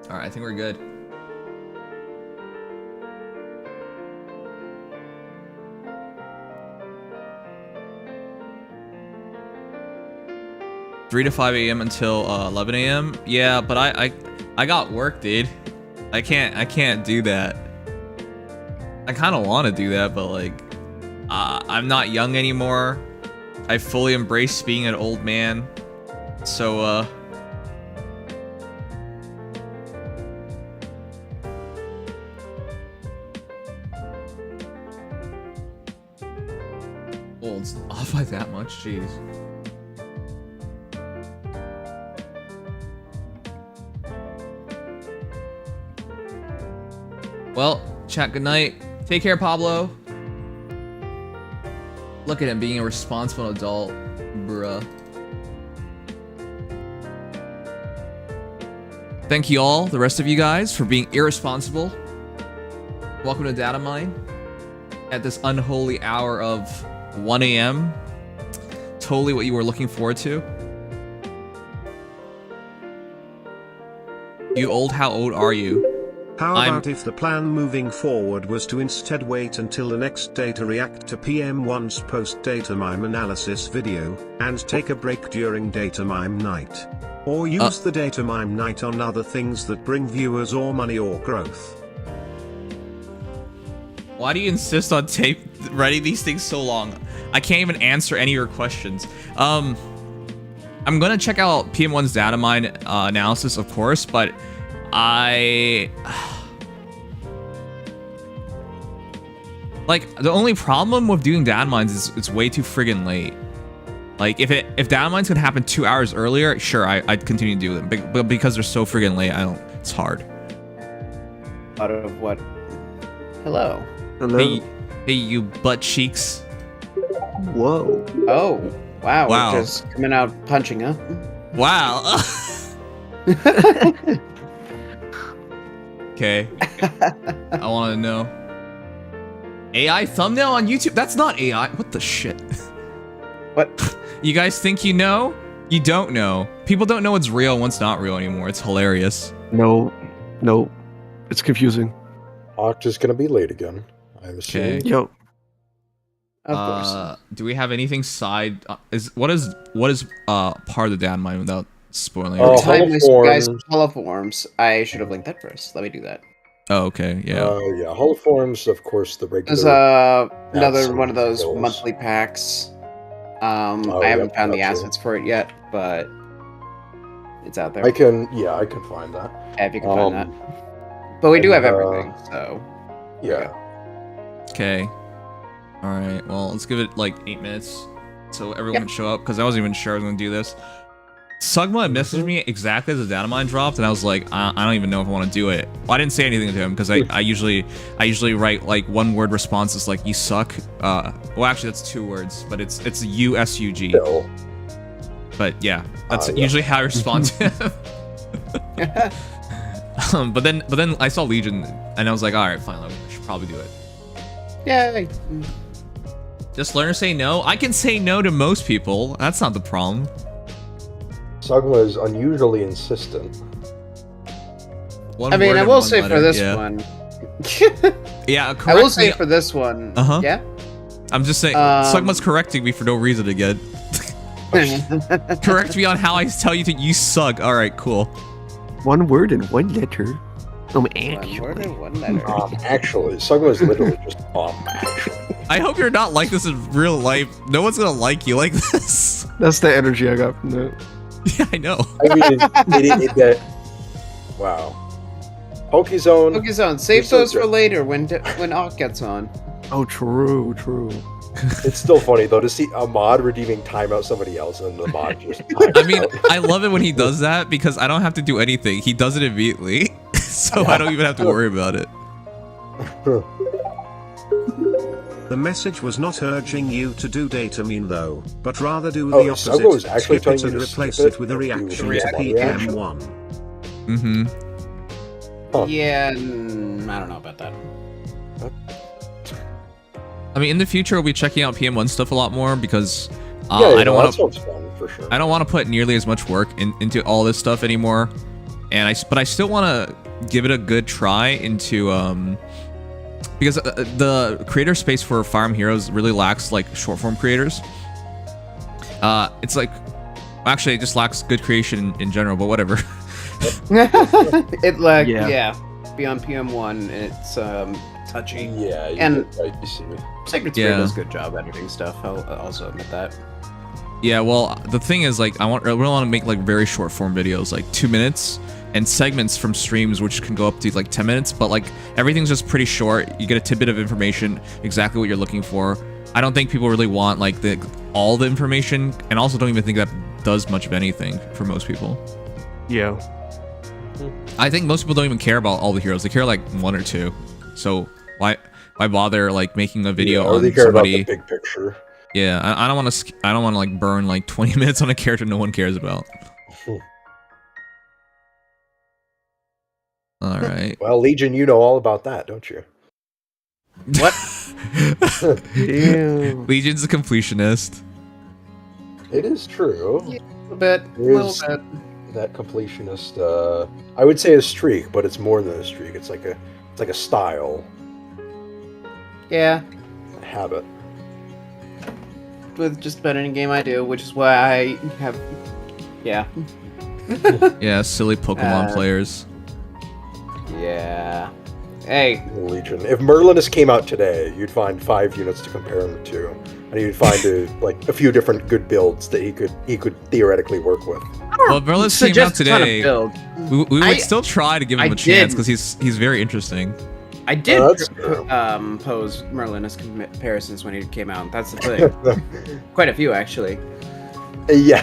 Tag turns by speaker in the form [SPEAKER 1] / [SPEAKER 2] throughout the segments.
[SPEAKER 1] All right, I think we're good. Three to 5 a.m. until 11 a.m. Yeah, but I got work, dude. I can't do that. I kind of want to do that, but like, I'm not young anymore. I fully embrace being an old man. So oh, it's off by that much, jeez. Well, chat, good night. Take care, Pablo. Look at him being a responsible adult, bruh. Thank you all, the rest of you guys, for being irresponsible. Welcome to Datamine at this unholy hour of 1 a.m. Totally what you were looking forward to. You old? How old are you?
[SPEAKER 2] How about if the plan moving forward was to instead wait until the next day to react to PM1's post-Datamine analysis video, and take a break during Datamine night? Or use the Datamine night on other things that bring viewers or money or growth?
[SPEAKER 1] Why do you insist on writing these things so long? I can't even answer any of your questions. I'm gonna check out PM1's Datamine analysis, of course, but like, the only problem with doing Datamines is it's way too friggin' late. Like, if Datamine's gonna happen 2 hours earlier, sure, I'd continue to do them. But because they're so friggin' late, it's hard.
[SPEAKER 3] Out of what? Hello.
[SPEAKER 1] Hey, you butt cheeks.
[SPEAKER 4] Whoa.
[SPEAKER 3] Oh, wow.
[SPEAKER 1] Wow.
[SPEAKER 3] We're just coming out punching, huh?
[SPEAKER 1] Wow. Okay. I want to know. AI thumbnail on YouTube? That's not AI. What the shit?
[SPEAKER 3] What?
[SPEAKER 1] You guys think you know? You don't know. People don't know what's real and what's not real anymore. It's hilarious.
[SPEAKER 4] No. It's confusing.
[SPEAKER 5] Oct is gonna be late again. I'm assuming.
[SPEAKER 1] Okay.
[SPEAKER 4] Yo.
[SPEAKER 3] Of course.
[SPEAKER 1] Do we have anything side? What is part of the Datamine without spoiling?
[SPEAKER 5] Oh,
[SPEAKER 1] it?
[SPEAKER 3] Time
[SPEAKER 5] holoforms.
[SPEAKER 3] guys, holoforms. I should have linked that first. Let me do that.
[SPEAKER 1] Oh, okay. Yeah.
[SPEAKER 5] Yeah, holoforms, of course, the regular.
[SPEAKER 3] There's another
[SPEAKER 5] some
[SPEAKER 3] one of those
[SPEAKER 5] skills.
[SPEAKER 3] monthly packs. I
[SPEAKER 5] yep,
[SPEAKER 3] haven't found the
[SPEAKER 5] gotcha.
[SPEAKER 3] assets for it yet, but it's out there.
[SPEAKER 5] I can find that.
[SPEAKER 3] Yeah, if you can find that. But we do have
[SPEAKER 5] and,
[SPEAKER 3] everything, so
[SPEAKER 5] Yeah.
[SPEAKER 1] Okay. All right. Well, let's give it like 8 minutes so everyone can show up, because I wasn't even sure I was going to do this. Sugma messaged me exactly as the Datamine dropped, and I was like, I don't even know if I want to do it. Well, I didn't say anything to him because I usually write like 1-word responses like "you suck." Well, actually that's 2 words, but it's USUG.
[SPEAKER 5] Still.
[SPEAKER 1] But yeah, that's usually how I respond to him. But then I saw Legion, and I was like, all right, fine, I should probably do it.
[SPEAKER 3] yay.
[SPEAKER 1] Just learn to say no. I can say no to most people. That's not the problem.
[SPEAKER 5] Sugma is unusually insistent.
[SPEAKER 3] I mean, I will say for this one.
[SPEAKER 1] Yeah, correct
[SPEAKER 3] I will say
[SPEAKER 1] me.
[SPEAKER 3] for this one.
[SPEAKER 1] Uh-huh.
[SPEAKER 3] Yeah.
[SPEAKER 1] I'm just saying, Sugma's correcting me for no reason again. Correct me on how I tell you to you suck. All right, cool.
[SPEAKER 4] 1 word and 1 letter.
[SPEAKER 3] One word and 1 letter.
[SPEAKER 5] Actually, Sugma is literally just actually.
[SPEAKER 1] I hope you're not like this in real life. No one's gonna like you like this.
[SPEAKER 4] That's the energy I got from that.
[SPEAKER 1] Yeah, I know.
[SPEAKER 5] I mean, wow. Pokezone.
[SPEAKER 3] Pokezone, save those for later when Ock gets on.
[SPEAKER 4] Oh, true.
[SPEAKER 5] It's still funny though to see a mod redeeming timeout somebody else and the mod just.
[SPEAKER 1] I mean, I love it when he does that because I don't have to do anything. He does it immediately, so I don't even have to worry about it.
[SPEAKER 2] The message was not urging you to do Datamine though, but rather do the
[SPEAKER 5] Oh,
[SPEAKER 2] opposite.
[SPEAKER 5] Sugma was actually
[SPEAKER 2] Skip it
[SPEAKER 5] telling
[SPEAKER 2] and
[SPEAKER 5] you to
[SPEAKER 2] replace
[SPEAKER 5] skip
[SPEAKER 2] it with a
[SPEAKER 5] it?
[SPEAKER 2] reaction
[SPEAKER 5] He was
[SPEAKER 2] to
[SPEAKER 5] doing a reaction?
[SPEAKER 2] PM1.
[SPEAKER 1] Mm-hmm.
[SPEAKER 5] Huh.
[SPEAKER 3] Yeah, I don't know about that.
[SPEAKER 1] I mean, in the future, we'll be checking out PM1 stuff a lot more because
[SPEAKER 5] Yeah,
[SPEAKER 1] I don't want
[SPEAKER 5] that sounds fun for sure.
[SPEAKER 1] I don't want to put nearly as much work into all this stuff anymore. but I still want to give it a good try into because the creator space for Fire Emblem Heroes really lacks like short form creators. It's like actually it just lacks good creation in general, but whatever.
[SPEAKER 3] It like
[SPEAKER 4] Yeah.
[SPEAKER 3] beyond PM1, it's touchy.
[SPEAKER 5] Yeah,
[SPEAKER 3] And-
[SPEAKER 5] you see me.
[SPEAKER 3] Sacred Spirit does a good job editing stuff. I'll also admit that.
[SPEAKER 1] Yeah, well, the thing is, like, I really want to make like very short form videos, like 2 minutes, and segments from streams which can go up to like 10 minutes. But like everything's just pretty short. You get a tidbit of information, exactly what you're looking for. I don't think people really want like all the information, and also don't even think that does much of anything for most people.
[SPEAKER 4] Yeah.
[SPEAKER 1] I think most people don't even care about all the heroes. They care like 1 or 2. So why bother like making a video
[SPEAKER 5] or
[SPEAKER 1] on
[SPEAKER 5] they care
[SPEAKER 1] somebody?
[SPEAKER 5] about the big picture.
[SPEAKER 1] Yeah, I don't want to like burn like 20 minutes on a character no one cares about. All right.
[SPEAKER 5] Well, Legion, you know all about that, don't you?
[SPEAKER 3] What?
[SPEAKER 4] Damn.
[SPEAKER 1] Legion's a completionist.
[SPEAKER 5] It is true.
[SPEAKER 3] A little bit.
[SPEAKER 5] There is that completionist. I would say a streak, but it's more than a streak. It's like a style,
[SPEAKER 3] Yeah,
[SPEAKER 5] a habit.
[SPEAKER 3] with just about any game I do, which is why I have. Yeah.
[SPEAKER 1] Yeah, silly Pokemon players.
[SPEAKER 3] Yeah. Hey.
[SPEAKER 5] Legion. If Merlinus came out today, you'd find 5 units to compare him to, and you'd find like a few different good builds that he could theoretically work with.
[SPEAKER 1] Well, if Merlinus came out
[SPEAKER 3] Suggest a ton of
[SPEAKER 1] today,
[SPEAKER 3] build.
[SPEAKER 1] we would still try to give him
[SPEAKER 3] I
[SPEAKER 1] a chance
[SPEAKER 3] did.
[SPEAKER 1] because he's very interesting.
[SPEAKER 3] I did
[SPEAKER 5] that's true.
[SPEAKER 3] pose Merlinus comparisons when he came out. That's the thing. Quite a few, actually.
[SPEAKER 5] Yeah.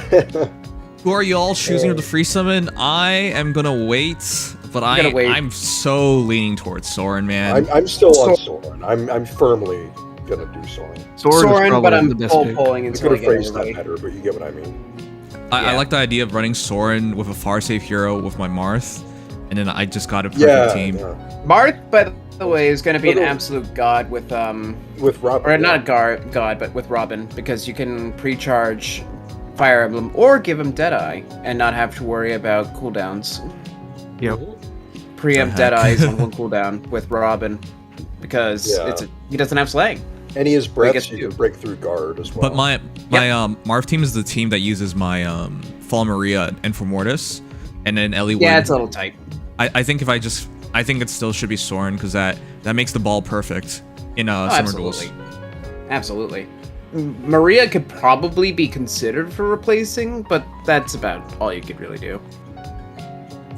[SPEAKER 1] Who are y'all choosing to free summon? I am gonna wait, but I'm so leaning towards Soren, man.
[SPEAKER 5] I'm still on Soren. I'm firmly gonna do Soren.
[SPEAKER 3] Soren, but I'm
[SPEAKER 4] the best
[SPEAKER 3] full
[SPEAKER 4] pick.
[SPEAKER 3] polling
[SPEAKER 5] I
[SPEAKER 3] until
[SPEAKER 5] could
[SPEAKER 3] I
[SPEAKER 5] have
[SPEAKER 3] get
[SPEAKER 5] phrased that
[SPEAKER 3] everybody.
[SPEAKER 5] better, but you get what I mean.
[SPEAKER 1] I
[SPEAKER 3] Yeah.
[SPEAKER 1] like the idea of running Soren with a far safe hero with my Marth, and then I just got a perfect team.
[SPEAKER 5] Yeah.
[SPEAKER 3] Marth, by the way, is going to be an
[SPEAKER 5] Little-
[SPEAKER 3] absolute god with
[SPEAKER 5] With Robin.
[SPEAKER 3] or not a god, but with Robin, because you can pre-charge Fire Emblem or give him Deadeye and not have to worry about cooldowns.
[SPEAKER 4] Yep.
[SPEAKER 3] Preempt
[SPEAKER 1] The heck?
[SPEAKER 3] Deadeyes on 1 cooldown with Robin because
[SPEAKER 5] Yeah.
[SPEAKER 3] he doesn't have slang.
[SPEAKER 5] And he has breaths,
[SPEAKER 3] get
[SPEAKER 5] you
[SPEAKER 3] to.
[SPEAKER 5] can break through guard as well.
[SPEAKER 1] But my Marth team is the team that uses my Fall Maria and for Mortis, and then Ellie
[SPEAKER 3] Yeah,
[SPEAKER 1] Wood.
[SPEAKER 3] it's a little tight.
[SPEAKER 1] I think I think it still should be Soren because that makes the ball perfect in summer duels.
[SPEAKER 3] Absolutely. Maria could probably be considered for replacing, but that's about all you could really do.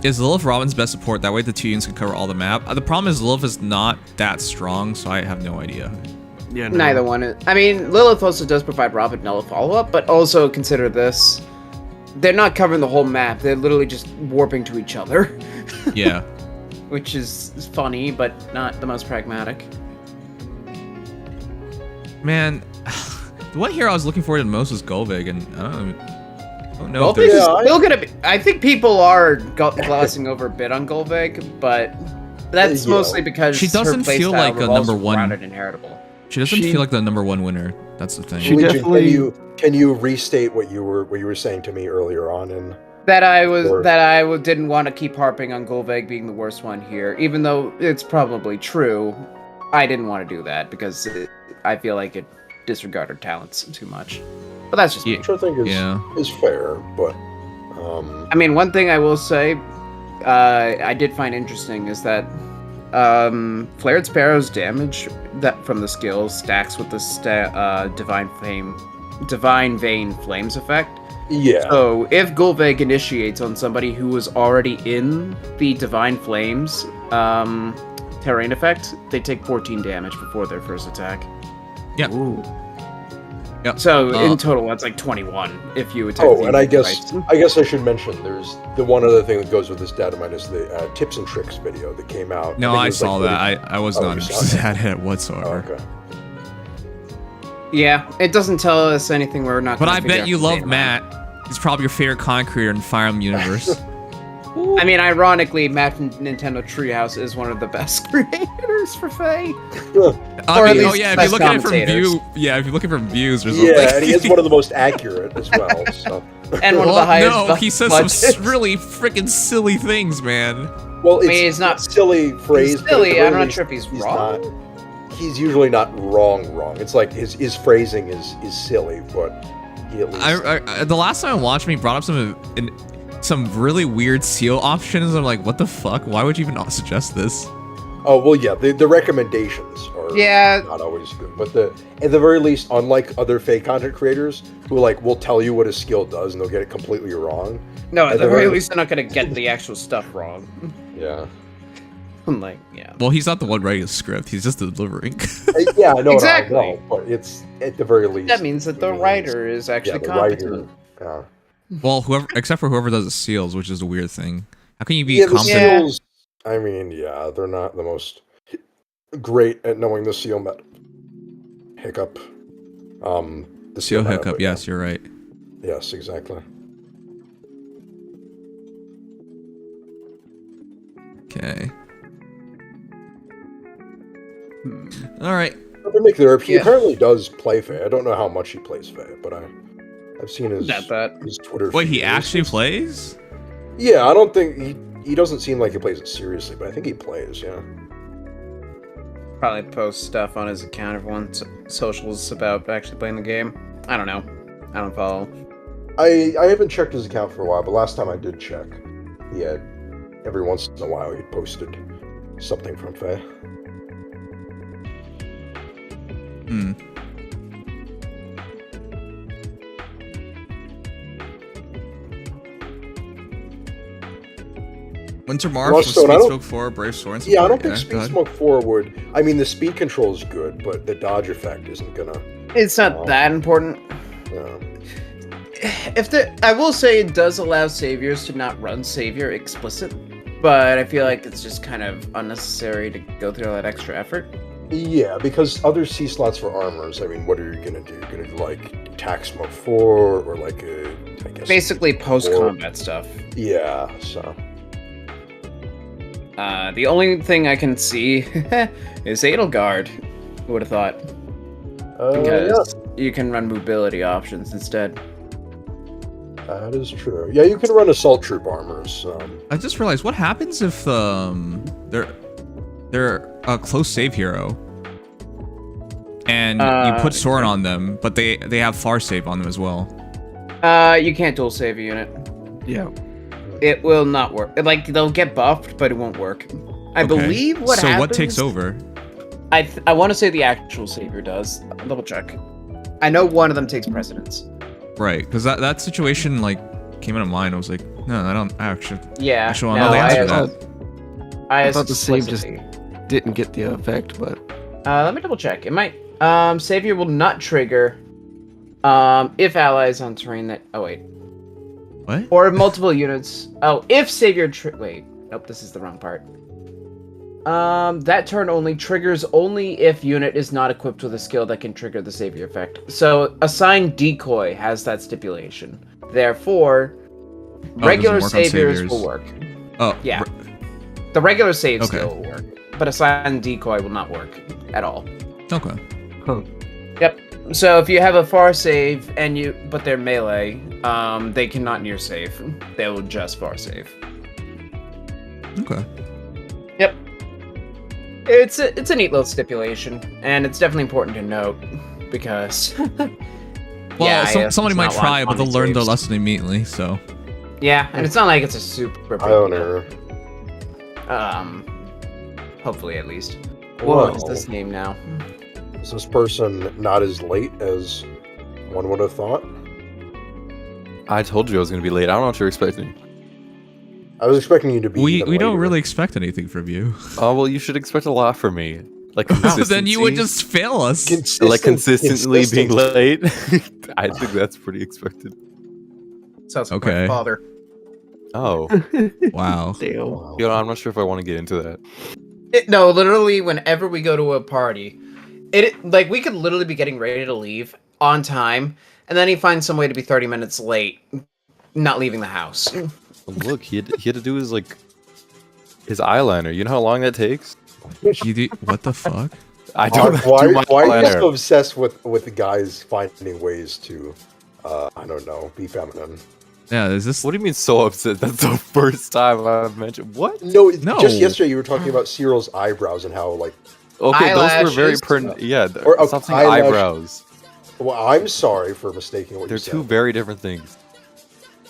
[SPEAKER 1] Is Lilith Robin's best support? That way the 2 units can cover all the map. The problem is Lilith is not that strong, so I have no idea.
[SPEAKER 4] Yeah. No.
[SPEAKER 3] Neither one is. I mean, Lilith also does provide Robin null follow-up, but also consider this. They're not covering the whole map. They're literally just warping to each other,
[SPEAKER 1] Yeah.
[SPEAKER 3] which is funny, but not the most pragmatic.
[SPEAKER 1] Man, the one hero I was looking forward to the most was Golvig, and I don't know if
[SPEAKER 3] Golvig is
[SPEAKER 1] there's...
[SPEAKER 5] Yeah,
[SPEAKER 3] still gonna be. I think people are glossing over a bit on Golvig, but that's
[SPEAKER 5] Yeah.
[SPEAKER 3] mostly because
[SPEAKER 1] She doesn't
[SPEAKER 3] her
[SPEAKER 1] feel
[SPEAKER 3] playstyle
[SPEAKER 1] like a
[SPEAKER 3] revolves
[SPEAKER 1] number one-
[SPEAKER 3] around an inheritable.
[SPEAKER 1] She doesn't feel like the #1 winner. That's the thing.
[SPEAKER 4] She
[SPEAKER 5] Legion,
[SPEAKER 4] definitely-
[SPEAKER 5] can you restate what you were saying to me earlier on? And
[SPEAKER 3] That I
[SPEAKER 5] Or-
[SPEAKER 3] didn't want to keep harping on Golvig being the worst one here, even though it's probably true. I didn't want to do that because I feel like it disregarded talents too much. But that's just me.
[SPEAKER 5] which I think is fair. But
[SPEAKER 3] I mean, one thing I will say, I did find interesting is that Flared Sparrow's damage that from the skills stacks with the Divine Vein Flames effect.
[SPEAKER 5] yeah,
[SPEAKER 3] So if Golvig initiates on somebody who was already in the Divine Flames terrain effect, they take 14 damage before their first attack.
[SPEAKER 4] Ooh.
[SPEAKER 1] Yep.
[SPEAKER 3] So in total, that's like 21 if you attack.
[SPEAKER 5] Oh,
[SPEAKER 3] the
[SPEAKER 5] and I
[SPEAKER 3] device.
[SPEAKER 5] guess I should mention there's the one other thing that goes with this Datamine is the tips and tricks video that came out.
[SPEAKER 1] No,
[SPEAKER 5] think it
[SPEAKER 1] I
[SPEAKER 5] was
[SPEAKER 1] saw
[SPEAKER 5] like
[SPEAKER 1] that. I was
[SPEAKER 5] Oh,
[SPEAKER 1] not
[SPEAKER 5] you saw
[SPEAKER 1] interested
[SPEAKER 5] that?
[SPEAKER 1] in it
[SPEAKER 5] Oh,
[SPEAKER 1] whatsoever.
[SPEAKER 5] okay.
[SPEAKER 3] Yeah, it doesn't tell us anything we're not.
[SPEAKER 1] But
[SPEAKER 3] gonna
[SPEAKER 1] I
[SPEAKER 3] figure
[SPEAKER 1] bet
[SPEAKER 3] out
[SPEAKER 1] you
[SPEAKER 3] from
[SPEAKER 1] love
[SPEAKER 3] Datamine.
[SPEAKER 1] Matt. He's probably your favorite con creator in Fire Emblem universe.
[SPEAKER 3] I mean, ironically, Nintendo Treehouse is one of the best creators for Faye. Or at least
[SPEAKER 1] if you
[SPEAKER 3] best
[SPEAKER 1] look at it from
[SPEAKER 3] commentators.
[SPEAKER 1] if you look at it from views or
[SPEAKER 5] Yeah,
[SPEAKER 1] something.
[SPEAKER 5] and he is one of the most accurate as well. So.
[SPEAKER 3] And one of the
[SPEAKER 1] Well,
[SPEAKER 3] highest.
[SPEAKER 1] no, he says some
[SPEAKER 3] budgets.
[SPEAKER 1] really freaking silly things, man.
[SPEAKER 5] Well, it's
[SPEAKER 3] mean, he's not-
[SPEAKER 5] silly phrase.
[SPEAKER 3] He's
[SPEAKER 5] but
[SPEAKER 3] silly.
[SPEAKER 5] at the
[SPEAKER 3] I'm
[SPEAKER 5] very
[SPEAKER 3] not sure if he's
[SPEAKER 5] least,
[SPEAKER 3] wrong.
[SPEAKER 5] He's usually not wrong. It's like his phrasing is silly, but he at least.
[SPEAKER 1] The last time I watched him, he brought up some really weird seal options. I'm like, what the fuck? Why would you even suggest this?
[SPEAKER 5] Oh well, yeah. The recommendations are not always good, but at the very least, unlike other fake content creators who will tell you what a skill does and they'll get it completely wrong.
[SPEAKER 3] No, at the very least, they're not going to get the actual stuff wrong.
[SPEAKER 5] Yeah.
[SPEAKER 1] Well, he's not the one writing a script. He's just delivering.
[SPEAKER 5] Yeah, I know.
[SPEAKER 3] Exactly.
[SPEAKER 5] I know, but it's at the very least.
[SPEAKER 3] That means that the writer is actually competent.
[SPEAKER 1] Well, except for whoever does the seals, which is a weird thing. How can you be
[SPEAKER 5] the
[SPEAKER 1] competent?
[SPEAKER 5] seals. I mean, yeah, they're not the most great at knowing the seal hiccup. The
[SPEAKER 1] Seal
[SPEAKER 5] meta,
[SPEAKER 1] hiccup.
[SPEAKER 5] but
[SPEAKER 1] Yes, you're right.
[SPEAKER 5] Yes, exactly.
[SPEAKER 1] Okay. All right.
[SPEAKER 5] To make clear, he
[SPEAKER 3] Yeah.
[SPEAKER 5] apparently does play Faye. I don't know how much he plays Faye, but I've seen his his Twitter.
[SPEAKER 1] Wait, he
[SPEAKER 5] feed.
[SPEAKER 1] actually plays?
[SPEAKER 5] Yeah, I don't think he doesn't seem like he plays it seriously, but I think he plays. Yeah.
[SPEAKER 3] Probably post stuff on his account if wants socials about actually playing the game. I don't know. I don't follow.
[SPEAKER 5] I haven't checked his account for a while, but last time I did check, he had every once in a while he posted something from Faye.
[SPEAKER 1] Hmm. Winter March with
[SPEAKER 5] Ruststone,
[SPEAKER 1] Speed Smoke 4, Brave Sword, and support.
[SPEAKER 5] Yeah, I don't think
[SPEAKER 1] go
[SPEAKER 5] Speed
[SPEAKER 1] ahead.
[SPEAKER 5] Smoke 4 would. I mean, the speed control is good, but the dodge effect isn't gonna.
[SPEAKER 3] It's not that important.
[SPEAKER 5] Yeah.
[SPEAKER 3] I will say it does allow saviors to not run savior explicit, but I feel like it's just kind of unnecessary to go through all that extra effort.
[SPEAKER 5] Yeah, because other C slots for armors. I mean, what are you gonna do? You're gonna do attack smoke 4 or I guess.
[SPEAKER 3] Basically post-combat stuff.
[SPEAKER 5] Yeah. So.
[SPEAKER 3] The only thing I can see is Edelgard. Who would have thought? Because you can run mobility options instead.
[SPEAKER 5] That is true. Yeah, you can run assault troop armors.
[SPEAKER 1] I just realized, what happens if they're a close save hero, and you put Soren on them, but they have far save on them as well?
[SPEAKER 3] You can't dual save a unit.
[SPEAKER 4] Yeah.
[SPEAKER 3] It will not work. They'll get buffed, but it won't work. I believe what happens...
[SPEAKER 1] So what takes over?
[SPEAKER 3] I want to say the actual savior does. I'll double check. I know one of them takes precedence.
[SPEAKER 1] Right, because that situation came into mind. I was like, no, I don't actually.
[SPEAKER 3] Yeah.
[SPEAKER 1] Actually, I know the answer to that.
[SPEAKER 4] I thought the save just didn't get the effect, but
[SPEAKER 3] let me double check. It might. Savior will not trigger. If allies on terrain that. Oh wait.
[SPEAKER 1] What?
[SPEAKER 3] Or multiple units. Oh, if savior. Wait. Nope. This is the wrong part. That turn only triggers only if unit is not equipped with a skill that can trigger the savior effect. So assigned decoy has that stipulation. Therefore, regular saviors will work.
[SPEAKER 1] Oh.
[SPEAKER 3] Yeah. The regular save
[SPEAKER 1] Okay.
[SPEAKER 3] skill will work, but assigned decoy will not work at all.
[SPEAKER 1] Okay.
[SPEAKER 4] huh.
[SPEAKER 3] Yep. So if you have a far save but they're melee, they cannot near save. They will just far save.
[SPEAKER 1] Okay.
[SPEAKER 3] Yep. It's a neat little stipulation, and it's definitely important to note because.
[SPEAKER 1] Well, somebody might
[SPEAKER 3] it's not
[SPEAKER 1] try it, but they'll learn the
[SPEAKER 3] saves.
[SPEAKER 1] lesson immediately. So.
[SPEAKER 3] Yeah, and it's not like it's a super.
[SPEAKER 5] I don't know.
[SPEAKER 3] Hopefully at least.
[SPEAKER 5] Whoa.
[SPEAKER 3] What is this name now?
[SPEAKER 5] Is this person not as late as one would have thought?
[SPEAKER 6] I told you I was going to be late. I don't know what you're expecting.
[SPEAKER 5] I was expecting you to be.
[SPEAKER 1] We
[SPEAKER 5] even
[SPEAKER 1] don't
[SPEAKER 5] later.
[SPEAKER 1] really expect anything from you.
[SPEAKER 6] Oh, well, you should expect a lot from me. Like
[SPEAKER 1] Then you would just fail us.
[SPEAKER 6] consistently being late. I think that's pretty expected.
[SPEAKER 3] Sounds like
[SPEAKER 1] Okay.
[SPEAKER 3] my father.
[SPEAKER 6] Oh.
[SPEAKER 1] Wow.
[SPEAKER 4] Damn.
[SPEAKER 5] Wow.
[SPEAKER 6] You know, I'm not sure if I want to get into that.
[SPEAKER 3] No, literally, whenever we go to a party, we could literally be getting ready to leave on time, and then he finds some way to be 30 minutes late, not leaving the house.
[SPEAKER 6] Look, he had to do his eyeliner. You know how long that takes?
[SPEAKER 1] What the fuck?
[SPEAKER 6] I don't
[SPEAKER 5] Why
[SPEAKER 6] do my
[SPEAKER 5] are you so
[SPEAKER 6] eyeliner.
[SPEAKER 5] obsessed with the guys finding ways to, I don't know, be feminine?
[SPEAKER 1] Yeah, is this?
[SPEAKER 6] What do you mean so upset? That's the first time I've mentioned. What?
[SPEAKER 5] No,
[SPEAKER 1] No.
[SPEAKER 5] just yesterday you were talking about Cyril's eyebrows and how
[SPEAKER 6] Okay, those were very
[SPEAKER 3] Eyelashes?
[SPEAKER 6] yeah.
[SPEAKER 5] Or,
[SPEAKER 6] Stop saying
[SPEAKER 5] eyelash-
[SPEAKER 6] eyebrows.
[SPEAKER 5] Well, I'm sorry for mistaking what
[SPEAKER 6] They're
[SPEAKER 5] you said.
[SPEAKER 6] two very different things.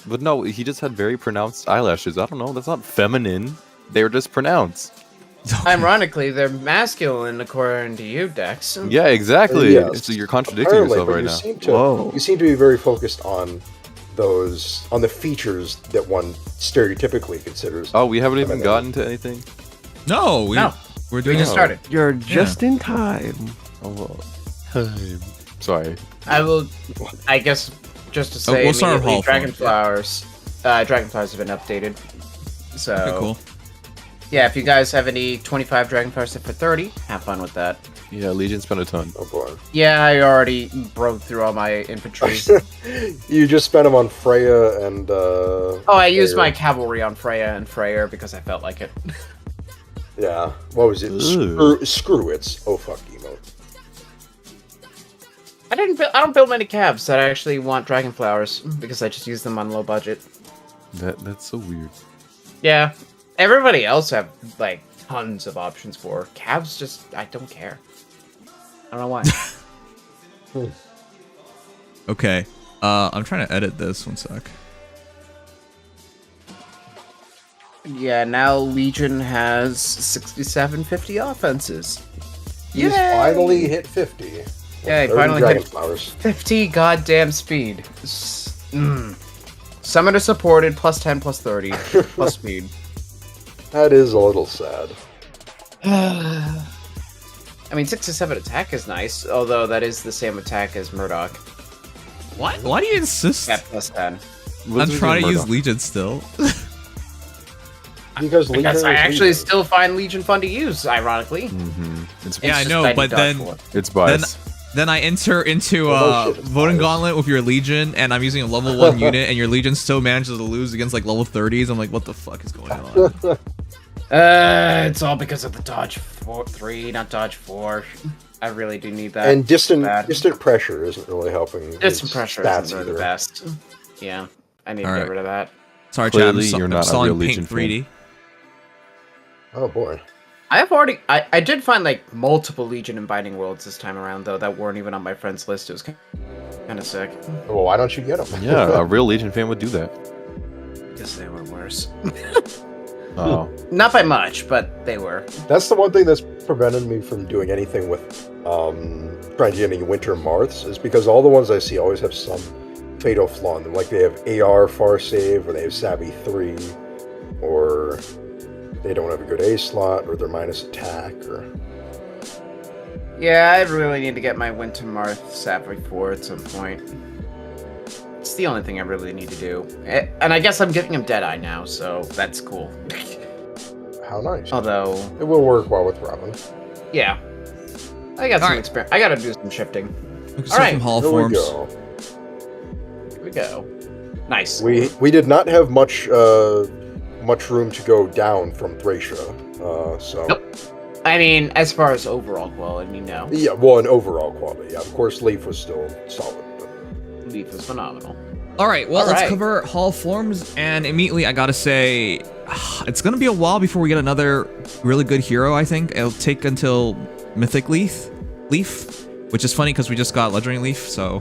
[SPEAKER 6] But no, he just had very pronounced eyelashes. I don't know. That's not feminine. They were just pronounced.
[SPEAKER 3] Ironically, they're masculine according to you, Dex.
[SPEAKER 6] Yeah, exactly.
[SPEAKER 5] Yes.
[SPEAKER 6] So you're contradicting
[SPEAKER 5] Apparently,
[SPEAKER 6] yourself
[SPEAKER 5] but
[SPEAKER 6] right
[SPEAKER 5] you
[SPEAKER 6] now.
[SPEAKER 5] seem to
[SPEAKER 4] Whoa.
[SPEAKER 5] you seem to be very focused on the features that one stereotypically considers.
[SPEAKER 6] Oh, we haven't even
[SPEAKER 5] Feminine.
[SPEAKER 6] gotten to anything.
[SPEAKER 1] No,
[SPEAKER 3] No,
[SPEAKER 1] we're
[SPEAKER 3] we
[SPEAKER 1] doing.
[SPEAKER 3] just started.
[SPEAKER 4] You're just in time.
[SPEAKER 6] Oh, sorry.
[SPEAKER 3] I guess, just to
[SPEAKER 1] Oh,
[SPEAKER 3] say,
[SPEAKER 1] we'll start with
[SPEAKER 3] immediately,
[SPEAKER 1] Hall
[SPEAKER 3] Dragonflowers. Dragonflowers have been updated. So,
[SPEAKER 1] Okay, cool.
[SPEAKER 3] yeah, if you guys have any 25 Dragonflowers set for 30, have fun with that.
[SPEAKER 6] Yeah, Legion spent a ton.
[SPEAKER 5] Oh boy,
[SPEAKER 3] Yeah, I already broke through all my infantry.
[SPEAKER 5] you just spent them on Freya and. Oh,
[SPEAKER 3] I used my cavalry on Freya and Freyr because I felt like it.
[SPEAKER 5] Yeah. What was it?
[SPEAKER 6] Ugh.
[SPEAKER 5] Screw it. Oh fuck emote.
[SPEAKER 3] I don't build many cabs that I actually want Dragonflowers because I just use them on low budget.
[SPEAKER 6] That's so weird.
[SPEAKER 3] Yeah, everybody else have like tons of options for cabs. Just I don't care. I don't know why.
[SPEAKER 1] Okay. I'm trying to edit this. One sec.
[SPEAKER 3] Yeah, now Legion has 6750 offenses.
[SPEAKER 5] He's
[SPEAKER 3] Yay!
[SPEAKER 5] finally hit 50.
[SPEAKER 3] Yeah, he
[SPEAKER 5] 30
[SPEAKER 3] finally hit
[SPEAKER 5] Dragonflowers.
[SPEAKER 3] 50 goddamn speed. Summoner supported, plus 10, plus 30, plus speed.
[SPEAKER 5] That is a little sad.
[SPEAKER 3] I mean, 67 attack is nice, although that is the same attack as Murdoch.
[SPEAKER 1] What? Why do you insist?
[SPEAKER 3] At plus 10.
[SPEAKER 1] I'm trying to use Legion still.
[SPEAKER 5] Because Legion
[SPEAKER 3] Because I
[SPEAKER 5] is
[SPEAKER 3] actually
[SPEAKER 5] Legion.
[SPEAKER 3] still find Legion fun to use, ironically.
[SPEAKER 6] It's
[SPEAKER 1] Yeah, I
[SPEAKER 3] just
[SPEAKER 1] know,
[SPEAKER 3] I
[SPEAKER 1] but
[SPEAKER 3] need
[SPEAKER 1] then
[SPEAKER 3] dodge for it.
[SPEAKER 6] it's biased.
[SPEAKER 1] then I enter into
[SPEAKER 5] Oh, shit, it's
[SPEAKER 1] voting
[SPEAKER 5] biased.
[SPEAKER 1] gauntlet with your Legion, and I'm using a level 1 unit, and your Legion still manages to lose against like level 30s. I'm like, what the fuck is going on?
[SPEAKER 3] It's all because of the dodge 3, not dodge 4. I really do need that.
[SPEAKER 5] And distant
[SPEAKER 3] bad.
[SPEAKER 5] pressure isn't really helping.
[SPEAKER 3] Distant
[SPEAKER 5] his
[SPEAKER 3] pressure
[SPEAKER 5] stats
[SPEAKER 3] isn't really the
[SPEAKER 5] either.
[SPEAKER 3] best. Yeah, I need to
[SPEAKER 1] Alright.
[SPEAKER 3] get rid of that.
[SPEAKER 1] Sorry, chat. I'm,
[SPEAKER 6] Clearly, you're
[SPEAKER 1] I'm
[SPEAKER 6] not a
[SPEAKER 1] installing
[SPEAKER 6] real Legion
[SPEAKER 1] Paint 3D.
[SPEAKER 5] Oh boy.
[SPEAKER 3] I did find like multiple Legion and Binding Worlds this time around though that weren't even on my friends list. It was kind of sick.
[SPEAKER 5] Well, why don't you get them?
[SPEAKER 6] Yeah, a real Legion fan would do that.
[SPEAKER 3] Because they were worse.
[SPEAKER 6] Oh,
[SPEAKER 3] Not by much, but they were.
[SPEAKER 5] That's the one thing that's prevented me from doing anything with trying to get any winter Marths is because all the ones I see always have some fatal flaw in them. Like they have AR far save, or they have Savvy 3, or they don't have a good A slot, or they're minus attack, or
[SPEAKER 3] Yeah, I really need to get my Winter Marth Savvy 4 at some point. It's the only thing I really need to do. And I guess I'm giving him Deadeye now, so that's cool.
[SPEAKER 5] how nice.
[SPEAKER 3] Although,
[SPEAKER 5] It will work well with Robin.
[SPEAKER 3] yeah. I got some
[SPEAKER 1] Alright.
[SPEAKER 3] experience. I gotta do some shifting.
[SPEAKER 1] We can start
[SPEAKER 3] Alright,
[SPEAKER 1] from Hall
[SPEAKER 5] Here
[SPEAKER 1] Forms.
[SPEAKER 5] we go.
[SPEAKER 3] Here we go. Nice.
[SPEAKER 5] We did not have much room to go down from Thracia, so
[SPEAKER 3] Nope. I mean, as far as overall quality, no.
[SPEAKER 5] yeah. Well, in overall quality, yeah. Of course, Leaf was still solid. But
[SPEAKER 3] Leaf is phenomenal.
[SPEAKER 1] All right, well, let's
[SPEAKER 3] Alright.
[SPEAKER 1] cover Hall Forms, and immediately I gotta say, it's gonna be a while before we get another really good hero, I think. It'll take until Mythic Leaf, which is funny because we just got Legendary Leaf, so...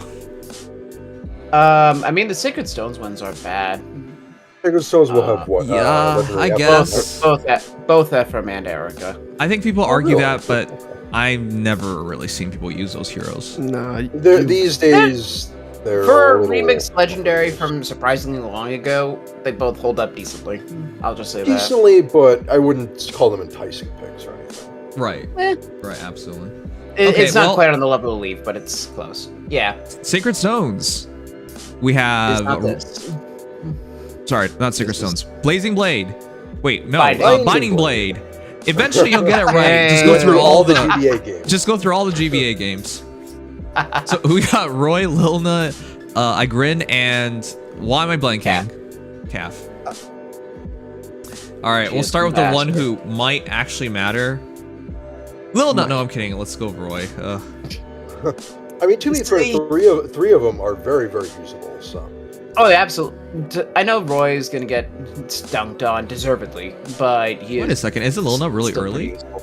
[SPEAKER 3] I mean, the Sacred Stones ones aren't bad.
[SPEAKER 5] Sacred Stones will have what?
[SPEAKER 1] yeah,
[SPEAKER 5] Legendary
[SPEAKER 1] I
[SPEAKER 5] Epic?
[SPEAKER 1] guess.
[SPEAKER 3] Both Ephraim and Erica.
[SPEAKER 1] I think people argue
[SPEAKER 5] really?
[SPEAKER 1] that, but I've never really seen people use those heroes.
[SPEAKER 4] Nah,
[SPEAKER 5] These days, they're
[SPEAKER 3] For
[SPEAKER 5] a little
[SPEAKER 3] Remix Legendary from surprisingly long ago, they both hold up decently. I'll just say that.
[SPEAKER 5] decently, but I wouldn't call them enticing picks or anything.
[SPEAKER 1] Right,
[SPEAKER 3] Eh.
[SPEAKER 1] right, absolutely.
[SPEAKER 3] It's
[SPEAKER 1] Okay,
[SPEAKER 3] not
[SPEAKER 1] well-
[SPEAKER 3] quite on the level of Leaf, but it's close. Yeah.
[SPEAKER 1] Sacred Stones. We
[SPEAKER 3] It's
[SPEAKER 1] have...
[SPEAKER 3] not this.
[SPEAKER 1] Sorry, not Sacred
[SPEAKER 3] This is-
[SPEAKER 1] Stones. Blazing Blade. Wait, no,
[SPEAKER 3] Binding.
[SPEAKER 1] Binding Blade. Eventually you'll get it right.
[SPEAKER 3] Hey.
[SPEAKER 1] Just go through all the...
[SPEAKER 5] GBA games.
[SPEAKER 1] Just go through all the GBA games. So we got Roy, Lilna, Igrin, and why am I blanking? Calf. All right,
[SPEAKER 3] She
[SPEAKER 1] we'll
[SPEAKER 3] is
[SPEAKER 1] start with the one
[SPEAKER 3] faster.
[SPEAKER 1] who might actually matter. Well, no, I'm kidding. Let's go with Roy.
[SPEAKER 5] I mean, to be fair,
[SPEAKER 3] See-
[SPEAKER 5] three of them are very, very usable. So
[SPEAKER 3] Oh, yeah, absolutely. I know Roy's gonna get dunked on deservedly, but he
[SPEAKER 1] Wait a
[SPEAKER 3] is
[SPEAKER 1] second, isn't Lil Nut really
[SPEAKER 3] still
[SPEAKER 1] early?
[SPEAKER 3] pretty useful.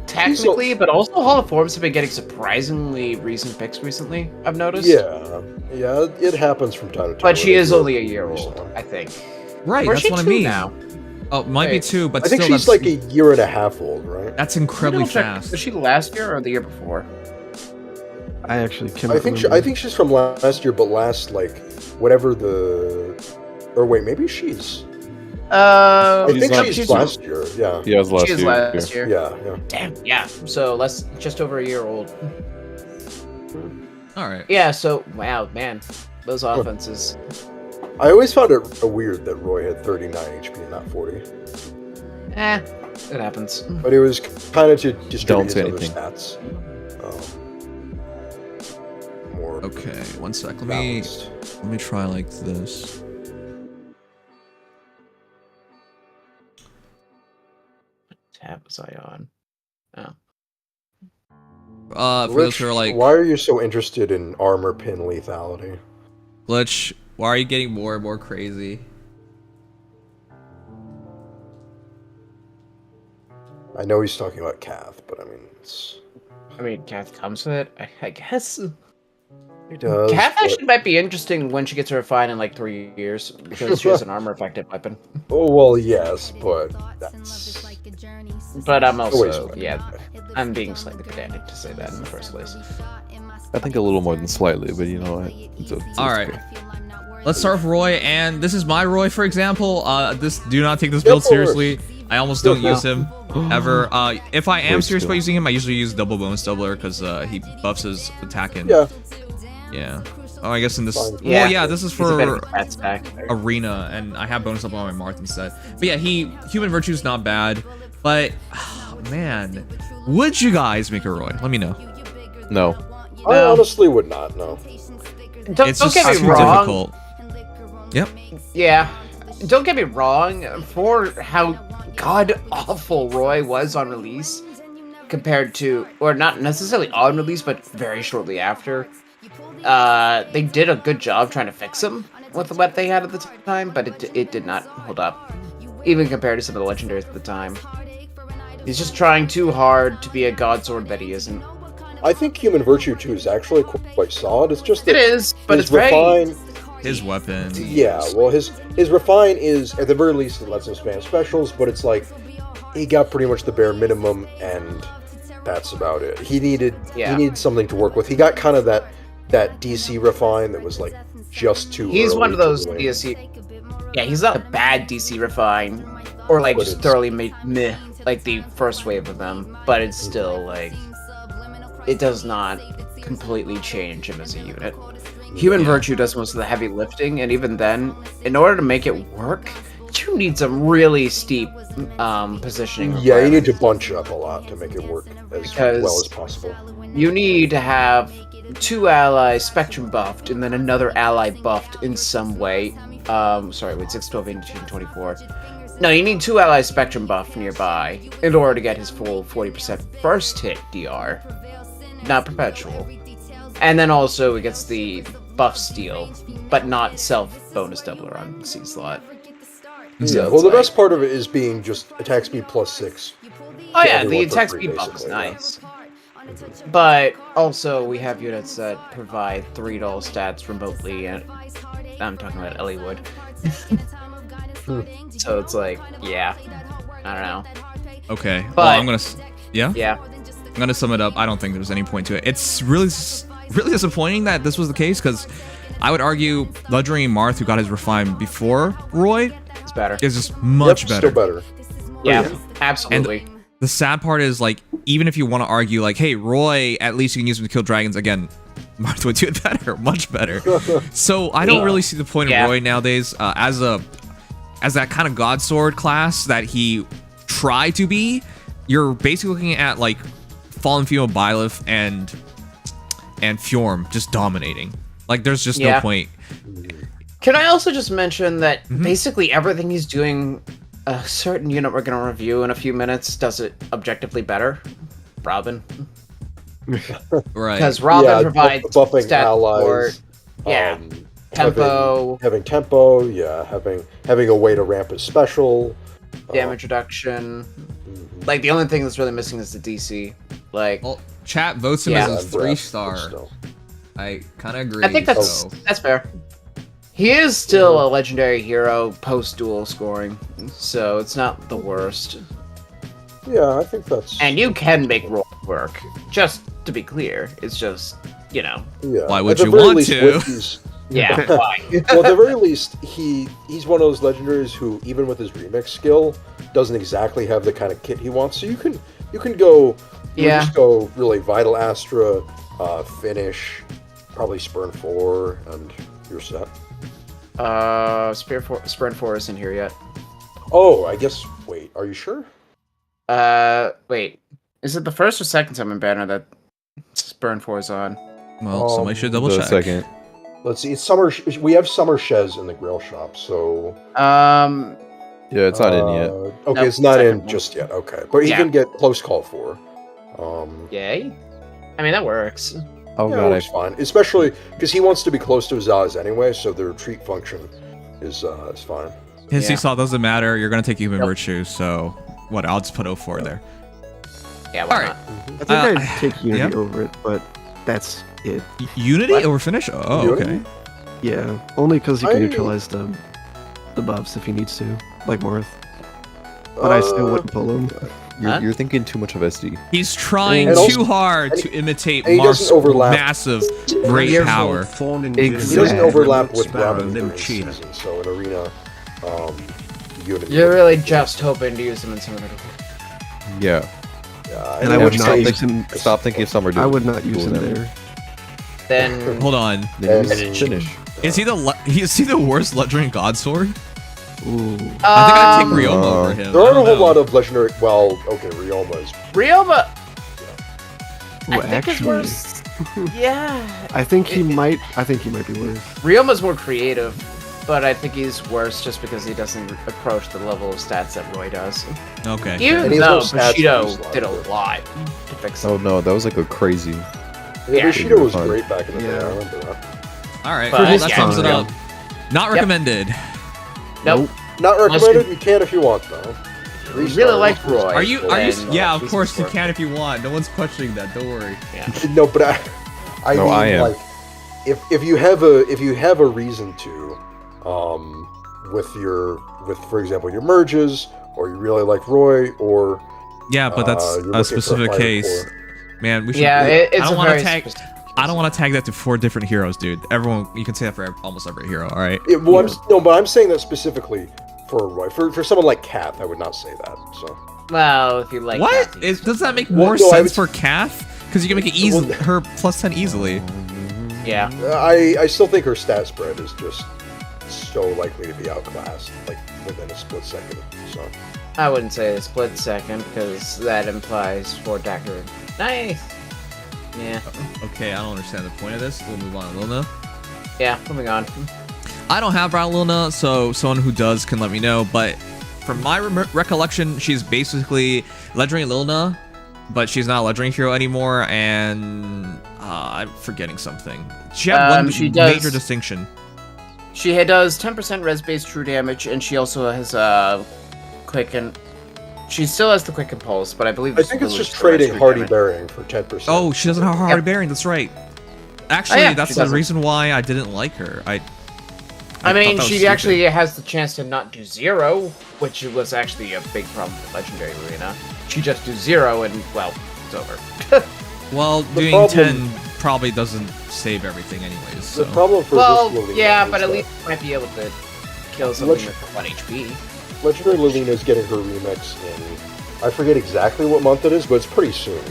[SPEAKER 3] Technically, but also Hall of Forms have been getting surprisingly recent picks recently. I've noticed.
[SPEAKER 5] yeah, it happens from time to time.
[SPEAKER 3] But she
[SPEAKER 5] where
[SPEAKER 3] is
[SPEAKER 5] they
[SPEAKER 3] only a
[SPEAKER 5] do
[SPEAKER 3] year
[SPEAKER 5] recent
[SPEAKER 3] old,
[SPEAKER 5] one.
[SPEAKER 3] I think.
[SPEAKER 1] Right,
[SPEAKER 3] Or is
[SPEAKER 1] that's
[SPEAKER 3] she
[SPEAKER 1] what I
[SPEAKER 3] 2
[SPEAKER 1] mean.
[SPEAKER 3] now?
[SPEAKER 1] Oh, it might be
[SPEAKER 3] Wait.
[SPEAKER 1] 2, but
[SPEAKER 5] I think
[SPEAKER 1] still,
[SPEAKER 5] she's
[SPEAKER 1] that's
[SPEAKER 5] like a year and a half old, right?
[SPEAKER 1] that's incredibly
[SPEAKER 3] Double check.
[SPEAKER 1] fast.
[SPEAKER 3] Was she last year or the year before?
[SPEAKER 4] I actually cannot
[SPEAKER 5] I think
[SPEAKER 4] remember.
[SPEAKER 5] she's from last year, but last like whatever or wait, maybe she's. I
[SPEAKER 6] She's
[SPEAKER 5] think
[SPEAKER 6] not-
[SPEAKER 5] she's
[SPEAKER 3] she's
[SPEAKER 5] last year. Yeah.
[SPEAKER 6] Yeah, it was last
[SPEAKER 3] She is
[SPEAKER 6] year.
[SPEAKER 3] last year.
[SPEAKER 5] Yeah.
[SPEAKER 3] Damn, yeah. So just over a year old.
[SPEAKER 1] All right.
[SPEAKER 3] Yeah, so wow, man. Those offenses.
[SPEAKER 5] I always found it weird that Roy had 39 HP and not 40,
[SPEAKER 3] It happens.
[SPEAKER 5] but it was kind of to
[SPEAKER 6] Don't
[SPEAKER 5] distribute his
[SPEAKER 6] say
[SPEAKER 5] other
[SPEAKER 6] anything.
[SPEAKER 5] stats. More
[SPEAKER 1] Okay, one sec.
[SPEAKER 5] balanced.
[SPEAKER 1] Let me try like this.
[SPEAKER 3] Tab was I on? Oh.
[SPEAKER 1] For those
[SPEAKER 5] Glitch,
[SPEAKER 1] who are like,
[SPEAKER 5] why are you so interested in armor pin lethality?
[SPEAKER 1] Glitch, why are you getting more and more crazy?
[SPEAKER 5] I know he's talking about Cath, but I mean,
[SPEAKER 3] Kath comes with it, I guess.
[SPEAKER 5] he does.
[SPEAKER 3] Kath
[SPEAKER 5] but-
[SPEAKER 3] actually might be interesting when she gets her refine in like 3 years, because she has an armor affected weapon.
[SPEAKER 5] Oh well, yes, but that's
[SPEAKER 3] But I'm
[SPEAKER 5] always
[SPEAKER 3] also,
[SPEAKER 5] fun.
[SPEAKER 3] yeah, I'm being slightly pedantic to say that in the first place.
[SPEAKER 6] I think a little more than slightly, but you know what?
[SPEAKER 1] All right. Let's start with Roy, and this is my Roy, for example. Do not take this build
[SPEAKER 5] Go for it.
[SPEAKER 1] seriously. I almost don't use him ever. If I am
[SPEAKER 6] Great
[SPEAKER 1] serious
[SPEAKER 6] skill.
[SPEAKER 1] about using him, I usually use double bonus doubler because he buffs his attack and
[SPEAKER 5] Yeah.
[SPEAKER 1] Oh, I guess in this.
[SPEAKER 5] Fine.
[SPEAKER 1] Well, yeah, this is
[SPEAKER 3] He's a bit of
[SPEAKER 1] for
[SPEAKER 3] a cat stack.
[SPEAKER 1] arena, and I have bonus double on my Marth instead. But yeah, human virtue's not bad, but man, would you guys make a Roy? Let me know.
[SPEAKER 6] No.
[SPEAKER 5] I honestly would not. No.
[SPEAKER 3] Don't
[SPEAKER 1] It's just
[SPEAKER 3] get me
[SPEAKER 1] too
[SPEAKER 3] wrong.
[SPEAKER 1] difficult. Yep.
[SPEAKER 3] Yeah, don't get me wrong. For how god awful Roy was on release, compared to, or not necessarily on release, but very shortly after, they did a good job trying to fix him with what they had at the time, but it did not hold up, even compared to some of the legendaries at the time. He's just trying too hard to be a god sword that he isn't.
[SPEAKER 5] I think Human Virtue 2 is actually quite solid. It's just that
[SPEAKER 3] It is, but
[SPEAKER 5] his
[SPEAKER 3] it's very.
[SPEAKER 5] refine.
[SPEAKER 1] His weapon.
[SPEAKER 5] Yeah, well, his refine is at the very least it lets him spam specials, but it's like he got pretty much the bare minimum, and that's about it. He needed something to work with. He got kind of that DC refine that was like just too.
[SPEAKER 3] He's
[SPEAKER 5] early
[SPEAKER 3] one of
[SPEAKER 5] to
[SPEAKER 3] those
[SPEAKER 5] really-
[SPEAKER 3] DSC. Yeah, he's not a bad DC refine, or like
[SPEAKER 5] But
[SPEAKER 3] just
[SPEAKER 5] it's-
[SPEAKER 3] thoroughly meh, like the first wave of them. But it's still like it does not completely change him as a unit. Human Virtue does most of the heavy lifting, and even then, in order to make it work, you need some really steep positioning.
[SPEAKER 5] Yeah, you need to
[SPEAKER 3] requirements.
[SPEAKER 5] bunch up a lot to make it work as
[SPEAKER 3] Because-
[SPEAKER 5] well as possible.
[SPEAKER 3] You need to have 2 allies spectrum buffed, and then another ally buffed in some way. Sorry, wait, 6, 12, 18, 24. No, you need 2 allies spectrum buff nearby in order to get his full 40% first hit DR, not perpetual. And then also it gets the buff steal, but not self bonus doubler on C slot.
[SPEAKER 5] Yeah,
[SPEAKER 3] So
[SPEAKER 5] well,
[SPEAKER 3] it's
[SPEAKER 5] the
[SPEAKER 3] like-
[SPEAKER 5] best part of it is being just attack speed +6.
[SPEAKER 3] Oh
[SPEAKER 5] to
[SPEAKER 3] yeah, the
[SPEAKER 5] everyone for
[SPEAKER 3] attack
[SPEAKER 5] free,
[SPEAKER 3] speed buff is
[SPEAKER 5] basically, yeah.
[SPEAKER 3] nice. But also we have units that provide $3 stats remotely, and I'm talking about Elliewood. So it's like, yeah, I don't know.
[SPEAKER 1] Okay. Well,
[SPEAKER 3] But-
[SPEAKER 1] I'm gonna. Yeah.
[SPEAKER 3] Yeah,
[SPEAKER 1] I'm gonna sum it up. I don't think there's any point to it. It's really disappointing that this was the case because I would argue Legendary Marth, who got his refine before Roy,
[SPEAKER 3] it's better.
[SPEAKER 1] is just much
[SPEAKER 5] Yep,
[SPEAKER 1] better.
[SPEAKER 5] Still better.
[SPEAKER 3] Yeah, absolutely.
[SPEAKER 1] The sad part is, like, even if you want to argue, like, hey, Roy, at least you can use him to kill dragons, again, Marth would do it better, much better. So I don't really see the point
[SPEAKER 3] Yeah.
[SPEAKER 1] of Roy nowadays as that kind of god sword class that he tried to be. You're basically looking at, like, Fallen Female Byleth and Fjorm just dominating. Like, there's just no
[SPEAKER 3] Yeah.
[SPEAKER 1] point.
[SPEAKER 3] Can I also just mention that
[SPEAKER 1] Mhm.
[SPEAKER 3] basically everything he's doing, a certain unit we're going to review in a few minutes does it objectively better? Robin.
[SPEAKER 1] Right.
[SPEAKER 3] Because Robin
[SPEAKER 5] Yeah,
[SPEAKER 3] provides
[SPEAKER 5] buffing
[SPEAKER 3] stat
[SPEAKER 5] allies.
[SPEAKER 3] support. Yeah.
[SPEAKER 5] um,
[SPEAKER 3] Tempo,
[SPEAKER 5] having tempo, yeah, having a way to ramp his special,
[SPEAKER 3] damage reduction.
[SPEAKER 5] mhm.
[SPEAKER 3] Like, the only thing that's really missing is the DC. Like,
[SPEAKER 1] Well, chat votes him
[SPEAKER 3] Yeah.
[SPEAKER 1] as a
[SPEAKER 5] And breath, but
[SPEAKER 1] 3-star.
[SPEAKER 5] still.
[SPEAKER 1] I kind of agree.
[SPEAKER 3] I think
[SPEAKER 1] so.
[SPEAKER 3] that's fair. He is still a legendary hero post-duel scoring, so it's not the worst.
[SPEAKER 5] Yeah, I think that's.
[SPEAKER 3] And you can make Roy work. Just to be clear, it's just, you know.
[SPEAKER 5] Yeah.
[SPEAKER 1] Why
[SPEAKER 5] At
[SPEAKER 1] would
[SPEAKER 5] the
[SPEAKER 1] you
[SPEAKER 5] very
[SPEAKER 1] want
[SPEAKER 5] least
[SPEAKER 1] to?
[SPEAKER 5] with these-
[SPEAKER 3] Yeah, why?
[SPEAKER 5] well, at the very least, he's one of those legendaries who, even with his remix skill, doesn't exactly have the kind of kit he wants. So you can go, just go really Vital Astra, finish, probably Spurn 4, and you're set.
[SPEAKER 3] Spurn 4 isn't here yet.
[SPEAKER 5] Oh, I guess. Wait, are you sure?
[SPEAKER 3] Wait. Is it the first or second summon banner that Spurn 4 is on?
[SPEAKER 1] Well, somebody should double
[SPEAKER 6] The
[SPEAKER 1] check.
[SPEAKER 6] second.
[SPEAKER 5] Let's see. It's summer. We have Summer Shez in the Grail shop, so.
[SPEAKER 6] Yeah, it's not in yet.
[SPEAKER 5] Okay,
[SPEAKER 3] Nope,
[SPEAKER 5] it's not
[SPEAKER 3] second
[SPEAKER 5] in
[SPEAKER 3] one.
[SPEAKER 5] just yet. Okay, but he
[SPEAKER 3] Yeah.
[SPEAKER 5] can get close call for.
[SPEAKER 3] Yay? I mean, that works.
[SPEAKER 6] Oh
[SPEAKER 5] Yeah,
[SPEAKER 6] god,
[SPEAKER 5] it's fine, especially because he wants to be close to his allies anyway, so the retreat function is fine.
[SPEAKER 1] His
[SPEAKER 3] Yeah.
[SPEAKER 1] seesaw doesn't matter. You're gonna take human
[SPEAKER 3] Nope.
[SPEAKER 1] virtue, so what? I'll just put 04 there.
[SPEAKER 3] Yeah, why
[SPEAKER 1] All right.
[SPEAKER 3] not?
[SPEAKER 4] I think
[SPEAKER 1] Uh,
[SPEAKER 4] I'd take Unity
[SPEAKER 1] yeah.
[SPEAKER 4] over it, but that's it.
[SPEAKER 1] Unity
[SPEAKER 3] What?
[SPEAKER 1] over finish? Oh,
[SPEAKER 5] Unity?
[SPEAKER 1] okay.
[SPEAKER 4] Yeah, only because he can
[SPEAKER 5] I-
[SPEAKER 4] neutralize the buffs if he needs to, like Morth. But I still wouldn't pull him.
[SPEAKER 3] Huh?
[SPEAKER 6] You're thinking too much of SD.
[SPEAKER 1] He's trying
[SPEAKER 5] And
[SPEAKER 1] too
[SPEAKER 5] also-
[SPEAKER 1] hard
[SPEAKER 5] and
[SPEAKER 1] to imitate
[SPEAKER 5] and he
[SPEAKER 1] Marth's
[SPEAKER 5] doesn't overlap.
[SPEAKER 1] massive, great
[SPEAKER 2] Years
[SPEAKER 1] power.
[SPEAKER 2] old fawning
[SPEAKER 4] Exactly.
[SPEAKER 5] He
[SPEAKER 2] villain
[SPEAKER 5] doesn't overlap
[SPEAKER 2] remote
[SPEAKER 5] with
[SPEAKER 2] sparrow
[SPEAKER 5] Robin during
[SPEAKER 2] Nimchia.
[SPEAKER 5] season, so in arena, Unity.
[SPEAKER 3] You're really just hoping to use them in Summoner.
[SPEAKER 6] Yeah.
[SPEAKER 5] Yeah,
[SPEAKER 4] And I
[SPEAKER 6] Yeah,
[SPEAKER 4] would
[SPEAKER 6] stop
[SPEAKER 4] not
[SPEAKER 6] thinking-
[SPEAKER 4] use him.
[SPEAKER 6] Stop thinking of Summer.
[SPEAKER 4] I would not use him there.
[SPEAKER 3] Then
[SPEAKER 1] Hold on.
[SPEAKER 6] Then
[SPEAKER 5] And-
[SPEAKER 6] use finish.
[SPEAKER 1] Is he the worst legendary god sword?
[SPEAKER 4] Ooh.
[SPEAKER 1] I think I'd take
[SPEAKER 3] Um,
[SPEAKER 1] Ryoma over him.
[SPEAKER 5] There
[SPEAKER 1] I
[SPEAKER 5] aren't a
[SPEAKER 1] don't
[SPEAKER 5] whole
[SPEAKER 1] know.
[SPEAKER 5] lot of legendary. Well, okay, Ryoma is.
[SPEAKER 3] Ryoma.
[SPEAKER 4] Ooh,
[SPEAKER 3] I think it's
[SPEAKER 4] actually,
[SPEAKER 3] worse. Yeah.
[SPEAKER 4] I think he might. I think he might be worse.
[SPEAKER 3] Ryoma's more creative, but I think he's worse just because he doesn't approach the level of stats that Roy does.
[SPEAKER 1] Okay.
[SPEAKER 5] And
[SPEAKER 3] Even
[SPEAKER 5] he's
[SPEAKER 3] though
[SPEAKER 5] no stats
[SPEAKER 3] Bushido
[SPEAKER 5] boost
[SPEAKER 3] did a
[SPEAKER 5] like that.
[SPEAKER 3] lot to fix
[SPEAKER 6] Oh
[SPEAKER 3] him.
[SPEAKER 6] no, that was like a crazy.
[SPEAKER 3] Yeah.
[SPEAKER 5] Bushido was
[SPEAKER 6] Fun.
[SPEAKER 5] great back in the day.
[SPEAKER 4] Yeah.
[SPEAKER 5] I remember that.
[SPEAKER 1] All right.
[SPEAKER 3] But
[SPEAKER 1] Well, that
[SPEAKER 3] yeah,
[SPEAKER 1] sums it
[SPEAKER 3] yeah.
[SPEAKER 1] up. Not recommended.
[SPEAKER 3] Nope.
[SPEAKER 5] Not recommended. You can if you want, though.
[SPEAKER 3] We really like Roy.
[SPEAKER 1] Are you?
[SPEAKER 3] And,
[SPEAKER 1] Yeah, of
[SPEAKER 3] he's
[SPEAKER 1] course you
[SPEAKER 3] score.
[SPEAKER 1] can if you want. No one's questioning that. Don't worry.
[SPEAKER 3] Yeah.
[SPEAKER 5] No, but I
[SPEAKER 6] No,
[SPEAKER 5] mean,
[SPEAKER 6] I am.
[SPEAKER 5] like, if you have a reason to, with for example your merges, or you really like Roy, or
[SPEAKER 1] Yeah, but that's
[SPEAKER 5] you're looking for
[SPEAKER 1] a specific
[SPEAKER 5] fire
[SPEAKER 1] case.
[SPEAKER 5] core.
[SPEAKER 1] Man, we should.
[SPEAKER 3] Yeah, it's
[SPEAKER 1] I don't
[SPEAKER 3] a
[SPEAKER 1] want
[SPEAKER 3] very
[SPEAKER 1] to tag.
[SPEAKER 3] specific
[SPEAKER 1] I don't want to tag that to 4 different heroes, dude. Everyone, you can say that for almost every hero. All right.
[SPEAKER 5] Well, but I'm saying that specifically for Roy. For someone like Kath, I would not say that. So
[SPEAKER 3] Well, if you like
[SPEAKER 1] What?
[SPEAKER 3] Kathy.
[SPEAKER 1] Does that make
[SPEAKER 5] Well,
[SPEAKER 1] more
[SPEAKER 5] no, I
[SPEAKER 1] sense
[SPEAKER 5] would-
[SPEAKER 1] for Kath? Because you can make it easy,
[SPEAKER 5] Well,
[SPEAKER 1] her plus 10 easily.
[SPEAKER 3] Yeah.
[SPEAKER 5] I still think her stat spread is just so likely to be outclassed, like within a split second. So
[SPEAKER 3] I wouldn't say a split second, because that implies 4 Dagger. Nice! Yeah.
[SPEAKER 1] Okay, I don't understand the point of this. We'll move on to Lilna.
[SPEAKER 3] Yeah, moving on.
[SPEAKER 1] I don't have Brown Lilna, so someone who does can let me know. But from my recollection, she's basically legendary Lilna, but she's not a legendary hero anymore. And I'm forgetting something. She had one
[SPEAKER 3] she does-
[SPEAKER 1] major distinction.
[SPEAKER 3] She does 10% res-based true damage, and she also has quicken. She still has the quicken pulse, but I believe
[SPEAKER 5] I think it's
[SPEAKER 3] still
[SPEAKER 5] just
[SPEAKER 3] is the res
[SPEAKER 5] trading
[SPEAKER 3] true
[SPEAKER 5] Hardy
[SPEAKER 3] damage.
[SPEAKER 5] Bearing for 10%.
[SPEAKER 1] Oh, she doesn't have Hardy Bearing. That's right. Actually,
[SPEAKER 3] yeah,
[SPEAKER 1] that's
[SPEAKER 3] she
[SPEAKER 1] the
[SPEAKER 3] doesn't.
[SPEAKER 1] reason why I didn't like her. I
[SPEAKER 3] I mean,
[SPEAKER 1] thought that was
[SPEAKER 3] she
[SPEAKER 1] stupid.
[SPEAKER 3] actually has the chance to not do 0, which was actually a big problem with Legendary Arena. She just do 0, and, well, it's over.
[SPEAKER 1] Well,
[SPEAKER 5] The
[SPEAKER 1] doing
[SPEAKER 5] problem-
[SPEAKER 1] 10 probably doesn't save everything anyways. So.
[SPEAKER 5] The problem for
[SPEAKER 3] Well,
[SPEAKER 5] this Lilina
[SPEAKER 3] yeah,
[SPEAKER 5] is
[SPEAKER 3] but at
[SPEAKER 5] that
[SPEAKER 3] least you might be able to kill something
[SPEAKER 5] Let's-
[SPEAKER 3] with 1 HP.
[SPEAKER 5] Legendary Lilina is getting her remix in. I forget exactly what month it is, but it's pretty soon.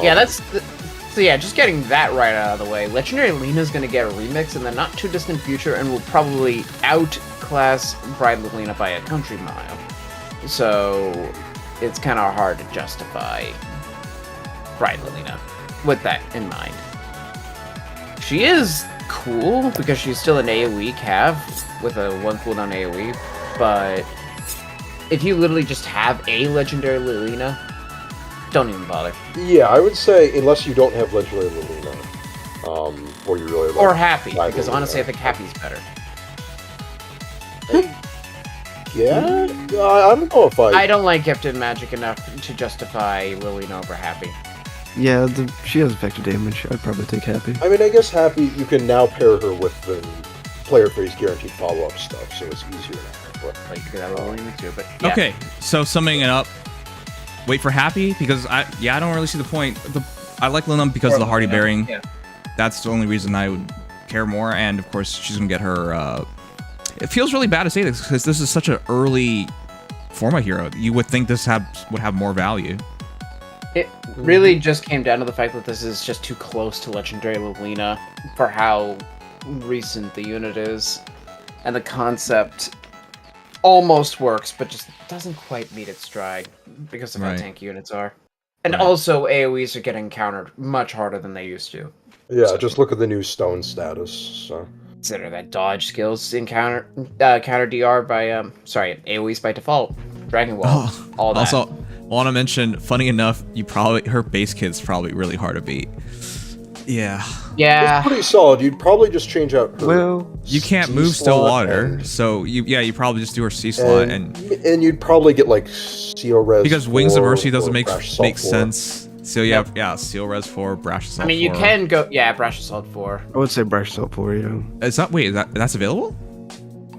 [SPEAKER 3] Yeah, so yeah, just getting that right out of the way. Legendary Lena's gonna get a remix in the not too distant future, and will probably outclass Bride Lilina by a country mile. So it's kind of hard to justify Bride Lilina with that in mind. She is cool because she's still an AoE cav with a 1 cooldown AoE, but if you literally just have a legendary Lilina, don't even bother.
[SPEAKER 5] Yeah, I would say unless you don't have legendary Lilina, or you really like
[SPEAKER 3] Or Happy,
[SPEAKER 5] Live
[SPEAKER 3] because
[SPEAKER 5] Lilina.
[SPEAKER 3] honestly I think Happy's better.
[SPEAKER 5] Yeah, I don't know if
[SPEAKER 3] I don't like Gifted Magic enough to justify Lilina over Happy.
[SPEAKER 4] Yeah, she has effective damage. I'd probably take Happy.
[SPEAKER 5] I mean, I guess Happy, you can now pair her with the player phase guaranteed follow-up stuff, so it's easier now. But,
[SPEAKER 3] Like, you could have Lilina too, but yeah.
[SPEAKER 1] Okay, so summing it up, wait for Happy because I don't really see the point. I like Linum because of the Hardy Bearing.
[SPEAKER 3] Yeah.
[SPEAKER 1] That's the only reason I would care more, and of course she's gonna get her. It feels really bad to say this because this is such an early Forma hero. You would think this would have more value.
[SPEAKER 3] It really just came down to the fact that this is just too close to Legendary Lilina for how recent the unit is. And the concept almost works, but just doesn't quite meet its stride because of how
[SPEAKER 1] Right.
[SPEAKER 3] tanky units are. And
[SPEAKER 1] Right.
[SPEAKER 3] also, AoEs are getting countered much harder than they used to.
[SPEAKER 5] yeah, just look at the new stone status. So.
[SPEAKER 3] Consider that dodge skills in counter DR by AoEs by default. Dragon Wall, all that.
[SPEAKER 1] Also, want to mention, funny enough, her base kit's probably really hard to beat. Yeah.
[SPEAKER 3] yeah.
[SPEAKER 5] It's pretty solid. You'd probably just change out her
[SPEAKER 4] Well,
[SPEAKER 1] You can't
[SPEAKER 5] C
[SPEAKER 1] move still
[SPEAKER 5] slot
[SPEAKER 1] water,
[SPEAKER 5] and-
[SPEAKER 1] so you probably just do her C slot and
[SPEAKER 5] you'd probably get like Seal Res
[SPEAKER 1] because Wings of
[SPEAKER 5] 4
[SPEAKER 1] Mercy doesn't
[SPEAKER 5] or
[SPEAKER 1] make
[SPEAKER 5] Brash Assault 4.
[SPEAKER 1] sense. So yeah, Seal Res 4, Brash Assault 4.
[SPEAKER 3] I mean, you can go, Brash Assault 4.
[SPEAKER 4] I would say Brash Assault 4, yeah.
[SPEAKER 1] That's available?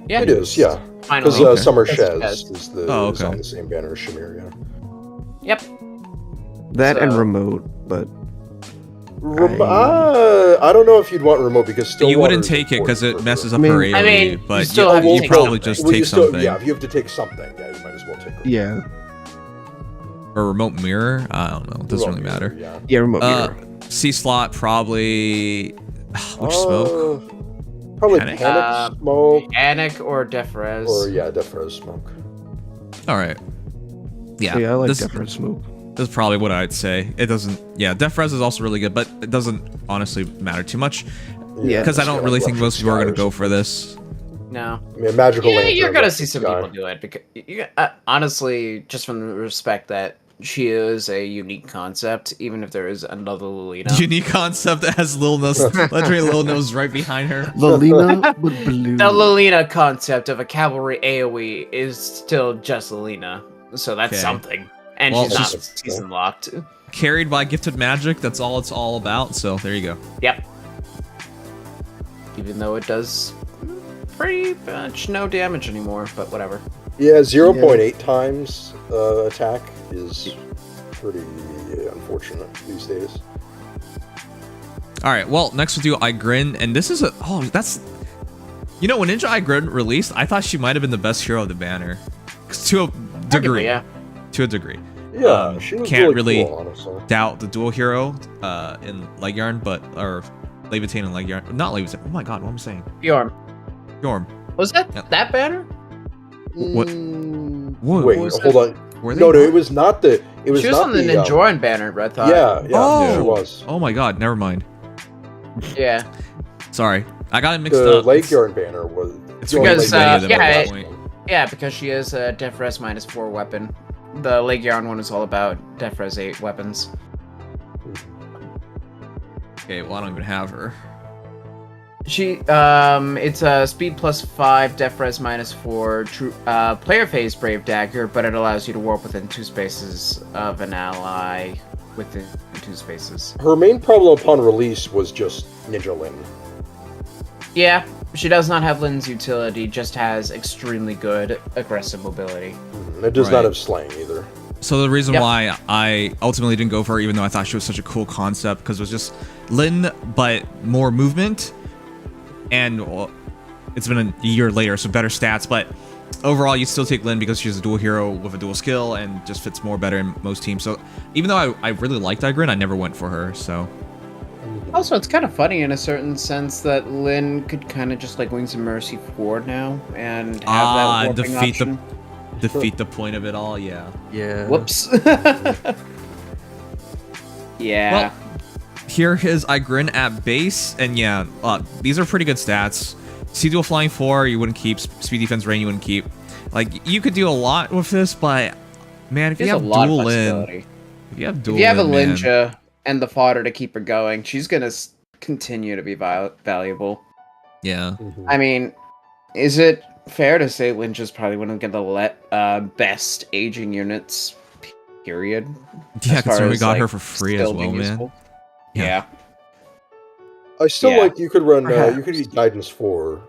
[SPEAKER 3] Yeah.
[SPEAKER 5] It is, yeah.
[SPEAKER 3] Finally.
[SPEAKER 5] Because
[SPEAKER 1] Okay.
[SPEAKER 5] Summer
[SPEAKER 3] That's
[SPEAKER 5] Shez is
[SPEAKER 1] okay.
[SPEAKER 5] on the same banner as Shamir, yeah.
[SPEAKER 3] Yep.
[SPEAKER 4] That and
[SPEAKER 3] So-
[SPEAKER 4] remote, but
[SPEAKER 5] I don't know if you'd want remote because still
[SPEAKER 1] You wouldn't take it because it messes up
[SPEAKER 4] I mean-
[SPEAKER 1] her AoE,
[SPEAKER 3] I mean, you
[SPEAKER 1] but
[SPEAKER 3] still have to
[SPEAKER 1] you
[SPEAKER 3] take
[SPEAKER 1] probably
[SPEAKER 3] something.
[SPEAKER 1] just
[SPEAKER 5] Well, you
[SPEAKER 1] take
[SPEAKER 5] still,
[SPEAKER 1] something.
[SPEAKER 5] yeah, if you have to take something, yeah, you might as well take remote.
[SPEAKER 4] yeah.
[SPEAKER 1] Or remote mirror? I don't know. It doesn't really
[SPEAKER 5] Remote
[SPEAKER 1] matter.
[SPEAKER 5] mirror, yeah.
[SPEAKER 4] Yeah, remote
[SPEAKER 1] Uh,
[SPEAKER 4] mirror.
[SPEAKER 1] C slot probably. Which smoke?
[SPEAKER 5] Probably
[SPEAKER 1] Panic?
[SPEAKER 5] Panic Smoke,
[SPEAKER 3] Panic or Defres.
[SPEAKER 5] or yeah, Defros Smoke.
[SPEAKER 1] All right. Yeah.
[SPEAKER 4] Yeah, I like
[SPEAKER 1] this,
[SPEAKER 4] Defred Smoke.
[SPEAKER 1] this is probably what I'd say. It doesn't. Yeah, Defres is also really good, but it doesn't honestly matter too much
[SPEAKER 4] Yeah,
[SPEAKER 1] because I
[SPEAKER 5] just
[SPEAKER 1] don't
[SPEAKER 5] get,
[SPEAKER 1] really
[SPEAKER 5] like,
[SPEAKER 1] think most people are
[SPEAKER 5] Russian
[SPEAKER 1] gonna go
[SPEAKER 5] Sky
[SPEAKER 1] for this.
[SPEAKER 3] No.
[SPEAKER 5] I mean, Magical
[SPEAKER 3] Yeah,
[SPEAKER 5] Lantern,
[SPEAKER 3] you're gonna
[SPEAKER 5] Russian
[SPEAKER 3] see some
[SPEAKER 5] Sky.
[SPEAKER 3] people do it because honestly, just from the respect that she is a unique concept, even if there is another Lilina.
[SPEAKER 1] Unique concept that has Lil Nose, legendary Lil Nose right behind her.
[SPEAKER 4] Lilina, but blue.
[SPEAKER 3] The Lilina concept of a cavalry AoE is still just Lilina, so that's
[SPEAKER 1] Okay.
[SPEAKER 3] something. And
[SPEAKER 1] Well,
[SPEAKER 3] she's not
[SPEAKER 5] she's-
[SPEAKER 3] season locked.
[SPEAKER 1] Carried by gifted magic. That's all it's all about. So there you go.
[SPEAKER 3] Yep. Even though it does pretty much no damage anymore, but whatever.
[SPEAKER 5] Yeah, 0.8 times attack is pretty unfortunate these days.
[SPEAKER 1] All right. Well, next we'll do I Grin, and this is that's. You know, when Ninja I Grin released, I thought she might have been the best hero of the banner, 'cause to a degree.
[SPEAKER 3] Arguably, yeah.
[SPEAKER 1] To a degree.
[SPEAKER 5] Yeah, she was
[SPEAKER 1] can't really
[SPEAKER 5] cool, honestly.
[SPEAKER 1] doubt the dual hero in Leg Yarn, or Levitate and Leg Yarn. Not Levitate. Oh my god, what am I saying?
[SPEAKER 3] Bjorn.
[SPEAKER 1] Yorm.
[SPEAKER 3] Was that
[SPEAKER 1] Yeah.
[SPEAKER 3] that banner?
[SPEAKER 1] What?
[SPEAKER 5] Mm,
[SPEAKER 1] Whoa.
[SPEAKER 5] Wait,
[SPEAKER 3] was
[SPEAKER 5] hold on.
[SPEAKER 1] Were they
[SPEAKER 5] No,
[SPEAKER 1] not?
[SPEAKER 5] it was not the. It was
[SPEAKER 3] She was
[SPEAKER 5] not
[SPEAKER 3] on the
[SPEAKER 5] the.
[SPEAKER 3] Ninjoran banner, I thought.
[SPEAKER 5] Yeah,
[SPEAKER 1] Oh!
[SPEAKER 5] she was.
[SPEAKER 1] Oh my god, never mind.
[SPEAKER 3] Yeah.
[SPEAKER 1] Sorry. I got it mixed
[SPEAKER 5] The
[SPEAKER 1] up.
[SPEAKER 5] Lake Yarn banner was.
[SPEAKER 1] It's
[SPEAKER 5] the only
[SPEAKER 3] because,
[SPEAKER 5] Lake Yarn
[SPEAKER 3] yeah,
[SPEAKER 5] banner
[SPEAKER 3] it-
[SPEAKER 5] was-
[SPEAKER 1] point.
[SPEAKER 3] Yeah, because she is a Defres -4 weapon. The Leg Yarn one is all about Defres 8 weapons.
[SPEAKER 1] Okay, well I don't even have her.
[SPEAKER 3] She, it's a speed +5, Defres -4, true, player phase Brave Dagger, but it allows you to warp within 2 spaces of an ally within 2 spaces.
[SPEAKER 5] Her main problem upon release was just Ninja Lin.
[SPEAKER 3] Yeah, she does not have Lin's utility, just has extremely good aggressive mobility.
[SPEAKER 5] It does
[SPEAKER 1] Right.
[SPEAKER 5] not have slaying either.
[SPEAKER 1] So the reason
[SPEAKER 3] Yep.
[SPEAKER 1] why I ultimately didn't go for her, even though I thought she was such a cool concept, because it was just Lin, but more movement, and well, it's been a year later, so better stats. But overall, you still take Lin because she's a dual hero with a dual skill and just fits more better in most teams. So even though I really liked Igrin, I never went for her. So
[SPEAKER 3] Also, it's kind of funny in a certain sense that Lin could kind of just like Wings of Mercy forward now and have that warping option.
[SPEAKER 1] defeat the point of it all. Yeah.
[SPEAKER 4] Yeah.
[SPEAKER 3] Whoops. Yeah.
[SPEAKER 1] Well, here is I grin at base, and yeah, these are pretty good stats. Sea dual flying 4, you wouldn't keep. Speed defense rain, you wouldn't keep. Like, you could do a lot with this, but man, if you have dual in, if you have a
[SPEAKER 3] Linja and the fodder to keep her going, she's gonna continue to be valuable.
[SPEAKER 1] Yeah.
[SPEAKER 3] I mean, is it fair to say Linja's probably one of the best aging units? Period.
[SPEAKER 1] Yeah, because we got her for free as well, man.
[SPEAKER 3] Useful. Yeah.
[SPEAKER 5] I still like you could run you could use Guidance 4.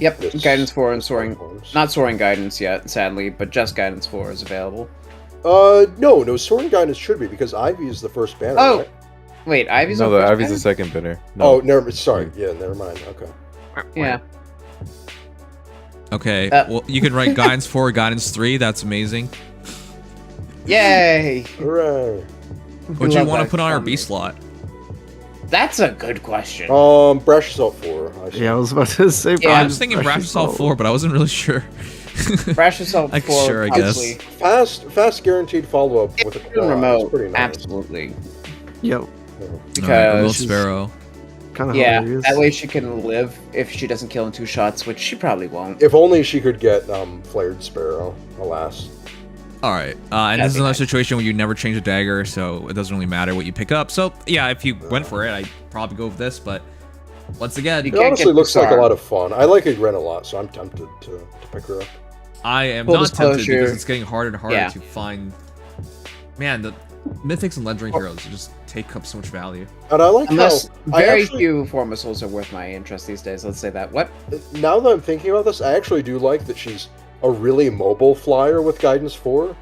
[SPEAKER 3] Yep, Guidance 4 and Soaring. Not Soaring Guidance yet, sadly, but just Guidance 4 is available.
[SPEAKER 5] No, Soaring Guidance should be because Ivy is the first banner.
[SPEAKER 3] Oh,
[SPEAKER 5] right?
[SPEAKER 3] wait, Ivy's
[SPEAKER 6] No,
[SPEAKER 3] the first
[SPEAKER 6] Ivy's
[SPEAKER 3] banner?
[SPEAKER 6] the second banner. No.
[SPEAKER 5] Oh, never. Sorry, yeah, never mind. Okay.
[SPEAKER 3] Yeah.
[SPEAKER 1] Okay, well, you can write Guidance 4, Guidance 3, that's amazing.
[SPEAKER 3] Yay!
[SPEAKER 5] Hooray!
[SPEAKER 1] What do you want to put on our B slot?
[SPEAKER 3] That's a good question.
[SPEAKER 5] Brash Assault 4.
[SPEAKER 4] Yeah, I was about to say.
[SPEAKER 1] I was thinking Brash Assault 4, but I wasn't really sure.
[SPEAKER 3] Brash Assault 4,
[SPEAKER 1] sure, I guess.
[SPEAKER 5] Fast guaranteed follow-up with a claw.
[SPEAKER 3] remote,
[SPEAKER 5] Pretty nice.
[SPEAKER 3] Absolutely.
[SPEAKER 4] Yo,
[SPEAKER 1] Remote Sparrow.
[SPEAKER 4] kind of
[SPEAKER 3] Yeah,
[SPEAKER 4] hilarious.
[SPEAKER 3] that way she can live if she doesn't kill in 2 shots, which she probably won't.
[SPEAKER 5] If only she could get Flared Sparrow, alas.
[SPEAKER 1] Alright, and this is another situation where you never change a dagger, so it doesn't really matter what you pick up. So, yeah, if you went for it, I'd probably go with this, but once again...
[SPEAKER 5] It honestly looks like a lot of fun. I like Igren a lot, so I'm tempted to pick her up.
[SPEAKER 1] I am not tempted because it's getting harder and harder to find... Man, the Mythics and Legendary heroes just take up so much value.
[SPEAKER 5] And I like
[SPEAKER 3] very few Form Missiles are worth my interest these days, let's say that. What?
[SPEAKER 5] Now that I'm thinking about this, I actually do like that she's a really mobile flyer with Guidance 4,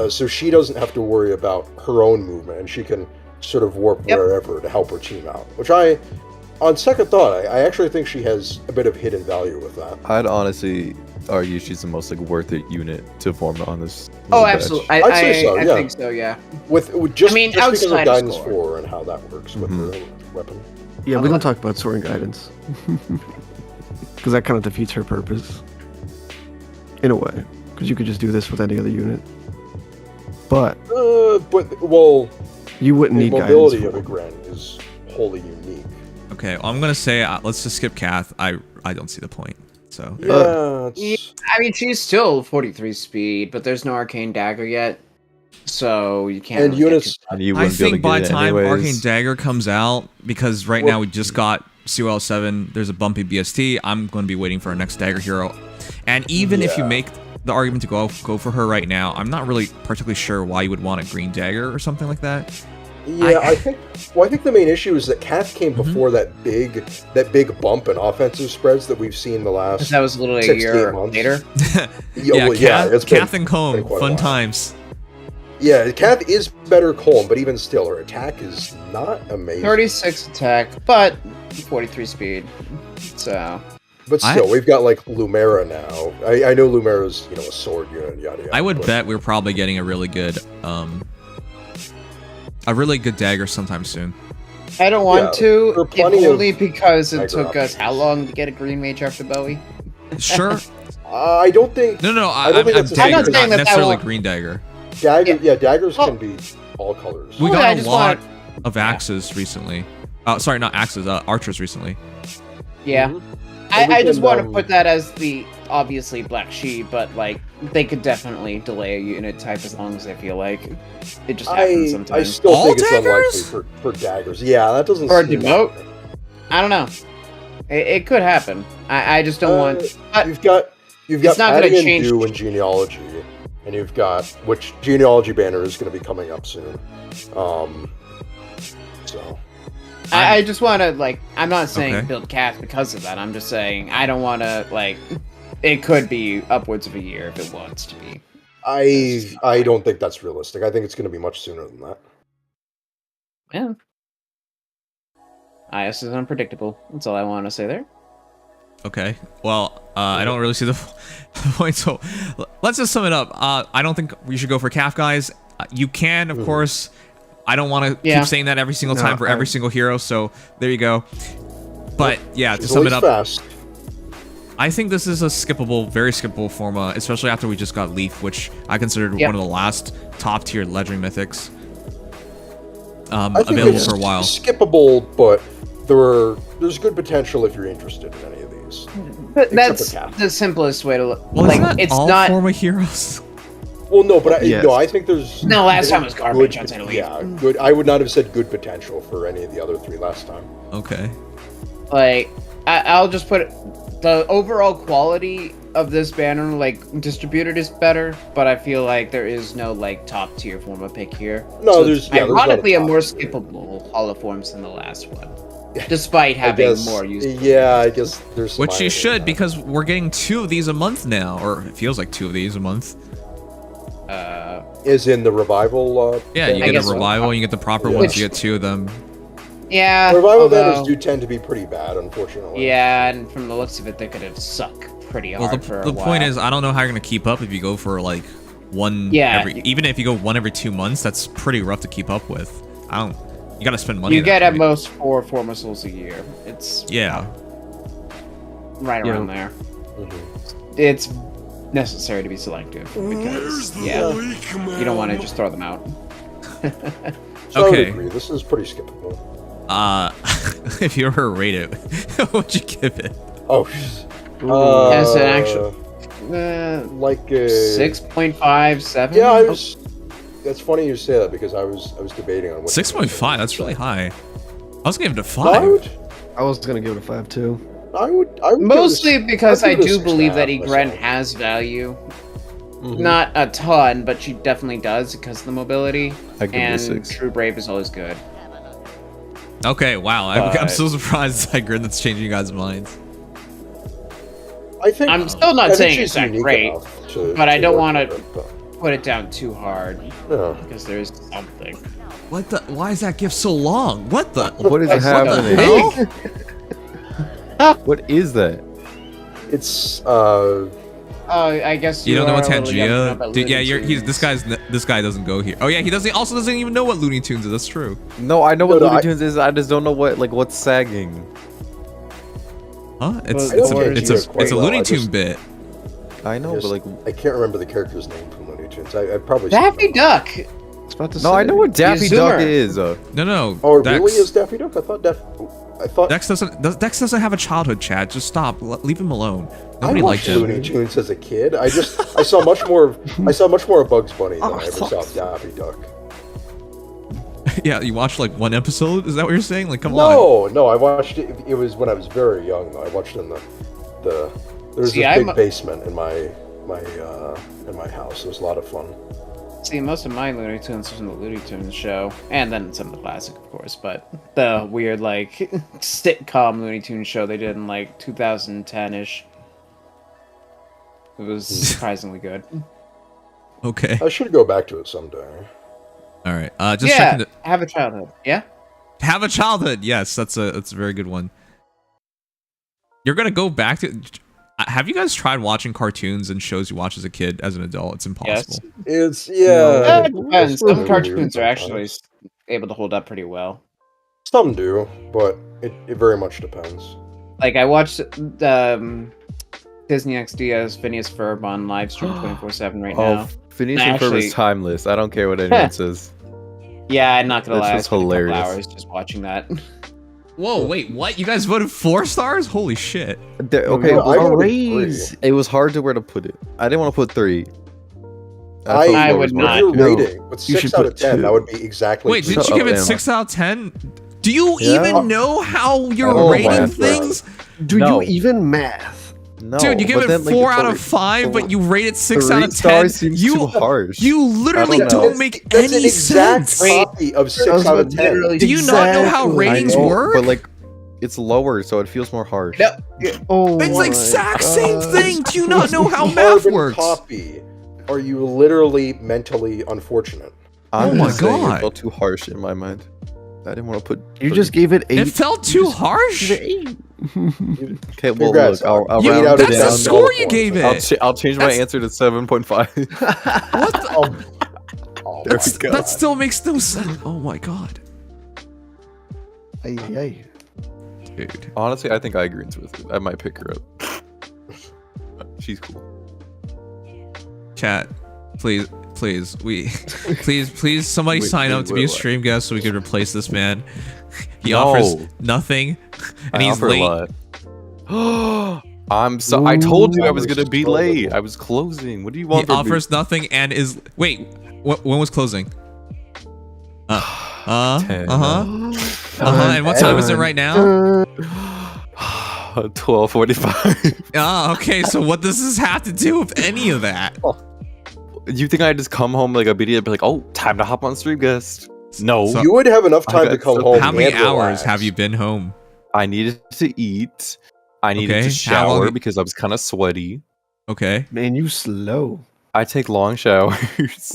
[SPEAKER 5] so she doesn't have to worry about her own movement, and she can sort of warp wherever to help her team out. Which on second thought, I actually think she has a bit of hidden value with that.
[SPEAKER 6] I'd honestly argue she's the most worth it unit to form on this.
[SPEAKER 3] Oh, absolutely.
[SPEAKER 5] I'd say so.
[SPEAKER 3] I think so. Yeah.
[SPEAKER 5] With just because of Guidance
[SPEAKER 3] score.
[SPEAKER 5] 4 and how that works with her weapon.
[SPEAKER 4] Yeah, we don't talk about Soaring Guidance. Because that kind of defeats her purpose. In a way. Because you could just do this with any other unit. But you wouldn't need
[SPEAKER 5] the
[SPEAKER 4] Guidance
[SPEAKER 5] mobility
[SPEAKER 4] 4.
[SPEAKER 5] of Igren is wholly unique.
[SPEAKER 1] Okay, well, I'm gonna say let's just skip Kath. I don't see the point. So
[SPEAKER 3] I mean, she's still 43 speed, but there's no Arcane Dagger yet, so you can't.
[SPEAKER 5] And units.
[SPEAKER 1] I think by the time Arcane Dagger comes out, because right now we just got CYL 7, there's a bumpy BST. I'm going to be waiting for our next Dagger hero, and even if you make the argument to go for her right now, I'm not really particularly sure why you would want a green dagger or something like that.
[SPEAKER 5] Yeah, I think the main issue is that Kath came before that big bump in offensive spreads that we've seen the last.
[SPEAKER 3] That was literally a year later.
[SPEAKER 1] Kath and Comb, fun times.
[SPEAKER 5] Yeah, Kath is better Colm, but even still, her attack is not amazing.
[SPEAKER 3] 36 attack, but 43 speed. So.
[SPEAKER 5] But still, we've got like Lumera now. I know Lumera's a sword unit, yada yada.
[SPEAKER 1] I would bet we're probably getting a really good dagger sometime soon.
[SPEAKER 3] I don't want to, if only because it took us how long to get a green mage after Bowie?
[SPEAKER 1] Sure.
[SPEAKER 5] I don't think.
[SPEAKER 1] No. I'm dagger, not necessarily green dagger.
[SPEAKER 5] Daggers can be all colors.
[SPEAKER 1] We got a lot of axes recently. Sorry, not axes. Archers recently.
[SPEAKER 3] Yeah.
[SPEAKER 5] Mm-hmm.
[SPEAKER 3] I just want to put that as the obviously black sheep, but like they could definitely delay a unit type as long as they feel like it just happens sometimes.
[SPEAKER 5] I still think it's unlikely for daggers. Yeah, that doesn't.
[SPEAKER 3] Or a demote. I don't know. It could happen. I just don't want.
[SPEAKER 5] You've got Patty and Dew in genealogy, and you've got which genealogy banner is going to be coming up soon. So.
[SPEAKER 3] I just want to, I'm not saying build Kath because of that. I'm just saying I don't want to, it could be upwards of a year if it wants to be.
[SPEAKER 5] I don't think that's realistic. I think it's going to be much sooner than that.
[SPEAKER 3] Yeah. IS is unpredictable. That's all I want to say there.
[SPEAKER 1] Okay. Well, I don't really see the point, so let's just sum it up. I don't think we should go for Kath, guys. You can, of course... I don't want to keep saying that every single time for every single hero, so there you go. But yeah, to sum it up, I think this is a skippable, very skippable forma, especially after we just got Leaf, which I considered one of the last top-tier legendary mythics.
[SPEAKER 5] I think
[SPEAKER 1] available
[SPEAKER 5] it's
[SPEAKER 1] for a while.
[SPEAKER 5] skippable, but there's good potential if you're interested in any of these.
[SPEAKER 3] But that's
[SPEAKER 5] Except for Cap.
[SPEAKER 3] the simplest way to look.
[SPEAKER 1] Well,
[SPEAKER 3] like,
[SPEAKER 1] isn't that
[SPEAKER 3] it's
[SPEAKER 1] all
[SPEAKER 3] not.
[SPEAKER 1] former heroes?
[SPEAKER 5] Well, no, but
[SPEAKER 4] Yes.
[SPEAKER 5] no, I think there's.
[SPEAKER 3] No, last
[SPEAKER 5] I
[SPEAKER 3] time
[SPEAKER 5] think
[SPEAKER 3] was garbage,
[SPEAKER 5] good-
[SPEAKER 3] I'll tell you.
[SPEAKER 5] Yeah, good. I would not have said good potential for any of the other 3 last time.
[SPEAKER 1] Okay.
[SPEAKER 3] Like, I'll just put it, the overall quality of this banner, like, distributed is better, but I feel like there is no, like, top tier form of pick here.
[SPEAKER 5] No,
[SPEAKER 3] So
[SPEAKER 5] there's
[SPEAKER 3] it's
[SPEAKER 5] not a
[SPEAKER 3] ironically a
[SPEAKER 5] top
[SPEAKER 3] more
[SPEAKER 5] tier.
[SPEAKER 3] skippable holoforms than the last one, despite
[SPEAKER 5] I
[SPEAKER 3] having
[SPEAKER 5] guess,
[SPEAKER 3] more use.
[SPEAKER 5] Yeah, I guess there's some
[SPEAKER 1] Which you
[SPEAKER 5] irony in
[SPEAKER 1] should,
[SPEAKER 5] that.
[SPEAKER 1] because we're getting 2 of these a month now, or it feels like 2 of these a month.
[SPEAKER 5] Is in the revival.
[SPEAKER 1] Yeah, you
[SPEAKER 5] thing?
[SPEAKER 3] I
[SPEAKER 1] get
[SPEAKER 3] guess
[SPEAKER 1] a
[SPEAKER 3] so.
[SPEAKER 1] revival, you get the proper
[SPEAKER 5] Yeah.
[SPEAKER 1] ones, you get 2 of them.
[SPEAKER 3] Yeah,
[SPEAKER 5] Revival
[SPEAKER 3] although,
[SPEAKER 5] banners do tend to be pretty bad, unfortunately.
[SPEAKER 3] yeah, and from the looks of it, they could have sucked pretty
[SPEAKER 1] Well,
[SPEAKER 3] hard for a
[SPEAKER 1] the
[SPEAKER 3] while.
[SPEAKER 1] point is, I don't know how you're gonna keep up if you go for like one
[SPEAKER 3] Yeah,
[SPEAKER 1] every. Even if you go 1 every 2 months, that's pretty rough to keep up with. I don't. You gotta spend money.
[SPEAKER 3] you
[SPEAKER 1] at
[SPEAKER 3] get
[SPEAKER 1] that
[SPEAKER 3] at
[SPEAKER 1] point.
[SPEAKER 3] most 4 former souls a year. It's
[SPEAKER 1] Yeah.
[SPEAKER 3] right
[SPEAKER 4] Yeah.
[SPEAKER 3] around there.
[SPEAKER 5] Mhm.
[SPEAKER 3] It's necessary to be selective because you don't want to just throw them out.
[SPEAKER 5] So I would
[SPEAKER 1] Okay.
[SPEAKER 5] agree. This is pretty skippable.
[SPEAKER 1] If you were to rate it, what'd you give it?
[SPEAKER 5] Oh,
[SPEAKER 3] As an actual
[SPEAKER 5] like
[SPEAKER 3] 6.57.
[SPEAKER 5] Yeah, I was. That's funny you say that because I was debating on what
[SPEAKER 1] 6.5. That's really high. I was gonna give it a
[SPEAKER 5] No,
[SPEAKER 1] 5.
[SPEAKER 4] I was gonna give it a 5 too.
[SPEAKER 5] I would
[SPEAKER 3] Mostly
[SPEAKER 5] give it a-
[SPEAKER 3] because
[SPEAKER 5] I'd
[SPEAKER 3] I
[SPEAKER 5] give it a
[SPEAKER 3] do believe that
[SPEAKER 5] 6.5
[SPEAKER 3] Egren
[SPEAKER 5] myself.
[SPEAKER 3] has value.
[SPEAKER 5] Mhm.
[SPEAKER 3] Not a ton, but she definitely does because of the mobility.
[SPEAKER 6] I give it a
[SPEAKER 3] And
[SPEAKER 6] 6.
[SPEAKER 3] True Brave is always good.
[SPEAKER 1] Okay, wow. I'm
[SPEAKER 3] But-
[SPEAKER 1] so surprised that grin that's changing you guys' minds.
[SPEAKER 5] I think
[SPEAKER 3] I'm still
[SPEAKER 5] I
[SPEAKER 3] not
[SPEAKER 5] think
[SPEAKER 3] saying
[SPEAKER 5] she's
[SPEAKER 3] it's that
[SPEAKER 5] unique
[SPEAKER 3] great,
[SPEAKER 5] enough to-
[SPEAKER 3] but I don't
[SPEAKER 5] work
[SPEAKER 3] wanna-
[SPEAKER 5] with it, but-
[SPEAKER 3] Put it down too hard
[SPEAKER 5] Yeah.
[SPEAKER 3] because there's something.
[SPEAKER 1] What the? Why is that gift so long? What the?
[SPEAKER 6] What is
[SPEAKER 3] What the
[SPEAKER 6] happening?
[SPEAKER 1] hell?
[SPEAKER 6] What is that?
[SPEAKER 5] It's
[SPEAKER 3] I guess
[SPEAKER 1] You don't know
[SPEAKER 3] are
[SPEAKER 1] what
[SPEAKER 3] a little young to know
[SPEAKER 1] Tangia?
[SPEAKER 3] about
[SPEAKER 1] Dude, yeah,
[SPEAKER 3] Looney
[SPEAKER 1] he's
[SPEAKER 3] Tunes.
[SPEAKER 1] this guy doesn't go here. Oh yeah, he also doesn't even know what Looney Tunes is. That's true.
[SPEAKER 6] No, I know what
[SPEAKER 5] No,
[SPEAKER 6] Looney
[SPEAKER 5] I-
[SPEAKER 6] Tunes is. I just don't know what's sagging.
[SPEAKER 1] Huh? It's
[SPEAKER 3] Well,
[SPEAKER 1] it's
[SPEAKER 3] or
[SPEAKER 1] a
[SPEAKER 3] is
[SPEAKER 1] it's
[SPEAKER 5] it
[SPEAKER 1] a
[SPEAKER 5] quite
[SPEAKER 1] it's a
[SPEAKER 5] well?
[SPEAKER 1] Looney
[SPEAKER 5] I
[SPEAKER 1] Tune
[SPEAKER 5] just-
[SPEAKER 1] bit.
[SPEAKER 6] I know, but like,
[SPEAKER 5] I can't remember the character's name from Looney Tunes. I probably
[SPEAKER 3] Daffy Duck.
[SPEAKER 4] I was about to
[SPEAKER 6] no, I
[SPEAKER 4] say.
[SPEAKER 6] know what Daffy
[SPEAKER 3] Zoomer.
[SPEAKER 6] Duck is.
[SPEAKER 1] No.
[SPEAKER 5] Oh, it
[SPEAKER 1] Dex,
[SPEAKER 5] really is Daffy Duck? I thought
[SPEAKER 1] Dex doesn't have a childhood, Chad. Just stop. Leave him alone.
[SPEAKER 5] I
[SPEAKER 1] Nobody liked
[SPEAKER 5] watched
[SPEAKER 1] him.
[SPEAKER 5] Looney Tunes as a kid. I saw much more of Bugs Bunny than
[SPEAKER 4] Oh,
[SPEAKER 5] I ever saw of Daffy Duck.
[SPEAKER 1] Yeah, you watched like 1 episode. Is that what you're saying? Like, come on.
[SPEAKER 5] No, I watched it. It was when I was very young. Though I watched it in the there's
[SPEAKER 3] See,
[SPEAKER 5] this
[SPEAKER 3] I'm
[SPEAKER 5] big
[SPEAKER 3] a-
[SPEAKER 5] basement in my house. It was a lot of fun.
[SPEAKER 3] See, most of my Looney Tunes was from the Looney Tunes show, and then some of the classic, of course. But the weird like sitcom Looney Tunes show they did in like 2010ish. It was surprisingly good.
[SPEAKER 1] Okay.
[SPEAKER 5] I should go back to it someday.
[SPEAKER 1] All right. Just
[SPEAKER 3] yeah,
[SPEAKER 1] checking.
[SPEAKER 3] have a childhood. Yeah.
[SPEAKER 1] Have a childhood. Yes, that's a very good one. You're gonna go back to. Have you guys tried watching cartoons and shows you watch as a kid as an adult? It's impossible.
[SPEAKER 5] It's
[SPEAKER 3] It depends.
[SPEAKER 5] it's
[SPEAKER 3] Some
[SPEAKER 5] really
[SPEAKER 3] cartoons
[SPEAKER 5] weird
[SPEAKER 3] are actually
[SPEAKER 5] sometimes.
[SPEAKER 3] able to hold up pretty well.
[SPEAKER 5] Some do, but it very much depends.
[SPEAKER 3] Like I watched Disney XD's Phineas Ferb on live stream 24/7 right
[SPEAKER 6] Oh,
[SPEAKER 3] now.
[SPEAKER 6] Phineas and Ferb
[SPEAKER 3] Actually-
[SPEAKER 6] is timeless. I don't care what anyone says.
[SPEAKER 3] Yeah, I'm not gonna
[SPEAKER 6] That's
[SPEAKER 3] lie. I
[SPEAKER 6] just
[SPEAKER 3] spent a couple
[SPEAKER 6] hilarious.
[SPEAKER 3] hours just watching that.
[SPEAKER 1] Whoa, wait, what? You guys voted 4 stars? Holy shit.
[SPEAKER 6] Okay,
[SPEAKER 5] No, I
[SPEAKER 6] well,
[SPEAKER 5] would
[SPEAKER 4] raise.
[SPEAKER 6] it was hard to where to put it. I didn't want to put 3.
[SPEAKER 3] I
[SPEAKER 6] felt
[SPEAKER 3] would
[SPEAKER 6] it was
[SPEAKER 3] not.
[SPEAKER 6] worth it.
[SPEAKER 5] Your
[SPEAKER 4] No,
[SPEAKER 5] rating with
[SPEAKER 4] you
[SPEAKER 5] 6
[SPEAKER 4] should
[SPEAKER 5] out
[SPEAKER 4] put
[SPEAKER 5] of 10.
[SPEAKER 4] 2.
[SPEAKER 5] That would be exactly.
[SPEAKER 1] Wait,
[SPEAKER 5] two.
[SPEAKER 1] didn't you
[SPEAKER 6] Shut
[SPEAKER 1] give
[SPEAKER 6] up,
[SPEAKER 1] it
[SPEAKER 6] Emma.
[SPEAKER 1] 6 out of 10? Do you
[SPEAKER 6] Yeah.
[SPEAKER 1] even know how you're
[SPEAKER 6] Oh,
[SPEAKER 1] rating
[SPEAKER 6] my
[SPEAKER 1] things?
[SPEAKER 4] Do
[SPEAKER 6] No.
[SPEAKER 4] you even math?
[SPEAKER 6] No,
[SPEAKER 1] Dude, you give
[SPEAKER 6] but
[SPEAKER 1] it
[SPEAKER 6] then, like,
[SPEAKER 1] 4
[SPEAKER 6] it's
[SPEAKER 1] out
[SPEAKER 6] a-
[SPEAKER 1] of 5, but you rate it 6
[SPEAKER 6] 3
[SPEAKER 1] out of 10.
[SPEAKER 6] stars seems
[SPEAKER 1] you,
[SPEAKER 6] too harsh.
[SPEAKER 1] you literally
[SPEAKER 6] I don't know.
[SPEAKER 1] don't make
[SPEAKER 5] That's
[SPEAKER 1] any
[SPEAKER 5] an exact
[SPEAKER 1] sense.
[SPEAKER 5] copy of 6
[SPEAKER 4] That's
[SPEAKER 5] out of
[SPEAKER 4] what
[SPEAKER 5] 10.
[SPEAKER 4] literally-
[SPEAKER 1] Do you not know how
[SPEAKER 4] Exactly.
[SPEAKER 1] ratings
[SPEAKER 6] I know,
[SPEAKER 1] work?
[SPEAKER 6] But like, it's lower, so it feels more harsh.
[SPEAKER 3] No.
[SPEAKER 4] Oh,
[SPEAKER 1] It's the
[SPEAKER 4] my
[SPEAKER 1] exact same
[SPEAKER 4] God.
[SPEAKER 1] thing. Do you not know how math
[SPEAKER 5] Carbon
[SPEAKER 1] works?
[SPEAKER 5] copy. Are you literally mentally unfortunate?
[SPEAKER 6] I'm
[SPEAKER 1] Oh my
[SPEAKER 6] just saying
[SPEAKER 1] God.
[SPEAKER 6] It felt too harsh in my mind. I didn't want to put.
[SPEAKER 4] You just gave it 8.
[SPEAKER 1] It felt too harsh.
[SPEAKER 6] Okay, well,
[SPEAKER 5] Congrats,
[SPEAKER 6] look, I'll
[SPEAKER 1] You,
[SPEAKER 6] round
[SPEAKER 5] out
[SPEAKER 6] it
[SPEAKER 5] of
[SPEAKER 1] that's the
[SPEAKER 5] down.
[SPEAKER 1] score you gave
[SPEAKER 6] I'll,
[SPEAKER 1] it.
[SPEAKER 6] I'll change my
[SPEAKER 1] That's-
[SPEAKER 6] answer to 7.5.
[SPEAKER 1] What the?
[SPEAKER 5] Oh my
[SPEAKER 1] That's,
[SPEAKER 6] go.
[SPEAKER 1] that still makes no sense. Oh my god.
[SPEAKER 4] Ay, ay, ay.
[SPEAKER 1] Dude.
[SPEAKER 6] Honestly, I think I agree with it. I might pick her up. She's cool.
[SPEAKER 1] Chat, please Please, please, somebody sign up to be a stream guest so we can replace this man. He offers nothing, and he's
[SPEAKER 6] offer a
[SPEAKER 1] late.
[SPEAKER 6] lot. I told you I was gonna be late. I was closing. What do you want?
[SPEAKER 1] He offers nothing and is when was closing? And what time is it right now?
[SPEAKER 6] 12:45.
[SPEAKER 1] Okay. So what does this have to do with any of that?
[SPEAKER 6] You think I just come home like a BD and be like, oh, time to hop on stream guest? No.
[SPEAKER 5] You would have enough time to come home.
[SPEAKER 1] How many
[SPEAKER 5] and
[SPEAKER 1] hours
[SPEAKER 5] relax.
[SPEAKER 1] have you been home?
[SPEAKER 6] I needed to eat. I needed to shower because I was kind of sweaty.
[SPEAKER 1] Okay.
[SPEAKER 4] Man, you slow.
[SPEAKER 6] I take long showers.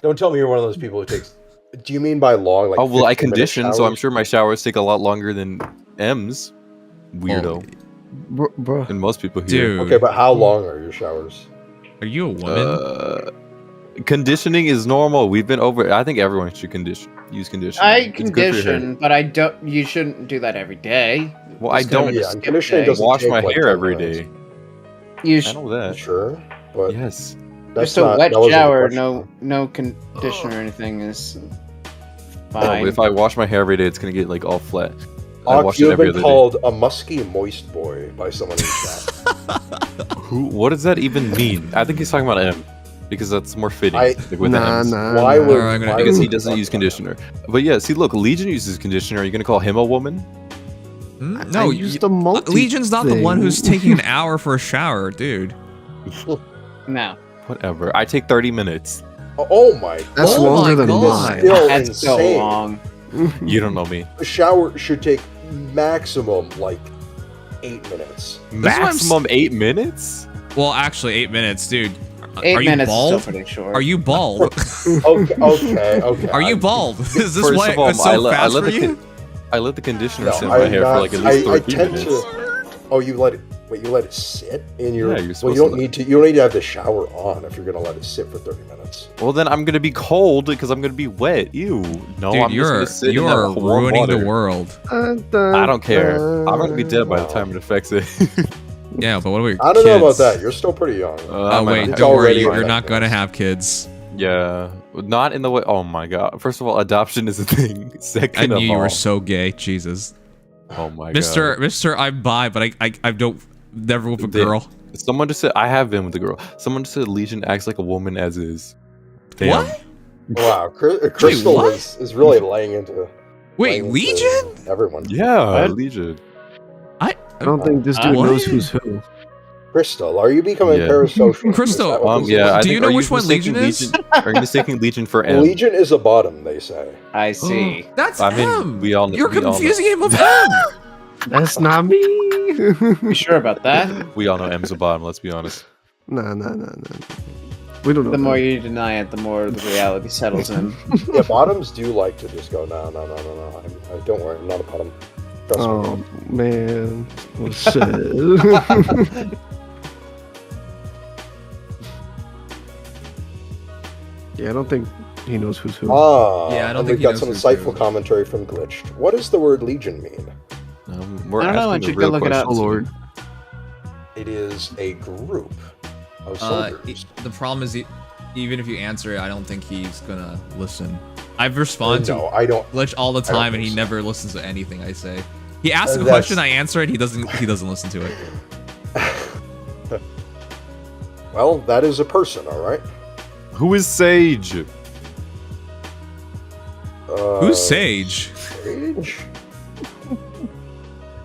[SPEAKER 5] Don't tell me you're one of those people who takes. Do you mean by long? Like
[SPEAKER 6] oh well, I
[SPEAKER 5] 15-minute
[SPEAKER 6] condition, so I'm
[SPEAKER 5] showers?
[SPEAKER 6] sure my showers take a lot longer than M's. Weirdo.
[SPEAKER 4] Bro.
[SPEAKER 6] And most people here.
[SPEAKER 1] Dude.
[SPEAKER 5] Okay, but how long are your showers?
[SPEAKER 1] Are you a woman?
[SPEAKER 6] Conditioning is normal. We've been over. I think everyone should use conditioning.
[SPEAKER 3] I
[SPEAKER 6] It's good for your hair.
[SPEAKER 3] condition, but I don't. You shouldn't do that every day.
[SPEAKER 6] Well, I
[SPEAKER 3] Just kind of
[SPEAKER 6] don't
[SPEAKER 3] a
[SPEAKER 5] Yeah,
[SPEAKER 3] skip
[SPEAKER 5] conditioning
[SPEAKER 3] day.
[SPEAKER 5] doesn't
[SPEAKER 6] wash
[SPEAKER 5] take
[SPEAKER 6] my
[SPEAKER 5] like
[SPEAKER 6] hair
[SPEAKER 5] 10
[SPEAKER 6] every
[SPEAKER 5] minutes.
[SPEAKER 6] day.
[SPEAKER 3] You
[SPEAKER 6] I
[SPEAKER 3] should
[SPEAKER 6] know that.
[SPEAKER 5] Sure, but
[SPEAKER 6] Yes.
[SPEAKER 5] that's
[SPEAKER 3] just a
[SPEAKER 5] not,
[SPEAKER 3] wet
[SPEAKER 5] that wasn't the
[SPEAKER 3] shower.
[SPEAKER 5] question.
[SPEAKER 3] No conditioner or anything is
[SPEAKER 6] Oh,
[SPEAKER 3] fine.
[SPEAKER 6] if I wash my hair every day, it's gonna get like all flat. I wash it
[SPEAKER 5] You've
[SPEAKER 6] every
[SPEAKER 5] been
[SPEAKER 6] other
[SPEAKER 5] called a musky moist boy by someone in chat.
[SPEAKER 6] day. Who? What does that even mean? I think he's talking about M, because that's more fitting.
[SPEAKER 5] I-
[SPEAKER 6] like, with the M's.
[SPEAKER 5] Why would?
[SPEAKER 1] Alright, I'm gonna
[SPEAKER 5] why
[SPEAKER 6] Because
[SPEAKER 5] would
[SPEAKER 6] he
[SPEAKER 5] you
[SPEAKER 6] doesn't
[SPEAKER 5] talk
[SPEAKER 6] use
[SPEAKER 5] about
[SPEAKER 6] conditioner. But yeah, see, look, Legion uses conditioner. Are you gonna call him a woman?
[SPEAKER 1] No,
[SPEAKER 4] I used the multi
[SPEAKER 1] Legion's not the one
[SPEAKER 4] thing.
[SPEAKER 1] who's taking an hour for a shower, dude.
[SPEAKER 3] No,
[SPEAKER 6] Whatever. I take 30 minutes.
[SPEAKER 5] that? Oh my!
[SPEAKER 4] That's
[SPEAKER 1] Oh
[SPEAKER 4] longer
[SPEAKER 1] my
[SPEAKER 4] than
[SPEAKER 1] God.
[SPEAKER 4] mine.
[SPEAKER 5] Still
[SPEAKER 3] that's so
[SPEAKER 5] insane.
[SPEAKER 3] long.
[SPEAKER 6] You don't know me.
[SPEAKER 5] A shower should take maximum like 8 minutes.
[SPEAKER 1] That's what I'm
[SPEAKER 6] Maximum 8 minutes?
[SPEAKER 1] Well, actually, 8 minutes, dude.
[SPEAKER 3] 8
[SPEAKER 1] Are you
[SPEAKER 3] minutes is
[SPEAKER 1] bald?
[SPEAKER 3] still pretty short.
[SPEAKER 1] Are you bald?
[SPEAKER 5] Okay.
[SPEAKER 1] Are you bald? Is this
[SPEAKER 6] First
[SPEAKER 1] why
[SPEAKER 6] of all,
[SPEAKER 1] it's so fast for you?
[SPEAKER 6] I let the conditioner
[SPEAKER 5] No,
[SPEAKER 6] sit in my hair for like at least 30
[SPEAKER 5] tend
[SPEAKER 6] minutes.
[SPEAKER 5] to. Oh, you let it. Wait, you let it sit in your.
[SPEAKER 6] Yeah, you're
[SPEAKER 5] well,
[SPEAKER 6] supposed
[SPEAKER 5] you don't
[SPEAKER 6] to
[SPEAKER 5] need to. You don't need to have the shower on if you're gonna let it sit for 30 minutes.
[SPEAKER 6] Well, then I'm gonna be cold because I'm gonna be wet. Ew. No,
[SPEAKER 1] Dude,
[SPEAKER 6] I'm just gonna sit in
[SPEAKER 1] you're
[SPEAKER 6] that warm
[SPEAKER 1] ruining
[SPEAKER 6] water.
[SPEAKER 1] the world.
[SPEAKER 6] I don't care. I'm gonna be dead by the time it affects it.
[SPEAKER 1] Yeah, but what are we?
[SPEAKER 5] I don't know about
[SPEAKER 1] kids?
[SPEAKER 5] that. You're still pretty young.
[SPEAKER 1] Oh wait,
[SPEAKER 5] It's
[SPEAKER 1] don't worry.
[SPEAKER 5] already
[SPEAKER 1] You're
[SPEAKER 5] like
[SPEAKER 1] not
[SPEAKER 5] this.
[SPEAKER 1] gonna have kids.
[SPEAKER 6] Yeah, not in the way. Oh my god. First of all, adoption is a thing.
[SPEAKER 1] I
[SPEAKER 6] Second
[SPEAKER 1] knew
[SPEAKER 6] of
[SPEAKER 1] you
[SPEAKER 6] all,
[SPEAKER 1] were so gay. Jesus,
[SPEAKER 6] oh my
[SPEAKER 1] Mister, I'm bi, but I don't never with a
[SPEAKER 6] They-
[SPEAKER 1] girl.
[SPEAKER 6] god. Someone just said I have been with a girl. Someone just said Legion acts like a woman as is. Damn.
[SPEAKER 1] What?
[SPEAKER 5] Wow, Crystal
[SPEAKER 1] what?
[SPEAKER 5] is really laying into.
[SPEAKER 1] Wait,
[SPEAKER 5] laying into
[SPEAKER 1] Legion?
[SPEAKER 5] Everyone.
[SPEAKER 6] Yeah,
[SPEAKER 3] What?
[SPEAKER 6] Legion.
[SPEAKER 1] I
[SPEAKER 4] don't think this dude
[SPEAKER 1] What?
[SPEAKER 4] knows who's who.
[SPEAKER 5] Crystal, are you becoming
[SPEAKER 6] Yeah.
[SPEAKER 5] parasocial?
[SPEAKER 1] Crystal,
[SPEAKER 5] Is that what this
[SPEAKER 6] Yeah. I
[SPEAKER 1] Do you
[SPEAKER 6] think-
[SPEAKER 1] know
[SPEAKER 6] are
[SPEAKER 1] which one
[SPEAKER 6] mistaking
[SPEAKER 1] Legion is?
[SPEAKER 6] Are you mistaking Legion for
[SPEAKER 5] is?
[SPEAKER 6] M?
[SPEAKER 5] Legion is a bottom, they say.
[SPEAKER 3] I see.
[SPEAKER 1] That's
[SPEAKER 6] I mean,
[SPEAKER 1] him.
[SPEAKER 6] we all-
[SPEAKER 1] You're
[SPEAKER 6] we all know.
[SPEAKER 1] confusing him with him.
[SPEAKER 4] That's not me.
[SPEAKER 3] You sure about that?
[SPEAKER 6] We all know M's a bottom. Let's be honest.
[SPEAKER 4] Nah. We don't know.
[SPEAKER 3] The
[SPEAKER 4] that.
[SPEAKER 3] more you deny it, the more the reality settles in.
[SPEAKER 5] Yeah, bottoms do like to just go, no. Don't worry, I'm not a bottom. Trust me.
[SPEAKER 4] Oh man. Oh, shit. Yeah, I don't think he knows who's who.
[SPEAKER 1] Yeah, I don't
[SPEAKER 5] and
[SPEAKER 1] think
[SPEAKER 5] we've
[SPEAKER 1] he
[SPEAKER 5] got
[SPEAKER 1] knows
[SPEAKER 5] some
[SPEAKER 1] who's
[SPEAKER 5] insightful
[SPEAKER 1] who.
[SPEAKER 5] commentary from Glitched. What does the word Legion mean?
[SPEAKER 6] We're
[SPEAKER 3] I don't know,
[SPEAKER 6] asking
[SPEAKER 3] I
[SPEAKER 6] the
[SPEAKER 3] should go
[SPEAKER 6] real
[SPEAKER 3] look it up.
[SPEAKER 6] questions
[SPEAKER 4] Oh
[SPEAKER 6] here.
[SPEAKER 4] lord.
[SPEAKER 5] It is a group of soldiers.
[SPEAKER 1] The problem is, even if you answer it, I don't think he's gonna listen. I've responded
[SPEAKER 5] No,
[SPEAKER 1] to
[SPEAKER 5] I don't.
[SPEAKER 1] Glitch all the
[SPEAKER 5] don't
[SPEAKER 1] time, and
[SPEAKER 5] think
[SPEAKER 1] he
[SPEAKER 5] so.
[SPEAKER 1] never listens to anything I say. He asks a
[SPEAKER 5] That's-
[SPEAKER 1] question, I answer it. He doesn't listen to it.
[SPEAKER 5] Well, that is a person, all right.
[SPEAKER 6] Who is Sage?
[SPEAKER 1] Who's Sage?
[SPEAKER 5] Sage?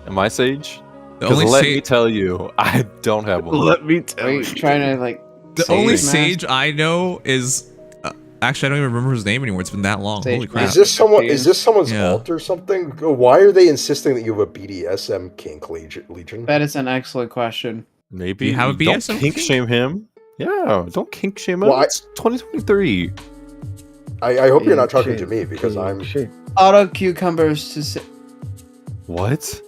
[SPEAKER 6] Am I Sage?
[SPEAKER 1] The
[SPEAKER 6] Because
[SPEAKER 1] only
[SPEAKER 6] let
[SPEAKER 1] Sage.
[SPEAKER 6] me tell you, I don't have one.
[SPEAKER 4] Let me tell
[SPEAKER 3] Are
[SPEAKER 4] you.
[SPEAKER 3] you trying to like?
[SPEAKER 1] The
[SPEAKER 3] Sage
[SPEAKER 1] only
[SPEAKER 3] mask?
[SPEAKER 1] Sage I know is. Actually, I don't even remember his name anymore. It's been that long.
[SPEAKER 3] Sage
[SPEAKER 1] Holy crap!
[SPEAKER 5] Is this someone? Is this someone's
[SPEAKER 1] Yeah.
[SPEAKER 5] alt or something? Why are they insisting that you have a BDSM kink, Legion?
[SPEAKER 3] That is an excellent question.
[SPEAKER 6] Maybe.
[SPEAKER 1] Do you have a
[SPEAKER 6] Don't
[SPEAKER 1] BSM
[SPEAKER 6] kink
[SPEAKER 1] kink?
[SPEAKER 6] shame him. Yeah, don't kink shame him.
[SPEAKER 5] Well,
[SPEAKER 6] It's 2023.
[SPEAKER 5] I hope you're not
[SPEAKER 4] Kink
[SPEAKER 5] talking to
[SPEAKER 4] shame,
[SPEAKER 5] me because
[SPEAKER 4] kink
[SPEAKER 5] I'm
[SPEAKER 4] shame.
[SPEAKER 3] Auto cucumbers to say.
[SPEAKER 6] What?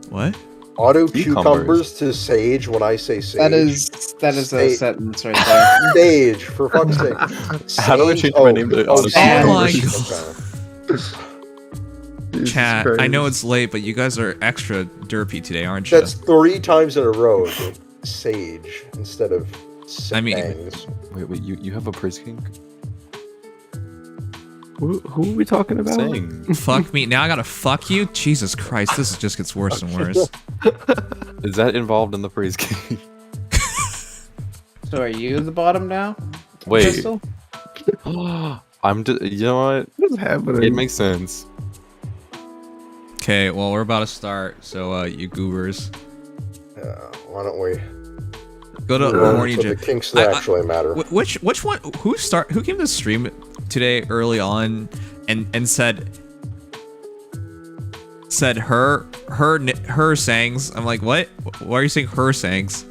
[SPEAKER 1] What?
[SPEAKER 5] auto
[SPEAKER 6] Cucumbers.
[SPEAKER 5] cucumbers to Sage when I say Sage.
[SPEAKER 3] That is a
[SPEAKER 5] Sage.
[SPEAKER 3] sentence right there.
[SPEAKER 5] Sage, for fuck's sake.
[SPEAKER 6] How do I
[SPEAKER 5] Sage-
[SPEAKER 6] change my name to auto
[SPEAKER 3] Sage.
[SPEAKER 1] Oh my
[SPEAKER 5] cucumbers.
[SPEAKER 1] god.
[SPEAKER 4] Jesus
[SPEAKER 1] Chat, I
[SPEAKER 4] Christ.
[SPEAKER 1] know it's late, but you guys are extra derpy today, aren't you?
[SPEAKER 5] That's 3 times in a row. Dude. Sage instead of
[SPEAKER 1] I mean-
[SPEAKER 5] Fangs.
[SPEAKER 6] Wait, you have a praise kink?
[SPEAKER 4] Who are we talking about?
[SPEAKER 6] Saying.
[SPEAKER 1] Fuck me. Now I gotta fuck you? Jesus Christ, this just gets worse and worse.
[SPEAKER 6] Is that involved in the praise kink?
[SPEAKER 3] So are you the bottom now?
[SPEAKER 6] Wait.
[SPEAKER 3] Crystal?
[SPEAKER 6] I'm just. You know what?
[SPEAKER 4] What's happening?
[SPEAKER 6] It makes sense.
[SPEAKER 1] Okay, well, we're about to start, so, you goobers.
[SPEAKER 5] Why don't we
[SPEAKER 1] Go to
[SPEAKER 5] move on
[SPEAKER 1] horny
[SPEAKER 5] to the
[SPEAKER 1] J-
[SPEAKER 5] kinks that
[SPEAKER 1] I-
[SPEAKER 5] actually matter?
[SPEAKER 1] Which one? Who came to the stream today early on and said her sayings? I'm like, what? Why are you saying her sayings?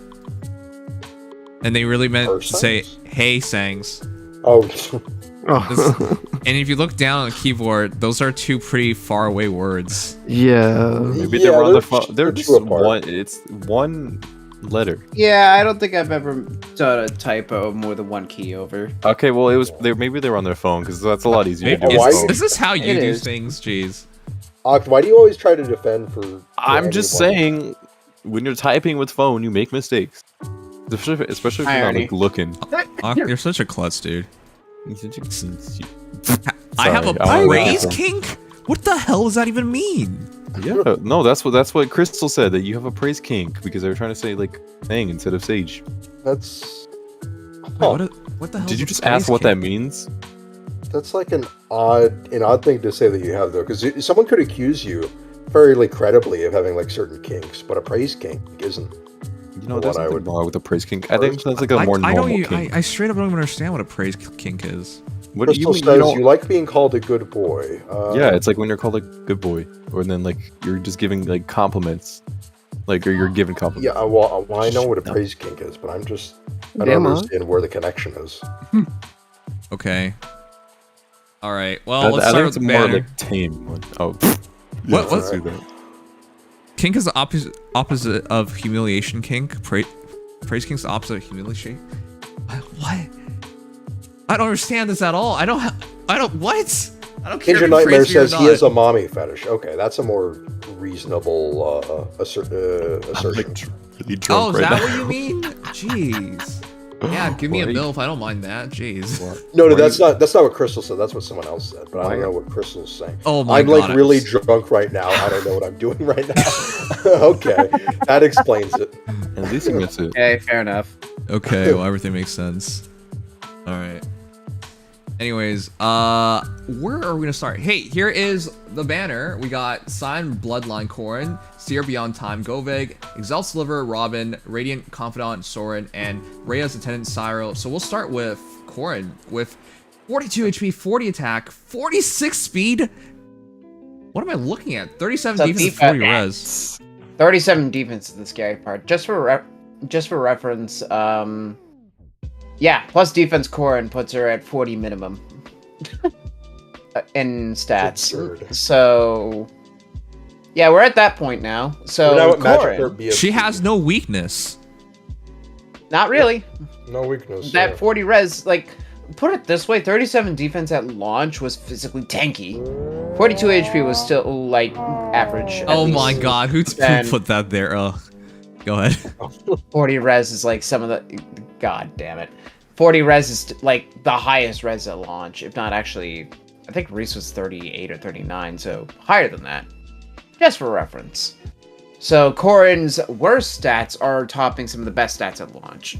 [SPEAKER 1] And they really meant
[SPEAKER 5] Her
[SPEAKER 1] to say
[SPEAKER 5] sayings?
[SPEAKER 1] hey sayings.
[SPEAKER 5] Oh,
[SPEAKER 4] Oh.
[SPEAKER 1] And if you look down on the keyboard, those are two pretty far away words.
[SPEAKER 4] Yeah.
[SPEAKER 6] Maybe
[SPEAKER 5] Yeah,
[SPEAKER 6] they were on
[SPEAKER 5] they're
[SPEAKER 6] the phone. They're
[SPEAKER 5] two
[SPEAKER 6] just
[SPEAKER 5] apart.
[SPEAKER 6] one. It's one letter.
[SPEAKER 3] Yeah, I don't think I've ever done a typo more than one key over.
[SPEAKER 6] Okay, well, it was. Maybe they were on their phone because that's a lot easier to do.
[SPEAKER 1] Is,
[SPEAKER 6] on
[SPEAKER 5] why-
[SPEAKER 6] phone.
[SPEAKER 1] is this how you
[SPEAKER 3] It
[SPEAKER 1] do
[SPEAKER 3] is.
[SPEAKER 1] things? Jeez.
[SPEAKER 5] Oct, why do you always try to defend for
[SPEAKER 6] I'm just
[SPEAKER 5] anyone?
[SPEAKER 6] saying, when you're typing with phone, you make mistakes. Especially if you're not
[SPEAKER 3] Irony.
[SPEAKER 6] like looking.
[SPEAKER 1] You're such a klutz, dude.
[SPEAKER 6] Sorry,
[SPEAKER 1] I have a
[SPEAKER 6] I wanna
[SPEAKER 1] praise
[SPEAKER 6] make it-
[SPEAKER 1] kink? What the hell does that even mean?
[SPEAKER 6] Yeah, no, that's what Crystal said, that you have a praise kink because they were trying to say like thing instead of sage.
[SPEAKER 5] That's
[SPEAKER 1] What the hell?
[SPEAKER 6] Did
[SPEAKER 1] is
[SPEAKER 6] you
[SPEAKER 1] a
[SPEAKER 6] just
[SPEAKER 1] praise
[SPEAKER 6] ask what that
[SPEAKER 1] kink?
[SPEAKER 6] means?
[SPEAKER 5] that's like an odd thing to say that you have though, because someone could accuse you fairly credibly of having like certain kinks, but a praise kink isn't.
[SPEAKER 6] You know,
[SPEAKER 5] What
[SPEAKER 6] there's
[SPEAKER 5] I
[SPEAKER 6] nothing
[SPEAKER 5] would-
[SPEAKER 6] wrong with a praise kink. I think that's like a more
[SPEAKER 1] I don't
[SPEAKER 6] normal
[SPEAKER 1] even,
[SPEAKER 6] kink.
[SPEAKER 1] I straight up don't even understand what a praise kink is.
[SPEAKER 6] What do you
[SPEAKER 5] Crystal
[SPEAKER 6] mean?
[SPEAKER 5] says
[SPEAKER 6] You
[SPEAKER 5] you like being called a good boy.
[SPEAKER 6] yeah, it's like when you're called a good boy, or then like you're just giving like compliments, like or you're giving compliments.
[SPEAKER 5] Yeah, well, I know what a praise kink is, but I don't
[SPEAKER 4] Damn, huh?
[SPEAKER 5] understand where the connection is.
[SPEAKER 1] Okay. All right. Well, let's
[SPEAKER 6] I
[SPEAKER 1] start
[SPEAKER 6] think
[SPEAKER 1] with
[SPEAKER 6] it's
[SPEAKER 1] the
[SPEAKER 6] more
[SPEAKER 1] banner.
[SPEAKER 6] like tame one. Oh,
[SPEAKER 1] What-
[SPEAKER 6] let's
[SPEAKER 1] what-
[SPEAKER 6] do that.
[SPEAKER 1] Kink is the opposite of humiliation kink. Praise kink's the opposite of humiliation. What? I don't understand this at all. I don't. What? I don't care.
[SPEAKER 5] Ninja
[SPEAKER 1] if you
[SPEAKER 5] Nightmare
[SPEAKER 1] praise me or
[SPEAKER 5] says he
[SPEAKER 1] not.
[SPEAKER 5] has a mommy fetish. Okay, that's a more reasonable assertion.
[SPEAKER 6] I'm like really
[SPEAKER 1] Oh,
[SPEAKER 6] drunk
[SPEAKER 1] is
[SPEAKER 6] right
[SPEAKER 1] that
[SPEAKER 6] now.
[SPEAKER 1] what you mean? Jeez. Yeah, give me a
[SPEAKER 6] Why-
[SPEAKER 1] MILF. I don't mind that. Jeez.
[SPEAKER 5] No,
[SPEAKER 6] why
[SPEAKER 5] that's
[SPEAKER 6] you-
[SPEAKER 5] not what Crystal said. That's what someone else said. But I
[SPEAKER 6] Why-
[SPEAKER 5] don't know what Crystal's saying.
[SPEAKER 1] Oh my
[SPEAKER 5] I'm
[SPEAKER 1] god.
[SPEAKER 5] like really drunk right now. I don't know what I'm doing right now. Okay, that explains it.
[SPEAKER 6] At least you admits it.
[SPEAKER 3] Okay, fair enough.
[SPEAKER 1] Okay, well everything makes sense. All right. Anyways, where are we gonna start? Hey, here is the banner. We got Sign Bloodline Corrin, Seer Beyond Time Goveg, Exalt Sliver Robin, Radiant Confidant Soren, and Rhea's Attendant Cyril. So we'll start with Corrin with 42 HP, 40 attack, 46 speed. What am I looking at? 37
[SPEAKER 3] So
[SPEAKER 1] defense, 40 res.
[SPEAKER 3] 37 defense is the scary part. Just for reference, yeah, plus defense core and puts her at 40 minimum in stats.
[SPEAKER 5] Absurd.
[SPEAKER 3] So yeah, we're at that point now. So
[SPEAKER 5] We're now at Magic
[SPEAKER 3] Corrin,
[SPEAKER 5] Court BFT.
[SPEAKER 1] She has no weakness.
[SPEAKER 3] not really.
[SPEAKER 5] no weakness.
[SPEAKER 3] That 40 res, like, put it this way, 37 defense at launch was physically tanky. 42 HP was still, like, average. at
[SPEAKER 1] Oh my
[SPEAKER 3] least.
[SPEAKER 1] god, who
[SPEAKER 3] Then-
[SPEAKER 1] put that there? Ugh. Go ahead.
[SPEAKER 3] 40 res is like some of the... God damn it. 40 res is, like, the highest res at launch, if not actually... I think Reese was 38 or 39, so higher than that. Just for reference. So, Corrin's worst stats are topping some of the best stats at launch.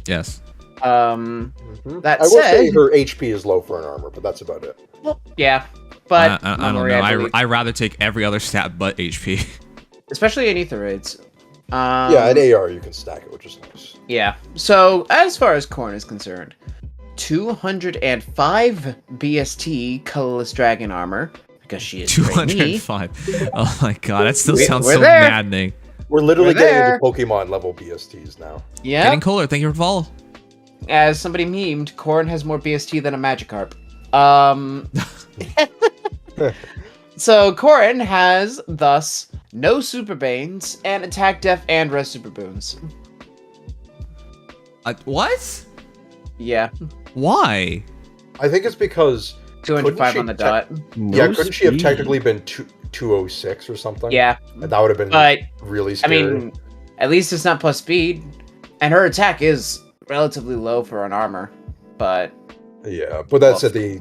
[SPEAKER 1] Yes.
[SPEAKER 3] That
[SPEAKER 5] I will say
[SPEAKER 3] said...
[SPEAKER 5] her HP is low for an armor, but that's about it.
[SPEAKER 3] Well, yeah, but
[SPEAKER 1] I don't
[SPEAKER 3] memory,
[SPEAKER 1] know.
[SPEAKER 3] believe-
[SPEAKER 1] I'd rather take every other stat but HP.
[SPEAKER 3] especially in ether raids.
[SPEAKER 5] Yeah, an AR you can stack it, which is nice.
[SPEAKER 3] Yeah. So as far as Corrin is concerned, 205 BST colorless dragon armor because she is trainee.
[SPEAKER 1] 205. Oh my god, that still
[SPEAKER 3] We-
[SPEAKER 1] sounds
[SPEAKER 3] we're
[SPEAKER 1] so
[SPEAKER 3] there.
[SPEAKER 1] maddening.
[SPEAKER 5] We're literally
[SPEAKER 3] We're
[SPEAKER 5] getting
[SPEAKER 3] there.
[SPEAKER 5] into Pokemon level BSTs now.
[SPEAKER 3] Yeah.
[SPEAKER 1] Getting cooler. Thank you for the follow.
[SPEAKER 3] As somebody memed, Corrin has more BST than a Magikarp. So Corrin has thus no Super Banes and attack, def, and res Super Boons.
[SPEAKER 1] What?
[SPEAKER 3] Yeah.
[SPEAKER 1] Why?
[SPEAKER 5] I think it's because
[SPEAKER 3] 205
[SPEAKER 5] she
[SPEAKER 3] on the dot.
[SPEAKER 5] yeah, couldn't she have
[SPEAKER 4] speed.
[SPEAKER 5] technically been 206 or something?
[SPEAKER 3] Yeah.
[SPEAKER 5] And that would have been
[SPEAKER 3] But
[SPEAKER 5] really
[SPEAKER 3] I
[SPEAKER 5] scary.
[SPEAKER 3] mean, at least it's not plus speed. And her attack is relatively low for an armor, but
[SPEAKER 5] Yeah, but that's at her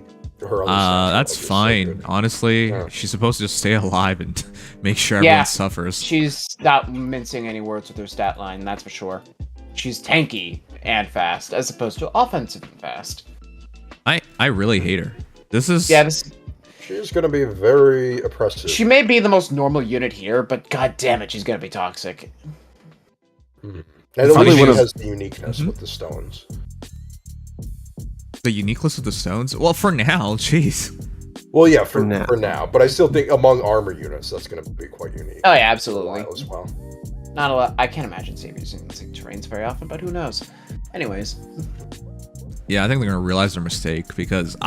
[SPEAKER 5] other stats,
[SPEAKER 1] That's
[SPEAKER 5] like,
[SPEAKER 1] fine.
[SPEAKER 5] so good.
[SPEAKER 1] Honestly,
[SPEAKER 5] Yeah.
[SPEAKER 1] she's supposed to just stay alive and make sure everyone suffers.
[SPEAKER 3] she's not mincing any words with her stat line, that's for sure. She's tanky and fast, as opposed to offensive and fast.
[SPEAKER 1] I really hate her. This is
[SPEAKER 5] She's gonna be very oppressive.
[SPEAKER 3] She may be the most normal unit here, but god damn it, she's gonna be toxic.
[SPEAKER 5] And at
[SPEAKER 1] Probably
[SPEAKER 5] least she
[SPEAKER 1] one of-
[SPEAKER 5] has the uniqueness with the stones.
[SPEAKER 1] the uniqueness of the stones. Well, for now, jeez.
[SPEAKER 5] Well, yeah,
[SPEAKER 4] For now.
[SPEAKER 5] for now, but I still think among armor units, that's gonna be quite unique.
[SPEAKER 3] Oh yeah, absolutely.
[SPEAKER 5] As well.
[SPEAKER 3] Not a lot. I can't imagine Saviors using terrains very often, but who knows? Anyways.
[SPEAKER 1] Yeah, I think they're gonna realize their mistake because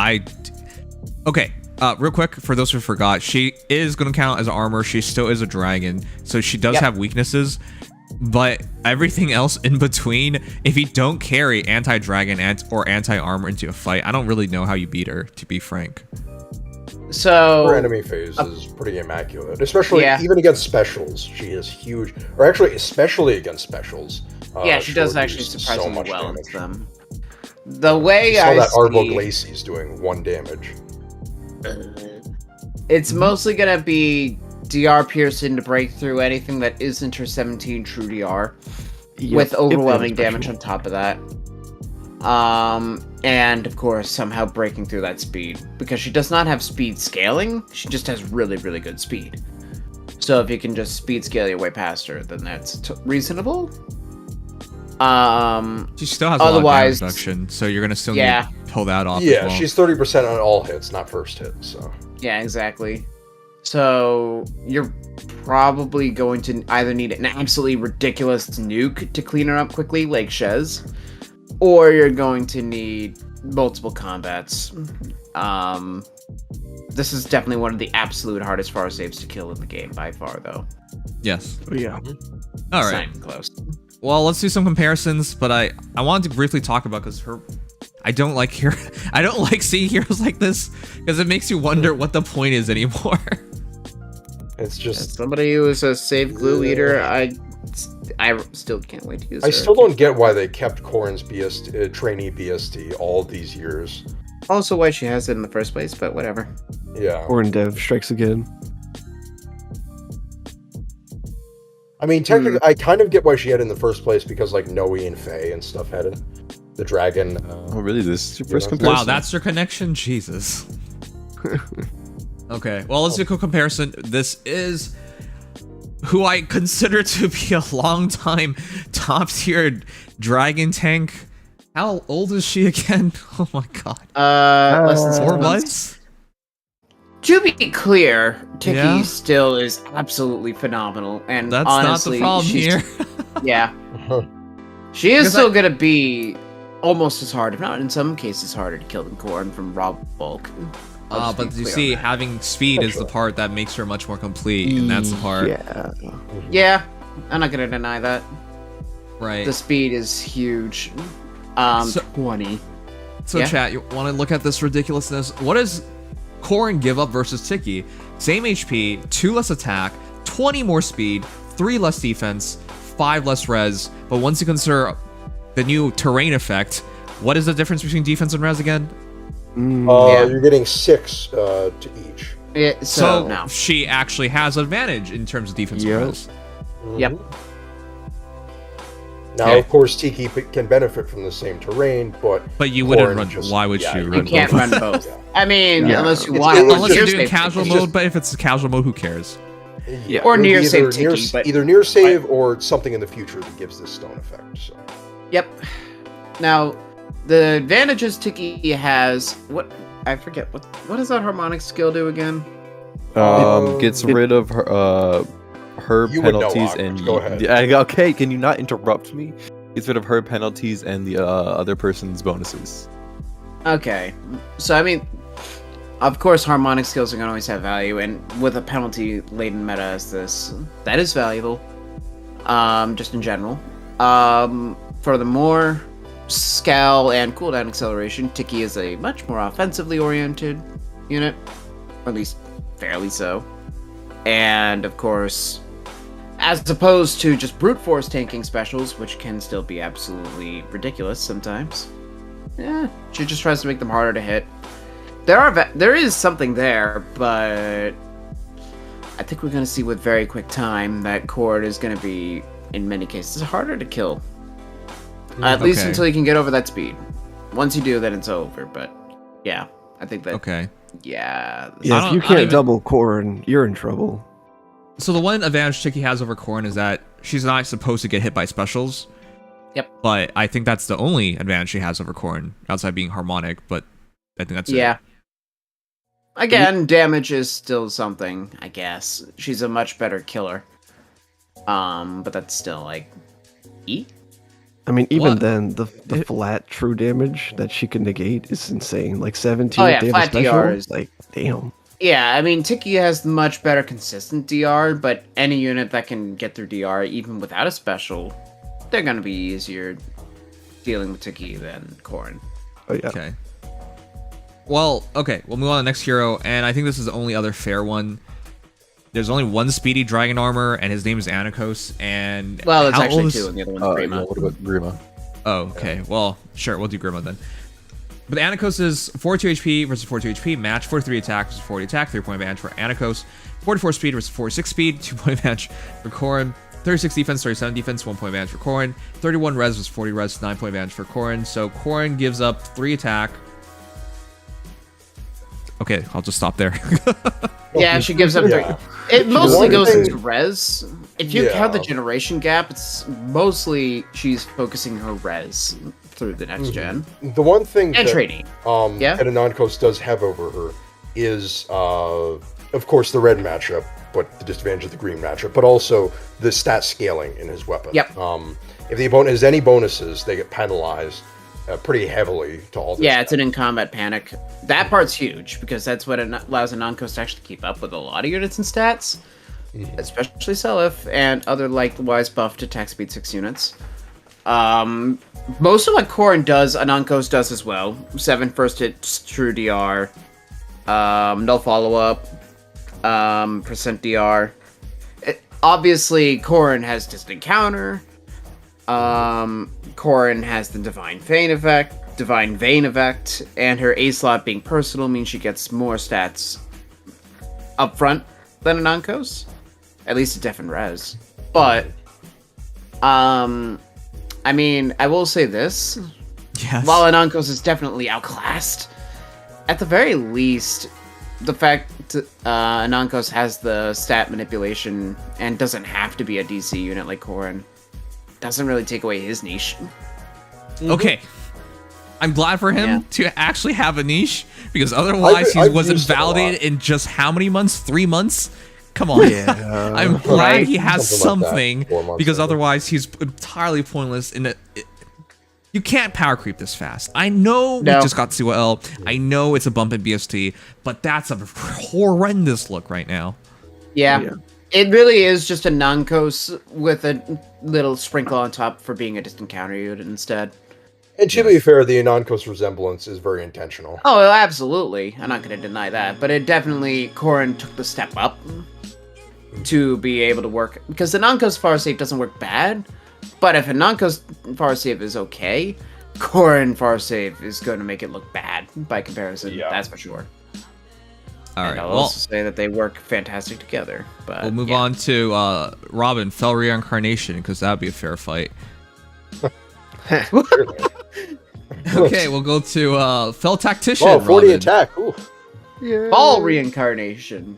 [SPEAKER 1] okay, real quick, for those who forgot, she is gonna count as armor. She still is a dragon, so she does have weaknesses. But everything else in between, if you don't carry anti-dragon or anti-armor into a fight, I don't really know how you beat her, to be frank.
[SPEAKER 3] So
[SPEAKER 5] Her enemy phase is pretty immaculate, especially even against specials. She is huge, or actually, especially against specials.
[SPEAKER 3] yeah, she does
[SPEAKER 5] she'll
[SPEAKER 3] actually
[SPEAKER 5] do
[SPEAKER 3] surprisingly
[SPEAKER 5] so much
[SPEAKER 3] well
[SPEAKER 5] damage.
[SPEAKER 3] against them. The way
[SPEAKER 5] I
[SPEAKER 3] I
[SPEAKER 5] saw that Arbo
[SPEAKER 3] see,
[SPEAKER 5] Glacies doing 1 damage.
[SPEAKER 3] it's mostly gonna be DR Pearson to break through anything that isn't her 17 true DR, with overwhelming damage on top of that. And of course, somehow breaking through that speed. Because she does not have speed scaling, she just has really, really good speed. So if you can just speed scale your way past her, then that's reasonable.
[SPEAKER 1] She still has a lot of damage
[SPEAKER 3] Otherwise,
[SPEAKER 1] reduction, so you're gonna still need
[SPEAKER 3] yeah.
[SPEAKER 1] to pull that off.
[SPEAKER 5] Yeah,
[SPEAKER 1] as well.
[SPEAKER 5] she's 30% on all hits, not first hit. So
[SPEAKER 3] Yeah, exactly. So you're probably going to either need an absolutely ridiculous nuke to clean her up quickly, like Shez, or you're going to need multiple combats. This is definitely one of the absolute hardest far saves to kill in the game by far, though.
[SPEAKER 1] Yes.
[SPEAKER 4] Yeah.
[SPEAKER 1] All
[SPEAKER 3] It's
[SPEAKER 1] right.
[SPEAKER 3] not even close.
[SPEAKER 1] Well, let's do some comparisons, but I wanted to briefly talk about because I don't like I don't like seeing heroes like this because it makes you wonder what the point is anymore.
[SPEAKER 5] it's
[SPEAKER 3] As
[SPEAKER 5] just.
[SPEAKER 3] somebody who is a save glue eater, I still can't wait to use
[SPEAKER 5] I
[SPEAKER 3] her.
[SPEAKER 5] still don't get why they kept Corrin's BST, trainee BST all these years.
[SPEAKER 3] Also why she has it in the first place, but whatever.
[SPEAKER 5] Yeah.
[SPEAKER 4] Or in Dev strikes again.
[SPEAKER 5] I mean, technically, I kind of get why she had it in the first place because, like, Noe and Faye and stuff had it. The dragon.
[SPEAKER 6] Oh, really? This is your
[SPEAKER 5] Yeah.
[SPEAKER 6] first comparison?
[SPEAKER 1] Wow, that's your connection? Jesus. Okay, well, let's do a quick comparison. This is who I consider to be a long-time top-tier dragon tank. How old is she again? Oh my god.
[SPEAKER 3] Less than 6
[SPEAKER 1] 4
[SPEAKER 3] months.
[SPEAKER 1] months?
[SPEAKER 3] To be clear, Tiki
[SPEAKER 1] Yeah?
[SPEAKER 3] still is absolutely phenomenal, and
[SPEAKER 1] That's
[SPEAKER 3] honestly,
[SPEAKER 1] not the problem
[SPEAKER 3] she's,
[SPEAKER 1] here.
[SPEAKER 3] Yeah, she is
[SPEAKER 1] Because
[SPEAKER 3] still gonna be almost as hard, if not in some cases harder, to kill than Korn from raw bulk. I'll just
[SPEAKER 1] But
[SPEAKER 3] be
[SPEAKER 1] you
[SPEAKER 3] clear
[SPEAKER 1] see,
[SPEAKER 3] on that.
[SPEAKER 1] having speed is the part that makes her much more complete, and that's the part.
[SPEAKER 4] Yeah.
[SPEAKER 3] Yeah, I'm not gonna deny that.
[SPEAKER 1] Right.
[SPEAKER 3] The speed is huge.
[SPEAKER 1] So-
[SPEAKER 3] 20.
[SPEAKER 1] So
[SPEAKER 3] Yeah.
[SPEAKER 1] chat, you want to look at this ridiculousness? What does Corrin give up versus Tiki? Same HP, 2 less attack, 20 more speed, 3 less defense, 5 less res. But once you consider the new terrain effect, what is the difference between defense and res again?
[SPEAKER 3] Yeah.
[SPEAKER 5] You're getting 6 to each.
[SPEAKER 3] Yeah,
[SPEAKER 1] So
[SPEAKER 3] no.
[SPEAKER 1] she actually has advantage in terms of defense and
[SPEAKER 4] Yep.
[SPEAKER 1] res.
[SPEAKER 3] Yep.
[SPEAKER 5] Now,
[SPEAKER 1] Okay.
[SPEAKER 5] of course, Tiki can benefit from the same terrain, but
[SPEAKER 1] But you wouldn't
[SPEAKER 5] Corrin
[SPEAKER 1] run.
[SPEAKER 5] just-
[SPEAKER 1] Why would
[SPEAKER 5] yeah,
[SPEAKER 1] you
[SPEAKER 5] you
[SPEAKER 1] run?
[SPEAKER 3] You can't
[SPEAKER 1] both?
[SPEAKER 3] run both. I mean,
[SPEAKER 4] Yeah.
[SPEAKER 3] unless you
[SPEAKER 5] It's-
[SPEAKER 3] want.
[SPEAKER 5] it's
[SPEAKER 1] Unless you're
[SPEAKER 5] just-
[SPEAKER 1] doing casual
[SPEAKER 5] it's
[SPEAKER 1] mode,
[SPEAKER 5] just-
[SPEAKER 1] but if it's casual mode, who cares?
[SPEAKER 4] Yeah.
[SPEAKER 3] Or
[SPEAKER 5] it would
[SPEAKER 3] near
[SPEAKER 5] be
[SPEAKER 3] save
[SPEAKER 5] either
[SPEAKER 3] Tiki, but
[SPEAKER 5] either near save or something in the future that gives this stone effect. So.
[SPEAKER 3] Yep. Now, the advantages Tiki has. What I forget. What does that harmonic skill do again?
[SPEAKER 6] Gets rid of her
[SPEAKER 5] You would know,
[SPEAKER 6] penalties
[SPEAKER 5] Arknights.
[SPEAKER 6] and
[SPEAKER 5] Go ahead.
[SPEAKER 6] Yeah, okay, can you not interrupt me? Gets rid of her penalties and the other person's bonuses.
[SPEAKER 3] Okay. So I mean, of course, harmonic skills are gonna always have value, and with a penalty-laden meta as this, that is valuable. Just in general. Furthermore, Scal and cooldown acceleration, Tiki is a much more offensively oriented unit, or at least fairly so. And of course, as opposed to just brute force tanking specials, which can still be absolutely ridiculous sometimes. Yeah, she just tries to make them harder to hit. There is something there, but I think we're gonna see with very quick time that Cord is gonna be, in many cases, harder to kill. At least until you can get over that speed. Once you do, then it's over. But yeah, I think that.
[SPEAKER 1] Okay.
[SPEAKER 3] Yeah.
[SPEAKER 4] Yeah, if you can't double Corrin, you're in trouble.
[SPEAKER 1] So the one advantage Tiki has over Corrin is that she's not supposed to get hit by specials.
[SPEAKER 3] Yep.
[SPEAKER 1] But I think that's the only advantage she has over Corrin, outside being harmonic, but I think that's it.
[SPEAKER 3] Again, damage is still something, I guess. She's a much better killer. But that's still like E?
[SPEAKER 4] I mean, even then, the flat true damage that she can negate is insane. Like 17
[SPEAKER 3] Oh yeah,
[SPEAKER 4] damage
[SPEAKER 3] flat
[SPEAKER 4] special.
[SPEAKER 3] DR is...
[SPEAKER 4] Like, damn.
[SPEAKER 3] Yeah, I mean, Tiki has much better consistent DR, but any unit that can get through DR, even without a special, they're gonna be easier dealing with Tiki than Corrin.
[SPEAKER 4] Oh yeah.
[SPEAKER 1] Okay. Well, okay, we'll move on to the next hero, and I think this is the only other fair one. There's only one speedy dragon armor, and his name is Anikos, and...
[SPEAKER 3] Well, it's actually two, and the other one's Grima.
[SPEAKER 6] What about Grima?
[SPEAKER 1] Oh, okay. Well, sure, we'll do Grima then. But Anikos is 42 HP versus 42 HP, match 43 attack versus 40 attack, 3-point advantage for Anikos, 44 speed versus 46 speed, 2-point advantage for Corrin, 36 defense, 37 defense, 1-point advantage for Corrin, 31 res versus 40 res, 9-point advantage for Corrin. So Corrin gives up 3 attack. Okay, I'll just stop there.
[SPEAKER 3] Yeah, she gives up 3. It mostly goes into res. If you count the generation gap, it's mostly she's focusing her res through the next gen.
[SPEAKER 5] The one thing
[SPEAKER 3] and
[SPEAKER 5] that,
[SPEAKER 3] trading.
[SPEAKER 5] that Anankos does have over her is, of course, the red matchup, but the disadvantage of the green matchup, but also the stat scaling in his weapon.
[SPEAKER 3] Yep.
[SPEAKER 5] If the opponent has any bonuses, they get penalized pretty heavily to all this.
[SPEAKER 3] Yeah, it's an in-combat panic. That part's huge, because that's what allows Anankos to actually keep up with a lot of units and stats, especially Seliph and other likewise buffed attack speed 6 units. Most of what Corrin does, Anankos does as well. 7 first hits, true DR, null follow-up, percent DR. Obviously, Corrin has distant counter. Corrin has the Divine Vein effect, and her A slot being personal means she gets more stats up front than Anankos. At least a def and res. But, I mean, I will say this.
[SPEAKER 1] Yes.
[SPEAKER 3] While Anankos is definitely outclassed, at the very least, the fact Anankos has the stat manipulation and doesn't have to be a DC unit like Corrin doesn't really take away his niche.
[SPEAKER 1] Okay. I'm glad for him
[SPEAKER 3] Yeah.
[SPEAKER 1] to actually have a niche, because otherwise he wasn't validated in just how many months? 3 months? Come on.
[SPEAKER 4] Yeah.
[SPEAKER 1] I'm glad he has
[SPEAKER 5] Something like that.
[SPEAKER 1] something,
[SPEAKER 5] 4 months,
[SPEAKER 1] because
[SPEAKER 5] maybe.
[SPEAKER 1] otherwise he's entirely pointless. You can't power creep this fast. I know we just got CYL. I know it's a bump in BST, but that's a horrendous look right now.
[SPEAKER 3] Yeah. It really is just a Anankos with a little sprinkle on top for being a distant counter unit instead.
[SPEAKER 5] And to be fair, the Anankos resemblance is very intentional.
[SPEAKER 3] Oh, absolutely. I'm not going to deny that. But it definitely, Corrin took the step up to be able to work. Because the Anankos Farscape doesn't work bad. But if Anankos Farscape is okay, Corrin Farscape is going to make it look bad by comparison.
[SPEAKER 5] Yeah.
[SPEAKER 3] That's for sure.
[SPEAKER 1] All right.
[SPEAKER 3] And I'll
[SPEAKER 1] Well,
[SPEAKER 3] also say that they work fantastic together. But
[SPEAKER 1] we'll move on to Robin, Fell Reincarnation, because that would be a fair fight. Okay, we'll go to Fell Tactician.
[SPEAKER 5] Oh, 40
[SPEAKER 1] Robin.
[SPEAKER 5] attack. Ooh.
[SPEAKER 3] Ball Reincarnation.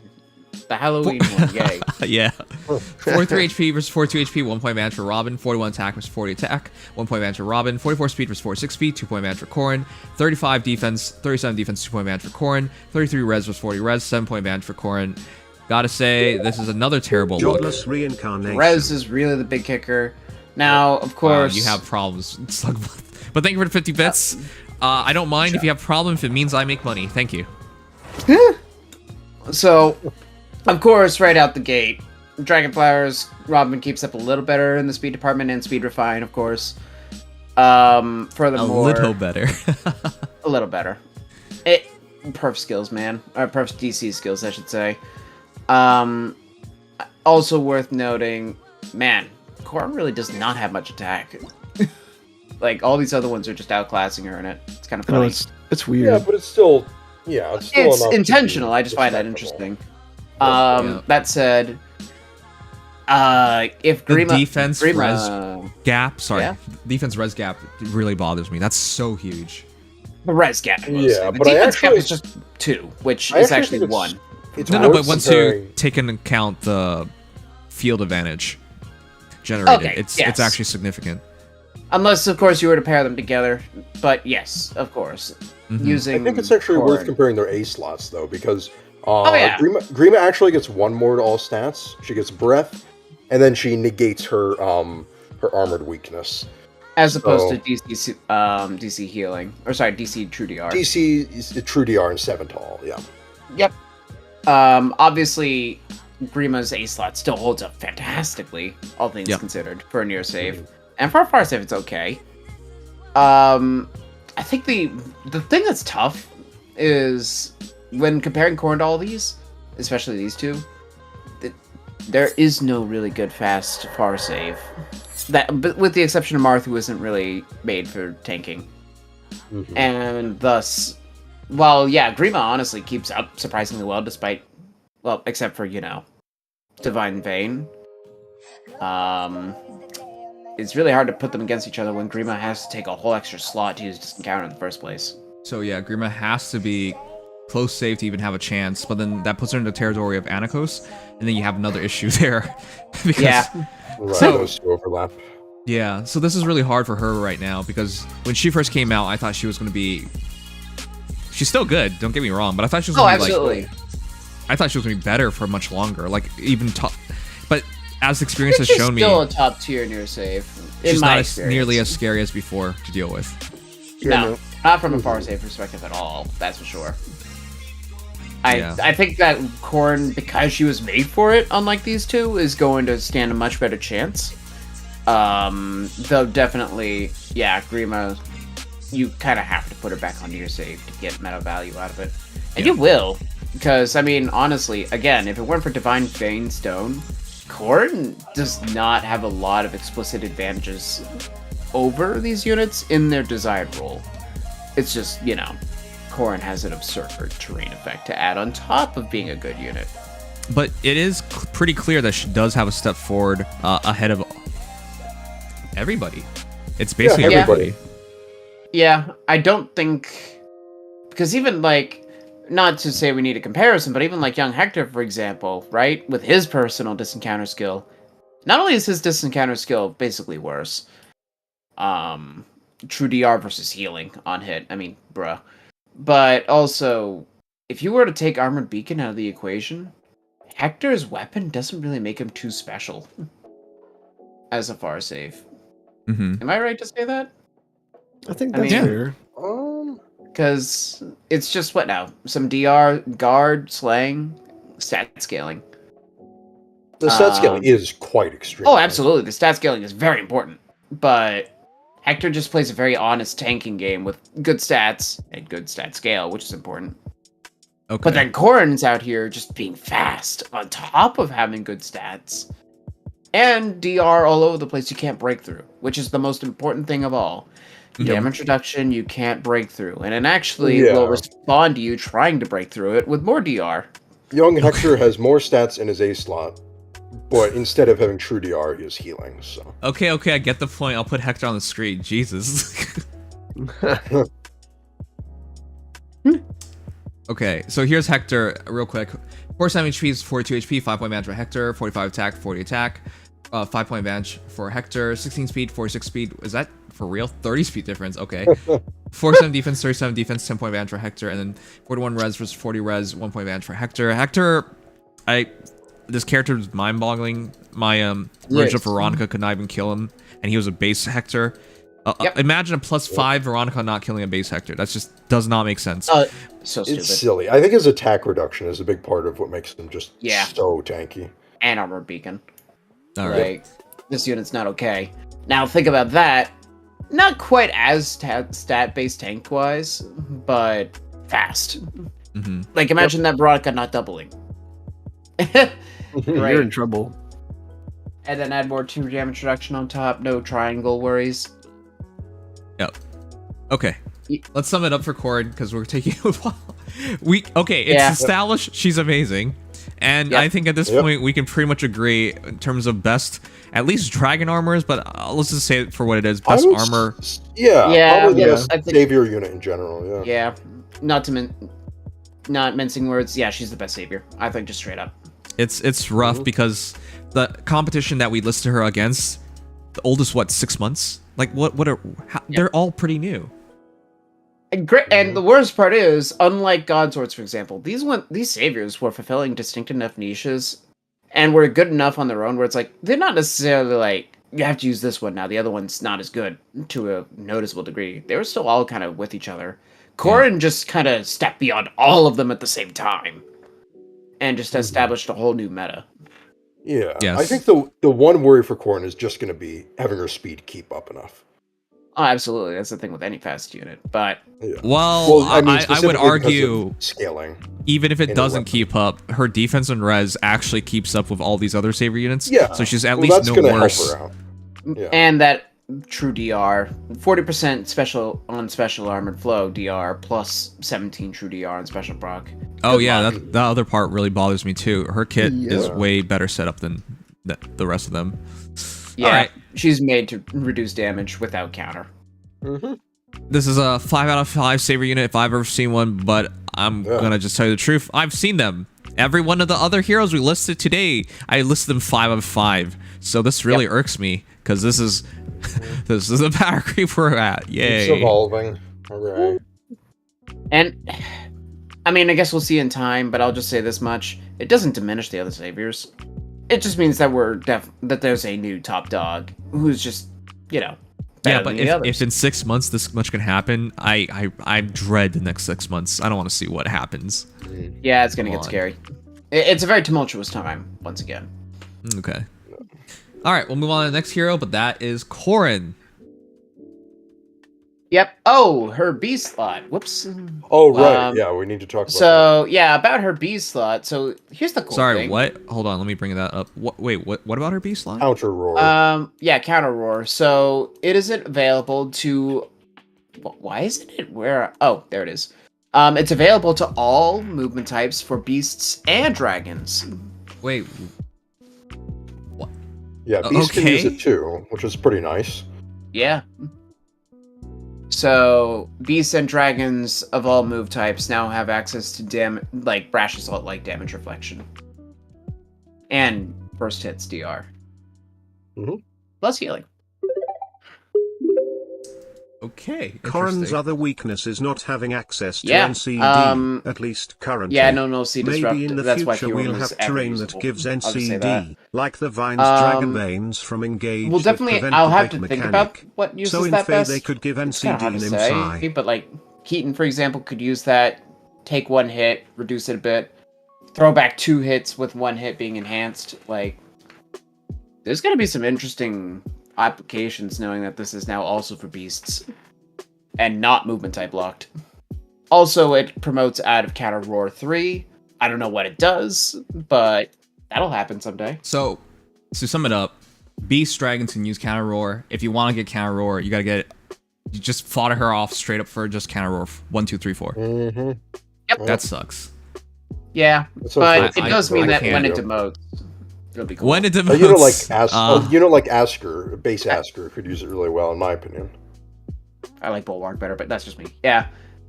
[SPEAKER 3] The Halloween one, yay.
[SPEAKER 1] Yeah. 43 HP versus 42 HP, 1-point advantage for Robin. 41 attack versus 40 attack, 1-point advantage for Robin. 44 speed versus 46 speed, 2-point advantage for Corrin. 35 defense, 37 defense, 2-point advantage for Corrin. 33 res versus 40 res, 7-point advantage for Corrin. Gotta say, this is another terrible look.
[SPEAKER 2] Godless reincarnation.
[SPEAKER 3] Res is really the big kicker. Now, of course...
[SPEAKER 1] You have problems. But thank you for the 50 bits. I don't mind if you have problem if it means I make money. Thank you.
[SPEAKER 3] So, of course, right out the gate, Dragonflowers, Robin keeps up a little better in the speed department and speed refine, of course. Furthermore,
[SPEAKER 1] A little better.
[SPEAKER 3] a little better. Perf skills, man. Or perf DC skills, I should say. Also worth noting, man, Korn really does not have much attack. Like, all these other ones are just outclassing her in it. It's kind of funny.
[SPEAKER 4] No, it's weird.
[SPEAKER 5] Yeah, but it's still, it's still
[SPEAKER 3] It's
[SPEAKER 5] enough to
[SPEAKER 3] intentional.
[SPEAKER 5] be
[SPEAKER 3] I just find that
[SPEAKER 5] respectable.
[SPEAKER 3] interesting.
[SPEAKER 1] Yeah.
[SPEAKER 3] That said, if
[SPEAKER 1] The
[SPEAKER 3] Grima,
[SPEAKER 1] defense
[SPEAKER 3] Grima,
[SPEAKER 1] gap, sorry,
[SPEAKER 3] Yeah?
[SPEAKER 1] defense res gap really bothers me. That's so huge.
[SPEAKER 3] the res gap.
[SPEAKER 5] Yeah,
[SPEAKER 3] The
[SPEAKER 5] but I
[SPEAKER 3] defense gap
[SPEAKER 5] actually-
[SPEAKER 3] is just 2, which
[SPEAKER 5] I
[SPEAKER 3] is
[SPEAKER 5] actually
[SPEAKER 3] actually
[SPEAKER 5] think
[SPEAKER 3] 1.
[SPEAKER 5] It's
[SPEAKER 1] No, but
[SPEAKER 5] worth
[SPEAKER 1] once
[SPEAKER 5] comparing-
[SPEAKER 1] you take into account the field advantage generated,
[SPEAKER 3] Okay,
[SPEAKER 1] it's
[SPEAKER 3] yes.
[SPEAKER 1] actually significant.
[SPEAKER 3] Unless, of course, you were to pair them together. But yes, of course.
[SPEAKER 1] Mhm.
[SPEAKER 3] Using
[SPEAKER 5] I think it's actually worth
[SPEAKER 3] Korn.
[SPEAKER 5] comparing their A slots though, because
[SPEAKER 3] yeah.
[SPEAKER 5] Grima actually gets 1 more to all stats. She gets breath, and then she negates her her armored weakness.
[SPEAKER 3] As opposed
[SPEAKER 5] So-
[SPEAKER 3] to DC healing. Or sorry, DC True DR.
[SPEAKER 5] DC is a true DR and 7 tall. Yeah.
[SPEAKER 3] Yep. Obviously, Grima's A slot still holds up fantastically, all things
[SPEAKER 1] Yep.
[SPEAKER 3] considered, for a near save.
[SPEAKER 5] Mhm.
[SPEAKER 3] And for a far save, it's okay. I think the thing that's tough is when comparing Korn to all these, especially these two, there is no really good fast far save. But with the exception of Marth, who isn't really made for tanking.
[SPEAKER 5] Mhm.
[SPEAKER 3] And thus, while, yeah, Grima honestly keeps up surprisingly well despite, well, except for, Divine Vein. It's really hard to put them against each other when Grima has to take a whole extra slot to use Disencounter in the first place.
[SPEAKER 1] So yeah, Grima has to be close save to even have a chance, but then that puts her in the territory of Anakos, and then you have another issue there. Because,
[SPEAKER 3] Yeah.
[SPEAKER 5] Right,
[SPEAKER 1] So-
[SPEAKER 5] those two overlap.
[SPEAKER 1] Yeah, so this is really hard for her right now, because when she first came out, I thought she was going to be... She's still good, don't get me wrong, but I thought she was
[SPEAKER 3] Oh,
[SPEAKER 1] going to be
[SPEAKER 3] absolutely.
[SPEAKER 1] like... I thought she was going to be better for much longer, like even top... But as experience has
[SPEAKER 3] She's
[SPEAKER 1] shown me,
[SPEAKER 3] still a top tier near save. In
[SPEAKER 1] she's
[SPEAKER 3] my
[SPEAKER 1] not as,
[SPEAKER 3] experience.
[SPEAKER 1] nearly as scary as before to deal with.
[SPEAKER 3] No, not from a far save perspective at all. That's for sure.
[SPEAKER 1] Yeah.
[SPEAKER 3] I think that Korn, because she was made for it, unlike these two, is going to stand a much better chance. Though definitely, yeah, Grima, you kind of have to put her back onto your save to get meta value out of it, and
[SPEAKER 1] Yeah.
[SPEAKER 3] you will, because I mean, honestly, again, if it weren't for Divine Vein Stone, Korn does not have a lot of explicit advantages over these units in their desired role. It's just, Korn has an absurd terrain effect to add on top of being a good unit.
[SPEAKER 1] But it is pretty clear that she does have a step forward ahead of everybody. It's basically
[SPEAKER 5] Yeah,
[SPEAKER 1] everybody.
[SPEAKER 3] Yeah, I don't think... Because even, not to say we need a comparison, but even young Hector, for example, right? With his personal disencounter skill, not only is his disencounter skill basically worse, true DR versus healing on hit, I mean, bruh. But also, if you were to take Armored Beacon out of the equation, Hector's weapon doesn't really make him too special as a far save.
[SPEAKER 1] Mm-hmm.
[SPEAKER 3] Am I right to say that?
[SPEAKER 4] I think
[SPEAKER 3] I
[SPEAKER 4] that's
[SPEAKER 3] mean-
[SPEAKER 4] fair.
[SPEAKER 3] Because it's just, what now? Some DR, guard, slaying, stat scaling.
[SPEAKER 5] The stat scaling is quite extreme.
[SPEAKER 3] Oh, absolutely. The stat scaling is very important. But Hector just plays a very honest tanking game with good stats and good stat scale, which is important.
[SPEAKER 1] Okay.
[SPEAKER 3] But then Korn's out here just being fast on top of having good stats. And DR all over the place you can't break through, which is the most important thing of all.
[SPEAKER 1] Yeah.
[SPEAKER 3] Damage reduction you can't break through. And it actually
[SPEAKER 5] Yeah.
[SPEAKER 3] will respond to you trying to break through it with more DR.
[SPEAKER 5] Young Hector has more stats in his A slot, but instead of having true DR, he has healing. So
[SPEAKER 1] Okay, I get the point. I'll put Hector on the screen. Jesus. Okay, so here's Hector, real quick. 47 HP, 42 HP, 5 point advantage for Hector, 45 attack, 40 attack, 5 point advantage for Hector, 16 speed, 46 speed. Is that for real? 30 speed difference, okay. 47 defense, 37 defense, 10 point advantage for Hector, and then 41 res versus 40 res, 1 point advantage for Hector. Hector, this character is mind-boggling. My version of Veronica could not even kill him, and he was a base Hector.
[SPEAKER 3] Yep.
[SPEAKER 1] Imagine a +5 Veronica not killing a base Hector. That just does not make sense.
[SPEAKER 3] So stupid.
[SPEAKER 5] it's silly. I think his attack reduction is a big part of what makes him just
[SPEAKER 3] Yeah.
[SPEAKER 5] so tanky.
[SPEAKER 3] And Armored Beacon.
[SPEAKER 1] All right.
[SPEAKER 3] This unit's not okay. Now think about that. Not quite as stat-based tank-wise, but fast.
[SPEAKER 1] Mm-hmm.
[SPEAKER 3] Imagine that Veronica not doubling.
[SPEAKER 4] You're in trouble.
[SPEAKER 3] And then add more 2 damage reduction on top. No triangle worries.
[SPEAKER 1] Yep. Okay.
[SPEAKER 3] Ye-
[SPEAKER 1] Let's sum it up for Cord because we're taking a while. It's
[SPEAKER 3] Yeah.
[SPEAKER 1] established she's amazing. And
[SPEAKER 3] Yep.
[SPEAKER 1] I think at this
[SPEAKER 5] Yep.
[SPEAKER 1] point we can pretty much agree in terms of best, at least dragon armors, but let's just say it for what it is. Best armor.
[SPEAKER 3] Yeah,
[SPEAKER 5] probably the
[SPEAKER 3] yeah,
[SPEAKER 5] best
[SPEAKER 3] I think-
[SPEAKER 5] savior unit in general. Yeah.
[SPEAKER 3] Yeah. Not mincing words. Yeah, she's the best savior. I think just straight up.
[SPEAKER 1] It's rough because the competition that we listed her against, the oldest, 6 months? Like they're all pretty new.
[SPEAKER 3] And great. And the worst part is, unlike God Swords, for example, these saviors were fulfilling distinct enough niches, and were good enough on their own. Where it's like they're not necessarily like you have to use this one now. The other one's not as good to a noticeable degree. They were still all kind of with each other. Corrin just kind of stepped beyond all of them at the same time, and just established a whole new meta.
[SPEAKER 5] Yeah.
[SPEAKER 1] Yes.
[SPEAKER 5] I think the one worry for Corrin is just going to be having her speed keep up enough.
[SPEAKER 3] Oh, absolutely. That's the thing with any fast unit. But
[SPEAKER 5] Yeah.
[SPEAKER 1] Well, I would
[SPEAKER 5] specifically because
[SPEAKER 1] argue,
[SPEAKER 5] of scaling.
[SPEAKER 1] even if it
[SPEAKER 5] in a
[SPEAKER 1] doesn't
[SPEAKER 5] weapon.
[SPEAKER 1] keep up, her defense and res actually keeps up with all these other savior units.
[SPEAKER 5] Yeah.
[SPEAKER 1] So she's at
[SPEAKER 5] Well,
[SPEAKER 1] least
[SPEAKER 5] that's
[SPEAKER 1] no
[SPEAKER 5] gonna
[SPEAKER 1] worse.
[SPEAKER 5] help her out. Yeah.
[SPEAKER 3] and that true DR, 40% special on special armored flow DR plus 17 true DR on special proc.
[SPEAKER 1] Oh
[SPEAKER 3] Good
[SPEAKER 1] yeah,
[SPEAKER 3] luck.
[SPEAKER 1] that other part really bothers me too. Her kit is
[SPEAKER 5] Yeah.
[SPEAKER 1] way better set up than the rest of them.
[SPEAKER 3] Yeah,
[SPEAKER 1] Alright.
[SPEAKER 3] she's made to reduce damage without counter.
[SPEAKER 5] Mm-hmm.
[SPEAKER 1] This is a 5 out of 5 savior unit if I've ever seen one, but I'm
[SPEAKER 5] Yeah.
[SPEAKER 1] gonna just tell you the truth. I've seen them. Every one of the other heroes we listed today, I listed them 5 out of 5. So this really irks me because this is this is the power creep we're at.
[SPEAKER 5] It's
[SPEAKER 1] Yay!
[SPEAKER 5] evolving. Alright.
[SPEAKER 3] And I mean, I guess we'll see in time, but I'll just say this much: it doesn't diminish the other saviors. It just means that that there's a new top dog who's just, better
[SPEAKER 1] Yeah, but
[SPEAKER 3] than the others.
[SPEAKER 1] if in 6 months this much can happen, I dread the next 6 months. I don't want to see what happens.
[SPEAKER 3] Yeah, it's gonna
[SPEAKER 1] Come
[SPEAKER 3] get
[SPEAKER 1] on.
[SPEAKER 3] scary. It's a very tumultuous time once again.
[SPEAKER 1] Okay. All right, we'll move on to the next hero, but that is Corrin.
[SPEAKER 3] Yep. Oh, her B slot. Whoops.
[SPEAKER 5] Oh, right. Yeah, we need to talk about that.
[SPEAKER 3] So yeah, about her B slot. So here's the cool
[SPEAKER 1] Sorry,
[SPEAKER 3] thing.
[SPEAKER 1] what? Hold on, let me bring that up. Wait, what about her B slot?
[SPEAKER 5] Counter roar.
[SPEAKER 3] Yeah, counter roar. So it isn't available to. Why isn't it where? Oh, there it is. It's available to all movement types for beasts and dragons.
[SPEAKER 1] Wait,
[SPEAKER 5] yeah, Beast can use
[SPEAKER 1] okay.
[SPEAKER 5] it too, which is pretty nice.
[SPEAKER 3] Yeah. So beasts and dragons of all move types now have access to Brash Assault like damage reflection and first hits DR.
[SPEAKER 5] Mhm.
[SPEAKER 3] Plus healing.
[SPEAKER 1] okay.
[SPEAKER 2] Corrin's
[SPEAKER 1] interesting.
[SPEAKER 2] other weakness is not having access to
[SPEAKER 3] Yeah,
[SPEAKER 2] NCD, at least currently.
[SPEAKER 3] Yeah, no, C disrupt.
[SPEAKER 2] Maybe in the
[SPEAKER 3] That's why
[SPEAKER 2] future
[SPEAKER 3] Hero
[SPEAKER 2] we'll
[SPEAKER 3] was
[SPEAKER 2] have
[SPEAKER 3] ever
[SPEAKER 2] terrain
[SPEAKER 3] usable.
[SPEAKER 2] that gives
[SPEAKER 3] I'll just say that.
[SPEAKER 2] NCD, like the Vine's Dragon Veins from Engage.
[SPEAKER 3] Well,
[SPEAKER 2] that
[SPEAKER 3] definitely,
[SPEAKER 2] prevent
[SPEAKER 3] I'll
[SPEAKER 2] the
[SPEAKER 3] have
[SPEAKER 2] bait
[SPEAKER 3] to think about
[SPEAKER 2] mechanic.
[SPEAKER 3] what uses
[SPEAKER 2] So in
[SPEAKER 3] that
[SPEAKER 2] Fae
[SPEAKER 3] best.
[SPEAKER 2] they could give
[SPEAKER 3] It's kinda
[SPEAKER 2] NCD
[SPEAKER 3] hard
[SPEAKER 2] in
[SPEAKER 3] to say,
[SPEAKER 2] Psi.
[SPEAKER 3] but like Keaton, for example, could use that, take one hit, reduce it a bit, throw back 2 hits with 1 hit being enhanced. Like, there's gonna be some interesting applications knowing that this is now also for beasts and not movement type locked. Also, it promotes out of counter roar 3. I don't know what it does, but that'll happen someday.
[SPEAKER 1] So, to sum it up, Beast Dragons can use Counter Roar. If you want to get Counter Roar, you gotta get it. You just fought her off straight up for just Counter Roar 1, 2, 3, 4.
[SPEAKER 5] Mm-hmm.
[SPEAKER 3] Yep.
[SPEAKER 1] That sucks.
[SPEAKER 3] Yeah,
[SPEAKER 5] That's
[SPEAKER 3] but
[SPEAKER 5] unfortunate.
[SPEAKER 3] it does mean
[SPEAKER 1] I
[SPEAKER 3] that when it
[SPEAKER 1] can't.
[SPEAKER 3] demotes, it'll be cool.
[SPEAKER 1] When it
[SPEAKER 5] A
[SPEAKER 1] demotes,
[SPEAKER 5] unit like Asker, base Asker, could use it really well, in my opinion.
[SPEAKER 3] I like Bulwark better, but that's just me. Yeah,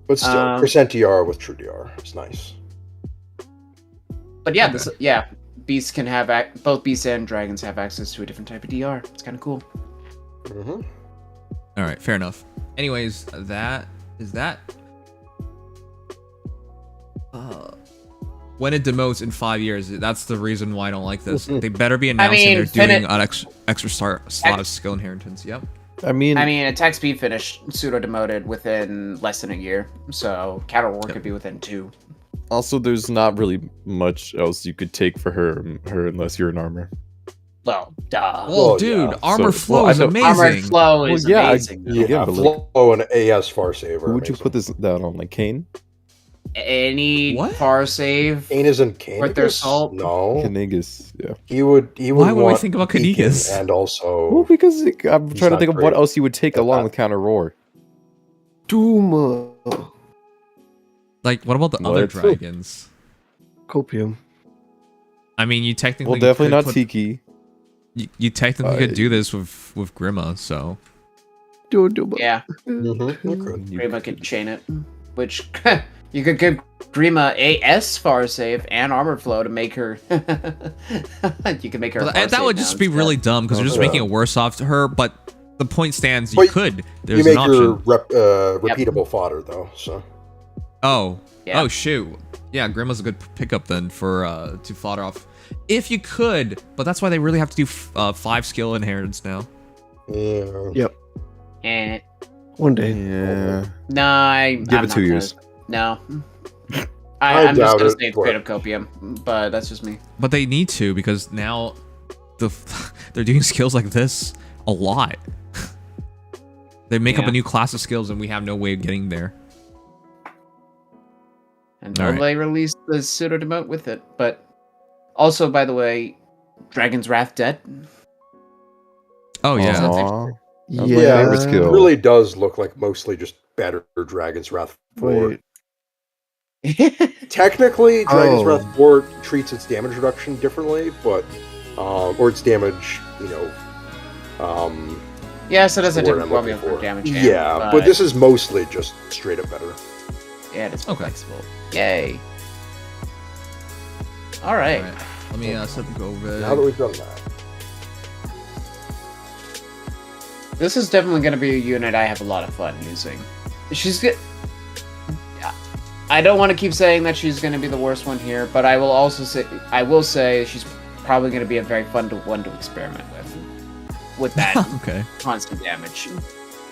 [SPEAKER 5] But still, percent DR with true DR. It's nice.
[SPEAKER 3] but yeah,
[SPEAKER 1] Okay.
[SPEAKER 3] beasts can have both beasts and dragons have access to a different type of DR. It's kind of cool.
[SPEAKER 5] Mm-hmm.
[SPEAKER 1] all right, fair enough. Anyways, that is that. When it demotes in 5 years, that's the reason why I don't like this. They better be announcing
[SPEAKER 3] mean,
[SPEAKER 1] they're doing an extra slot of skill inheritance. Yep.
[SPEAKER 6] I mean,
[SPEAKER 3] attack speed finish pseudo demoted within less than a year, so counter war could be within 2.
[SPEAKER 6] also, there's not really much else you could take for her unless you're in armor.
[SPEAKER 3] Well, duh.
[SPEAKER 1] Well,
[SPEAKER 5] Well,
[SPEAKER 1] dude,
[SPEAKER 5] yeah.
[SPEAKER 1] armor
[SPEAKER 6] So-
[SPEAKER 1] flow
[SPEAKER 6] well,
[SPEAKER 1] is
[SPEAKER 6] I know-
[SPEAKER 1] amazing.
[SPEAKER 3] Armored flow is
[SPEAKER 6] Well, yeah,
[SPEAKER 3] amazing.
[SPEAKER 6] Yeah,
[SPEAKER 5] Yeah,
[SPEAKER 6] but like-
[SPEAKER 5] Flow and AS Far Saver.
[SPEAKER 6] Who would you
[SPEAKER 5] amazing.
[SPEAKER 6] put this down on? Like Kane?
[SPEAKER 3] any
[SPEAKER 1] What?
[SPEAKER 3] far save
[SPEAKER 5] Ain isn't
[SPEAKER 3] worth their
[SPEAKER 5] Kanigas?
[SPEAKER 3] salt?
[SPEAKER 5] No.
[SPEAKER 6] Kanigas, yeah.
[SPEAKER 5] He would
[SPEAKER 1] Why would we
[SPEAKER 5] want
[SPEAKER 1] think about
[SPEAKER 5] Beacon
[SPEAKER 1] Kanigas?
[SPEAKER 5] and
[SPEAKER 6] Well,
[SPEAKER 5] also
[SPEAKER 6] because I'm
[SPEAKER 5] He's
[SPEAKER 6] trying to
[SPEAKER 5] not
[SPEAKER 6] think of what
[SPEAKER 5] great
[SPEAKER 6] else you would take
[SPEAKER 5] at
[SPEAKER 6] along
[SPEAKER 5] that.
[SPEAKER 6] with Counter Roar.
[SPEAKER 4] Duma.
[SPEAKER 1] Like, what about the other
[SPEAKER 6] What?
[SPEAKER 1] dragons?
[SPEAKER 4] Copium.
[SPEAKER 1] I mean, you technically
[SPEAKER 6] Well, definitely
[SPEAKER 1] could
[SPEAKER 6] not
[SPEAKER 1] put-
[SPEAKER 6] Tiki.
[SPEAKER 1] You technically could do this with Grima, so
[SPEAKER 4] Duma.
[SPEAKER 3] Yeah,
[SPEAKER 5] Mhm, you could.
[SPEAKER 3] Grima could chain it, which you could give Grima a S far save and armored flow to make her. You can make her.
[SPEAKER 1] But
[SPEAKER 3] a far
[SPEAKER 1] that
[SPEAKER 3] save
[SPEAKER 1] would
[SPEAKER 3] now
[SPEAKER 1] just be
[SPEAKER 3] instead.
[SPEAKER 1] really dumb because you're just
[SPEAKER 5] Yeah.
[SPEAKER 1] making it worse off to her. But the point stands, you
[SPEAKER 5] But
[SPEAKER 1] could. There's
[SPEAKER 5] You make
[SPEAKER 1] an option.
[SPEAKER 5] your repeatable fodder though, so
[SPEAKER 1] Oh.
[SPEAKER 3] Yeah.
[SPEAKER 1] Oh shoot. Yeah, Grima's a good pickup then for to fodder off. If you could, but that's why they really have to do 5 skill inheritance now.
[SPEAKER 5] yeah.
[SPEAKER 4] Yep.
[SPEAKER 3] And
[SPEAKER 4] One day.
[SPEAKER 6] Yeah.
[SPEAKER 3] no, I'm
[SPEAKER 6] Give it
[SPEAKER 3] not
[SPEAKER 6] 2 years.
[SPEAKER 3] No.
[SPEAKER 5] I
[SPEAKER 3] I'm just
[SPEAKER 5] doubt
[SPEAKER 3] gonna
[SPEAKER 5] it,
[SPEAKER 3] say
[SPEAKER 5] but-
[SPEAKER 3] creative copium, but that's just me.
[SPEAKER 1] But they need to because now they're doing skills like this a lot. They make up
[SPEAKER 3] Yeah.
[SPEAKER 1] a new class of skills and we have no way of getting there.
[SPEAKER 3] Until
[SPEAKER 1] Alright.
[SPEAKER 3] they release the pseudo demote with it. But also, by the way, Dragon's Wrath dead.
[SPEAKER 1] Oh yeah.
[SPEAKER 6] Aw.
[SPEAKER 4] Yeah.
[SPEAKER 6] my favorite skill.
[SPEAKER 5] It really does look like mostly just better Dragon's Wrath 4.
[SPEAKER 4] Wait.
[SPEAKER 5] Technically, Dragon's
[SPEAKER 4] Oh.
[SPEAKER 5] Wrath 4 treats its damage reduction differently, but or its damage,
[SPEAKER 3] Yes, it has a
[SPEAKER 5] the word
[SPEAKER 3] different
[SPEAKER 5] I'm
[SPEAKER 3] formula
[SPEAKER 5] looking
[SPEAKER 3] for damage.
[SPEAKER 5] Yeah, but this is mostly just straight up better.
[SPEAKER 3] Yeah, it's
[SPEAKER 1] Okay.
[SPEAKER 3] flexible. Yay. All right.
[SPEAKER 1] Alright. Let me set the go
[SPEAKER 5] Now that we've done that,
[SPEAKER 3] This is definitely going to be a unit I have a lot of fun using. She's good. I don't want to keep saying that she's going to be the worst one here, but I will also say she's probably going to be a very fun one to experiment with that
[SPEAKER 1] Okay.
[SPEAKER 3] constant damage.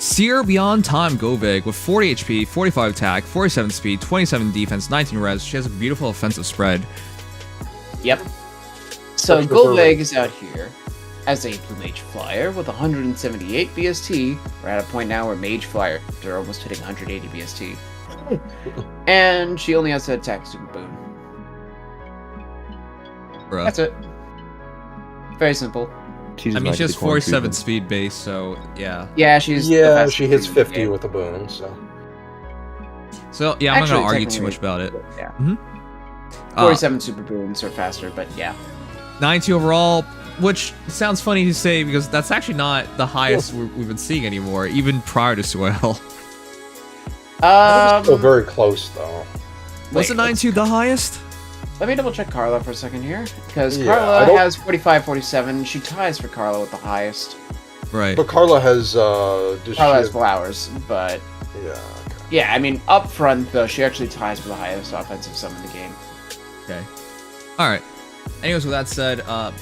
[SPEAKER 1] Seer Beyond Time Govig with 40 HP, 45 attack, 47 speed, 27 defense, 19 res. She has a beautiful offensive spread.
[SPEAKER 3] Yep. So
[SPEAKER 5] Especially for
[SPEAKER 3] Golveg
[SPEAKER 5] range.
[SPEAKER 3] is out here as a Blue Mage Flyer with 178 BST. We're at a point now where Mage Flyers are almost hitting 180 BST. And she only has to attack Super Boon.
[SPEAKER 1] Bruh.
[SPEAKER 3] That's it. Very simple.
[SPEAKER 6] She
[SPEAKER 1] I
[SPEAKER 6] does
[SPEAKER 1] mean,
[SPEAKER 6] not
[SPEAKER 1] she
[SPEAKER 6] get
[SPEAKER 1] has
[SPEAKER 6] the corn
[SPEAKER 1] 47
[SPEAKER 6] treatment.
[SPEAKER 1] speed base, so yeah.
[SPEAKER 3] Yeah, she's the
[SPEAKER 5] yeah,
[SPEAKER 3] best
[SPEAKER 5] she hits
[SPEAKER 3] in the
[SPEAKER 5] 50
[SPEAKER 3] game.
[SPEAKER 5] with a boon, so
[SPEAKER 1] So yeah, I'm not
[SPEAKER 3] Actually,
[SPEAKER 1] gonna argue too
[SPEAKER 3] technically,
[SPEAKER 1] much about it.
[SPEAKER 3] Yeah. 47 Super Boons are faster, but yeah.
[SPEAKER 1] 92 overall, which sounds funny to say because that's actually not the highest we've been seeing anymore, even prior to CYL.
[SPEAKER 5] still very close though.
[SPEAKER 1] Was
[SPEAKER 3] wait,
[SPEAKER 1] it 92 the highest?
[SPEAKER 3] Let me double check Carla for a second here. Because
[SPEAKER 5] Yeah, I
[SPEAKER 3] Carla
[SPEAKER 5] don't-
[SPEAKER 3] has 45, 47. She ties for Carla with the highest.
[SPEAKER 1] Right.
[SPEAKER 5] But Carla has does she
[SPEAKER 3] Carla has
[SPEAKER 5] have-
[SPEAKER 3] flowers, but
[SPEAKER 5] yeah, okay.
[SPEAKER 3] yeah, I mean, up front, though, she actually ties for the highest offensive sum in the game.
[SPEAKER 1] Okay. All right. Anyways, with that said, oh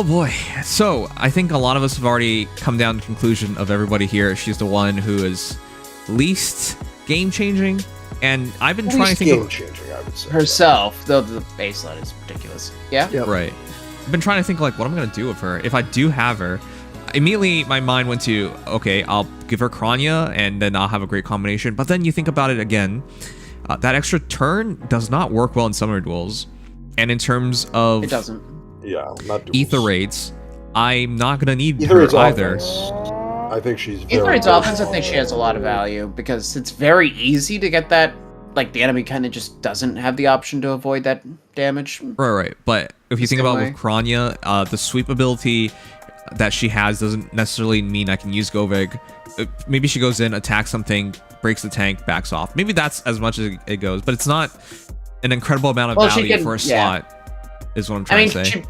[SPEAKER 1] boy. So I think a lot of us have already come down to the conclusion of everybody here. She's the one who is least game changing, and I've been trying to think
[SPEAKER 5] game
[SPEAKER 1] of,
[SPEAKER 5] changing, I would say.
[SPEAKER 3] Herself, though the baseline is ridiculous. Yeah?
[SPEAKER 4] Yep.
[SPEAKER 1] right. I've been trying to think like what I'm gonna do with her if I do have her. Immediately, my mind went to okay, I'll give her Kranya, and then I'll have a great combination. But then you think about it again. That extra turn does not work well in summoner duels, and in terms of
[SPEAKER 3] It doesn't.
[SPEAKER 5] Yeah, not duels.
[SPEAKER 1] ether rates, I'm not gonna need
[SPEAKER 5] Either
[SPEAKER 1] her
[SPEAKER 5] it's
[SPEAKER 1] either.
[SPEAKER 5] offense. I think she's
[SPEAKER 3] Either
[SPEAKER 5] very
[SPEAKER 3] it's offense, I think
[SPEAKER 5] versatile.
[SPEAKER 3] she has a lot of value, because it's very easy to get that. Like, the enemy kind of just doesn't have the option to avoid that damage.
[SPEAKER 1] Right. But if you think
[SPEAKER 3] Same
[SPEAKER 1] about
[SPEAKER 3] way.
[SPEAKER 1] with Kranya, the sweep ability that she has doesn't necessarily mean I can use Govig. Maybe she goes in, attacks something, breaks the tank, backs off. Maybe that's as much as it goes, but it's not an incredible amount of
[SPEAKER 3] Well, she
[SPEAKER 1] value
[SPEAKER 3] can-
[SPEAKER 1] for a
[SPEAKER 3] yeah.
[SPEAKER 1] slot, is what I'm
[SPEAKER 3] I
[SPEAKER 1] trying
[SPEAKER 3] mean,
[SPEAKER 1] to say.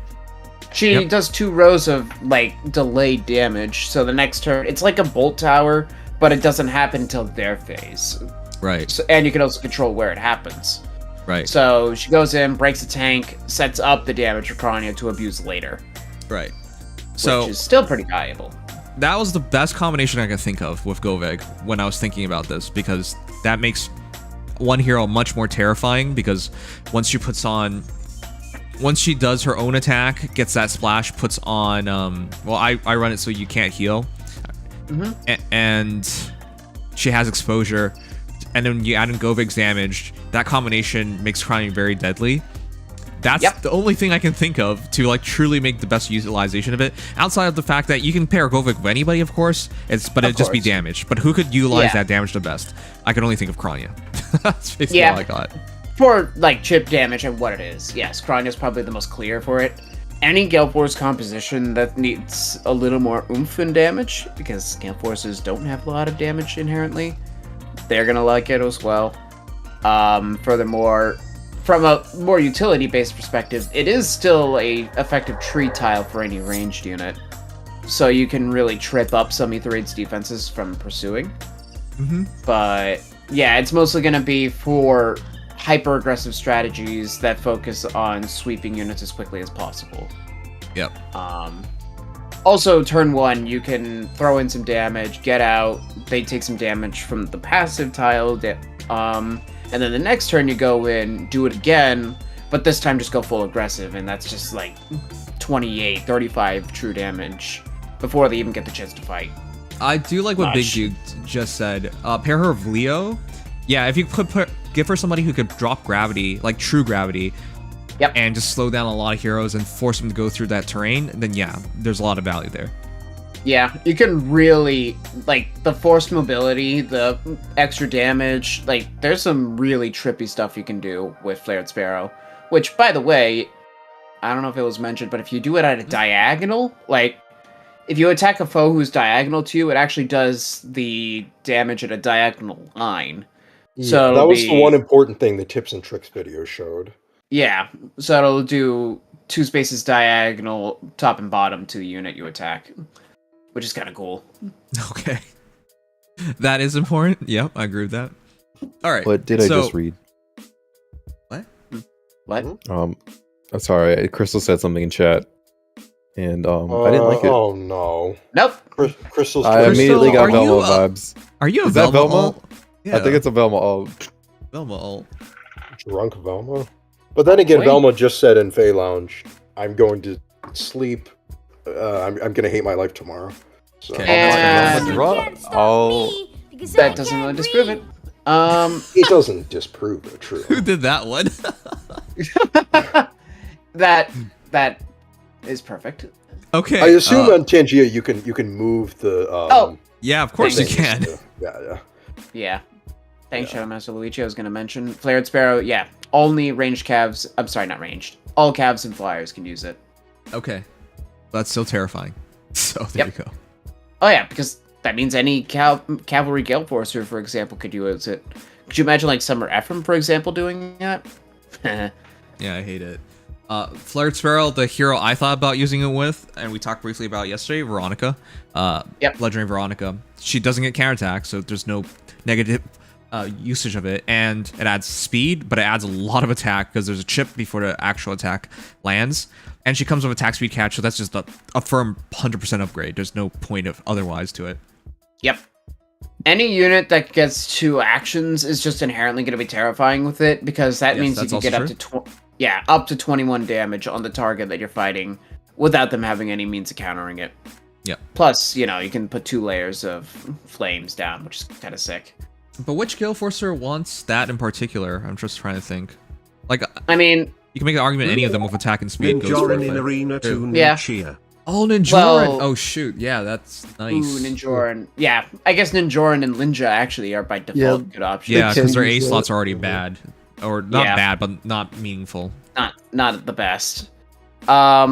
[SPEAKER 3] she
[SPEAKER 1] Yep.
[SPEAKER 3] does 2 rows of, like, delayed damage, so the next turn, it's like a bolt tower, but it doesn't happen until their phase.
[SPEAKER 1] Right,
[SPEAKER 3] So, and you can also control where it happens.
[SPEAKER 1] right,
[SPEAKER 3] So she goes in, breaks the tank, sets up the damage for Kranya to abuse later,
[SPEAKER 1] right. So
[SPEAKER 3] which is still pretty valuable.
[SPEAKER 1] that was the best combination I could think of with Govig when I was thinking about this, because that makes one hero much more terrifying, because once she does her own attack, gets that splash, puts on, well, I run it so you can't heal, and she has exposure. and then you add in Govig's damage, that combination makes Cryo very deadly. That's the only thing I can think of to like truly make the best utilization of it. Outside of the fact that you can pair Govig with anybody, of course, it'd just be damage. But who could utilize that damage the best? I can only think of Kranya. That's basically all I got.
[SPEAKER 3] For like chip damage and what it is, yes, Kranya is probably the most clear for it. Any Gale Force composition that needs a little more oomph in damage, because Gale Forces don't have a lot of damage inherently, they're gonna like it as well. Furthermore, from a more utility-based perspective, it is still a effective tree tile for any ranged unit, so you can really trip up some Aether-Raid's defenses from pursuing. But yeah, it's mostly gonna be for hyper-aggressive strategies that focus on sweeping units as quickly as possible.
[SPEAKER 1] Yep.
[SPEAKER 3] Also, turn 1, you can throw in some damage, get out, they take some damage from the passive tile, and then the next turn you go in, do it again, but this time just go full aggressive, and that's just like 28, 35 true damage before they even get the chance to fight.
[SPEAKER 1] I do like what Big Dude just said. Pair her with Leo. Yeah, if you could give her somebody who could drop gravity, like true gravity, and just slow down a lot of heroes and force them to go through that terrain, then yeah, there's a lot of value there.
[SPEAKER 3] Yeah, you can really, like, the forced mobility, the extra damage, like, there's some really trippy stuff you can do with Flared Sparrow. Which, by the way, I don't know if it was mentioned, but if you do it at a diagonal, like, if you attack a foe who's diagonal to you, it actually does the damage at a diagonal line.
[SPEAKER 5] Yeah,
[SPEAKER 3] so
[SPEAKER 5] that was the one important thing the tips and tricks video showed.
[SPEAKER 3] Yeah, so it'll do 2 spaces diagonal, top and bottom to the unit you attack. Which is kind of cool.
[SPEAKER 1] Okay. That is important. Yep, I agree with that. All right.
[SPEAKER 6] What did I just read?
[SPEAKER 3] What?
[SPEAKER 6] I'm sorry. Crystal said something in chat, and I didn't like it.
[SPEAKER 5] Oh no.
[SPEAKER 3] Nope.
[SPEAKER 5] Crystal's.
[SPEAKER 6] I immediately got
[SPEAKER 1] are you,
[SPEAKER 6] Velma vibes.
[SPEAKER 1] Are you a
[SPEAKER 6] Is that
[SPEAKER 1] Velma?
[SPEAKER 6] Velma?
[SPEAKER 1] Ult? Yeah.
[SPEAKER 6] I think it's a Velma ult.
[SPEAKER 1] Velma ult.
[SPEAKER 5] Drunk Velma. But then again, Velma just said in Fae Lounge, "I'm going to sleep. I'm going to hate my life tomorrow." So.
[SPEAKER 1] Okay.
[SPEAKER 3] And that doesn't really disprove it.
[SPEAKER 5] It doesn't disprove it, true.
[SPEAKER 1] Who did that one?
[SPEAKER 3] that is perfect.
[SPEAKER 1] Okay.
[SPEAKER 5] I assume on Tangia you can move the.
[SPEAKER 1] Yeah, of course you can.
[SPEAKER 3] Yeah. Thanks, Shadow Master Luigi. I was going to mention Flared Sparrow. Yeah, only ranged calves. I'm sorry, not ranged. All calves and flyers can use it.
[SPEAKER 1] Okay. That's still terrifying. So there you go.
[SPEAKER 3] Oh yeah, because that means any cavalry Gale Forcer, for example, could use it. Could you imagine like Summer Ephraim, for example, doing that?
[SPEAKER 1] Yeah, I hate it. Flared Sparrow, the hero I thought about using it with, and we talked briefly about yesterday, Veronica. Legendary Veronica. She doesn't get counterattack, so there's no negative usage of it, and it adds speed, but it adds a lot of attack because there's a chip before the actual attack lands. And she comes with attack speed catch, so that's just a firm 100% upgrade. There's no point of otherwise to it.
[SPEAKER 3] Yep. Any unit that gets 2 actions is just inherently going to be terrifying with it, because that means you can get up to 21 damage on the target that you're fighting without them having any means of countering it.
[SPEAKER 1] Yep.
[SPEAKER 3] Plus, you can put 2 layers of flames down, which is kind of sick.
[SPEAKER 1] But which Gale Forcer wants that in particular? I'm just trying to think. Like,
[SPEAKER 3] I mean,
[SPEAKER 1] you can make an argument any of them with attack and speed.
[SPEAKER 2] Ninjoran in Arena 2
[SPEAKER 3] Yeah.
[SPEAKER 2] Ninchia.
[SPEAKER 1] Oh, Ninjoran!
[SPEAKER 3] Well,
[SPEAKER 1] oh, shoot. Yeah, that's nice.
[SPEAKER 3] Ooh, Ninjoran. Yeah, I guess Ninjoran and Linja actually are by default good options.
[SPEAKER 1] Yeah, because their A slots are already bad. Or not bad, but not meaningful.
[SPEAKER 3] Not the best. I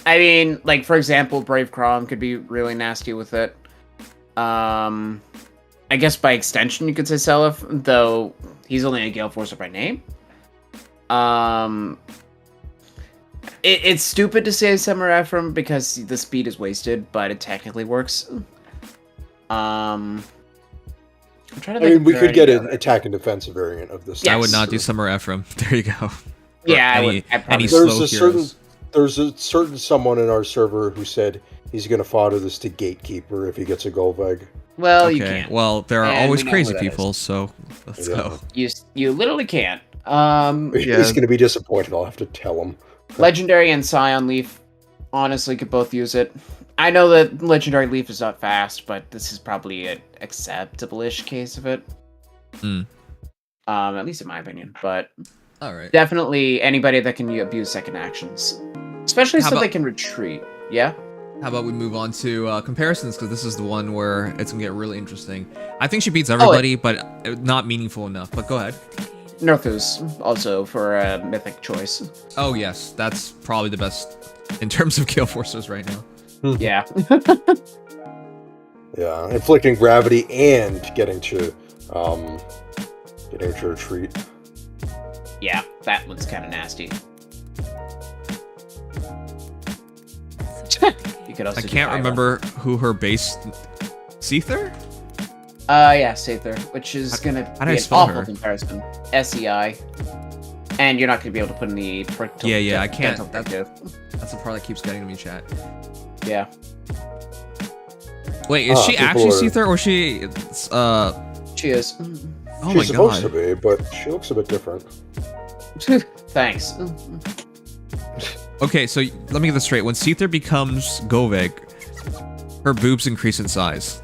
[SPEAKER 3] mean, like, for example, Brave Crom could be really nasty with it. I guess by extension you could say Seliph, though he's only a Gale Forcer by name. It's stupid to say Summer Ephraim because the speed is wasted, but it technically works. I'm trying to think
[SPEAKER 5] we could get an attack and defensive variant of this.
[SPEAKER 1] Yes. I would not do Summer Ephraim. There you go.
[SPEAKER 3] Yeah,
[SPEAKER 5] There's a certain someone in our server who said he's going to fodder this to Gatekeeper if he gets a Golveg.
[SPEAKER 3] Well,
[SPEAKER 1] okay.
[SPEAKER 3] You can't.
[SPEAKER 1] Well, there are always crazy people, so let's go.
[SPEAKER 3] You literally can't.
[SPEAKER 5] He's going to be disappointed. I'll have to tell him.
[SPEAKER 3] Legendary and Scion Leaf honestly could both use it. I know that Legendary Leaf is not fast, but this is probably an acceptable-ish case of it. At least in my opinion. But
[SPEAKER 1] All right.
[SPEAKER 3] definitely anybody that can abuse second actions, especially
[SPEAKER 1] How
[SPEAKER 3] so
[SPEAKER 1] about-
[SPEAKER 3] they can retreat. Yeah.
[SPEAKER 1] How about we move on to comparisons, because this is the one where it's gonna get really interesting. I think she beats everybody, but not meaningful enough. But go ahead.
[SPEAKER 3] Nerthus also for a mythic choice.
[SPEAKER 1] Oh yes, that's probably the best in terms of kill forces right now.
[SPEAKER 3] Yeah.
[SPEAKER 5] Yeah, inflicting gravity and getting to retreat.
[SPEAKER 3] Yeah, that one's kind of nasty. You could also
[SPEAKER 1] I
[SPEAKER 3] do
[SPEAKER 1] can't
[SPEAKER 3] Pyra.
[SPEAKER 1] remember who her base Seether?
[SPEAKER 3] Yeah, Sather, which is gonna
[SPEAKER 1] how do
[SPEAKER 3] be
[SPEAKER 1] I
[SPEAKER 3] an
[SPEAKER 1] spell
[SPEAKER 3] awful
[SPEAKER 1] her?
[SPEAKER 3] comparison. SEI. And you're not gonna be able to put any
[SPEAKER 1] Yeah, I can't.
[SPEAKER 3] dental protective.
[SPEAKER 1] That's the part that keeps getting to me, chat.
[SPEAKER 3] Yeah.
[SPEAKER 1] Wait, is she
[SPEAKER 5] people
[SPEAKER 1] actually
[SPEAKER 5] are-
[SPEAKER 1] Seether or she
[SPEAKER 3] She is.
[SPEAKER 1] oh
[SPEAKER 5] She's
[SPEAKER 1] my
[SPEAKER 5] supposed to
[SPEAKER 1] god.
[SPEAKER 5] be, but she looks a bit different.
[SPEAKER 3] Thanks.
[SPEAKER 1] Okay, so let me get this straight. When Seether becomes Govig, her boobs increase in size.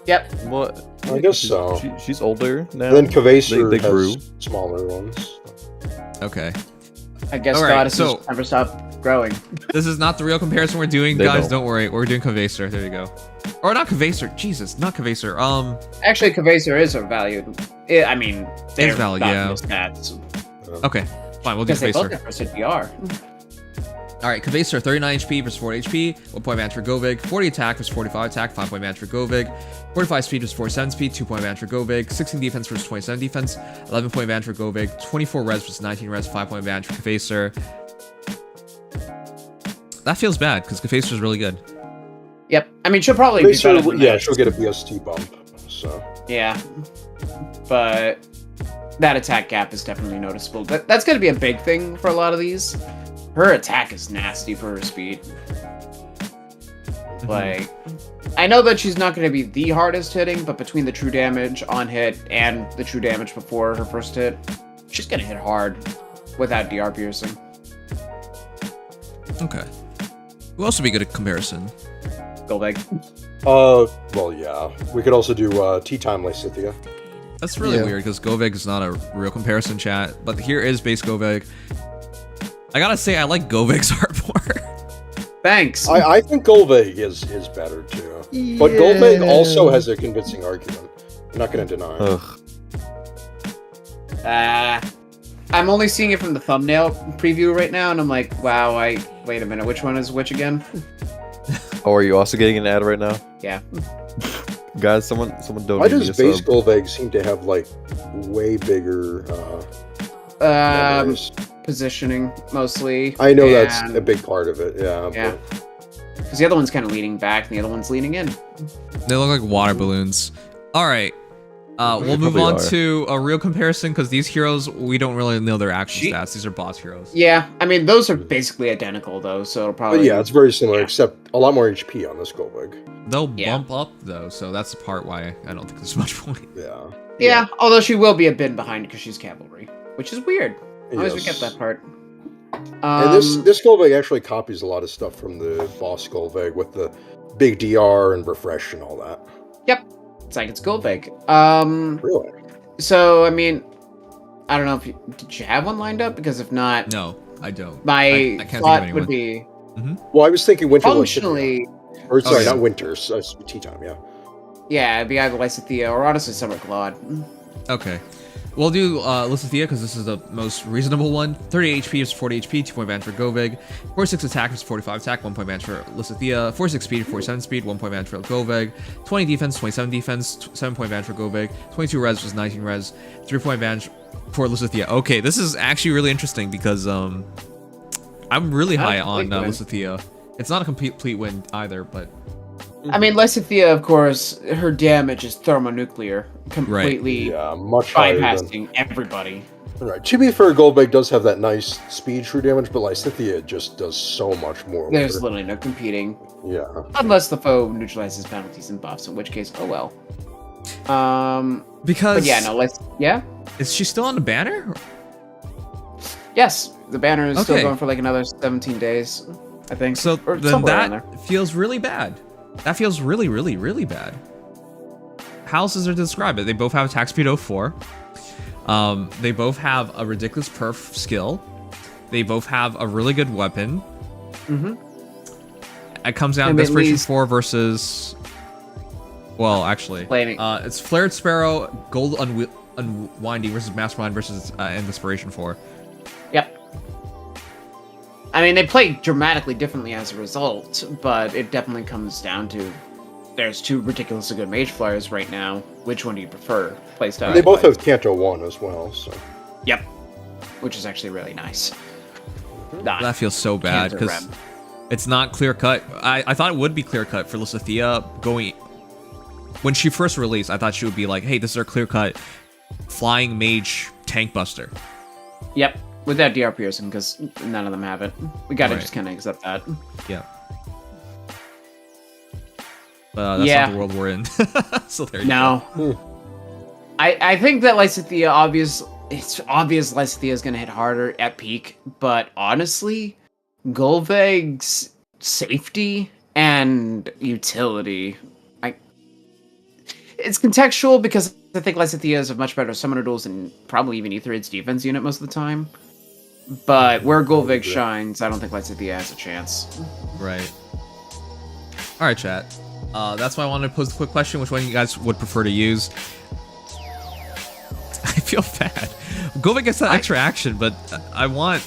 [SPEAKER 3] Yep.
[SPEAKER 6] What?
[SPEAKER 5] I guess so.
[SPEAKER 6] She's older now.
[SPEAKER 5] And then Kvaser
[SPEAKER 6] they
[SPEAKER 5] has
[SPEAKER 6] grew.
[SPEAKER 5] smaller ones.
[SPEAKER 1] Okay.
[SPEAKER 3] I guess
[SPEAKER 1] All right,
[SPEAKER 3] goddesses
[SPEAKER 1] so-
[SPEAKER 3] never stop growing.
[SPEAKER 1] This is not the real comparison we're doing,
[SPEAKER 6] They
[SPEAKER 1] guys.
[SPEAKER 6] don't.
[SPEAKER 1] Don't worry. We're doing Conversational. There you go. Or not Conversational. Jesus, not Conversational.
[SPEAKER 3] Actually, Kvaser is a valued. I mean, they're
[SPEAKER 1] valid,
[SPEAKER 3] not
[SPEAKER 1] yeah.
[SPEAKER 3] in the stats
[SPEAKER 1] Okay, fine. We'll do
[SPEAKER 3] because they both
[SPEAKER 1] Conversational.
[SPEAKER 3] have CPR.
[SPEAKER 1] All right, Conversational, 39 HP versus 40 HP, 1 point advantage for Govig, 40 attack versus 45 attack, 5 point advantage for Govig, 45 speed versus 47 speed, 2 point advantage for Govig, 16 defense versus 27 defense, 11 point advantage for Govig, 24 res versus 19 res, 5 point advantage for Conversational. That feels bad because Conversational is really good.
[SPEAKER 3] Yep. I mean, she'll probably be better than that.
[SPEAKER 5] She'll get a BST bump. So
[SPEAKER 3] Yeah. But that attack gap is definitely noticeable. That's going to be a big thing for a lot of these. Her attack is nasty for her speed. Like, I know that she's not going to be the hardest hitting, but between the true damage on hit and the true damage before her first hit, she's going to hit hard without DR piercing.
[SPEAKER 1] Okay. Who else would be good at comparison?
[SPEAKER 3] Go back.
[SPEAKER 5] well, yeah. We could also do Tea Time Lysithia.
[SPEAKER 1] That's really
[SPEAKER 4] Yeah.
[SPEAKER 1] weird because Govig is not a real comparison, chat. But here is base Govig. I gotta say, I like Govig's art more.
[SPEAKER 3] Thanks.
[SPEAKER 5] I think Golveg is better too. But Golveg also has a convincing argument. I'm not going to deny.
[SPEAKER 6] Ugh.
[SPEAKER 3] I'm only seeing it from the thumbnail preview right now, and I'm like, wow, wait a minute, which one is which again?
[SPEAKER 6] Oh, are you also getting an ad right now?
[SPEAKER 3] Yeah.
[SPEAKER 6] Guys, someone
[SPEAKER 5] Why
[SPEAKER 6] donate me
[SPEAKER 5] does
[SPEAKER 6] a
[SPEAKER 5] base
[SPEAKER 6] sub.
[SPEAKER 5] Golveg seem to have like way bigger numbers?
[SPEAKER 3] Positioning mostly.
[SPEAKER 5] I know that's
[SPEAKER 3] and-
[SPEAKER 5] a big part of it, yeah.
[SPEAKER 3] Yeah.
[SPEAKER 5] But
[SPEAKER 3] Because the other one's kind of leaning back, and the other one's leaning in.
[SPEAKER 1] They look like water balloons. All right. We'll move
[SPEAKER 6] probably
[SPEAKER 1] on
[SPEAKER 6] are.
[SPEAKER 1] to a real comparison because these heroes, we don't really know their actual
[SPEAKER 3] She-
[SPEAKER 1] stats. These are boss heroes.
[SPEAKER 3] Yeah, I mean, those are basically identical, though, so it'll probably...
[SPEAKER 5] But yeah, it's very similar,
[SPEAKER 3] Yeah.
[SPEAKER 5] except a lot more HP on this Golveg.
[SPEAKER 1] They'll
[SPEAKER 3] Yeah.
[SPEAKER 1] bump up, though, so that's the part why I don't think there's much point.
[SPEAKER 5] Yeah.
[SPEAKER 3] Yeah, although she will be a bit behind because she's cavalry, which is weird. I always
[SPEAKER 5] Yes.
[SPEAKER 3] forget that part.
[SPEAKER 5] And this Golveg actually copies a lot of stuff from the boss Golveg with the big DR and refresh and all that.
[SPEAKER 3] Yep. It's like it's Goldbake.
[SPEAKER 5] Really?
[SPEAKER 3] So, I mean, I don't know if did you have one lined up? Because if not,
[SPEAKER 1] No, I don't.
[SPEAKER 3] my
[SPEAKER 1] I can't think of
[SPEAKER 3] thought
[SPEAKER 1] anyone.
[SPEAKER 3] would be
[SPEAKER 5] Well, I was thinking Winter Lysithia.
[SPEAKER 3] functionally,
[SPEAKER 5] Or sorry,
[SPEAKER 1] yeah.
[SPEAKER 5] not Winters. Tea Time, yeah.
[SPEAKER 3] yeah, it'd be either Lysithea or honestly Summer Claude.
[SPEAKER 1] Okay. We'll do Lysithea because this is the most reasonable one. 30 HP is 40 HP, 2 point advantage for Govig. 46 attack is 45 attack, 1 point advantage for Lysithea. 46 speed, 47 speed, 1 point advantage for Govig. 20 defense, 27 defense, 7 point advantage for Govig. 22 res was 19 res, 3 point advantage for Lysithea. Okay, this is actually really interesting because I'm really high on
[SPEAKER 3] complete win.
[SPEAKER 1] Lysithea. It's not a complete win either, but
[SPEAKER 3] I mean, Lysithea, of course, her damage is thermonuclear, completely
[SPEAKER 5] Yeah, much higher than...
[SPEAKER 3] bypassing everybody.
[SPEAKER 5] Right. To be fair, Golbeg does have that nice speed true damage, but Lysithea just does so much more. with
[SPEAKER 3] There's
[SPEAKER 5] her.
[SPEAKER 3] literally no competing,
[SPEAKER 5] Yeah.
[SPEAKER 3] unless the foe neutralizes penalties and buffs, in which case, oh well.
[SPEAKER 1] because
[SPEAKER 3] But yeah, no, yeah?
[SPEAKER 1] is she still on the banner?
[SPEAKER 3] Yes, the banner is still
[SPEAKER 1] Okay.
[SPEAKER 3] going for like another 17 days, I think.
[SPEAKER 1] So
[SPEAKER 3] or
[SPEAKER 1] then
[SPEAKER 3] somewhere around
[SPEAKER 1] that feels really bad. That feels really, really, really bad. how else is there to describe it? They both have attack speed 04. They both have a ridiculous perf skill. They both have a really good weapon.
[SPEAKER 3] Mm-hmm.
[SPEAKER 1] It comes down to Desperation 4 versus... Well, actually. It's Flared Sparrow, Gold Unwinding versus Mastermind versus and Desperation 4.
[SPEAKER 3] Yep. I mean, they play dramatically differently as a result, but it definitely comes down to there's two ridiculously good Mage Flyers right now. Which one do you prefer? Playstyle.
[SPEAKER 5] They both have Canto 1 as well, so...
[SPEAKER 3] Yep. Which is actually really nice.
[SPEAKER 1] That feels so bad, because it's not clear-cut. I thought it would be clear-cut for Lysithea going... When she first released, I thought she would be like, hey, this is our clear-cut flying mage tank buster.
[SPEAKER 3] Yep. Without DR Pearson, because none of them have it. We gotta just kind of accept that.
[SPEAKER 1] Yeah. But that's not the world we're in. So there you go.
[SPEAKER 3] I think that Lysithea, it's obvious Lysithea is going to hit harder at peak, but honestly, Golveg's safety and utility, it's contextual because I think Lysithea is a much better summoner duels and probably even Aether's defense unit most of the time. But where Golveg shines, I don't think Lysithea has a chance.
[SPEAKER 1] Right. Alright, chat. That's why I wanted to pose the quick question, which one you guys would prefer to use. I feel bad. Golveg gets that extra action, but I don't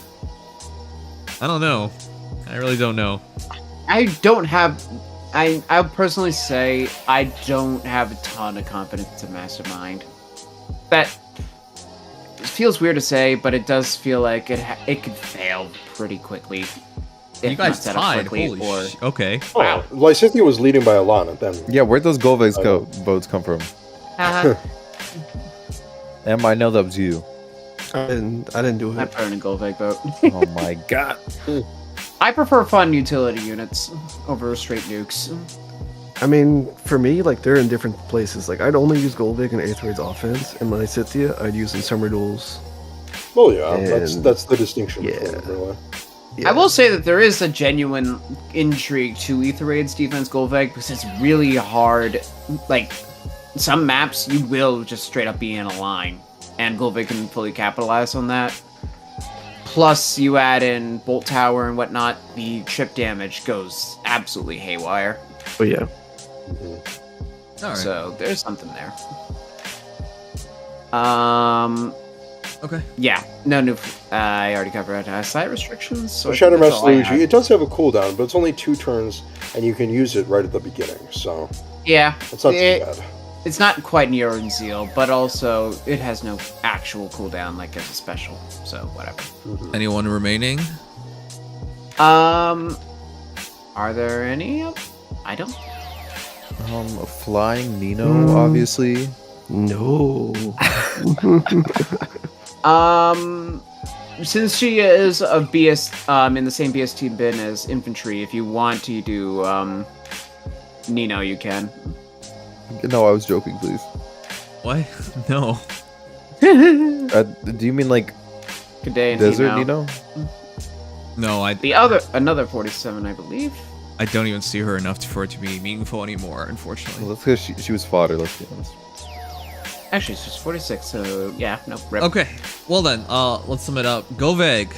[SPEAKER 1] know. I really don't know. I'll personally say I don't have a ton of confidence in Mastermind. That feels weird to say, but it does feel like it could fail pretty quickly. You guys tied. Holy okay.
[SPEAKER 5] Wow. Lysithea was leading by a lot, and then...
[SPEAKER 6] Yeah, where'd those Golveg's votes come from? Em, I know that was you.
[SPEAKER 4] I didn't do it.
[SPEAKER 3] I put in a Golveg vote.
[SPEAKER 6] Oh my god.
[SPEAKER 3] I prefer fun utility units over straight nukes.
[SPEAKER 4] I mean, for me, like, they're in different places. Like, I'd only use Golveg in Aether's offense, and Lysithea I'd use in summer duels.
[SPEAKER 5] Well, yeah, that's the distinction between them, really.
[SPEAKER 4] Yeah.
[SPEAKER 3] I will say that there is a genuine intrigue to Aether's defense Golveg because it's really hard. Like, some maps you will just straight up be in a line, and Golveg can fully capitalize on that. Plus, you add in Bolt Tower and whatnot, the chip damage goes absolutely haywire.
[SPEAKER 4] Oh yeah.
[SPEAKER 1] Alright.
[SPEAKER 3] So there's something there.
[SPEAKER 1] Okay.
[SPEAKER 3] Yeah, no new. I already covered site restrictions. So
[SPEAKER 5] Shadow Master Luigi, it does have a cooldown, but it's only 2 turns, and you can use it right at the beginning. So
[SPEAKER 3] yeah,
[SPEAKER 5] it's not too bad.
[SPEAKER 3] It's not quite Nero and Zeal, but also it has no actual cooldown like as a special. So whatever.
[SPEAKER 1] Anyone remaining?
[SPEAKER 3] Are there any? I don't.
[SPEAKER 6] A flying Nino, obviously.
[SPEAKER 4] No.
[SPEAKER 3] Since she is a BS, in the same BST bin as infantry, if you want to do Nino, you can.
[SPEAKER 6] No, I was joking, please.
[SPEAKER 1] What? No.
[SPEAKER 6] Do you mean like
[SPEAKER 3] G'day,
[SPEAKER 6] Desert Nino?
[SPEAKER 1] No,
[SPEAKER 3] another 47, I believe.
[SPEAKER 1] I don't even see her enough for it to be meaningful anymore, unfortunately.
[SPEAKER 6] Well, that's because she was fodder, let's be honest.
[SPEAKER 3] Actually, it's just 46, so yeah, no. Rip.
[SPEAKER 1] Okay, well then, let's sum it up. Golveg,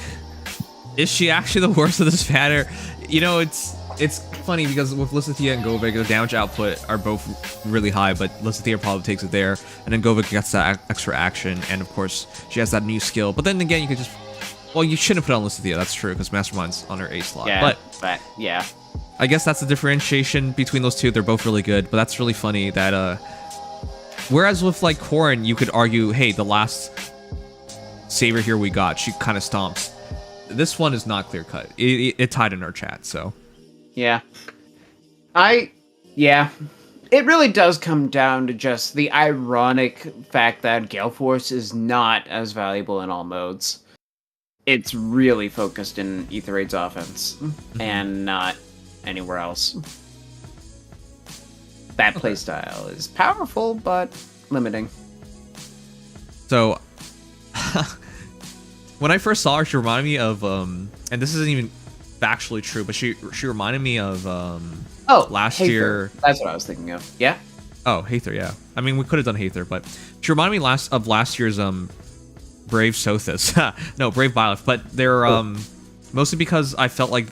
[SPEAKER 1] is she actually the worst of this banner? You know, it's funny because with Lysithea and Golveg, the damage output are both really high, but Lysithea probably takes it there, and then Golveg gets that extra action, and of course, she has that new skill. But then again, you could just... Well, you shouldn't put on Lysithea, that's true, because Mastermind's on her A slot.
[SPEAKER 3] Yeah, but yeah.
[SPEAKER 1] I guess that's the differentiation between those two. They're both really good, but that's really funny that, whereas with, like, Corrin, you could argue, hey, the last savior here we got, she kind of stomps. This one is not clear-cut. It tied in our chat, so...
[SPEAKER 3] Yeah. Yeah. It really does come down to just the ironic fact that Gale Force is not as valuable in all modes. It's really focused in Aether's offense, and not anywhere else. That playstyle is powerful, but limiting.
[SPEAKER 1] So, when I first saw her, she reminded me of, and this isn't even factually true, but she reminded me of, last
[SPEAKER 3] Hafer.
[SPEAKER 1] year.
[SPEAKER 3] That's what I was thinking of. Yeah?
[SPEAKER 1] Oh, Haether, yeah. I mean, we could have done Haether, but she reminded me of last year's Brave Sothis. No, Brave Byleth, but they're mostly because I felt like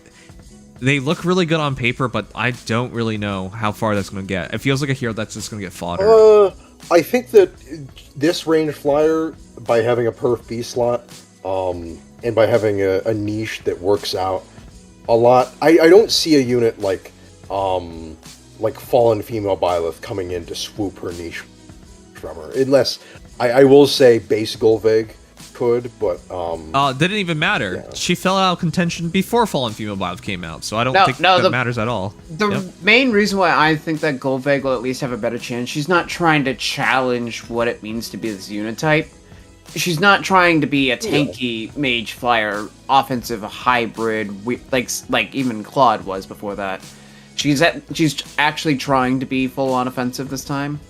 [SPEAKER 1] they look really good on paper, but I don't really know how far that's going to get. It feels like a hero that's just going to get fodder.
[SPEAKER 5] I think that this range flyer, by having a perf B slot, and by having a niche that works out a lot, I don't see a unit like Fallen Female Byleth coming in to swoop her niche from her. Unless, I will say base Golveg could, but...
[SPEAKER 1] didn't even matter.
[SPEAKER 5] Yeah.
[SPEAKER 1] She fell out of contention before Fallen Female Byleth came out, so I don't think that matters at all.
[SPEAKER 3] The main reason why I think that Golveg will at least have a better chance, she's not trying to challenge what it means to be this unit type. She's not trying to be a tanky mage flyer, offensive hybrid, like even Claude was before that. She's actually trying to be full on offensive this time,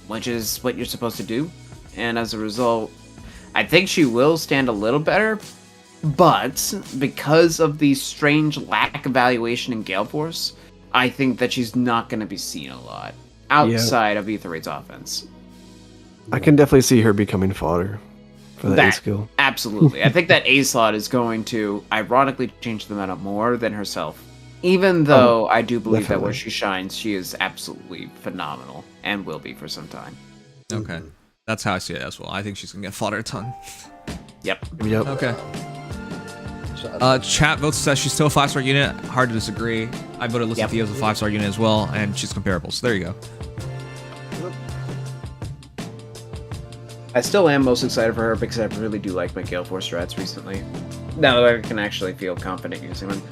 [SPEAKER 3] which is what you're supposed to do. And as a result, I think she will stand a little better, but because of the strange lack of valuation in Gale Force, I think that she's not going to be seen a lot outside of Aether Raid's offense.
[SPEAKER 4] I can definitely see her becoming fodder for that A skill.
[SPEAKER 3] Absolutely. I think that A slot is going to ironically change the meta more than herself. Even though I do believe that where she shines, she is absolutely phenomenal and will be for some time.
[SPEAKER 1] Okay. That's how I see it as well. I think she's going to get fodder a ton.
[SPEAKER 3] Yep.
[SPEAKER 1] Okay. Chat votes says she's still a 5-star unit. Hard to disagree. I voted Listen Theo as a 5-star unit as well, and she's comparable. So there you go.
[SPEAKER 3] I still am most excited for her because I really do like my Gale Force strats recently. Now that I can actually feel confident using them.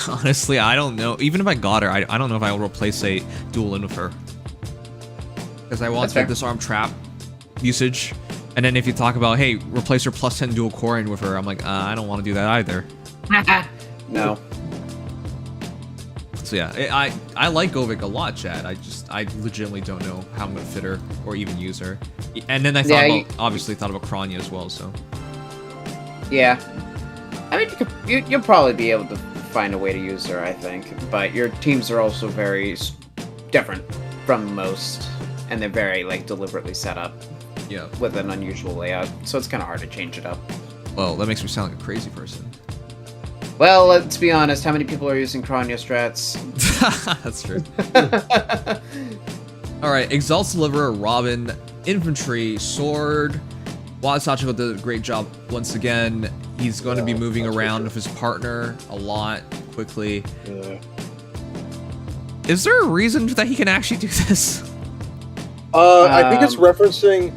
[SPEAKER 1] Honestly, I don't know. Even if I got her, I don't know if I will replace a dual in with her. Because I want to disarm trap usage. And then if you talk about, hey, replace her plus 10 dual core in with her, I'm like, I don't want to do that either.
[SPEAKER 3] No.
[SPEAKER 1] So yeah, I like Govik a lot, Chad. I legitimately don't know how I'm going to fit her or even use her. And then I thought obviously thought about Kranya as well, so.
[SPEAKER 3] Yeah. I mean, you'll probably be able to find a way to use her, I think. But your teams are also very different from most. And they're very, deliberately set up.
[SPEAKER 1] Yeah. With
[SPEAKER 3] an unusual layout. So it's kind of hard to change it up.
[SPEAKER 1] Well, that makes me sound like a crazy person.
[SPEAKER 3] Well, let's be honest. How many people are using Kranya strats?
[SPEAKER 1] That's true. Alright, Exalt's Deliverer, Robin, Infantry, Sword. Sachiko did a great job once again. He's going to be moving around with his partner a lot, quickly.
[SPEAKER 5] Yeah.
[SPEAKER 1] Is there a reason that he can actually do this?
[SPEAKER 5] I think it's referencing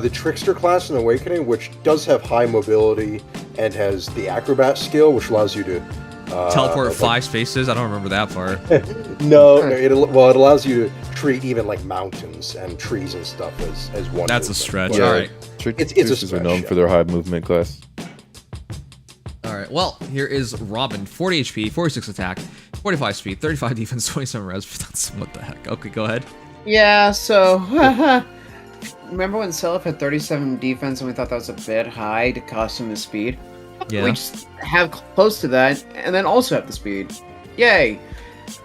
[SPEAKER 5] the Trickster class in Awakening, which does have high mobility and has the Acrobat skill, which allows you to...
[SPEAKER 1] teleport 5 spaces? I don't remember that part.
[SPEAKER 5] No, it allows you to treat even mountains and trees and stuff as one.
[SPEAKER 1] That's a stretch.
[SPEAKER 6] Yeah,
[SPEAKER 1] Alright.
[SPEAKER 5] It's a stretch.
[SPEAKER 6] Are known for their high movement class.
[SPEAKER 1] Alright, well, here is Robin. 40 HP, 46 attack, 45 speed, 35 defense, 27 res. That's what the heck. Okay, go ahead.
[SPEAKER 3] Yeah, so... Remember when Seliph had 37 defense and we thought that was a bit high to cost him the speed?
[SPEAKER 1] Yeah.
[SPEAKER 3] We just have close to that, and then also have the speed. Yay!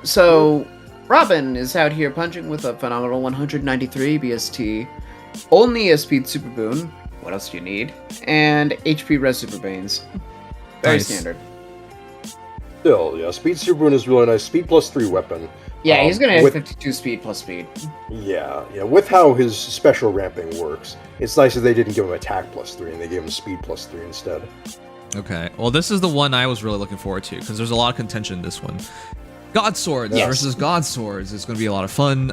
[SPEAKER 3] So, Robin is out here punching with a phenomenal 193 BST, only a speed super boon, what else do you need? And HP res super banes. Very standard.
[SPEAKER 5] Still, yeah, speed super boon is really nice. Speed plus 3 weapon.
[SPEAKER 3] Yeah, he's gonna have 52 speed plus speed.
[SPEAKER 5] Yeah, with how his special ramping works, it's nice that they didn't give him attack plus 3 and they gave him speed plus 3 instead.
[SPEAKER 1] Okay, well this is the one I was really looking forward to, because there's a lot of contention in this one. God Swords versus God Swords is going to be a lot of fun.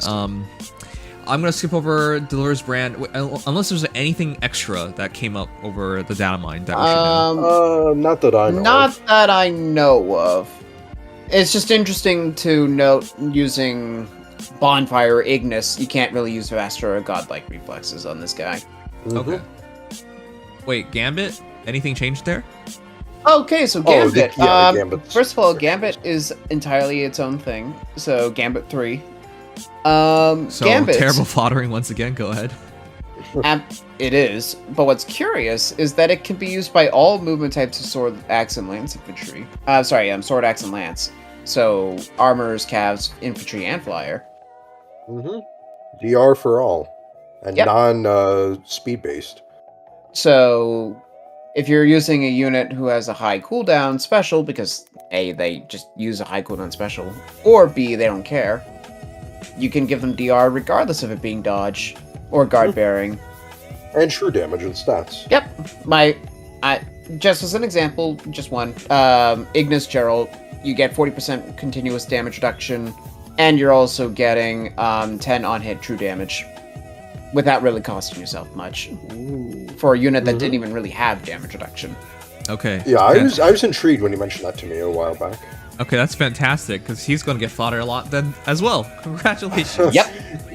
[SPEAKER 1] I'm going to skip over Deliverer's Brand, unless there's anything extra that came up over the Datamine that we should know.
[SPEAKER 5] Not that I know
[SPEAKER 3] Not that I know of. It's just interesting to note, using Bonfire or Ignis, you can't really use Vastra or Godlike reflexes on this guy.
[SPEAKER 5] Mm-hmm.
[SPEAKER 1] Okay. Wait, Gambit? Anything changed there?
[SPEAKER 3] Okay, so Gambit.
[SPEAKER 5] Gambit's
[SPEAKER 3] first of all, Gambit is entirely its own thing. So Gambit 3. So Gambit,
[SPEAKER 1] terrible foddering once again. Go ahead.
[SPEAKER 3] It is, but what's curious is that it can be used by all movement types of sword, axe, and lance infantry. Sword, axe, and lance. So armors, calves, infantry, and flyer.
[SPEAKER 5] Mm-hmm. DR for all, and
[SPEAKER 3] Yep.
[SPEAKER 5] non-speed based.
[SPEAKER 3] So if you're using a unit who has a high cooldown special, because A, they just use a high cooldown special, or B, they don't care, you can give them DR regardless of it being dodge or guard bearing.
[SPEAKER 5] And true damage and stats.
[SPEAKER 3] Yep. Just as an example, just one. Ignis Gerald, you get 40% continuous damage reduction, and you're also getting 10 on-hit true damage without really costing yourself much for a unit that didn't even really have damage reduction.
[SPEAKER 1] Okay.
[SPEAKER 5] Yeah, I was intrigued when you mentioned that to me a while back.
[SPEAKER 1] Okay, that's fantastic, because he's going to get fodder a lot then as well. Congratulations.
[SPEAKER 3] Yep.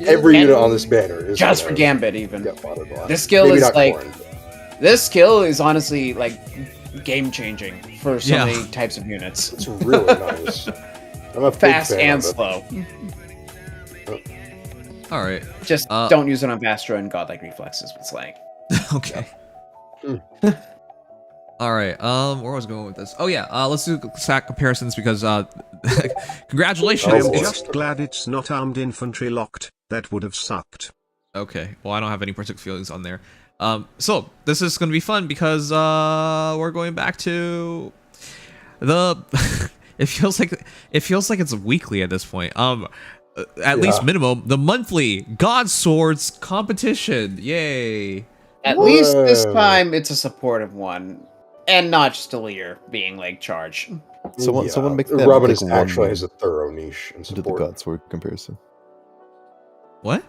[SPEAKER 5] Every
[SPEAKER 3] And
[SPEAKER 5] unit on this banner is
[SPEAKER 3] just for Gambit, even.
[SPEAKER 5] get foddered a lot.
[SPEAKER 3] This skill
[SPEAKER 5] Maybe
[SPEAKER 3] is
[SPEAKER 5] not
[SPEAKER 3] like
[SPEAKER 5] Corrin.
[SPEAKER 3] this skill is honestly like game changing for so
[SPEAKER 1] Yeah.
[SPEAKER 3] many types of units.
[SPEAKER 5] It's really nice. I'm a big
[SPEAKER 3] Fast
[SPEAKER 5] fan
[SPEAKER 3] and
[SPEAKER 5] of it.
[SPEAKER 3] slow.
[SPEAKER 1] All right.
[SPEAKER 3] Just don't use it on Vastra and Godlike Reflexes with slaying.
[SPEAKER 1] Okay. All right. Where was I going with this? Oh yeah. Let's do stat comparisons because congratulations.
[SPEAKER 2] I'm
[SPEAKER 5] boy.
[SPEAKER 2] just glad it's not armed infantry locked. That would have sucked.
[SPEAKER 1] Okay. Well, I don't have any particular feelings on there. So this is going to be fun because we're going back to the. it feels like it's weekly at this point. At least minimum the monthly God Swords competition. Yay!
[SPEAKER 3] At least this time it's a supportive one, and not just a leader being like charge.
[SPEAKER 6] Someone make that
[SPEAKER 5] Robin
[SPEAKER 6] like
[SPEAKER 5] is
[SPEAKER 6] one
[SPEAKER 5] actually
[SPEAKER 6] meme
[SPEAKER 5] has a thorough niche in
[SPEAKER 6] to the
[SPEAKER 5] support.
[SPEAKER 6] Godsword comparison.
[SPEAKER 1] What?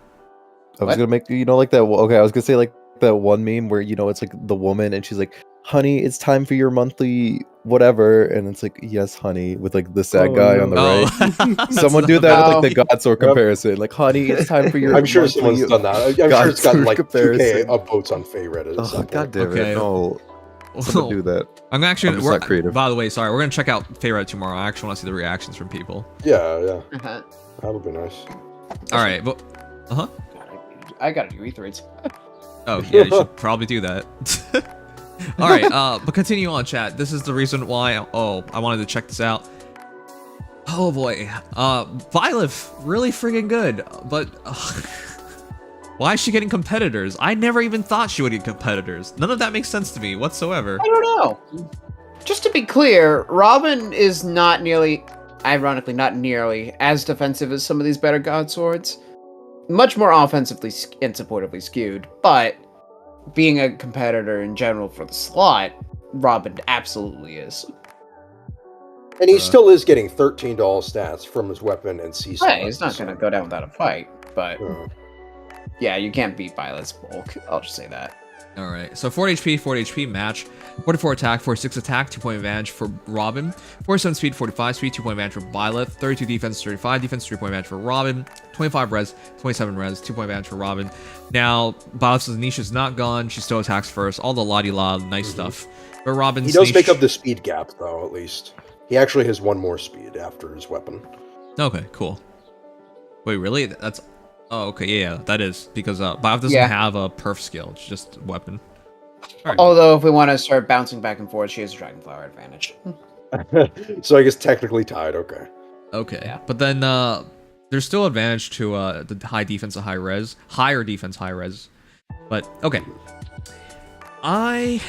[SPEAKER 6] I was
[SPEAKER 3] What?
[SPEAKER 6] gonna make like that. Okay, I was gonna say like that one meme where it's like the woman and she's like, "Honey, it's time for your monthly whatever," and it's like, "Yes, honey," with like the sad guy on the right.
[SPEAKER 1] That's
[SPEAKER 6] Someone do
[SPEAKER 1] not
[SPEAKER 6] that
[SPEAKER 1] bad.
[SPEAKER 6] with like the Godsword comparison. Like, "Honey, it's time for your."
[SPEAKER 5] I'm sure
[SPEAKER 6] monthly
[SPEAKER 5] someone's done that. I'm sure it's gotten
[SPEAKER 6] Godsword
[SPEAKER 5] like 2K
[SPEAKER 6] comparison.
[SPEAKER 5] upvotes on Fae Reddit. at
[SPEAKER 6] Oh,
[SPEAKER 5] some
[SPEAKER 6] God
[SPEAKER 5] point.
[SPEAKER 6] damn
[SPEAKER 1] Okay.
[SPEAKER 6] it! No, someone do that.
[SPEAKER 1] I'm actually
[SPEAKER 6] I'm just not creative.
[SPEAKER 1] By the way, sorry, we're gonna check out Feyre tomorrow. I actually want to see the reactions from people.
[SPEAKER 5] Yeah, that would be nice.
[SPEAKER 1] All right, but
[SPEAKER 3] I gotta do E3s.
[SPEAKER 1] oh yeah, you should probably do that. All right, but continue on, chat. This is the reason why. I wanted to check this out. Oh boy, Violet, really friggin' good, but why is she getting competitors? I never even thought she would get competitors. None of that makes sense to me whatsoever.
[SPEAKER 3] I don't know. Just to be clear, Robin is not nearly, ironically, not nearly as defensive as some of these better God Swords. Much more offensively and supportively skewed, but being a competitor in general for the slot, Robin absolutely is.
[SPEAKER 5] And he still is getting $13 stats from his weapon and C slots.
[SPEAKER 3] Hey, he's not going to go down without a fight, but
[SPEAKER 5] Yeah.
[SPEAKER 3] yeah, you can't beat Violet's bulk. I'll just say that.
[SPEAKER 1] All right, so 40 HP match, 44 attack, 46 attack, 2-point advantage for Robin, 47 speed, 45 speed, 2-point advantage for Violet, 32 defense, 35 defense, 3-point advantage for Robin, 25 res, 27 res, 2-point advantage for Robin. Now, Violet's niche is not gone, she still attacks first, all the la-di-la, nice stuff. But Robin's
[SPEAKER 5] He does
[SPEAKER 1] niche...
[SPEAKER 5] make up the speed gap, though, at least. He actually has one more speed after his weapon.
[SPEAKER 1] Okay, cool. Wait, really? That's... Oh, okay, yeah, that is, because Violet doesn't
[SPEAKER 3] Yeah.
[SPEAKER 1] have a perf skill, it's just weapon. Alright.
[SPEAKER 3] Although, if we want to start bouncing back and forth, she has a Dragonflower advantage.
[SPEAKER 5] So I guess technically tied, okay.
[SPEAKER 1] Okay,
[SPEAKER 3] Yeah.
[SPEAKER 1] but then there's still advantage to the high defense and high res, higher defense, high res. But okay, I'm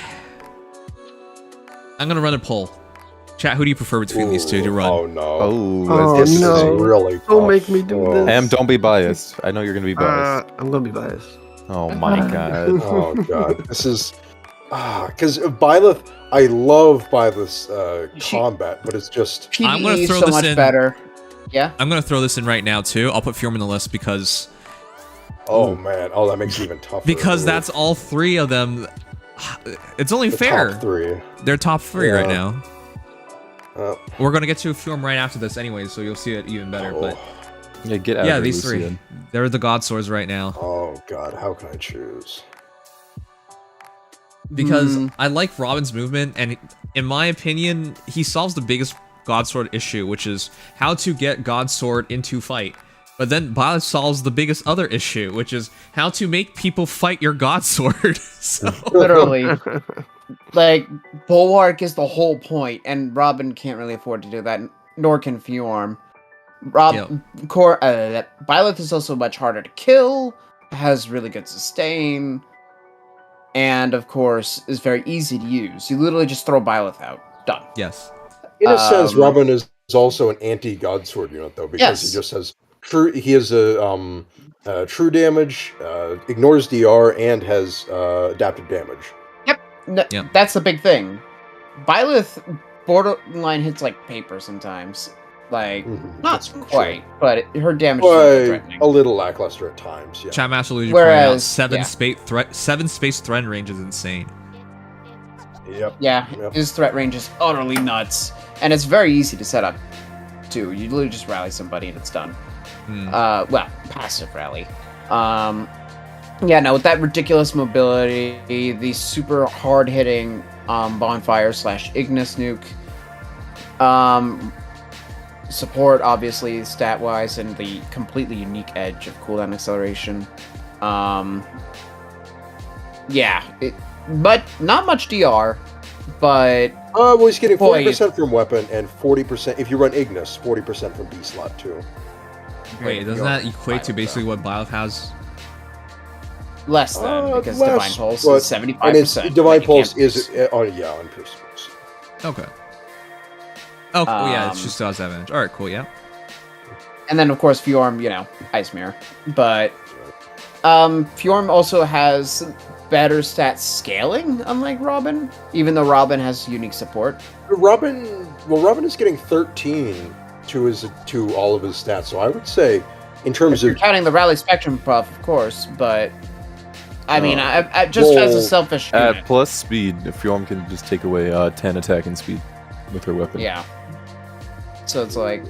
[SPEAKER 1] gonna run a poll. Chat, who do you prefer between these two to run?
[SPEAKER 5] Oh no.
[SPEAKER 6] Oh,
[SPEAKER 5] This
[SPEAKER 4] no.
[SPEAKER 5] is really tough.
[SPEAKER 4] Don't make me do
[SPEAKER 5] Oh.
[SPEAKER 4] this.
[SPEAKER 6] don't be biased. I know you're gonna be biased.
[SPEAKER 4] I'm gonna be biased.
[SPEAKER 6] Oh my god.
[SPEAKER 5] Oh god. This is because Byleth, I love Byleth's combat, but it's just
[SPEAKER 1] I'm gonna
[SPEAKER 3] PvE
[SPEAKER 1] throw
[SPEAKER 3] so
[SPEAKER 1] this
[SPEAKER 3] much
[SPEAKER 1] in.
[SPEAKER 3] better. Yeah.
[SPEAKER 1] I'm gonna throw this in right now too. I'll put Fjorm in the list because
[SPEAKER 5] man. Oh, that makes it even tougher.
[SPEAKER 1] that's all three of them. It's only
[SPEAKER 5] the
[SPEAKER 1] fair.
[SPEAKER 5] top three.
[SPEAKER 1] They're top three right
[SPEAKER 5] Yeah.
[SPEAKER 1] now. We're gonna get to Fjorm right after this anyway, so you'll see it even better. But
[SPEAKER 6] Yeah, get out
[SPEAKER 1] yeah,
[SPEAKER 6] of here,
[SPEAKER 1] these three,
[SPEAKER 6] Lucian.
[SPEAKER 1] they're the God Swords right now.
[SPEAKER 5] Oh god, how can I choose?
[SPEAKER 1] Because
[SPEAKER 3] Hmm.
[SPEAKER 1] I like Robin's movement, and in my opinion, he solves the biggest God Sword issue, which is how to get God Sword into fight. But then Violet solves the biggest other issue, which is how to make people fight your God Sword. So,
[SPEAKER 3] Literally. Like, Bulwark is the whole point, and Robin can't really afford to do that. nor can Fjorm. Byleth is also much harder to kill, has really good sustain, and of course is very easy to use. You literally just throw Byleth out. Done.
[SPEAKER 1] Yes.
[SPEAKER 5] In a sense, Robin is also an anti-Godsword unit, though, because he just has true. He has a true damage, ignores DR, and has adaptive damage.
[SPEAKER 3] Yep. That's the big thing. Byleth borderline hits like paper sometimes. Like, not quite, but her damage is threatening.
[SPEAKER 5] A little lackluster at times, yeah.
[SPEAKER 1] Chat Master Luigi pointed out 7 space threat range is insane.
[SPEAKER 5] Yep.
[SPEAKER 3] Yeah, his threat range is utterly nuts. And it's very easy to set up, too. You literally just rally somebody and it's done. Well, passive rally. Yeah, no, with that ridiculous mobility, the super hard-hitting bonfire / Ignis nuke, support, obviously, stat-wise, and the completely unique edge of cooldown acceleration. Yeah, but not much DR, but...
[SPEAKER 5] well, he's getting 40% from weapon and 40%, if you run Ignis, 40% from B-slot, too.
[SPEAKER 1] Wait, doesn't that equate to basically what Byleth has?
[SPEAKER 3] Less than, because Divine Pulse is 75%.
[SPEAKER 5] And Divine Pulse is, on Pierce.
[SPEAKER 1] Okay. Oh, yeah, it's just odds advantage. Alright, cool, yeah.
[SPEAKER 3] And then, of course, Fjorm, Ice Mirror. But, Fjorm also has better stat scaling, unlike Robin, even though Robin has unique support.
[SPEAKER 5] Robin is getting 13 to all of his stats, so I would say, in terms of...
[SPEAKER 3] You're counting the Rally Spectrum buff, of course, but... I mean, I just as a selfish unit.
[SPEAKER 6] At plus speed, Fjorm can just take away 10 attack and speed with her weapon.
[SPEAKER 3] Yeah. So it's like...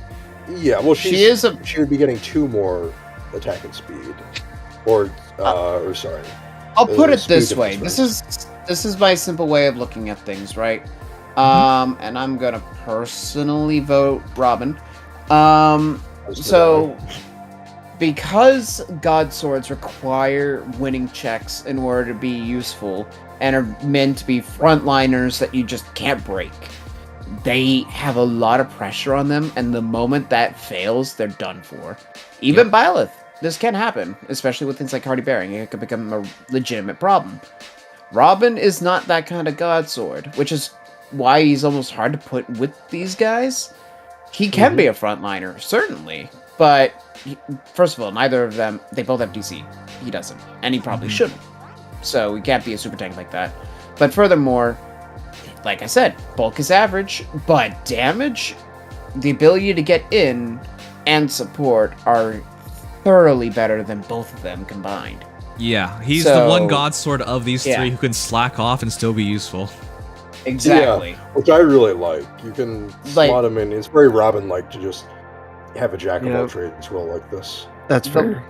[SPEAKER 5] Yeah, well, she would be getting 2 more attack and speed. Or sorry.
[SPEAKER 3] I'll put it this way. This is my simple way of looking at things, right? And I'm gonna personally vote Robin. So... Because God Swords require winning checks in order to be useful and are meant to be frontliners that you just can't break, they have a lot of pressure on them, and the moment that fails, they're done for. Even Byleth, this can happen, especially with things like Hardy Bearing. It could become a legitimate problem. Robin is not that kind of God Sword, which is why he's almost hard to put with these guys. He can be a frontliner, certainly, but... First of all, neither of them, they both have DC. He doesn't. And he probably shouldn't. So he can't be a super tank like that. But furthermore, like I said, bulk is average, but damage, the ability to get in, and support are thoroughly better than both of them combined.
[SPEAKER 1] Yeah, he's the one God Sword of these 3 who can slack off and still be useful.
[SPEAKER 3] Exactly.
[SPEAKER 5] Yeah, which I really like. You can slot him in. It's very Robin-like to just... have a jack of all trades role like this.
[SPEAKER 4] That's fair.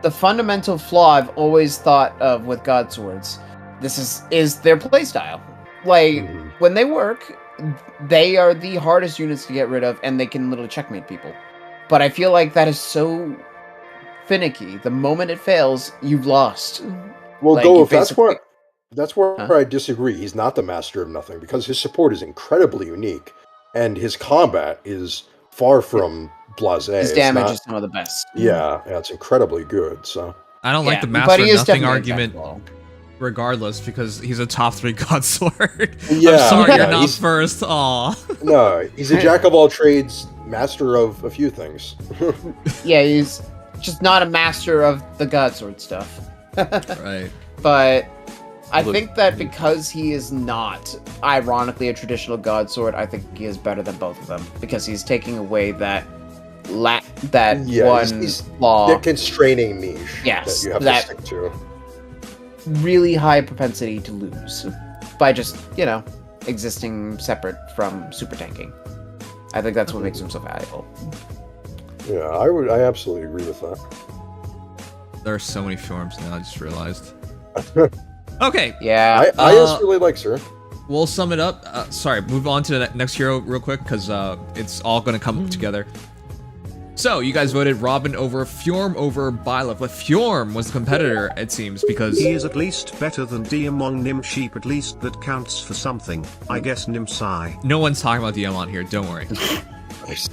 [SPEAKER 3] The fundamental flaw I've always thought of with God Swords, is their playstyle. Like, when they work, they are the hardest units to get rid of, and they can literally checkmate people. But I feel like that is so finicky. The moment it fails, you've lost.
[SPEAKER 5] Well, like, that's where I disagree. He's not the master of nothing, because his support is incredibly unique, and his combat is far from blasé.
[SPEAKER 3] His damage is some of the best.
[SPEAKER 5] Yeah, it's incredibly good. So
[SPEAKER 1] I don't like the master of nothing argument, regardless, because he's a top 3 God Sword.
[SPEAKER 5] Yeah,
[SPEAKER 1] I'm sorry you're not first. Aw.
[SPEAKER 5] No, he's a jack of all trades, master of a few things.
[SPEAKER 3] Yeah, he's just not a master of the God Sword stuff.
[SPEAKER 1] Right.
[SPEAKER 3] But I think that because he is not, ironically, a traditional God Sword, I think he is better than both of them, because he's taking away that one flaw.
[SPEAKER 5] The constraining niche
[SPEAKER 3] that you have
[SPEAKER 5] to stick to.
[SPEAKER 3] Really high propensity to lose by just, existing separate from super tanking. I think that's what makes him so valuable.
[SPEAKER 5] Yeah, I absolutely agree with that.
[SPEAKER 1] There are so many forms now, I just realized. Okay.
[SPEAKER 3] Yeah.
[SPEAKER 5] I just really like her.
[SPEAKER 1] We'll sum it up. Move on to the next hero real quick, because it's all going to come together. So, you guys voted Robin over Fjorm over Byleth. But Fjorm was the competitor, it seems, because...
[SPEAKER 2] He is at least better than Diamond Nim Sheep, at least that counts for something. I guess Nimsai.
[SPEAKER 1] No one's talking about Diamond here, don't worry.
[SPEAKER 5] course.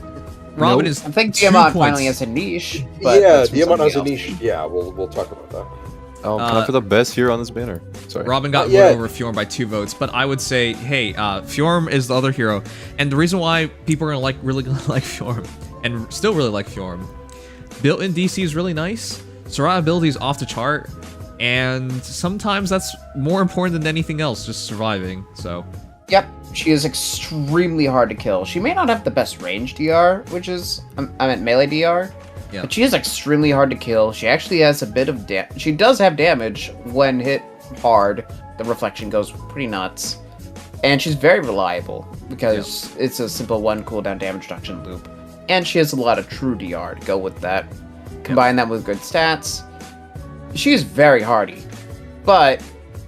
[SPEAKER 1] Robin
[SPEAKER 4] Nope.
[SPEAKER 1] is.
[SPEAKER 3] I think
[SPEAKER 1] 2
[SPEAKER 3] Diamant
[SPEAKER 1] points.
[SPEAKER 3] finally has a niche. But
[SPEAKER 5] Yeah,
[SPEAKER 3] that's from
[SPEAKER 5] Diamond has a
[SPEAKER 3] somebody
[SPEAKER 5] niche.
[SPEAKER 3] else.
[SPEAKER 5] Yeah, we'll talk about that.
[SPEAKER 6] Time for the best hero on this banner. Sorry.
[SPEAKER 1] Robin got
[SPEAKER 5] Yeah.
[SPEAKER 1] voted over Fjorm by 2 votes, but I would say, hey, Fjorm is the other hero, and the reason why people are really gonna like Fjorm, and still really like Fjorm, built-in DC is really nice, survivability is off the chart, and sometimes that's more important than anything else, just surviving. So,
[SPEAKER 3] Yep, she is extremely hard to kill. She may not have the best range DR, which is I meant melee DR.
[SPEAKER 1] yeah,
[SPEAKER 3] But she is extremely hard to kill. She actually has a bit of she does have damage when hit hard. The reflection goes pretty nuts. And she's very reliable because it's a simple 1 cooldown damage reduction loop. And she has a lot of true DR to go with that. Combine that with good stats. She is very hardy. But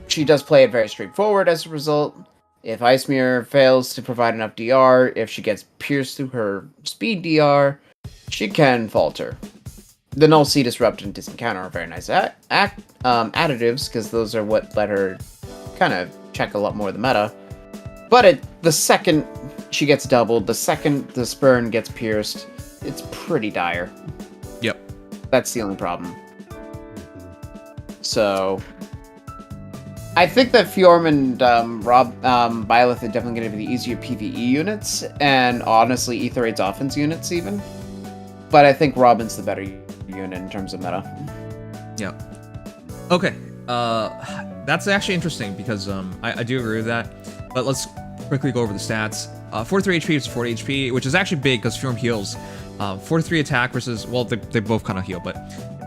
[SPEAKER 3] she does play it very straightforward as a result. If Ice Mirror fails to provide enough DR, if she gets pierced through her speed DR, she can falter. The Null Sea Disrupt and Disencounter are very nice additives, because those are what let her kind of check a lot more of the meta. But the second she gets doubled, the second the Spurn gets pierced, it's pretty dire.
[SPEAKER 1] yep.
[SPEAKER 3] That's the only problem. So, I think that Fjorm and Byleth are definitely going to be the easier PvE units, and honestly, Ether 8's offense units even. But I think Robin's the better unit in terms of meta.
[SPEAKER 1] Yeah. Okay. That's actually interesting because I do agree with that. But let's quickly go over the stats. 43 HP versus 40 HP, which is actually big because Fjorm heals. 43 attack versus, well, they both kind of heal, but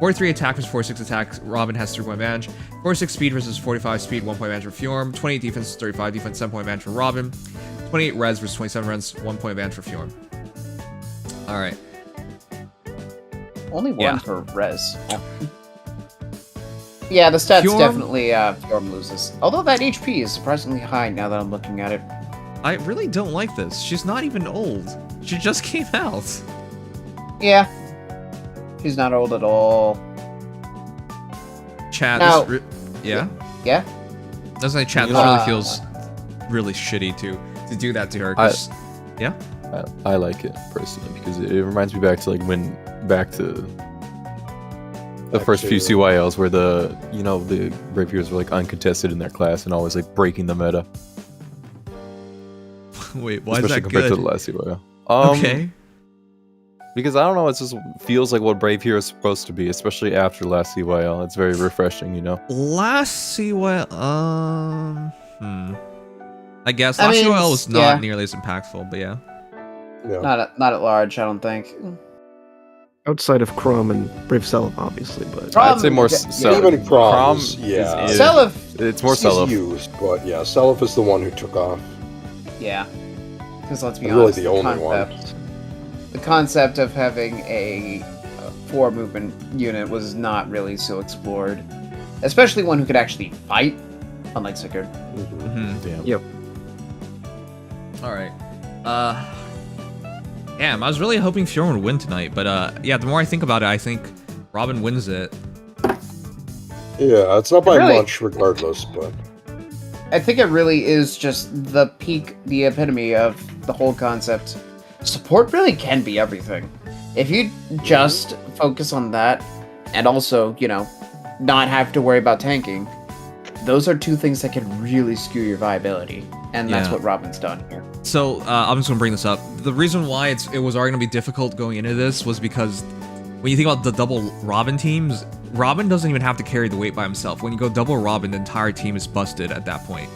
[SPEAKER 1] 43 attack versus 46 attack. Robin has 3-point advantage. 46 speed versus 45 speed, 1-point advantage for Fjorm. 28 defense, 35 defense, 7-point advantage for Robin. 28 res versus 27 res, 1-point advantage for Fjorm. All right.
[SPEAKER 3] Only one
[SPEAKER 1] Yeah.
[SPEAKER 3] per res. Yeah, the stats
[SPEAKER 1] Fjorm-
[SPEAKER 3] definitely Fjorm loses. Although that HP is surprisingly high now that I'm looking at it.
[SPEAKER 1] I really don't like this. She's not even old. She just came out.
[SPEAKER 3] Yeah. She's not old at all.
[SPEAKER 1] Chat,
[SPEAKER 3] Now-
[SPEAKER 1] this yeah?
[SPEAKER 3] Yeah?
[SPEAKER 1] That's like chat, this really feels really shitty to do that to her. 'Cause- yeah?
[SPEAKER 6] I like it personally because it reminds me back to the first few CYLs where the Brave Heroes were like uncontested in their class and always like breaking the meta.
[SPEAKER 1] Wait, why is
[SPEAKER 6] Especially
[SPEAKER 1] that
[SPEAKER 6] compared
[SPEAKER 1] good?
[SPEAKER 6] to the last CYL.
[SPEAKER 1] Okay.
[SPEAKER 6] Because I don't know, it just feels like what Brave Hero is supposed to be, especially after last CYL. It's very refreshing, you know.
[SPEAKER 1] Last CYL, I guess
[SPEAKER 3] I
[SPEAKER 1] last
[SPEAKER 3] mean,
[SPEAKER 1] CYL was not
[SPEAKER 3] yeah.
[SPEAKER 1] nearly as impactful, but yeah.
[SPEAKER 5] Yeah.
[SPEAKER 3] Not at large, I don't think.
[SPEAKER 4] Outside of Chrome and Brave Celeb, obviously, but
[SPEAKER 6] I'd say more
[SPEAKER 3] yeah,
[SPEAKER 6] Celeb.
[SPEAKER 5] Even Prom is- yeah.
[SPEAKER 6] is-
[SPEAKER 3] Celeb,
[SPEAKER 6] It's more
[SPEAKER 5] She's
[SPEAKER 6] Celeb.
[SPEAKER 5] used, but yeah, Celeb is the one who took off.
[SPEAKER 3] yeah. Because let's be
[SPEAKER 5] Really
[SPEAKER 3] honest,
[SPEAKER 5] the only one.
[SPEAKER 3] The concept of having a 4 movement unit was not really so explored. Especially one who could actually fight, unlike Sigurd.
[SPEAKER 6] Damn.
[SPEAKER 4] Yep.
[SPEAKER 1] All right. Damn, I was really hoping Fjorm would win tonight, but yeah, the more I think about it, I think Robin wins it.
[SPEAKER 5] Yeah, it's not by
[SPEAKER 3] Really?
[SPEAKER 5] much regardless, but
[SPEAKER 3] I think it really is just the peak, the epitome of the whole concept. Support really can be everything. If you just focus on that, and also, not have to worry about tanking, those are 2 things that can really skew your viability. And that's
[SPEAKER 1] Yeah.
[SPEAKER 3] what Robin's done here.
[SPEAKER 1] So I'm just gonna bring this up. The reason why it was already gonna be difficult going into this was because when you think about the double Robin teams, Robin doesn't even have to carry the weight by himself. When you go double Robin, the entire team is busted at that point.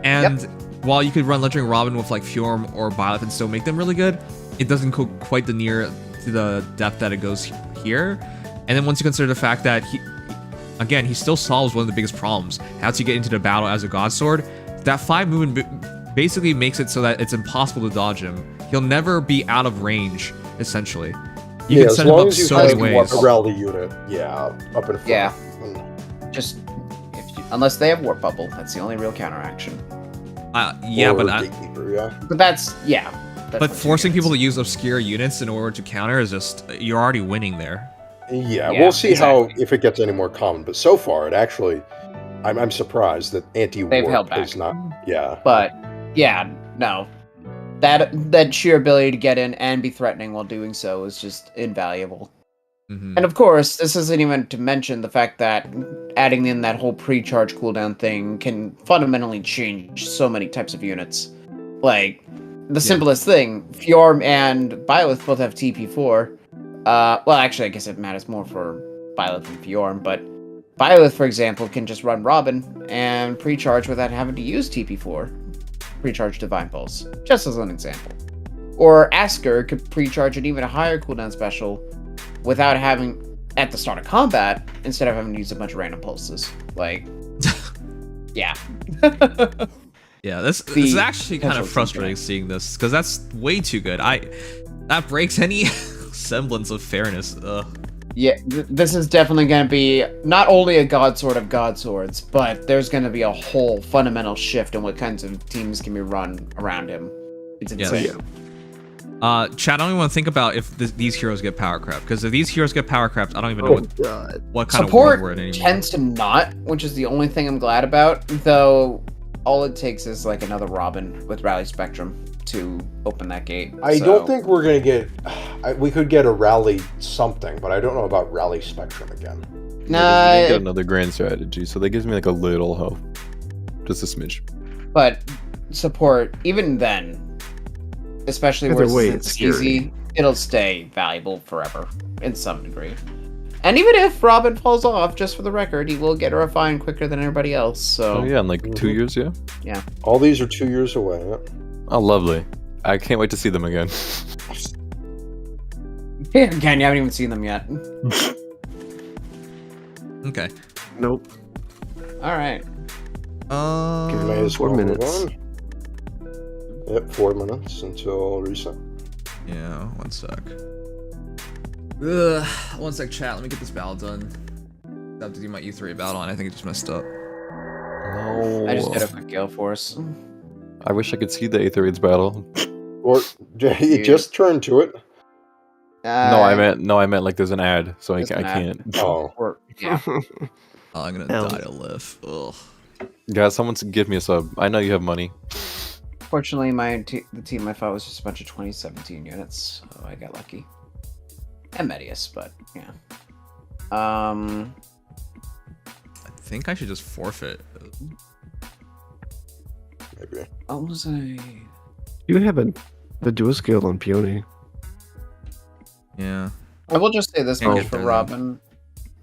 [SPEAKER 1] And while you could run Legendary Robin with like Fjorm or Byleth and still make them really good, it doesn't go quite to the depth that it goes here. And then once you consider the fact that he still solves one of the biggest problems. As you get into the battle as a God Sword, that 5 movement basically makes it so that it's impossible to dodge him. He'll never be out of range, essentially. You can
[SPEAKER 5] as
[SPEAKER 1] set him
[SPEAKER 5] long
[SPEAKER 1] up
[SPEAKER 5] as you
[SPEAKER 1] so
[SPEAKER 5] have
[SPEAKER 1] many
[SPEAKER 5] a
[SPEAKER 1] ways.
[SPEAKER 5] rally unit, up in front.
[SPEAKER 3] Yeah. Just, unless they have Warp Bubble, that's the only real counteraction.
[SPEAKER 1] Yeah,
[SPEAKER 5] Or
[SPEAKER 1] but
[SPEAKER 5] Gatekeeper, yeah.
[SPEAKER 3] But that's
[SPEAKER 1] but forcing people to use obscure units in order to counter is just, you're already winning there.
[SPEAKER 5] Yeah,
[SPEAKER 3] Yeah,
[SPEAKER 5] we'll see
[SPEAKER 3] exactly.
[SPEAKER 5] if it gets any more common. But so far, it actually, I'm surprised that
[SPEAKER 3] They've held
[SPEAKER 5] anti-warp
[SPEAKER 3] back.
[SPEAKER 5] is not. Yeah,
[SPEAKER 3] But, yeah, no. that sheer ability to get in and be threatening while doing so is just invaluable.
[SPEAKER 1] Mhm.
[SPEAKER 3] And of course, this isn't even to mention the fact that adding in that whole pre-charge cooldown thing can fundamentally change so many types of units. Like, the simplest thing, Fjorm and Byleth both have TP4. Well, actually, I guess it matters more for Byleth and Fjorm, but Byleth, for example, can just run Robin and pre-charge without having to use TP4. Pre-charge Divine Pulse, just as an example. Or Asker could pre-charge an even higher cooldown special without having, at the start of combat, instead of having to use a bunch of random pulses. Like, yeah.
[SPEAKER 1] Yeah, this is actually kind of frustrating seeing this, because that's way too good. That breaks any semblance of fairness. Ugh.
[SPEAKER 3] Yeah, this is definitely going to be not only a god sword of god swords, but there's going to be a whole fundamental shift in what kinds of teams can be run around him. It's insane.
[SPEAKER 1] Yes. Chat, I don't even want to think about if these heroes get power crept, because if these heroes get power crept, I don't even know what kind of world we're in anymore.
[SPEAKER 3] Support tends to not, which is the only thing I'm glad about, though all it takes is like another Robin with Rally Spectrum to open that gate.
[SPEAKER 5] I don't think we're going to get... we could get a Rally something, but I don't know about Rally Spectrum again.
[SPEAKER 3] Nah,
[SPEAKER 6] we didn't get another grand strategy, so that gives me like a little hope. Just a smidge.
[SPEAKER 3] But support, even then, especially where it's easy, it'll stay valuable forever in some degree. And even if Robin falls off, just for the record, he will get a refine quicker than everybody else. So
[SPEAKER 6] yeah, in like 2 years, yeah.
[SPEAKER 3] Yeah.
[SPEAKER 5] All these are 2 years away. Yeah.
[SPEAKER 6] Oh, lovely! I can't wait to see them again.
[SPEAKER 3] Again, you haven't even seen them yet.
[SPEAKER 1] Okay.
[SPEAKER 4] Nope.
[SPEAKER 3] All right.
[SPEAKER 5] May as
[SPEAKER 4] 4
[SPEAKER 5] well move
[SPEAKER 4] minutes.
[SPEAKER 5] on. Yep, 4 minutes until reset.
[SPEAKER 1] Yeah, one sec. Ugh, one sec, chat. Let me get this battle done. I have to do my E3 battle, and I think it just messed up.
[SPEAKER 6] No.
[SPEAKER 3] I just did a quick Gale Force.
[SPEAKER 6] I wish I could see the Aetherids battle.
[SPEAKER 5] Or you just turn to it.
[SPEAKER 6] No, I meant like there's an ad, so I can't.
[SPEAKER 5] Oh.
[SPEAKER 3] Yeah.
[SPEAKER 1] Oh, I'm gonna die to live. Ugh.
[SPEAKER 6] Guys, someone give me a sub. I know you have money.
[SPEAKER 3] Fortunately, the team I fought was just a bunch of 2017 units, so I got lucky. And Medius, but yeah.
[SPEAKER 1] I think I should just forfeit.
[SPEAKER 5] Maybe.
[SPEAKER 3] What was I?
[SPEAKER 4] You have the dual skill on Peony.
[SPEAKER 1] Yeah.
[SPEAKER 3] I will just say this
[SPEAKER 1] Can't
[SPEAKER 3] much
[SPEAKER 1] get
[SPEAKER 3] for
[SPEAKER 1] there,
[SPEAKER 3] Robin.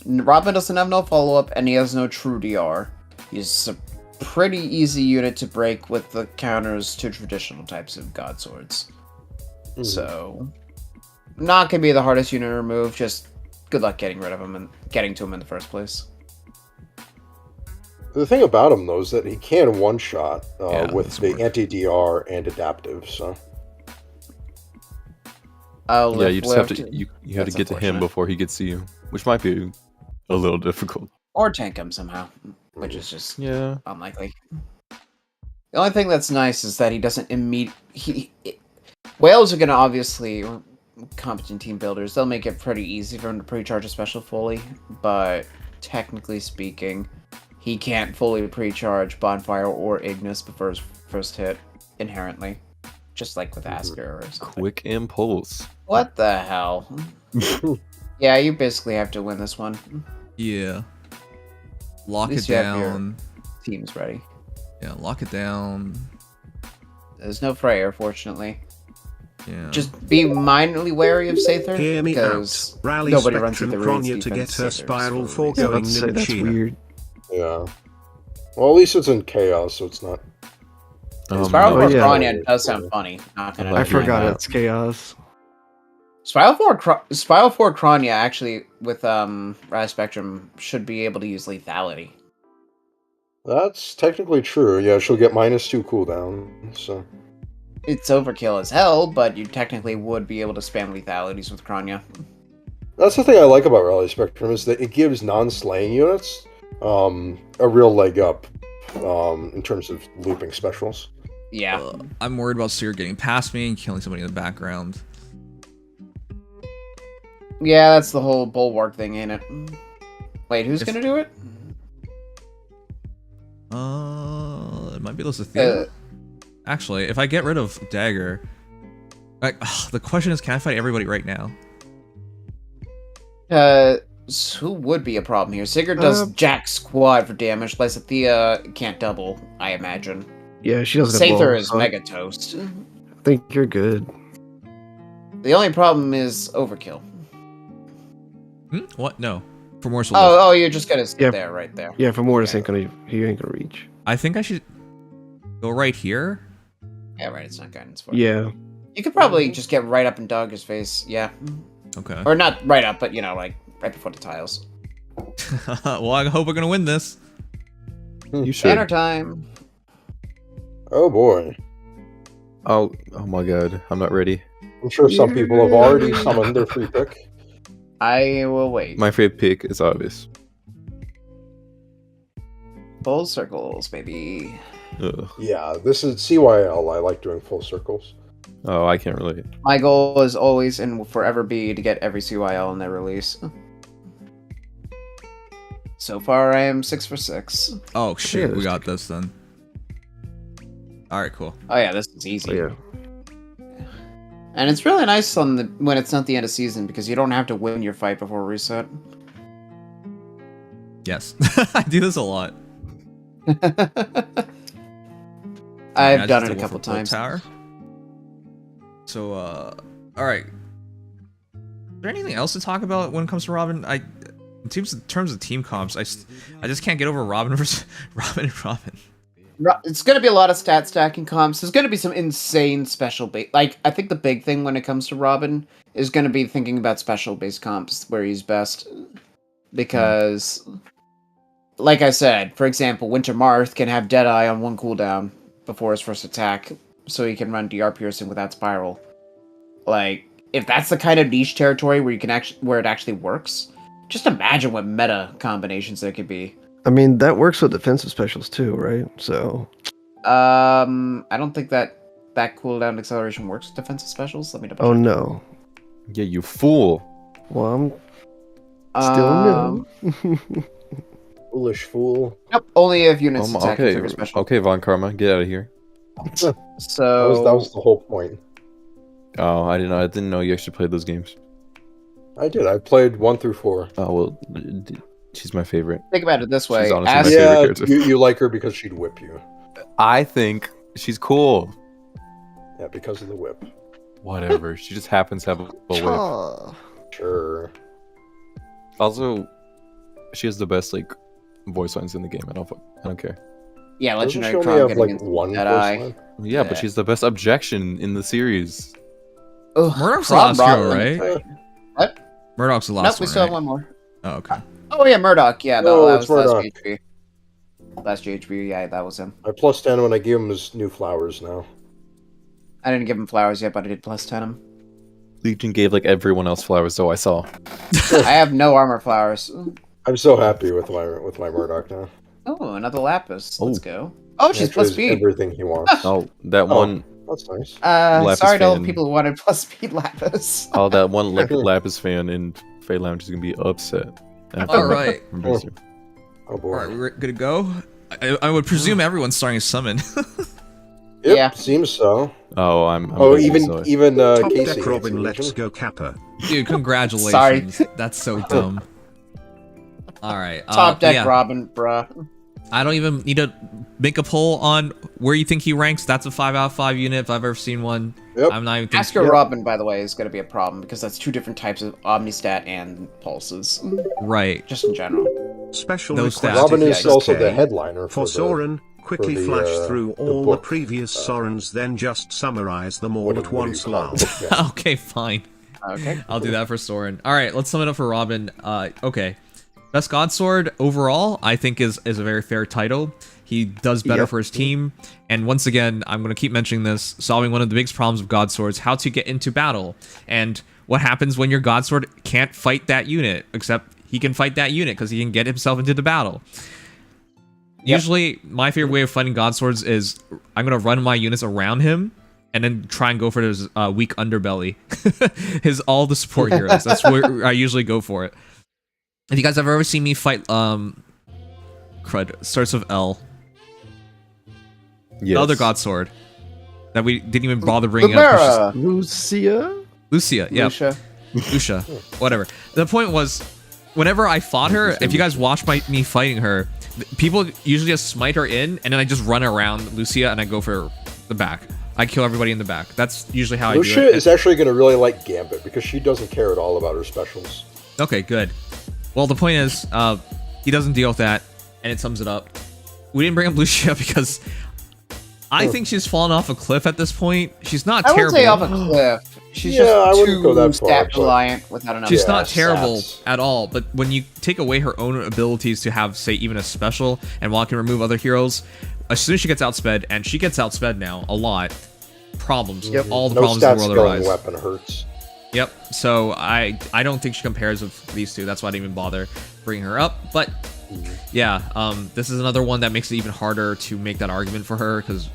[SPEAKER 3] Robin doesn't have no follow-up, and he has no true DR. He's a pretty easy unit to break with the counters to traditional types of god swords.
[SPEAKER 5] Mm-hmm.
[SPEAKER 3] So, not gonna be the hardest unit to remove. Just good luck getting rid of him and getting to him in the first place.
[SPEAKER 5] The thing about him, though, is that he can one-shot with the
[SPEAKER 1] work.
[SPEAKER 5] anti-DR and adaptive, so...
[SPEAKER 6] Yeah, you just have to you have to
[SPEAKER 3] That's
[SPEAKER 6] get to him
[SPEAKER 3] unfortunate.
[SPEAKER 6] before he gets to you, which might be a little difficult.
[SPEAKER 3] Or tank him somehow, which is just
[SPEAKER 6] Yeah.
[SPEAKER 3] unlikely. The only thing that's nice is that he doesn't Whales are gonna obviously, or competent team builders, they'll make it pretty easy for him to pre-charge a special fully, but technically speaking, he can't fully pre-charge Bonfire or Ignis before his first hit, inherently. Just like with Asker or something.
[SPEAKER 6] Quick impulse.
[SPEAKER 3] What the hell? Yeah, you basically have to win this one.
[SPEAKER 1] Yeah. Lock
[SPEAKER 3] At
[SPEAKER 1] it
[SPEAKER 3] least you have your
[SPEAKER 1] down.
[SPEAKER 3] team's ready.
[SPEAKER 1] Yeah, lock it down.
[SPEAKER 3] There's no Freyr, fortunately.
[SPEAKER 1] Yeah.
[SPEAKER 3] Just be minorly wary of Sather,
[SPEAKER 2] Hear me
[SPEAKER 3] because
[SPEAKER 2] out. Rally
[SPEAKER 3] nobody runs
[SPEAKER 2] Spectrum
[SPEAKER 3] into Rune's
[SPEAKER 2] Kronya to get
[SPEAKER 3] defense
[SPEAKER 2] her
[SPEAKER 3] Sathers
[SPEAKER 2] spiral
[SPEAKER 3] for a reason.
[SPEAKER 2] foregoing
[SPEAKER 4] That's
[SPEAKER 2] Nimchina.
[SPEAKER 4] weird.
[SPEAKER 5] Yeah. Well, at least it's in chaos, so it's not...
[SPEAKER 3] Spiral
[SPEAKER 4] Oh,
[SPEAKER 3] 4
[SPEAKER 4] yeah.
[SPEAKER 3] Kronya does sound funny. Not gonna
[SPEAKER 4] I
[SPEAKER 3] deny
[SPEAKER 4] forgot
[SPEAKER 3] that.
[SPEAKER 4] it's chaos.
[SPEAKER 3] Spiral 4 Kronya actually with Rise Spectrum should be able to use lethality.
[SPEAKER 5] That's technically true. Yeah, she'll get -2 cooldown, so...
[SPEAKER 3] It's overkill as hell, but you technically would be able to spam lethalities with Kronya.
[SPEAKER 5] That's the thing I like about Rally Spectrum, is that it gives non-slaying units a real leg up in terms of looping specials.
[SPEAKER 3] Yeah.
[SPEAKER 1] I'm worried about Seer getting past me and killing somebody in the background.
[SPEAKER 3] Yeah, that's the whole bulwark thing, ain't it? Wait, who's gonna do it?
[SPEAKER 1] It might be Lucifer. Actually, if I get rid of Dagger, like, the question is, can I fight everybody right now?
[SPEAKER 3] So who would be a problem here? Sigurd does jack squad for damage. Lysithea can't double, I imagine.
[SPEAKER 4] Yeah, she doesn't have
[SPEAKER 3] Sather
[SPEAKER 4] wall,
[SPEAKER 3] is
[SPEAKER 4] so
[SPEAKER 3] mega toast.
[SPEAKER 4] I think you're good.
[SPEAKER 3] The only problem is overkill.
[SPEAKER 1] What? No. For more
[SPEAKER 3] Oh, you're just gonna sit
[SPEAKER 4] Yeah.
[SPEAKER 3] there, right there.
[SPEAKER 4] Yeah, for Mortis ain't gonna reach.
[SPEAKER 1] I think I should go right here.
[SPEAKER 3] Yeah, right. It's not guidance for.
[SPEAKER 4] Yeah.
[SPEAKER 3] You could probably just get right up in Dogger's face. Yeah.
[SPEAKER 1] Okay.
[SPEAKER 3] Or not right up, but like right before the tiles.
[SPEAKER 1] Well, I hope we're gonna win this.
[SPEAKER 6] You should.
[SPEAKER 3] Banner time.
[SPEAKER 5] Oh boy.
[SPEAKER 6] Oh my god, I'm not ready.
[SPEAKER 5] I'm sure some people have already summoned their free pick.
[SPEAKER 3] I will wait.
[SPEAKER 6] My favorite pick is obvious.
[SPEAKER 3] Full circles, baby.
[SPEAKER 6] Ugh.
[SPEAKER 5] Yeah, this is CYL. I like doing full circles.
[SPEAKER 6] Oh, I can't relate.
[SPEAKER 3] My goal is always and will forever be to get every CYL in their release. So far, I am 6 for 6.
[SPEAKER 1] Oh shit,
[SPEAKER 4] Yeah,
[SPEAKER 1] we got this then. All right, cool.
[SPEAKER 3] Oh yeah, this is easy.
[SPEAKER 4] Oh, yeah.
[SPEAKER 3] And it's really nice when it's not the end of season because you don't have to win your fight before reset.
[SPEAKER 1] Yes, I do this a lot.
[SPEAKER 3] I've done it a couple times.
[SPEAKER 1] Tower. So, all right. Is there anything else to talk about when it comes to Robin? In terms of team comps, I just can't get over Robin versus Robin and Robin.
[SPEAKER 3] It's going to be a lot of stat stacking comps. There's going to be some insane special base. Like, I think the big thing when it comes to Robin is going to be thinking about special base comps where he's best. Because, like I said, for example, Winter Marth can have Deadeye on 1 cooldown before his first attack, so he can run DR Piercing without Spiral. Like, if that's the kind of niche territory where it actually works, just imagine what meta combinations there could be.
[SPEAKER 4] I mean, that works with defensive specials too, right? So.
[SPEAKER 3] I don't think that cooldown acceleration works with defensive specials. Let me double check.
[SPEAKER 4] Oh no.
[SPEAKER 6] Yeah, you fool.
[SPEAKER 4] Well, I'm still new.
[SPEAKER 5] Foolish fool.
[SPEAKER 3] Nope, only if units attack
[SPEAKER 6] Okay,
[SPEAKER 3] trigger special.
[SPEAKER 6] okay, Von Karma, get out of here.
[SPEAKER 3] So
[SPEAKER 5] That was the whole point.
[SPEAKER 6] Oh, I didn't know you actually played those games.
[SPEAKER 5] I did. I played 1 through 4.
[SPEAKER 6] Oh well, she's my favorite.
[SPEAKER 3] think about it this way:
[SPEAKER 6] She's honestly
[SPEAKER 3] as
[SPEAKER 6] my favorite
[SPEAKER 5] Yeah,
[SPEAKER 6] character.
[SPEAKER 5] you like her because she'd whip you.
[SPEAKER 6] I think she's cool.
[SPEAKER 5] Yeah, because of the whip.
[SPEAKER 6] Whatever. She just happens to have a whip.
[SPEAKER 5] Sure.
[SPEAKER 6] Also, she has the best voice lines in the game. I don't care.
[SPEAKER 3] yeah,
[SPEAKER 5] Doesn't
[SPEAKER 3] legendary
[SPEAKER 5] she only
[SPEAKER 3] Kron
[SPEAKER 5] have
[SPEAKER 3] getting
[SPEAKER 5] like
[SPEAKER 3] into
[SPEAKER 5] one
[SPEAKER 3] that
[SPEAKER 5] voice
[SPEAKER 3] eye.
[SPEAKER 5] line?
[SPEAKER 6] Yeah, but she's the best objection in the series.
[SPEAKER 3] Ugh,
[SPEAKER 1] Murdoch's the
[SPEAKER 3] Kron
[SPEAKER 1] last hero,
[SPEAKER 3] Robin.
[SPEAKER 1] right?
[SPEAKER 3] What?
[SPEAKER 1] Murdoch's the last
[SPEAKER 3] Nope, we
[SPEAKER 1] one,
[SPEAKER 3] still have
[SPEAKER 1] right?
[SPEAKER 3] one more.
[SPEAKER 1] Oh, okay.
[SPEAKER 3] Oh yeah, Murdoch. Yeah,
[SPEAKER 5] No,
[SPEAKER 3] that
[SPEAKER 5] it's
[SPEAKER 3] was last
[SPEAKER 5] Murdoch.
[SPEAKER 3] GHB. Last GHB, yeah, that was him.
[SPEAKER 5] I plus 10 when I gave him his new flowers now.
[SPEAKER 3] I didn't give him flowers yet, but I did plus 10 him.
[SPEAKER 6] Legion gave everyone else flowers, though I saw.
[SPEAKER 3] I have no armor flowers.
[SPEAKER 5] I'm so happy with my Murdoch now.
[SPEAKER 3] Oh, another Lapis.
[SPEAKER 6] Oh.
[SPEAKER 3] Let's go. Oh, she's
[SPEAKER 5] Actually,
[SPEAKER 3] plus
[SPEAKER 5] it's
[SPEAKER 3] speed.
[SPEAKER 5] everything he wants.
[SPEAKER 6] Oh, that
[SPEAKER 5] Oh.
[SPEAKER 6] one.
[SPEAKER 5] That's nice.
[SPEAKER 6] Lapis
[SPEAKER 3] Sorry to all the
[SPEAKER 6] fan.
[SPEAKER 3] people who wanted plus speed Lapis.
[SPEAKER 6] Oh, that one Lapis fan in Fate Lounge is gonna be upset.
[SPEAKER 1] All right.
[SPEAKER 5] Oh boy.
[SPEAKER 1] All right, we're good to go. I would presume everyone's starting to summon.
[SPEAKER 5] Yep,
[SPEAKER 3] Yeah.
[SPEAKER 5] seems so.
[SPEAKER 6] Oh, I'm
[SPEAKER 5] Oh,
[SPEAKER 6] busy,
[SPEAKER 5] even
[SPEAKER 6] so-
[SPEAKER 5] even
[SPEAKER 2] Top
[SPEAKER 5] Casey
[SPEAKER 2] deck
[SPEAKER 5] hates
[SPEAKER 2] Robin,
[SPEAKER 5] Legion.
[SPEAKER 2] let's go Kappa.
[SPEAKER 1] Dude, congratulations.
[SPEAKER 3] Sorry.
[SPEAKER 1] That's so dumb. All right.
[SPEAKER 3] Top deck
[SPEAKER 1] yeah.
[SPEAKER 3] Robin, bruh.
[SPEAKER 1] I don't even need to make a poll on where you think he ranks. That's a 5 out of 5 unit if I've ever seen one.
[SPEAKER 5] Yep.
[SPEAKER 1] I'm not even thinking.
[SPEAKER 3] Asker Robin, by the way, is going to be a problem because that's 2 different types of Omnistat and pulses.
[SPEAKER 1] Right.
[SPEAKER 3] Just in general.
[SPEAKER 2] Special
[SPEAKER 1] No
[SPEAKER 2] request.
[SPEAKER 1] stats.
[SPEAKER 5] Robin is
[SPEAKER 2] if
[SPEAKER 5] also
[SPEAKER 2] okay.
[SPEAKER 5] the headliner
[SPEAKER 2] For
[SPEAKER 5] the,
[SPEAKER 2] Soren, quickly
[SPEAKER 5] for the,
[SPEAKER 2] flash through
[SPEAKER 5] the
[SPEAKER 2] all the
[SPEAKER 5] book.
[SPEAKER 2] previous Sorens, then just summarize them all
[SPEAKER 5] what
[SPEAKER 2] at
[SPEAKER 5] do you
[SPEAKER 2] once,
[SPEAKER 5] call it?
[SPEAKER 2] lol.
[SPEAKER 5] Yeah.
[SPEAKER 1] Okay, fine.
[SPEAKER 3] Okay.
[SPEAKER 1] I'll do that for Soren. All right, let's sum it up for Robin. Okay. Best Godsword overall, I think is a very fair title. He does better
[SPEAKER 4] Yep.
[SPEAKER 1] for his team. And once again, I'm going to keep mentioning this, solving one of the biggest problems of Godswords, how to get into battle. And what happens when your Godsword can't fight that unit, except he can fight that unit because he can get himself into the battle.
[SPEAKER 3] Yep.
[SPEAKER 1] Usually, my favorite way of fighting Godswords is I'm going to run my units around him and then try and go for his weak underbelly. All the support heroes. That's where I usually go for it. If you guys have ever seen me fight, crud, starts with L.
[SPEAKER 6] Yes.
[SPEAKER 1] The other Godsword. that we didn't even bother bringing up. 'cause
[SPEAKER 4] Lucia?
[SPEAKER 1] Lucia, yeah. Lucia, whatever. The point was, whenever I fought her, if you guys watch me fighting her, people usually just smite her in, and then I just run around Lucia and I go for the back. I kill everybody in the back. That's usually how I do it.
[SPEAKER 5] Lucia is actually going to really like Gambit because she doesn't care at all about her specials.
[SPEAKER 1] Okay, good. Well, the point is, he doesn't deal with that, and it sums it up. We didn't bring up Lucia because I think she's fallen off a cliff at this point. She's not terrible.
[SPEAKER 3] I wouldn't say off a cliff. She's
[SPEAKER 5] I wouldn't go
[SPEAKER 3] just
[SPEAKER 5] that
[SPEAKER 3] too
[SPEAKER 5] far,
[SPEAKER 3] stat reliant without enough.
[SPEAKER 1] She's not terrible
[SPEAKER 5] stats.
[SPEAKER 1] at all, but when you take away her own abilities to have, say, even a special, and while it can remove other heroes, as soon as she gets outsped, and she gets outsped now a lot, problems.
[SPEAKER 5] Yep.
[SPEAKER 1] All the
[SPEAKER 5] No
[SPEAKER 1] problems in the
[SPEAKER 5] stats
[SPEAKER 1] world
[SPEAKER 5] going
[SPEAKER 1] arise.
[SPEAKER 5] weapon hurts.
[SPEAKER 1] Yep. So I don't think she compares with these two. That's why I didn't even bother bringing her up. But yeah, this is another one that makes it even harder to make that argument for her because.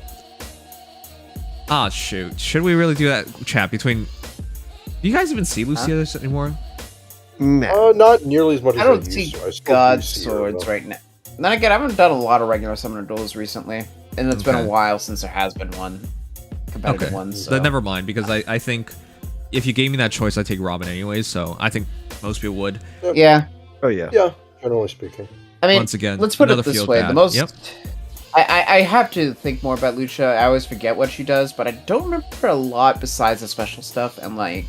[SPEAKER 1] Ah, shoot. Should we really do that chat between? Do you guys even see Lucia anymore?
[SPEAKER 4] Nah.
[SPEAKER 5] Not nearly as much as
[SPEAKER 3] I don't
[SPEAKER 5] used
[SPEAKER 3] see
[SPEAKER 5] to. I still
[SPEAKER 3] God
[SPEAKER 5] do see her,
[SPEAKER 3] swords
[SPEAKER 5] though.
[SPEAKER 3] right now. Then again, I haven't done a lot of regular summoner duels recently, and it's been
[SPEAKER 1] Okay.
[SPEAKER 3] a while since there has been one competitive
[SPEAKER 1] Okay.
[SPEAKER 3] one. So.
[SPEAKER 1] Then never mind, because I think if you gave me that choice, I'd take Robin anyways. So I think most people would.
[SPEAKER 3] Yeah,
[SPEAKER 4] Oh yeah.
[SPEAKER 5] Yeah, generally speaking.
[SPEAKER 3] I mean,
[SPEAKER 1] Once again,
[SPEAKER 3] let's put it
[SPEAKER 1] another
[SPEAKER 3] this
[SPEAKER 1] field
[SPEAKER 3] way:
[SPEAKER 1] pad.
[SPEAKER 3] the most.
[SPEAKER 1] Yep.
[SPEAKER 3] I have to think more about Lucia. I always forget what she does, but I don't remember a lot besides the special stuff and like.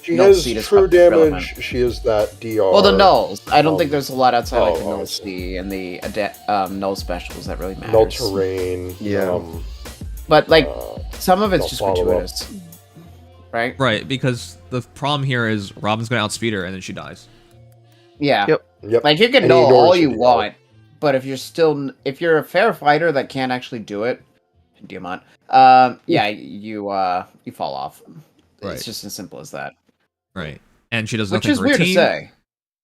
[SPEAKER 5] She
[SPEAKER 3] Null
[SPEAKER 5] has
[SPEAKER 3] Seed is
[SPEAKER 5] true
[SPEAKER 3] fucking
[SPEAKER 5] damage.
[SPEAKER 3] relevant.
[SPEAKER 5] She is that DR.
[SPEAKER 3] Well, the nulls. I don't
[SPEAKER 5] um,
[SPEAKER 3] think there's a lot outside like the
[SPEAKER 5] I
[SPEAKER 3] null
[SPEAKER 5] see.
[SPEAKER 3] C and the null specials that really matters.
[SPEAKER 5] null terrain.
[SPEAKER 4] Yeah.
[SPEAKER 3] But like
[SPEAKER 5] uh,
[SPEAKER 3] some of it's
[SPEAKER 5] null
[SPEAKER 3] just
[SPEAKER 5] follow-up.
[SPEAKER 3] gratuitous, right?
[SPEAKER 1] Right, because the problem here is Robin's going to outspeed her and then she dies.
[SPEAKER 3] Yeah.
[SPEAKER 4] Yep.
[SPEAKER 5] Yep.
[SPEAKER 3] Like you can
[SPEAKER 5] And he
[SPEAKER 3] null
[SPEAKER 5] ignores
[SPEAKER 3] all
[SPEAKER 5] the
[SPEAKER 3] you
[SPEAKER 5] DR.
[SPEAKER 3] want, but if you're a fair fighter that can't actually do it, Diamant, yeah, you fall off.
[SPEAKER 1] Right.
[SPEAKER 3] It's just as simple as that.
[SPEAKER 1] Right. And she does
[SPEAKER 3] Which
[SPEAKER 1] nothing
[SPEAKER 3] is
[SPEAKER 1] for her
[SPEAKER 3] weird to
[SPEAKER 1] team.
[SPEAKER 3] say.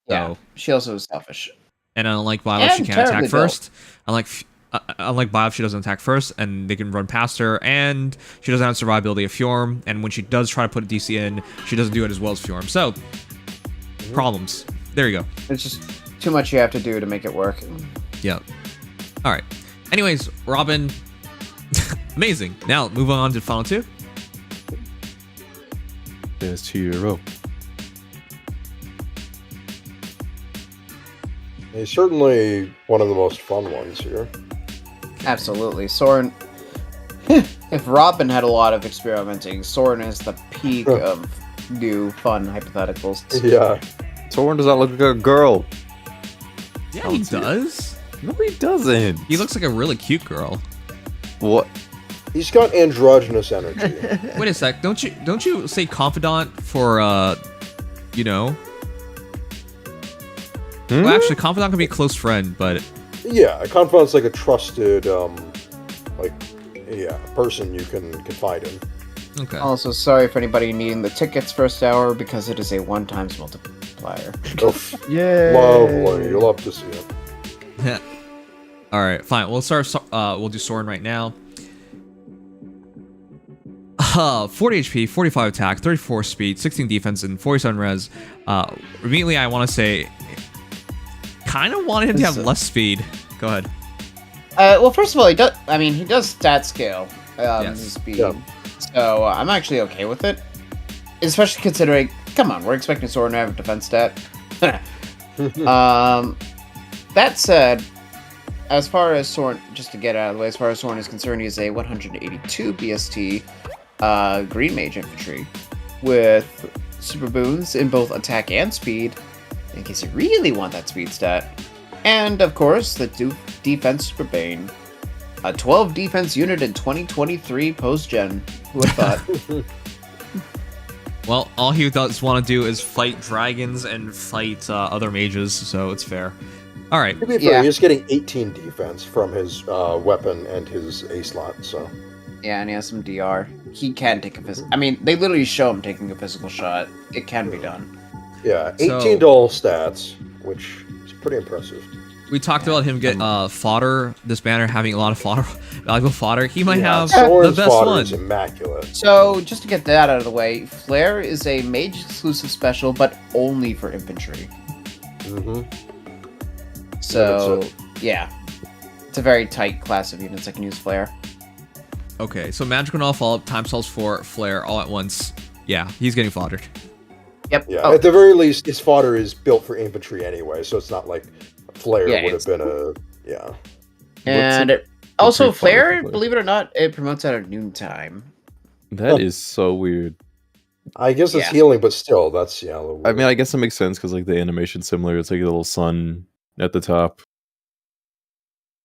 [SPEAKER 3] Yeah.
[SPEAKER 1] So-
[SPEAKER 3] She also is selfish.
[SPEAKER 1] And unlike Violet, she
[SPEAKER 3] And
[SPEAKER 1] can't attack
[SPEAKER 3] terribly
[SPEAKER 1] first. Unlike Violet, she doesn't attack first, and they can run past her. And she doesn't have survivability of Fjorm. And when she does try to put a DC in, she doesn't do it as well as Fjorm. So, problems. There you go.
[SPEAKER 3] It's just too much you have to do to make it work.
[SPEAKER 1] Yep. All right. Anyways, Robin, amazing. Now moving on to final two.
[SPEAKER 6] There's hero.
[SPEAKER 5] He's certainly one of the most fun ones here.
[SPEAKER 3] Absolutely. Soren. If Robin had a lot of experimenting, Soren is the peak of new fun hypotheticals.
[SPEAKER 5] Yeah.
[SPEAKER 6] Soren does not look like a girl.
[SPEAKER 1] Yeah, he does.
[SPEAKER 6] No, he doesn't.
[SPEAKER 1] He looks like a really cute girl.
[SPEAKER 6] What?
[SPEAKER 5] He's got androgynous energy.
[SPEAKER 1] Wait a sec. Don't you say confidant for you know? Well, actually, confidant can be a close friend, but
[SPEAKER 5] Yeah, a confidant's like a trusted, person you can confide in.
[SPEAKER 1] okay.
[SPEAKER 3] Also, sorry for anybody needing the tickets first hour because it is a 1x multiplier.
[SPEAKER 5] Oof.
[SPEAKER 4] Yeah.
[SPEAKER 5] Lovely. You love to see it.
[SPEAKER 1] All right, fine. We'll start. We'll do Soren right now. 40 HP, 45 attack, 34 speed, 16 defense, and 47 res. Immediately, I want to say, kind of wanted him to have less speed. Go ahead.
[SPEAKER 3] Well, first of all, he does stat scale
[SPEAKER 1] Yes.
[SPEAKER 3] his speed,
[SPEAKER 5] Yeah.
[SPEAKER 3] so I'm actually okay with it. Especially considering, come on, we're expecting Soren to have a defense stat. That said, as far as Soren, just to get out of the way, as far as Soren is concerned, he's a 182 BST green mage infantry with super boons in both attack and speed, in case you really want that speed stat. And, of course, the defense super bane. A 12 defense unit in 2023 post-gen. Who would have thought?
[SPEAKER 1] Well, all he does want to do is fight dragons and fight other mages, so it's fair. All right.
[SPEAKER 5] To be fair,
[SPEAKER 3] Yeah.
[SPEAKER 5] he's getting 18 defense from his weapon and his A slot, so...
[SPEAKER 3] Yeah, and he has some DR. He can take a physical... I mean, they literally show him taking a physical shot. It can be done.
[SPEAKER 5] Yeah,
[SPEAKER 1] So-
[SPEAKER 5] 18 to all stats, which is pretty impressive.
[SPEAKER 1] We talked about him get fodder. This banner having a lot of fodder, valuable fodder. He might have
[SPEAKER 5] Soren's
[SPEAKER 1] the best
[SPEAKER 5] fodder
[SPEAKER 1] one.
[SPEAKER 5] is immaculate.
[SPEAKER 3] So, just to get that out of the way, Flare is a mage-exclusive special, but only for infantry.
[SPEAKER 5] Mm-hmm.
[SPEAKER 3] So, yeah. It's a very tight class of units that can use Flare.
[SPEAKER 1] Okay, so magical all follow-up, time cells for flare all at once. Yeah, he's getting foddered.
[SPEAKER 3] Yep.
[SPEAKER 5] Yeah,
[SPEAKER 3] Oh,
[SPEAKER 5] at the very least, his fodder is built for infantry anyway, so it's not like Flare
[SPEAKER 3] Yeah,
[SPEAKER 5] would
[SPEAKER 3] it's-
[SPEAKER 5] have been a... Yeah.
[SPEAKER 3] and also flare, believe it or not, it promotes at a noontime.
[SPEAKER 6] That is so weird.
[SPEAKER 5] I guess it's
[SPEAKER 3] Yeah.
[SPEAKER 5] healing, but still, that's, yeah. a little
[SPEAKER 6] I
[SPEAKER 5] weird.
[SPEAKER 6] mean, I guess it makes sense because like the animation's similar. It's like a little sun at the top.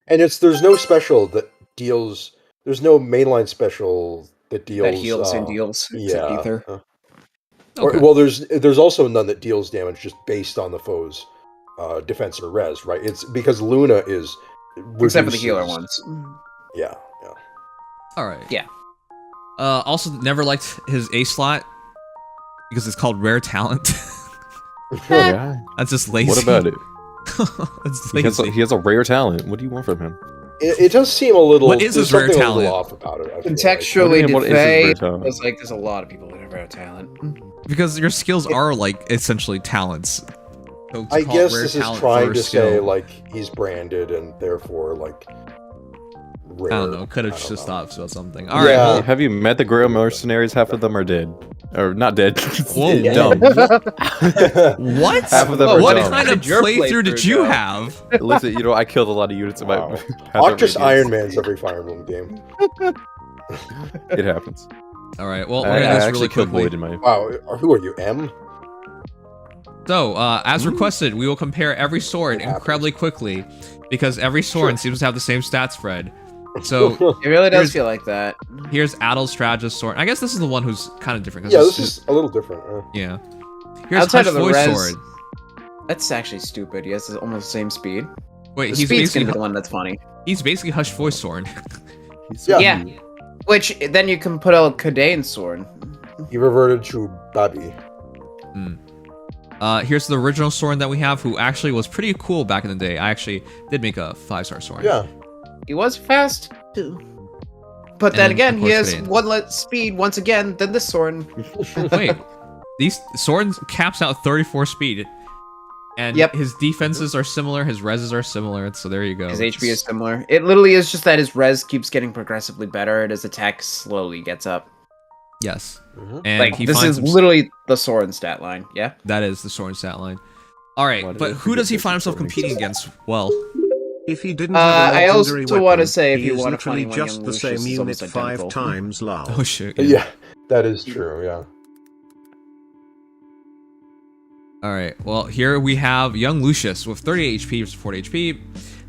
[SPEAKER 5] And there's no special that deals... There's no mainline special that deals...
[SPEAKER 3] That heals and deals. It's an
[SPEAKER 5] Yeah.
[SPEAKER 3] ether.
[SPEAKER 1] Okay.
[SPEAKER 5] Well, there's also none that deals damage just based on the foe's defense or res, right? It's because Luna is...
[SPEAKER 3] Except for the healer
[SPEAKER 5] reduces-
[SPEAKER 3] ones.
[SPEAKER 5] Yeah, yeah.
[SPEAKER 1] All right.
[SPEAKER 3] Yeah.
[SPEAKER 1] Also, never liked his A slot because it's called rare talent.
[SPEAKER 6] Yeah.
[SPEAKER 1] That's just lazy.
[SPEAKER 6] What about it?
[SPEAKER 1] That's
[SPEAKER 6] He has,
[SPEAKER 1] lazy.
[SPEAKER 6] he has a rare talent. What do you want from him?
[SPEAKER 5] It does seem a little...
[SPEAKER 1] What is
[SPEAKER 5] there's
[SPEAKER 1] his rare
[SPEAKER 5] something a little
[SPEAKER 1] talent?
[SPEAKER 5] off about it, I feel like.
[SPEAKER 3] Contextually,
[SPEAKER 6] What is his rare
[SPEAKER 3] Defay
[SPEAKER 6] talent?
[SPEAKER 3] was like, there's a lot of people that have rare talent.
[SPEAKER 1] Because your skills are like essentially talents. So to
[SPEAKER 5] I
[SPEAKER 1] call it
[SPEAKER 5] guess
[SPEAKER 1] rare
[SPEAKER 5] this is
[SPEAKER 1] talent
[SPEAKER 5] trying
[SPEAKER 1] for
[SPEAKER 5] to
[SPEAKER 1] a skill,
[SPEAKER 5] say, like, he's branded and therefore, like, rare.
[SPEAKER 1] I don't know. Could have
[SPEAKER 5] I don't
[SPEAKER 1] just
[SPEAKER 5] know.
[SPEAKER 1] thought about something. All right.
[SPEAKER 5] Yeah.
[SPEAKER 1] Well,
[SPEAKER 6] Have you met the Grail mercenaries? Half of them are dead. Or not dead.
[SPEAKER 1] Whoa,
[SPEAKER 6] Dumb.
[SPEAKER 1] what?
[SPEAKER 6] Half of them
[SPEAKER 1] What
[SPEAKER 6] are dumb.
[SPEAKER 1] kind of
[SPEAKER 3] Did your
[SPEAKER 1] playthrough did
[SPEAKER 3] playthrough
[SPEAKER 1] you
[SPEAKER 3] go?
[SPEAKER 1] have?
[SPEAKER 6] Listen, you know, I killed a lot of units in my...
[SPEAKER 5] Wow.
[SPEAKER 6] Path
[SPEAKER 5] Octus
[SPEAKER 6] of Radiance.
[SPEAKER 5] Iron Man's every Fire Emblem game.
[SPEAKER 6] It happens.
[SPEAKER 1] All right. Well,
[SPEAKER 6] I,
[SPEAKER 1] we're
[SPEAKER 6] I
[SPEAKER 1] gonna do this
[SPEAKER 6] actually
[SPEAKER 1] really
[SPEAKER 6] killed
[SPEAKER 1] quickly.
[SPEAKER 6] Void in my...
[SPEAKER 5] Wow, who are you, M?
[SPEAKER 1] So, as requested, we will compare every sword incredibly quickly because every sword seems to have the same stat spread. So
[SPEAKER 3] It really does
[SPEAKER 1] Here's-
[SPEAKER 3] feel like that.
[SPEAKER 1] here's Adol's Strategist sword. I guess this is the one who's kind of different. 'cause
[SPEAKER 5] Yeah, this is a little different.
[SPEAKER 1] yeah. Here's
[SPEAKER 3] Outside
[SPEAKER 1] Hush
[SPEAKER 3] of the
[SPEAKER 1] Voice
[SPEAKER 3] res-
[SPEAKER 1] sword.
[SPEAKER 3] That's actually stupid. He has almost the same speed.
[SPEAKER 1] Wait,
[SPEAKER 3] The
[SPEAKER 1] he's
[SPEAKER 3] speed's gonna be
[SPEAKER 1] basically
[SPEAKER 3] the one that's funny.
[SPEAKER 1] Hush Voice sword.
[SPEAKER 6] He's so
[SPEAKER 5] Yeah.
[SPEAKER 6] cute.
[SPEAKER 3] Which, then you can put a Kadane's sword.
[SPEAKER 5] He reverted to Babi.
[SPEAKER 1] Here's the original sword that we have, who actually was pretty cool back in the day. I actually did make a 5-star sword.
[SPEAKER 5] Yeah.
[SPEAKER 3] He was fast, too. But
[SPEAKER 1] And
[SPEAKER 3] then
[SPEAKER 1] then,
[SPEAKER 3] again,
[SPEAKER 1] of
[SPEAKER 3] he
[SPEAKER 1] course,
[SPEAKER 3] has
[SPEAKER 1] Kadane.
[SPEAKER 3] one less speed once again than this sword.
[SPEAKER 1] Wait, these swords caps out 34 speed, and
[SPEAKER 3] Yep.
[SPEAKER 1] his defenses are similar, his reses are similar. So there you go.
[SPEAKER 3] His HP is similar. It literally is just that his res keeps getting progressively better and his attack slowly gets up.
[SPEAKER 1] Yes,
[SPEAKER 5] Mhm.
[SPEAKER 1] and
[SPEAKER 3] Like,
[SPEAKER 1] he
[SPEAKER 3] this
[SPEAKER 1] finds
[SPEAKER 3] is
[SPEAKER 1] him-
[SPEAKER 3] literally the sword stat line, yeah?
[SPEAKER 1] that is the sword stat line. All right,
[SPEAKER 6] Why did
[SPEAKER 1] but
[SPEAKER 6] I
[SPEAKER 1] who
[SPEAKER 6] forget
[SPEAKER 1] does he
[SPEAKER 6] that
[SPEAKER 1] find
[SPEAKER 6] the
[SPEAKER 1] himself
[SPEAKER 6] sword makes
[SPEAKER 1] competing
[SPEAKER 6] sense?
[SPEAKER 1] against? Well,
[SPEAKER 2] If he didn't have a
[SPEAKER 3] I also
[SPEAKER 2] legendary
[SPEAKER 3] wanna
[SPEAKER 2] weapon,
[SPEAKER 3] say if
[SPEAKER 2] he
[SPEAKER 3] you
[SPEAKER 2] is
[SPEAKER 3] wanna
[SPEAKER 2] literally
[SPEAKER 3] find one
[SPEAKER 2] just
[SPEAKER 3] young
[SPEAKER 2] the
[SPEAKER 3] Lucius
[SPEAKER 2] same
[SPEAKER 3] is
[SPEAKER 2] unit
[SPEAKER 3] almost
[SPEAKER 2] 5
[SPEAKER 3] identical.
[SPEAKER 2] times loud.
[SPEAKER 1] oh shit.
[SPEAKER 5] Yeah, that is true, yeah.
[SPEAKER 1] All right. Well, here we have young Lucius with 38 HP versus 40 HP,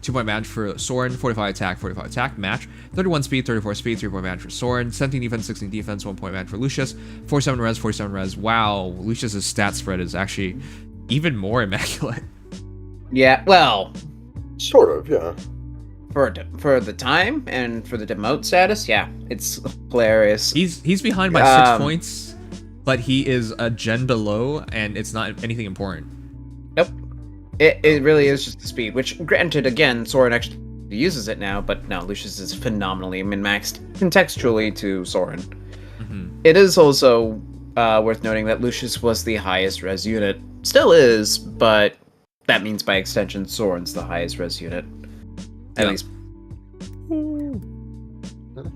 [SPEAKER 1] 2-point match for Soren, 45 attack match, 31 speed, 34 speed, 3-point match for Soren, 17 defense, 16 defense, 1-point match for Lucius, 47 res, 47 res. Wow, Lucius's stat spread is actually even more immaculate.
[SPEAKER 3] Yeah, well,
[SPEAKER 5] Sort of, yeah.
[SPEAKER 3] for the time and for the demote status, yeah, it's hilarious.
[SPEAKER 1] He's behind by 6
[SPEAKER 3] Um,
[SPEAKER 1] points, but he is a gen below, and it's not anything important.
[SPEAKER 3] Nope. It really is just the speed, which granted, again, Soren actually uses it now, but no, Lucius is phenomenally min-maxed contextually to Soren.
[SPEAKER 1] Mhm.
[SPEAKER 3] It is also worth noting that Lucius was the highest res unit. Still is, but that means by extension Soren's the highest res unit. At
[SPEAKER 1] Yeah.
[SPEAKER 3] least.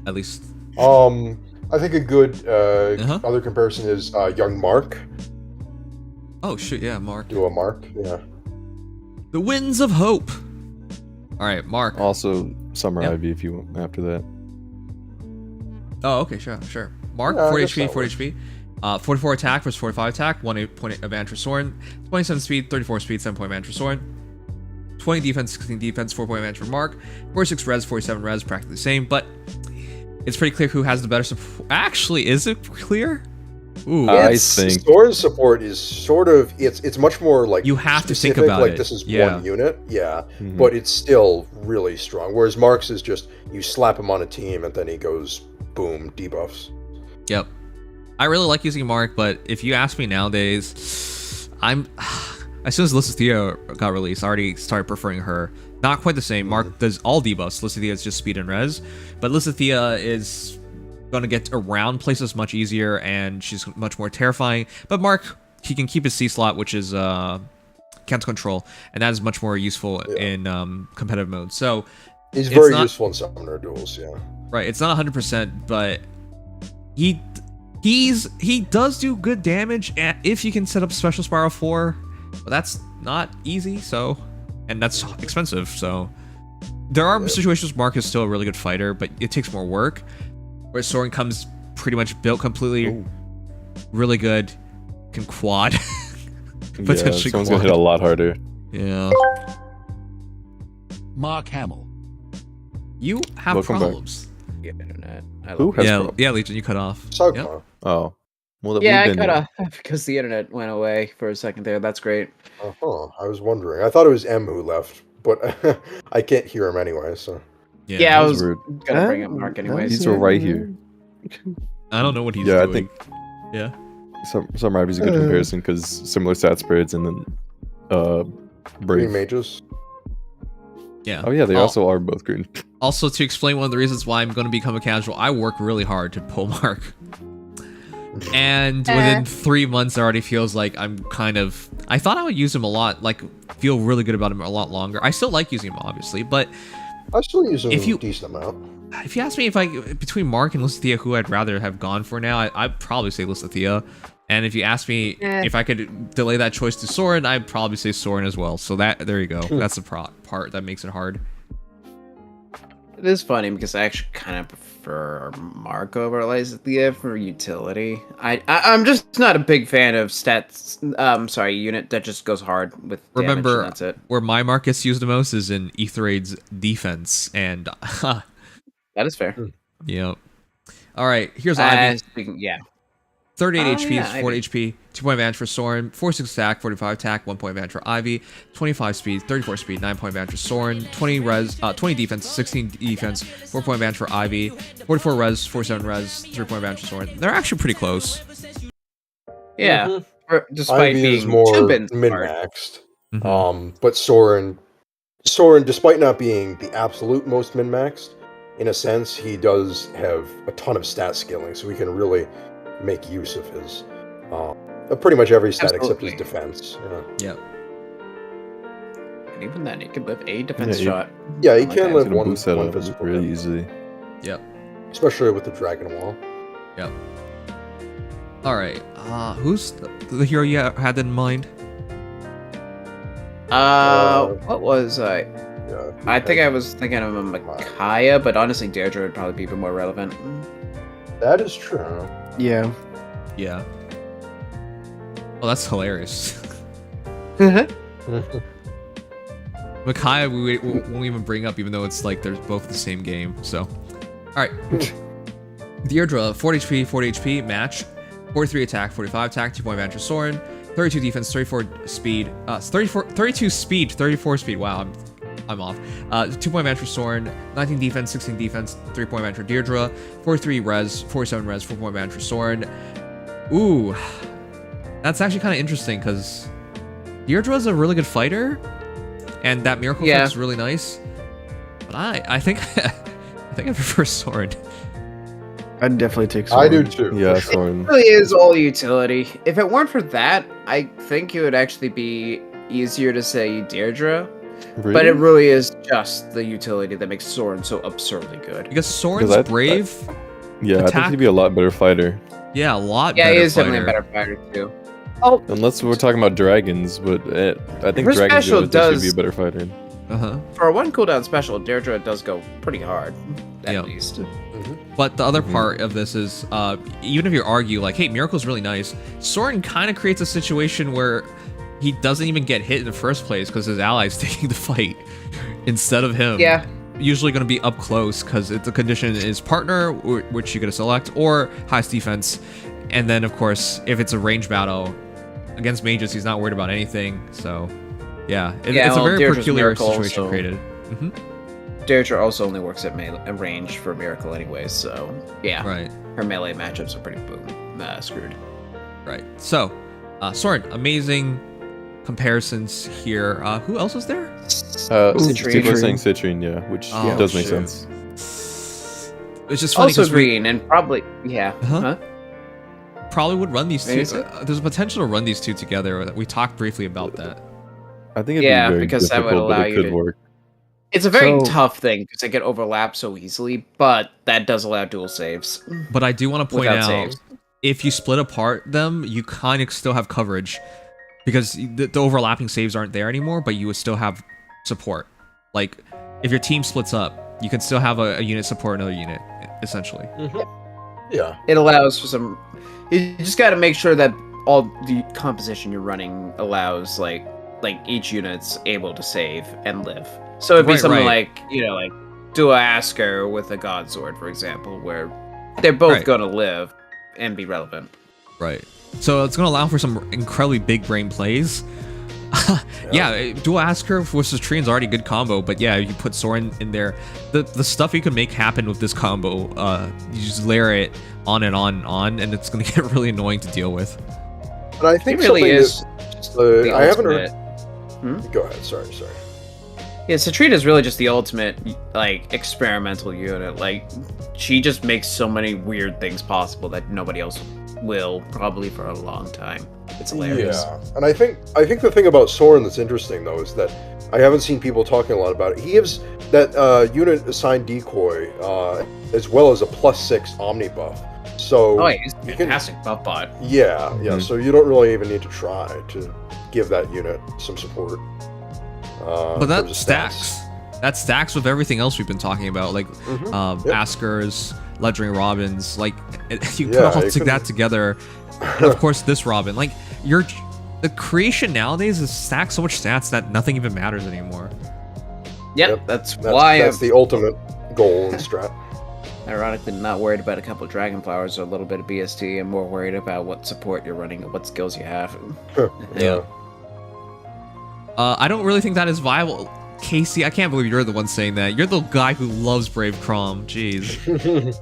[SPEAKER 1] At least.
[SPEAKER 5] I think a good
[SPEAKER 1] Uh-huh.
[SPEAKER 5] other comparison is young Mark.
[SPEAKER 1] Oh shit, yeah, Mark.
[SPEAKER 5] Do a Mark, yeah.
[SPEAKER 1] The Winds of Hope. All right, Mark.
[SPEAKER 6] Also, Summer
[SPEAKER 1] Yeah.
[SPEAKER 6] Ivy if you want after that.
[SPEAKER 1] Oh, okay, sure. Mark,
[SPEAKER 5] Yeah, I
[SPEAKER 1] 40
[SPEAKER 5] guess
[SPEAKER 1] HP,
[SPEAKER 5] that
[SPEAKER 1] 40 HP. 44 attack versus 45 attack, 1-point advantage for Soren, 27 speed, 34 speed, 7-point advantage for Soren, 20 defense, 16 defense, 4-point advantage for Mark, 46 res, 47 res, practically the same, but it's pretty clear who has the better support. Actually, is it clear? Ooh,
[SPEAKER 6] I think-
[SPEAKER 5] Soren's support is sort of it's much more like
[SPEAKER 1] You have to think
[SPEAKER 5] specific,
[SPEAKER 1] about
[SPEAKER 5] like
[SPEAKER 1] it.
[SPEAKER 5] this is
[SPEAKER 1] Yeah.
[SPEAKER 5] one unit, yeah,
[SPEAKER 6] Mhm.
[SPEAKER 5] but it's still really strong. Whereas Mark's is just you slap him on a team and then he goes boom debuffs.
[SPEAKER 1] Yep. I really like using Mark, but if you ask me nowadays, I'm as soon as Lysithea got released, I already started preferring her. Not quite the same. Mark does all debuffs. Lysithea is just speed and res, but Lysithea is gonna get around places much easier, and she's much more terrifying. But Mark, he can keep his C slot, which is cancel control, and that is much more useful in competitive mode. So
[SPEAKER 5] He's
[SPEAKER 1] It's
[SPEAKER 5] very
[SPEAKER 1] not-
[SPEAKER 5] useful in summoner duels, yeah.
[SPEAKER 1] Right, it's not 100%, but he does do good damage if you can set up Special Spiral 4, but that's not easy, so, and that's expensive, so. There are situations where Mark is still a really good fighter, but it takes more work, where Soren comes pretty much built completely, really good, can quad. Potentially
[SPEAKER 6] someone's gonna hit a lot harder.
[SPEAKER 1] Yeah.
[SPEAKER 7] Mark Hamill.
[SPEAKER 1] You have
[SPEAKER 6] Welcome back.
[SPEAKER 1] problems.
[SPEAKER 3] The internet. I
[SPEAKER 6] Who
[SPEAKER 3] love
[SPEAKER 6] has
[SPEAKER 1] Yeah,
[SPEAKER 6] problems?
[SPEAKER 1] yeah, Legion, you cut off.
[SPEAKER 5] Sugma.
[SPEAKER 1] Yep.
[SPEAKER 6] Oh, well,
[SPEAKER 3] it. Yeah, I
[SPEAKER 6] we've been
[SPEAKER 3] cut off because the internet went away for a second there. That's great.
[SPEAKER 5] Uh-huh. I was wondering. I thought it was M who left, but I can't hear him anyway, so.
[SPEAKER 3] Yeah, I
[SPEAKER 6] that
[SPEAKER 3] was
[SPEAKER 6] rude.
[SPEAKER 3] gonna bring up Mark anyways.
[SPEAKER 6] These are right here.
[SPEAKER 1] I don't know what he's
[SPEAKER 6] Yeah, I
[SPEAKER 1] doing.
[SPEAKER 6] think
[SPEAKER 1] Yeah.
[SPEAKER 6] some Ravi's a good comparison because similar stat spreads and then
[SPEAKER 5] Green
[SPEAKER 6] Brave.
[SPEAKER 5] mages.
[SPEAKER 1] Yeah.
[SPEAKER 6] Oh yeah, they also are both green.
[SPEAKER 1] Also, to explain one of the reasons why I'm going to become a casual, I work really hard to pull Mark. And within 3 months, it already feels like I'm kind of... I thought I would use him a lot, like, feel really good about him a lot longer. I still like using him, obviously, but...
[SPEAKER 5] I still use him
[SPEAKER 1] If you-
[SPEAKER 5] a decent amount.
[SPEAKER 1] If you ask me if between Mark and Lysithea, who I'd rather have gone for now, I'd probably say Lysithea. And if you ask me if I could delay that choice to Soren, I'd probably say Soren as well. So there you go. That's the part that makes it hard.
[SPEAKER 3] It is funny because I actually kind of prefer Mark over Lysithea for utility. I'm just not a big fan of stats. Unit that just goes hard with damage.
[SPEAKER 1] Remember,
[SPEAKER 3] And that's it.
[SPEAKER 1] where my Mark gets used the most is in Aether-Aid's defense. And,
[SPEAKER 3] That is fair.
[SPEAKER 1] yeah. All right, here's Ivy.
[SPEAKER 3] Yeah.
[SPEAKER 1] 38
[SPEAKER 3] Oh,
[SPEAKER 1] HP
[SPEAKER 3] yeah,
[SPEAKER 1] is 40
[SPEAKER 3] Ivy.
[SPEAKER 1] HP, 2-point advantage for Soren, 46 attack, 45 attack, 1-point advantage for Ivy, 25 speed, 34 speed, 9-point advantage for Soren, 20 defense, 16 defense, 4-point advantage for Ivy, 44 res, 47 res, 3-point advantage for Soren. They're actually pretty close.
[SPEAKER 3] Yeah. Despite
[SPEAKER 5] Ivy
[SPEAKER 3] being
[SPEAKER 5] is more
[SPEAKER 3] Chimbin's part.
[SPEAKER 5] min-maxed.
[SPEAKER 1] Mhm.
[SPEAKER 5] But Soren, despite not being the absolute most min-maxed, in a sense, he does have a ton of stat scaling, so we can really make use of his pretty much every stat
[SPEAKER 3] Absolutely.
[SPEAKER 5] except his defense.
[SPEAKER 1] Yep.
[SPEAKER 3] And even then, he could live a defense
[SPEAKER 6] Yeah,
[SPEAKER 3] shot.
[SPEAKER 5] Yeah, he
[SPEAKER 3] I like
[SPEAKER 5] can
[SPEAKER 3] that.
[SPEAKER 5] live
[SPEAKER 6] Gonna
[SPEAKER 5] one
[SPEAKER 6] boost that up
[SPEAKER 5] physical
[SPEAKER 6] really
[SPEAKER 5] hit,
[SPEAKER 6] easily.
[SPEAKER 1] Yep.
[SPEAKER 5] especially with the Dragon Wall.
[SPEAKER 1] Yep. All right. Who's the hero you had in mind?
[SPEAKER 3] What was I?
[SPEAKER 5] Yeah,
[SPEAKER 3] I think I was thinking of a Micaiah, but honestly, Deirdre would probably be even more relevant.
[SPEAKER 5] that is true.
[SPEAKER 4] Yeah.
[SPEAKER 1] Yeah. Oh, that's hilarious. Micaiah, we won't even bring up, even though it's like they're both the same game. So, all right. Deirdre, 40 HP, 40 HP, match. 43 attack, 45 attack, 2-point advantage for Soren. 32 defense, 34 speed, 32 speed, 34 speed. Wow, I'm off. 2-point advantage for Soren. 19 defense, 16 defense, 3-point advantage for Deirdre. 43 res, 47 res, 4-point advantage for Soren. Ooh, that's actually kind of interesting because Deirdre's a really good fighter, and that miracle effect is really nice. But I think I prefer Soren.
[SPEAKER 4] I'd definitely take Soren.
[SPEAKER 5] I do too.
[SPEAKER 6] Yeah,
[SPEAKER 5] for sure.
[SPEAKER 6] Soren.
[SPEAKER 3] It really is all utility. If it weren't for that, I think it would actually be easier to say Deirdre.
[SPEAKER 6] Really?
[SPEAKER 3] But it really is just the utility that makes Soren so absurdly good.
[SPEAKER 1] Because Soren's
[SPEAKER 6] Because I-
[SPEAKER 1] brave.
[SPEAKER 6] Yeah, I think
[SPEAKER 1] attack-
[SPEAKER 6] he'd be a lot better fighter.
[SPEAKER 1] Yeah, a lot
[SPEAKER 3] Yeah,
[SPEAKER 1] better
[SPEAKER 3] he is
[SPEAKER 1] fighter.
[SPEAKER 3] definitely a better fighter too. Oh,
[SPEAKER 6] Unless we're talking about dragons, but I think
[SPEAKER 3] Her
[SPEAKER 6] dragons
[SPEAKER 3] special
[SPEAKER 6] would actually be
[SPEAKER 3] does-
[SPEAKER 6] a better fighter.
[SPEAKER 1] Uh-huh.
[SPEAKER 3] for a one cooldown special, Deirdre does go pretty hard, at
[SPEAKER 1] Yeah.
[SPEAKER 3] least.
[SPEAKER 1] But the other part of this is, even if you argue, like, hey, Miracle's really nice, Soren kind of creates a situation where he doesn't even get hit in the first place because his ally's taking the fight instead of him.
[SPEAKER 3] Yeah.
[SPEAKER 1] Usually going to be up close because the condition is partner, which you're going to select, or highest defense. And then, of course, if it's a range battle against mages, he's not worried about anything. So, yeah, it's a very
[SPEAKER 3] Deirdre's
[SPEAKER 1] peculiar
[SPEAKER 3] Miracle
[SPEAKER 1] situation
[SPEAKER 3] also-
[SPEAKER 1] created.
[SPEAKER 3] Deirdre also only works at range for Miracle anyways, so yeah.
[SPEAKER 1] Right.
[SPEAKER 3] Her melee matchups are pretty screwed.
[SPEAKER 1] Right. So, Soren, amazing comparisons here. Who else is there?
[SPEAKER 3] Citrine.
[SPEAKER 6] People are saying Citrine, yeah, which
[SPEAKER 1] Oh,
[SPEAKER 6] does make
[SPEAKER 1] shit.
[SPEAKER 6] sense.
[SPEAKER 1] It's just funny
[SPEAKER 3] Also
[SPEAKER 1] because we
[SPEAKER 3] green, and probably, yeah.
[SPEAKER 1] Huh?
[SPEAKER 3] Huh?
[SPEAKER 1] probably would run these two.
[SPEAKER 3] Maybe so.
[SPEAKER 1] There's a potential to run these two together. We talked briefly about that.
[SPEAKER 6] I think it'd
[SPEAKER 3] Yeah,
[SPEAKER 6] be very
[SPEAKER 3] because that would
[SPEAKER 6] difficult, but
[SPEAKER 3] allow
[SPEAKER 6] it
[SPEAKER 3] you
[SPEAKER 6] could
[SPEAKER 3] to-
[SPEAKER 6] work.
[SPEAKER 3] It's a very
[SPEAKER 4] So-
[SPEAKER 3] tough thing because they can overlap so easily, but that does allow dual saves.
[SPEAKER 1] But I do want to point
[SPEAKER 3] Without
[SPEAKER 1] out,
[SPEAKER 3] saves.
[SPEAKER 1] if you split apart them, you kind of still have coverage because the overlapping saves aren't there anymore, but you would still have support. Like, if your team splits up, you can still have a unit support another unit, essentially.
[SPEAKER 5] Yeah.
[SPEAKER 3] It allows for some. You just got to make sure that all the composition you're running allows like each unit's able to save and live. So it'd be
[SPEAKER 1] Right,
[SPEAKER 3] something
[SPEAKER 1] right.
[SPEAKER 3] like do a Asker with a God Sword, for example, where they're both
[SPEAKER 1] Right.
[SPEAKER 3] going to live and be relevant.
[SPEAKER 1] Right. So it's going to allow for some incredibly big brain plays. Yeah, dual Asker versus Trine is already a good combo, but yeah, you put Soren in there. The stuff you can make happen with this combo, you just layer it on and on and on, and it's going to get really annoying to deal with.
[SPEAKER 5] But I
[SPEAKER 3] It
[SPEAKER 5] think
[SPEAKER 3] really
[SPEAKER 5] something
[SPEAKER 3] is.
[SPEAKER 5] that-
[SPEAKER 3] Just the
[SPEAKER 5] I haven't
[SPEAKER 3] ultimate.
[SPEAKER 5] heard. Go ahead. Sorry.
[SPEAKER 3] Yeah, Citrine is really just the ultimate like experimental unit. Like, she just makes so many weird things possible that nobody else will, probably for a long time. It's hilarious.
[SPEAKER 5] Yeah, and I think the thing about Soren that's interesting though is that I haven't seen people talking a lot about it. He gives that unit assigned decoy as well as a +6 Omni buff. So
[SPEAKER 3] Oh, yeah, he's a
[SPEAKER 5] you can-
[SPEAKER 3] fantastic buff bot.
[SPEAKER 5] yeah.
[SPEAKER 1] Mhm.
[SPEAKER 5] So you don't really even need to try to give that unit some support.
[SPEAKER 1] But
[SPEAKER 5] in
[SPEAKER 1] that
[SPEAKER 5] terms of stats.
[SPEAKER 1] stacks. That stacks with everything else we've been talking about, like
[SPEAKER 5] Mhm. Yep.
[SPEAKER 1] Askers, Legendary Robins. Like, you
[SPEAKER 5] Yeah,
[SPEAKER 1] put all
[SPEAKER 5] you
[SPEAKER 1] that
[SPEAKER 5] can-
[SPEAKER 1] together. And of course, this Robin. Like, the creation nowadays is stacks so much stats that nothing even matters anymore.
[SPEAKER 3] Yep, that's
[SPEAKER 5] That's,
[SPEAKER 3] why
[SPEAKER 5] that's
[SPEAKER 3] I'm
[SPEAKER 5] the ultimate goal and strat.
[SPEAKER 3] ironically not worried about a couple of Dragon Flowers or a little bit of BST. I'm more worried about what support you're running and what skills you have.
[SPEAKER 1] Yeah. I don't really think that is viable. Casey, I can't believe you're the one saying that. You're the guy who loves Brave Crom. Jeez.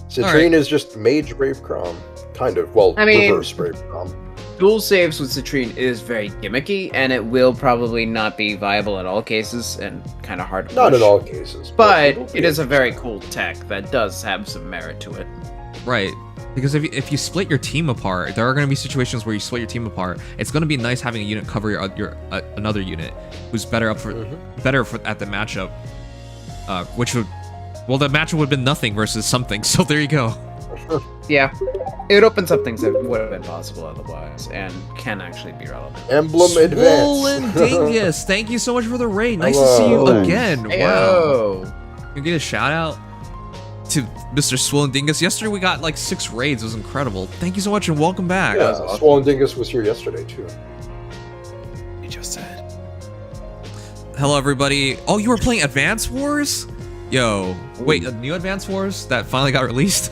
[SPEAKER 5] Citrine is just Mage Brave Crom. Kind of. Well,
[SPEAKER 3] I mean-
[SPEAKER 5] reverse Brave Crom.
[SPEAKER 3] Dual saves with Citrine is very gimmicky, and it will probably not be viable in all cases, and kind of hard to
[SPEAKER 5] Not
[SPEAKER 3] push.
[SPEAKER 5] in all cases.
[SPEAKER 3] But
[SPEAKER 5] it'll be
[SPEAKER 3] it is a very
[SPEAKER 5] interesting.
[SPEAKER 3] cool tech that does have some merit to it.
[SPEAKER 1] Right. Because if you split your team apart, there are going to be situations where you split your team apart. It's going to be nice having a unit cover your another unit who's better up for at the matchup. Which would, well, the matchup would have been nothing versus something. So there you go.
[SPEAKER 3] Yeah, it opens up things that would have been possible otherwise, and can actually be relevant.
[SPEAKER 5] Emblem
[SPEAKER 1] Swollen
[SPEAKER 5] Advance.
[SPEAKER 1] Dingus, thank you so much for the raid. Nice to see you
[SPEAKER 5] Hello.
[SPEAKER 1] again. Wow.
[SPEAKER 3] Ayo.
[SPEAKER 1] You get a shout out to Mr. Swollen Dingus. Yesterday we got like 6 raids. It was incredible. Thank you so much and welcome back.
[SPEAKER 5] Yeah,
[SPEAKER 3] was awesome.
[SPEAKER 5] Swollen Dingus was here yesterday too.
[SPEAKER 6] You just said.
[SPEAKER 1] Hello everybody. Oh, you were playing Advance Wars? Yo, wait, a new Advance Wars that finally got released?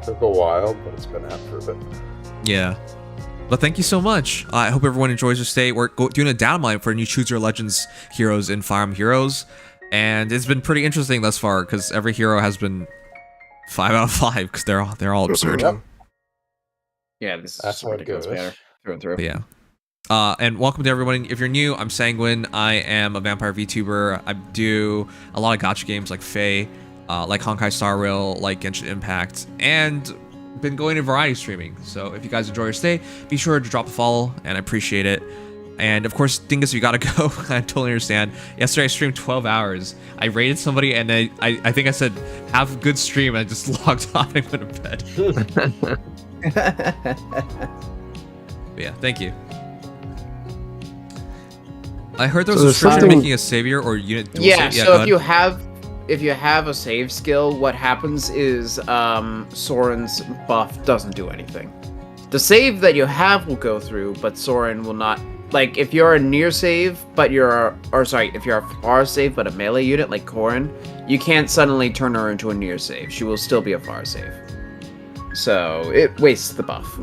[SPEAKER 5] Took a while, but it's been out for a bit.
[SPEAKER 1] Yeah. But thank you so much. I hope everyone enjoys your stay. We're doing a Datamine for new Choose Your Legends heroes in Fire Emblem Heroes. And it's been pretty interesting thus far because every hero has been 5 out of 5 because they're all absurd.
[SPEAKER 5] Yep.
[SPEAKER 3] Yeah, this is
[SPEAKER 5] That's
[SPEAKER 3] just
[SPEAKER 5] how it
[SPEAKER 3] ridiculous
[SPEAKER 5] goes.
[SPEAKER 3] banner through and through.
[SPEAKER 1] But yeah. And welcome to everyone. If you're new, I'm Sanguine. I am a vampire VTuber. I do a lot of gacha games like Fae, like Honkai Star Rail, like Genshin Impact, and been going to variety streaming. So if you guys enjoy your stay, be sure to drop a follow, and I appreciate it. And of course, Dingus, you gotta go. I totally understand. Yesterday I streamed 12 hours. I raided somebody, and I think I said, have a good stream, and I just logged off and went to bed. But yeah, thank you. I heard there was
[SPEAKER 4] So
[SPEAKER 1] a
[SPEAKER 4] there's
[SPEAKER 1] restriction
[SPEAKER 4] something-
[SPEAKER 1] making a savior or unit dual
[SPEAKER 3] Yeah,
[SPEAKER 1] save.
[SPEAKER 3] so
[SPEAKER 1] go ahead.
[SPEAKER 3] if you have a save skill, what happens is Soren's buff doesn't do anything. The save that you have will go through, but Soren will not. Like, if you're a near save, but if you're a far save but a melee unit like Corrin, you can't suddenly turn her into a near save. She will still be a far save. So it wastes the buff.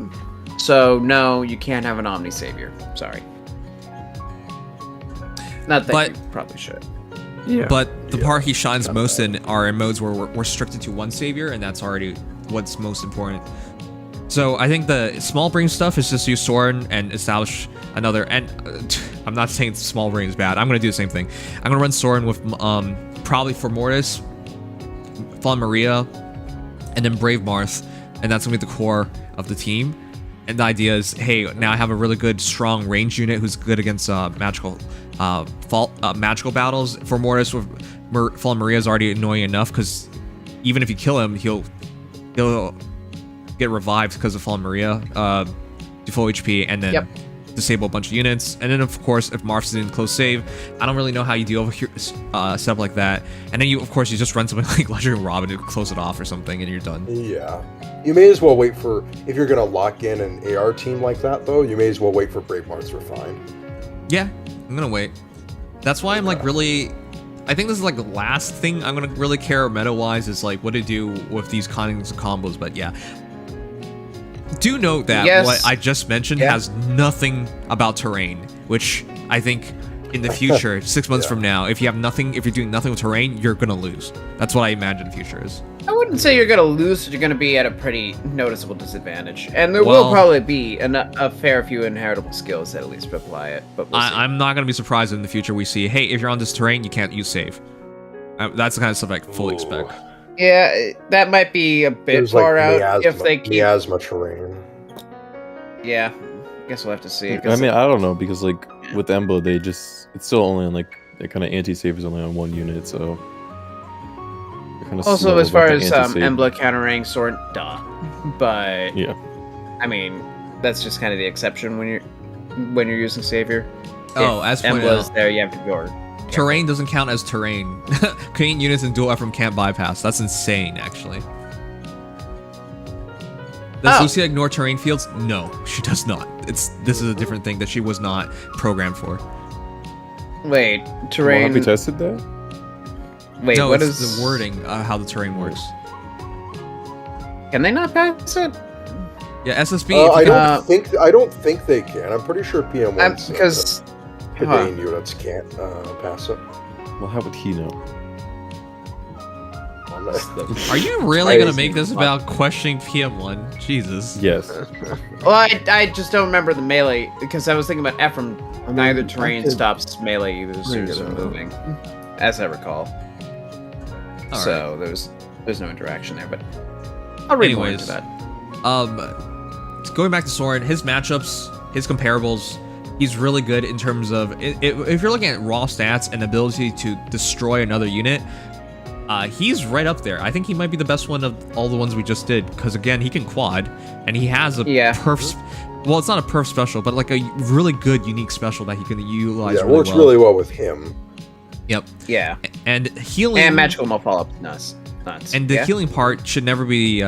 [SPEAKER 3] So no, you can't have an Omni Savior. Sorry. Not that
[SPEAKER 1] But-
[SPEAKER 3] you probably should.
[SPEAKER 4] Yeah.
[SPEAKER 1] But the part he shines most in are in modes where we're restricted to one savior, and that's already what's most important. So I think the small brain stuff is just use Soren and establish another. And I'm not saying small brain is bad. I'm gonna do the same thing. I'm gonna run Soren with probably for Mortis, Fawn Maria, and then Brave Marth, and that's gonna be the core of the team. And the idea is, hey, now I have a really good, strong range unit who's good against magical battles. For Mortis, Fallen Maria is already annoying enough because even if you kill him, he'll get revived because of Fallen Maria, to full HP, and then disable a bunch of units. And then of course, if Marth's in close save, I don't really know how you deal with stuff like that. And then you just run something like Legendary Robin to close it off or something, and you're done.
[SPEAKER 5] Yeah. You may as well wait for, if you're going to lock in an AR team like that, though, you may as well wait for Brave Marth's Refine.
[SPEAKER 1] Yeah, I'm gonna wait. That's why I'm like really, I think this is like the last thing I'm gonna really care meta-wise is like what to do with these kinds of combos, but yeah. Do note that what I just mentioned has nothing about terrain, which I think in the future, 6 months from now, if you're doing nothing with terrain, you're gonna lose. That's what I imagine the future is.
[SPEAKER 3] I wouldn't say you're gonna lose, but you're gonna be at a pretty noticeable disadvantage, and there will probably be a fair few inheritable skills that at least apply it. But I'm
[SPEAKER 1] not gonna be surprised in the future we see, hey, if you're on this terrain, you can't use save. That's the kind of stuff I fully expect.
[SPEAKER 3] Yeah, that might be a bit far out if they keep
[SPEAKER 5] miasma terrain.
[SPEAKER 3] Yeah, guess we'll have to see.
[SPEAKER 6] I mean, I don't know because like with Emblem, it's still only on like the kind of anti-save is only on one unit, so.
[SPEAKER 3] Also, as far as Emblem countering sword, but
[SPEAKER 6] yeah,
[SPEAKER 3] I mean that's just kind of the exception when you're using Savior.
[SPEAKER 1] Oh, as
[SPEAKER 3] Emblem's there, you have to go.
[SPEAKER 1] Terrain doesn't count as terrain. Creating units in dual Ephraim can't bypass. That's insane, actually. Does Lucia ignore terrain fields? No, she does not. This is a different thing that she was not programmed for.
[SPEAKER 3] Wait, terrain.
[SPEAKER 6] Have we tested that?
[SPEAKER 3] Wait,
[SPEAKER 1] no,
[SPEAKER 3] what
[SPEAKER 1] is
[SPEAKER 3] is
[SPEAKER 1] the wording? How the terrain works?
[SPEAKER 3] Can they not pass it?
[SPEAKER 1] Yeah, SSB.
[SPEAKER 5] I don't think they can. I'm pretty sure PM1
[SPEAKER 3] because
[SPEAKER 5] Pedane units can't pass it.
[SPEAKER 6] Well, how would he know?
[SPEAKER 1] Are you really gonna make this about questioning PM1? Jesus.
[SPEAKER 6] Yes.
[SPEAKER 3] Well, I just don't remember the melee because I was thinking about Ephraim. Neither terrain stops melee either from moving, as I recall. So there's no interaction there, but I'll read more into that.
[SPEAKER 1] Going back to Soren, his matchups, his comparables, he's really good in terms of if you're looking at raw stats and ability to destroy another unit. He's right up there. I think he might be the best one of all the ones we just did because again, he can quad and he has a perf. Well, it's not a perf special, but like a really good unique special that he can utilize.
[SPEAKER 5] Yeah, it works really well with him.
[SPEAKER 1] Yep.
[SPEAKER 3] Yeah.
[SPEAKER 1] And healing
[SPEAKER 3] and magical mo follow up nuts.
[SPEAKER 1] And the healing part should never be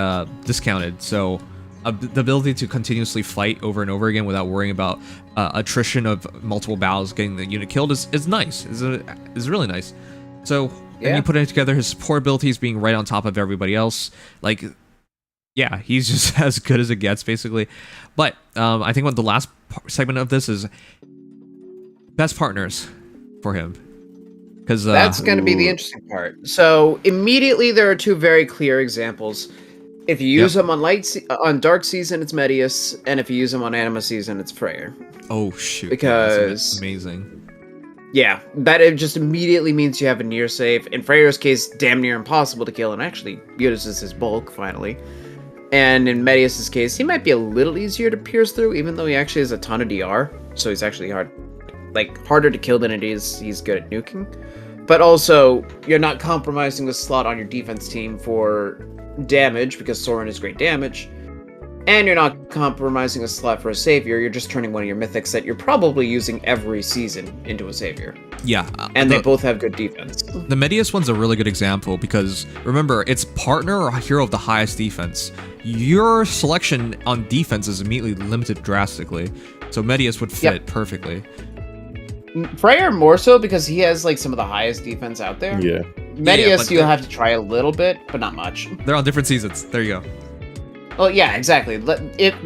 [SPEAKER 1] discounted. So the ability to continuously fight over and over again without worrying about attrition of multiple battles getting the unit killed is nice. Is really nice. So and you put it together, his support abilities being right on top of everybody else. Like, yeah, he's just as good as it gets, basically. But I think what the last segment of this is best partners for him. Because
[SPEAKER 3] that's going to be the interesting part. So immediately there are two very clear examples. If you use them on Dark Season, it's Medius, and if you use them on Anima Season, it's Freyr.
[SPEAKER 1] Oh shoot!
[SPEAKER 3] Because
[SPEAKER 1] that's amazing. Yeah,
[SPEAKER 3] that it just immediately means you have a near save. In Freyr's case, damn near impossible to kill, and actually uses his bulk finally. And in Medius's case, he might be a little easier to pierce through, even though he actually has a ton of DR, so he's actually harder to kill than it is. He's good at nuking, but also you're not compromising the slot on your defense team for damage because Soren is great damage. And you're not compromising a slot for a savior, you're just turning one of your mythics that you're probably using every season into a savior.
[SPEAKER 1] Yeah.
[SPEAKER 3] And they both have good defense.
[SPEAKER 1] The Medius one's a really good example because, remember, it's partner or hero of the highest defense. Your selection on defense is immediately limited drastically, so Medius would fit perfectly.
[SPEAKER 3] Freyr more so because he has some of the highest defense out there.
[SPEAKER 6] Yeah.
[SPEAKER 3] Medius you'll have to try a little bit, but not much.
[SPEAKER 1] They're on different seasons. There you go.
[SPEAKER 3] Well, yeah, exactly.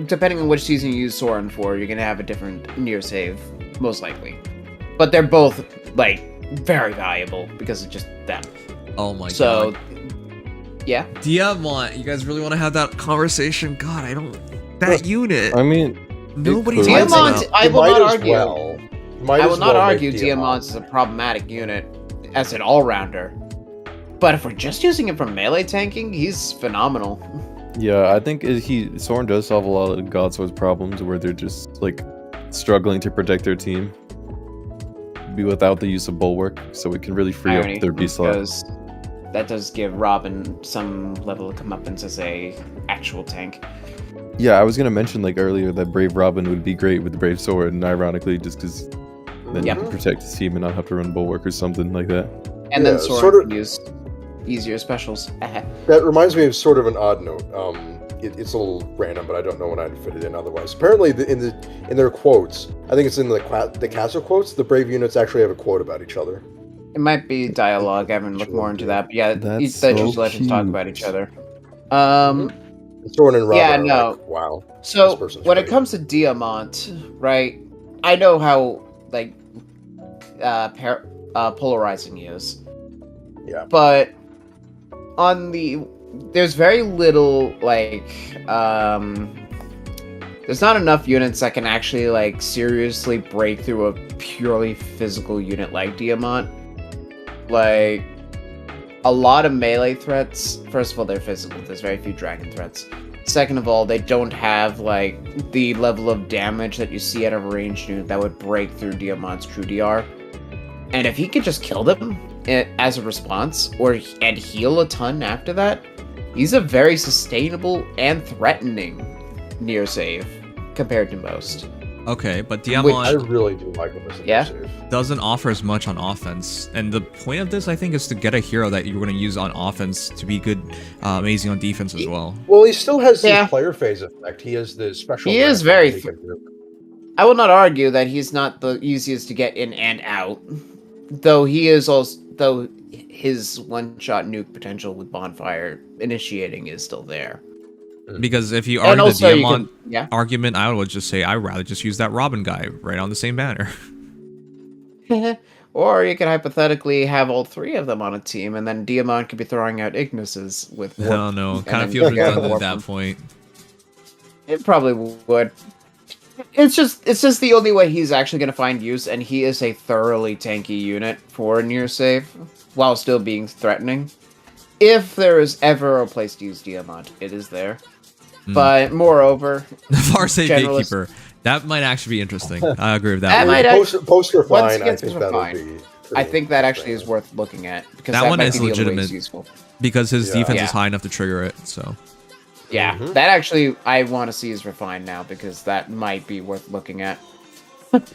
[SPEAKER 3] Depending on which season you use Soren for, you're going to have a different near save, most likely. But they're both, very valuable because of just them.
[SPEAKER 1] Oh my god.
[SPEAKER 3] So, yeah.
[SPEAKER 1] Diamant, you guys really want to have that conversation? God, I don't... That unit.
[SPEAKER 6] I mean...
[SPEAKER 1] Nobody's
[SPEAKER 3] Diamant, I will not argue.
[SPEAKER 5] I will
[SPEAKER 3] not argue Diamant is a problematic unit as an all-rounder. But if we're just using him for melee tanking, he's phenomenal.
[SPEAKER 6] Yeah, I think Soren does solve a lot of Godsword's problems where they're just like struggling to protect their team. Be without the use of Bulwark, so we can really free up their B slot.
[SPEAKER 3] Because that does give Robin some level of comeuppance as a actual tank.
[SPEAKER 6] Yeah, I was gonna mention like earlier that Brave Robin would be great with the Brave Sword, and ironically, just because then you can protect his team and not have to run Bulwark or something like that.
[SPEAKER 3] And then Soren can use easier specials.
[SPEAKER 5] That reminds me of sort of an odd note. It's a little random, but I don't know when I'd fit it in otherwise. Apparently, in their quotes, I think it's in the castle quotes, the Brave units actually have a quote about each other.
[SPEAKER 3] It might be dialogue. I haven't looked more into that. But yeah,
[SPEAKER 6] That's
[SPEAKER 3] the
[SPEAKER 6] so
[SPEAKER 3] legends talk
[SPEAKER 6] cute.
[SPEAKER 3] about each other.
[SPEAKER 5] Soren and Robin
[SPEAKER 3] Yeah,
[SPEAKER 5] are
[SPEAKER 3] no.
[SPEAKER 5] like, wow.
[SPEAKER 3] So
[SPEAKER 5] this person's
[SPEAKER 3] when it
[SPEAKER 5] great.
[SPEAKER 3] comes to Diamant, right? I know how like polarizing he is.
[SPEAKER 5] Yeah.
[SPEAKER 3] But there's very little like there's not enough units that can actually like seriously break through a purely physical unit like Diamant. Like a lot of melee threats, first of all, they're physical. There's very few dragon threats. Second of all, they don't have like the level of damage that you see out of a ranged unit that would break through Diamant's true DR. And if he could just kill them as a response, and heal a ton after that, he's a very sustainable and threatening near save compared to most.
[SPEAKER 1] Okay, but
[SPEAKER 5] I
[SPEAKER 1] Diamant
[SPEAKER 5] really do like him as a
[SPEAKER 3] Yeah.
[SPEAKER 5] save.
[SPEAKER 1] doesn't offer as much on offense, and the point of this, I think, is to get a hero that you're going to use on offense to be good, amazing on defense as well.
[SPEAKER 5] Well, he still has
[SPEAKER 3] Yeah.
[SPEAKER 5] the player phase effect. He has the special.
[SPEAKER 3] He is
[SPEAKER 5] effect
[SPEAKER 3] very
[SPEAKER 5] that he can do.
[SPEAKER 3] I will not argue that he's not the easiest to get in and out, though his one-shot nuke potential with Bonfire initiating is still there.
[SPEAKER 1] Because if you
[SPEAKER 3] And
[SPEAKER 1] argue the
[SPEAKER 3] also you
[SPEAKER 1] Diamant
[SPEAKER 3] can, yeah.
[SPEAKER 1] argument, I would just say I'd rather just use that Robin guy right on the same banner.
[SPEAKER 3] Or you could hypothetically have all three of them on a team, and then Diamant could be throwing out Ignises with.
[SPEAKER 1] I don't know.
[SPEAKER 3] and
[SPEAKER 1] Kind of
[SPEAKER 3] then
[SPEAKER 1] feels
[SPEAKER 3] get
[SPEAKER 1] redundant
[SPEAKER 3] warp
[SPEAKER 1] at
[SPEAKER 3] them.
[SPEAKER 1] that point.
[SPEAKER 3] It probably would. It's just the only way he's actually going to find use, and he is a thoroughly tanky unit for a near save, while still being threatening. If there is ever a place to use Diamant, it is there. But moreover,
[SPEAKER 1] The Far Save
[SPEAKER 3] Generalist-
[SPEAKER 1] Gatekeeper. That might actually be interesting. I agree with
[SPEAKER 3] That
[SPEAKER 1] that.
[SPEAKER 3] might
[SPEAKER 1] one.
[SPEAKER 5] Poster
[SPEAKER 3] once
[SPEAKER 5] fine.
[SPEAKER 3] it
[SPEAKER 5] I
[SPEAKER 3] gets
[SPEAKER 5] think
[SPEAKER 3] to
[SPEAKER 5] that'll
[SPEAKER 3] fine,
[SPEAKER 5] be.
[SPEAKER 3] I think that actually is worth looking at, because
[SPEAKER 1] That
[SPEAKER 3] that
[SPEAKER 1] one
[SPEAKER 3] might
[SPEAKER 1] is
[SPEAKER 3] be the only way
[SPEAKER 1] legitimate.
[SPEAKER 3] it's useful.
[SPEAKER 1] Because his
[SPEAKER 5] Yeah.
[SPEAKER 1] defense
[SPEAKER 3] Yeah.
[SPEAKER 1] is high enough to trigger it, so.
[SPEAKER 3] Yeah, that actually I want to see is refined now, because that might be worth looking at.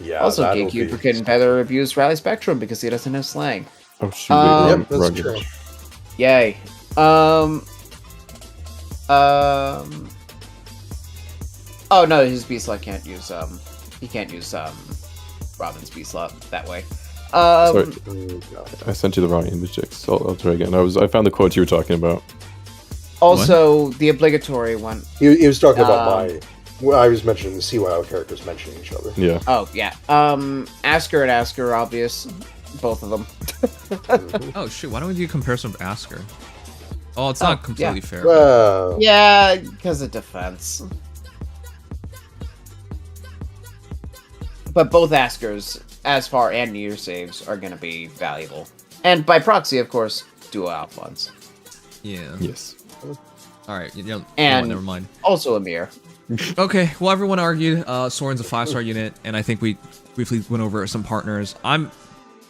[SPEAKER 5] Yeah.
[SPEAKER 3] Also,
[SPEAKER 5] that'll
[SPEAKER 3] Gatekeeper
[SPEAKER 5] be-
[SPEAKER 3] can better abuse Rally Spectrum because he doesn't have slang.
[SPEAKER 6] Oh shoot!
[SPEAKER 3] Yep,
[SPEAKER 5] that's
[SPEAKER 6] wrong
[SPEAKER 5] true.
[SPEAKER 6] image.
[SPEAKER 3] Yay. Oh no, his B slot can't use he can't use Robin's B slot that way.
[SPEAKER 6] Sorry,
[SPEAKER 5] No.
[SPEAKER 6] I sent you the wrong image, Jix, so I'll try again. I found the quote you were talking about.
[SPEAKER 3] Also, the obligatory one.
[SPEAKER 5] He was talking about
[SPEAKER 3] Um,
[SPEAKER 5] my. Well, I was mentioning the CYL characters mentioning each other.
[SPEAKER 6] Yeah.
[SPEAKER 3] Oh yeah. Asker and Asker, obvious, both of them.
[SPEAKER 1] Oh shoot, why don't we do a comparison of Asker? Oh, it's not completely fair.
[SPEAKER 5] Well,
[SPEAKER 3] Yeah, because of defense. But both Askers, as far and near saves, are going to be valuable. And by proxy, of course, dual Alphons.
[SPEAKER 1] Yeah.
[SPEAKER 6] Yes.
[SPEAKER 1] Alright,
[SPEAKER 3] And-
[SPEAKER 1] never mind.
[SPEAKER 3] Also Amir.
[SPEAKER 1] Okay, well everyone argued Soren's a 5-star unit, and I think we briefly went over some partners. I'm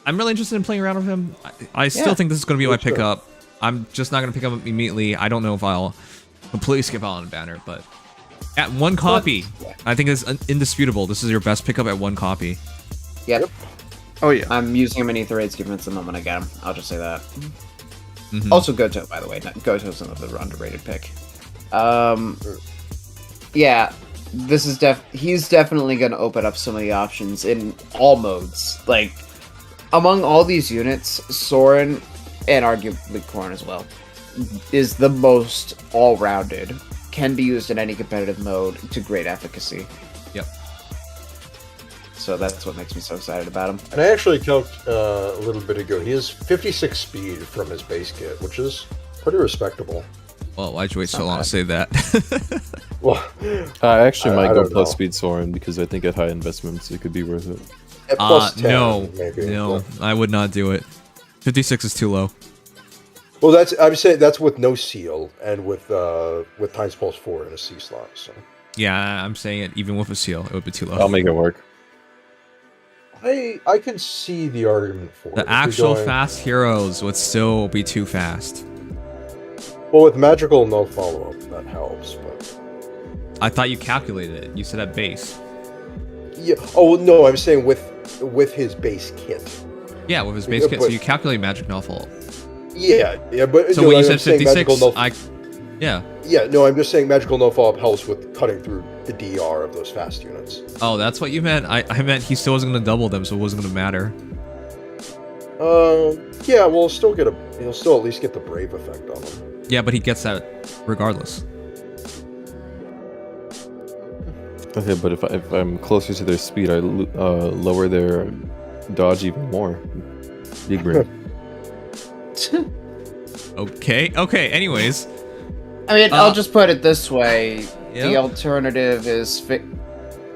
[SPEAKER 1] really interested in playing around with him. I still
[SPEAKER 3] Yeah,
[SPEAKER 1] think this is going to be my
[SPEAKER 5] sure.
[SPEAKER 1] pickup. I'm just not going to pick up immediately. I don't know if I'll completely skip out on a banner, but at one copy, I think it's indisputable. This is your best pickup at one copy.
[SPEAKER 3] Yep.
[SPEAKER 4] Oh yeah.
[SPEAKER 3] I'm using him in Ether Raids given the moment I get him. I'll just say that.
[SPEAKER 1] Mhm.
[SPEAKER 3] Also Goto, by the way. Goto's another underrated pick. Yeah, this is he's definitely going to open up so many options in all modes. Like, among all these units, Soren, and arguably Korn as well, is the most all-rounded. Can be used in any competitive mode to great efficacy.
[SPEAKER 1] Yep.
[SPEAKER 3] So that's what makes me so excited about him.
[SPEAKER 5] and I actually calced a little bit ago. He has 56 speed from his base kit, which is pretty respectable.
[SPEAKER 1] Well, why'd you wait so
[SPEAKER 3] Not
[SPEAKER 1] long to
[SPEAKER 3] bad.
[SPEAKER 1] say that?
[SPEAKER 5] Well,
[SPEAKER 6] I actually
[SPEAKER 5] I
[SPEAKER 6] might go
[SPEAKER 5] don't
[SPEAKER 6] plus
[SPEAKER 5] know.
[SPEAKER 6] speed Soren because I think at high investments it could be worth it.
[SPEAKER 5] at plus 10,
[SPEAKER 1] no,
[SPEAKER 5] maybe.
[SPEAKER 1] no,
[SPEAKER 5] but-
[SPEAKER 1] I would not do it. 56 is too low.
[SPEAKER 5] Well, I'm saying that's with no seal and with times pulse 4 in a C slot. So
[SPEAKER 1] Yeah, I'm saying it even with a seal, it would be too low.
[SPEAKER 6] I'll make it work.
[SPEAKER 5] I can see the argument for it.
[SPEAKER 1] The
[SPEAKER 5] If you're
[SPEAKER 1] actual
[SPEAKER 5] going-
[SPEAKER 1] fast heroes would still be too fast.
[SPEAKER 5] Well, with magical no follow up, that helps. But
[SPEAKER 1] I thought you calculated it. You said at base.
[SPEAKER 5] yeah. Oh no, I'm saying with his base kit.
[SPEAKER 1] Yeah, with his base
[SPEAKER 5] Yeah,
[SPEAKER 1] kit, so
[SPEAKER 5] but-
[SPEAKER 1] you calculate magic no fault.
[SPEAKER 5] Yeah, but
[SPEAKER 1] So
[SPEAKER 5] no,
[SPEAKER 1] when you
[SPEAKER 5] I'm
[SPEAKER 1] said
[SPEAKER 5] saying
[SPEAKER 1] 56,
[SPEAKER 5] magical no.
[SPEAKER 1] yeah.
[SPEAKER 5] Yeah, no, I'm just saying magical no follow up helps with cutting through the DR of those fast units.
[SPEAKER 1] Oh, that's what you meant? I meant he still wasn't going to double them, so it wasn't going to matter.
[SPEAKER 5] Yeah, we'll still get he'll still at least get the brave effect on him.
[SPEAKER 1] Yeah, but he gets that regardless.
[SPEAKER 6] Okay, but if I'm closer to their speed, I lower their dodge even more. Big brain.
[SPEAKER 1] Okay, anyways.
[SPEAKER 3] I mean, I'll just put it this way:
[SPEAKER 1] Yeah.
[SPEAKER 3] the alternative is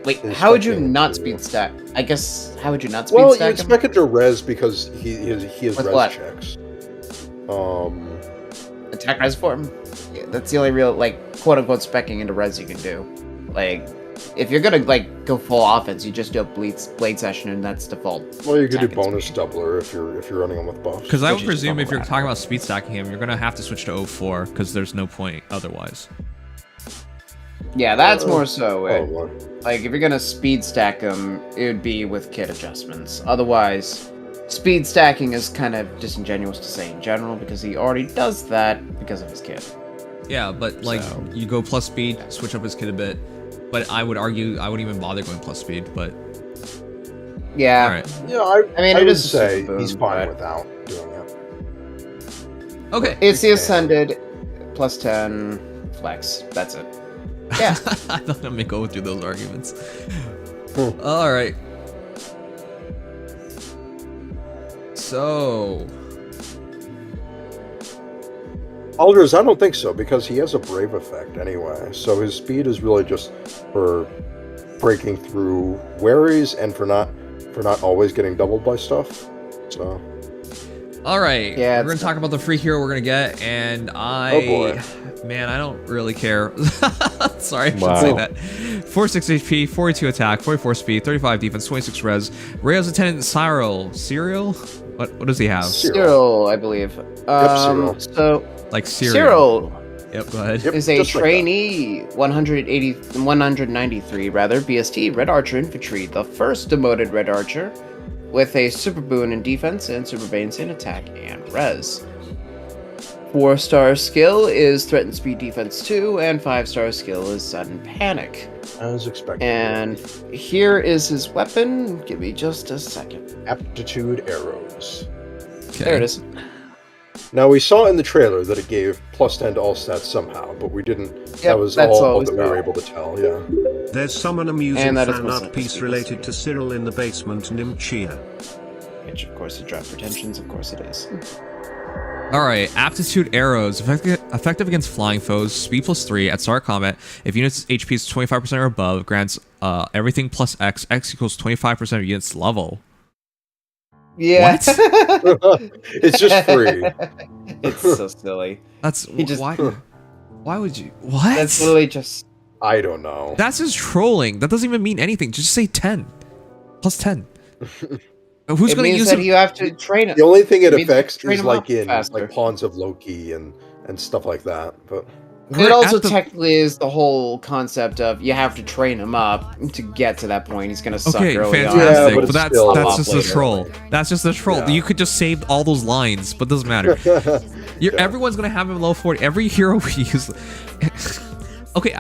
[SPEAKER 3] wait.
[SPEAKER 5] Is
[SPEAKER 3] How would you
[SPEAKER 5] stacking
[SPEAKER 3] not
[SPEAKER 5] too.
[SPEAKER 3] speed stack? I guess how would you not speed
[SPEAKER 5] Well, you
[SPEAKER 3] stack him?
[SPEAKER 5] expect it to res because he has
[SPEAKER 3] With
[SPEAKER 5] res
[SPEAKER 3] what?
[SPEAKER 5] checks.
[SPEAKER 3] Attack res form. Yeah, that's the only real quote unquote specking into res you can do. Like, if you're gonna go full offense, you just do a blade session and that's default.
[SPEAKER 5] Well, you could do
[SPEAKER 3] attack and
[SPEAKER 5] bonus
[SPEAKER 3] speed.
[SPEAKER 5] doubler if you're running him with buffs.
[SPEAKER 1] Because I would
[SPEAKER 3] Which is
[SPEAKER 1] presume if you're
[SPEAKER 3] problematic.
[SPEAKER 1] talking about speed stacking him, you're going to have to switch to 04, because there's no point otherwise.
[SPEAKER 3] Yeah, that's more so it.
[SPEAKER 5] Probably.
[SPEAKER 3] Like, if you're gonna speed stack them, it would be with kit adjustments. Otherwise, speed stacking is kind of disingenuous to say in general, because he already does that because of his kit.
[SPEAKER 1] Yeah, but
[SPEAKER 3] So-
[SPEAKER 1] you go plus speed, switch up his kit a bit. But I would argue I wouldn't even bother going plus speed, but
[SPEAKER 3] Yeah.
[SPEAKER 1] alright.
[SPEAKER 5] Yeah, I
[SPEAKER 3] mean,
[SPEAKER 5] I
[SPEAKER 3] it
[SPEAKER 5] would
[SPEAKER 3] is a
[SPEAKER 5] say
[SPEAKER 3] super boon,
[SPEAKER 5] he's fine
[SPEAKER 3] but-
[SPEAKER 5] without doing it.
[SPEAKER 1] Okay.
[SPEAKER 3] It's the Ascended, plus 10, flex. That's it. Yeah.
[SPEAKER 1] I thought I may go through those arguments.
[SPEAKER 5] Hmm.
[SPEAKER 1] Alright. So
[SPEAKER 5] Alders, I don't think so, because he has a brave effect anyway. So his speed is really just for breaking through worries and for not always getting doubled by stuff. So
[SPEAKER 1] alright.
[SPEAKER 3] Yeah,
[SPEAKER 1] We're gonna
[SPEAKER 3] it's
[SPEAKER 1] talk about the free hero we're gonna get, and
[SPEAKER 5] Oh, boy.
[SPEAKER 1] man, I don't really care. Sorry, I should
[SPEAKER 6] Wow.
[SPEAKER 1] say that. 46 HP, 42 attack, 44 speed, 35 defense, 26 res. Rayo's attendant Cyril? What does he have?
[SPEAKER 3] Cyril, I believe.
[SPEAKER 5] Cyril.
[SPEAKER 3] So,
[SPEAKER 1] Like Cyril.
[SPEAKER 3] Cyril
[SPEAKER 1] Yep, go ahead.
[SPEAKER 5] Yep,
[SPEAKER 3] is a
[SPEAKER 5] just like that.
[SPEAKER 3] trainee 193 BST Red Archer Infantry, the first demoted Red Archer, with a super boon in defense and super banes in attack and res. 4-star skill is threat and speed defense 2, and 5-star skill is sudden panic.
[SPEAKER 5] as expected.
[SPEAKER 3] And here is his weapon. Give me just a second.
[SPEAKER 5] Aptitude arrows.
[SPEAKER 3] There it is.
[SPEAKER 5] Now we saw in the trailer that it gave plus 10 to all stats somehow, but we didn't.
[SPEAKER 3] Yep,
[SPEAKER 5] that was
[SPEAKER 3] that's
[SPEAKER 5] all
[SPEAKER 3] always
[SPEAKER 5] that we were
[SPEAKER 3] bad.
[SPEAKER 5] able to tell. Yeah.
[SPEAKER 2] There's some amusing
[SPEAKER 3] And that is
[SPEAKER 2] fan
[SPEAKER 3] what's
[SPEAKER 2] art
[SPEAKER 3] up,
[SPEAKER 2] piece
[SPEAKER 3] Steve.
[SPEAKER 2] related to Cyril in the basement Nimchia.
[SPEAKER 3] Which, of course, is draft pretensions. Of course it is.
[SPEAKER 1] Alright, aptitude arrows. Effective against flying foes, speed plus 3 at start of combat. If unit's HP is 25% or above, grants everything plus X. X equals 25% of unit's level.
[SPEAKER 3] Yeah.
[SPEAKER 5] It's just free.
[SPEAKER 3] It's so silly.
[SPEAKER 1] That's
[SPEAKER 3] He just-
[SPEAKER 1] why would you what?
[SPEAKER 3] That's literally just.
[SPEAKER 5] I don't know.
[SPEAKER 1] That's just trolling. That doesn't even mean anything. Just say 10. Plus 10. Who's
[SPEAKER 3] It
[SPEAKER 1] gonna
[SPEAKER 3] means
[SPEAKER 1] use
[SPEAKER 3] that
[SPEAKER 1] it?
[SPEAKER 3] you have to train it.
[SPEAKER 5] The only thing it
[SPEAKER 3] It means
[SPEAKER 5] affects
[SPEAKER 3] train
[SPEAKER 5] is
[SPEAKER 3] 'em
[SPEAKER 5] like
[SPEAKER 3] up
[SPEAKER 5] in
[SPEAKER 3] faster.
[SPEAKER 5] like Pawns of Loki and stuff like that. But
[SPEAKER 1] We're
[SPEAKER 3] It also
[SPEAKER 1] at the-
[SPEAKER 3] technically is the whole concept of you have to train him up to get to that point. He's gonna suck
[SPEAKER 1] Okay,
[SPEAKER 3] early on.
[SPEAKER 5] Yeah,
[SPEAKER 1] fantastic.
[SPEAKER 5] but
[SPEAKER 1] but
[SPEAKER 5] it's
[SPEAKER 1] that's
[SPEAKER 5] still
[SPEAKER 1] that's
[SPEAKER 3] off
[SPEAKER 1] just a
[SPEAKER 3] later.
[SPEAKER 1] troll. That's just a troll.
[SPEAKER 5] Yeah.
[SPEAKER 1] You could just save all those lines, but doesn't matter. Everyone's gonna have him low 40. Every hero we use. Okay,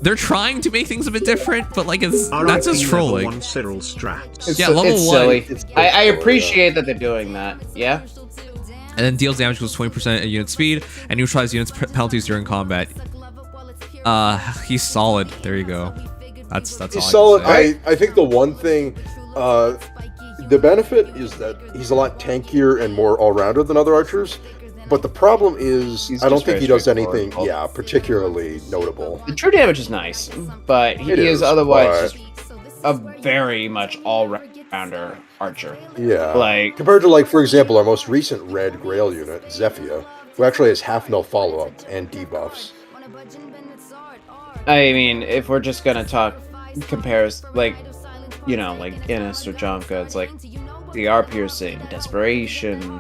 [SPEAKER 1] they're trying to make things a bit different, but like that's just
[SPEAKER 2] RIP
[SPEAKER 1] trolling.
[SPEAKER 2] level 1 Cyril strats.
[SPEAKER 3] It's,
[SPEAKER 1] Yeah, level
[SPEAKER 3] it's
[SPEAKER 1] 1.
[SPEAKER 3] silly.
[SPEAKER 5] It's so
[SPEAKER 3] I
[SPEAKER 5] silly,
[SPEAKER 3] appreciate that they're doing that. Yeah.
[SPEAKER 1] And then deals damage equals 20% at unit speed and neutralizes units penalties during combat. He's solid. There you go. That's
[SPEAKER 5] he's
[SPEAKER 1] all
[SPEAKER 5] solid.
[SPEAKER 1] I can say.
[SPEAKER 5] I think the one thing, the benefit is that he's a lot tankier and more all-rounder than other archers. But the problem is,
[SPEAKER 3] He's
[SPEAKER 5] I don't
[SPEAKER 3] just
[SPEAKER 5] think
[SPEAKER 3] very
[SPEAKER 5] he does
[SPEAKER 3] straightforward.
[SPEAKER 5] anything, particularly notable.
[SPEAKER 3] The true damage is nice, but he
[SPEAKER 5] It
[SPEAKER 3] is
[SPEAKER 5] is,
[SPEAKER 3] otherwise
[SPEAKER 5] but-
[SPEAKER 3] just a very much all-rounder archer.
[SPEAKER 5] Yeah.
[SPEAKER 3] Like,
[SPEAKER 5] compared to, like, for example, our most recent red Grail unit, Zephyr, who actually has half no follow-up and debuffs.
[SPEAKER 3] I mean, if we're just gonna talk compares, like, you know, like Innis or Jonka, it's like the R piercing, desperation,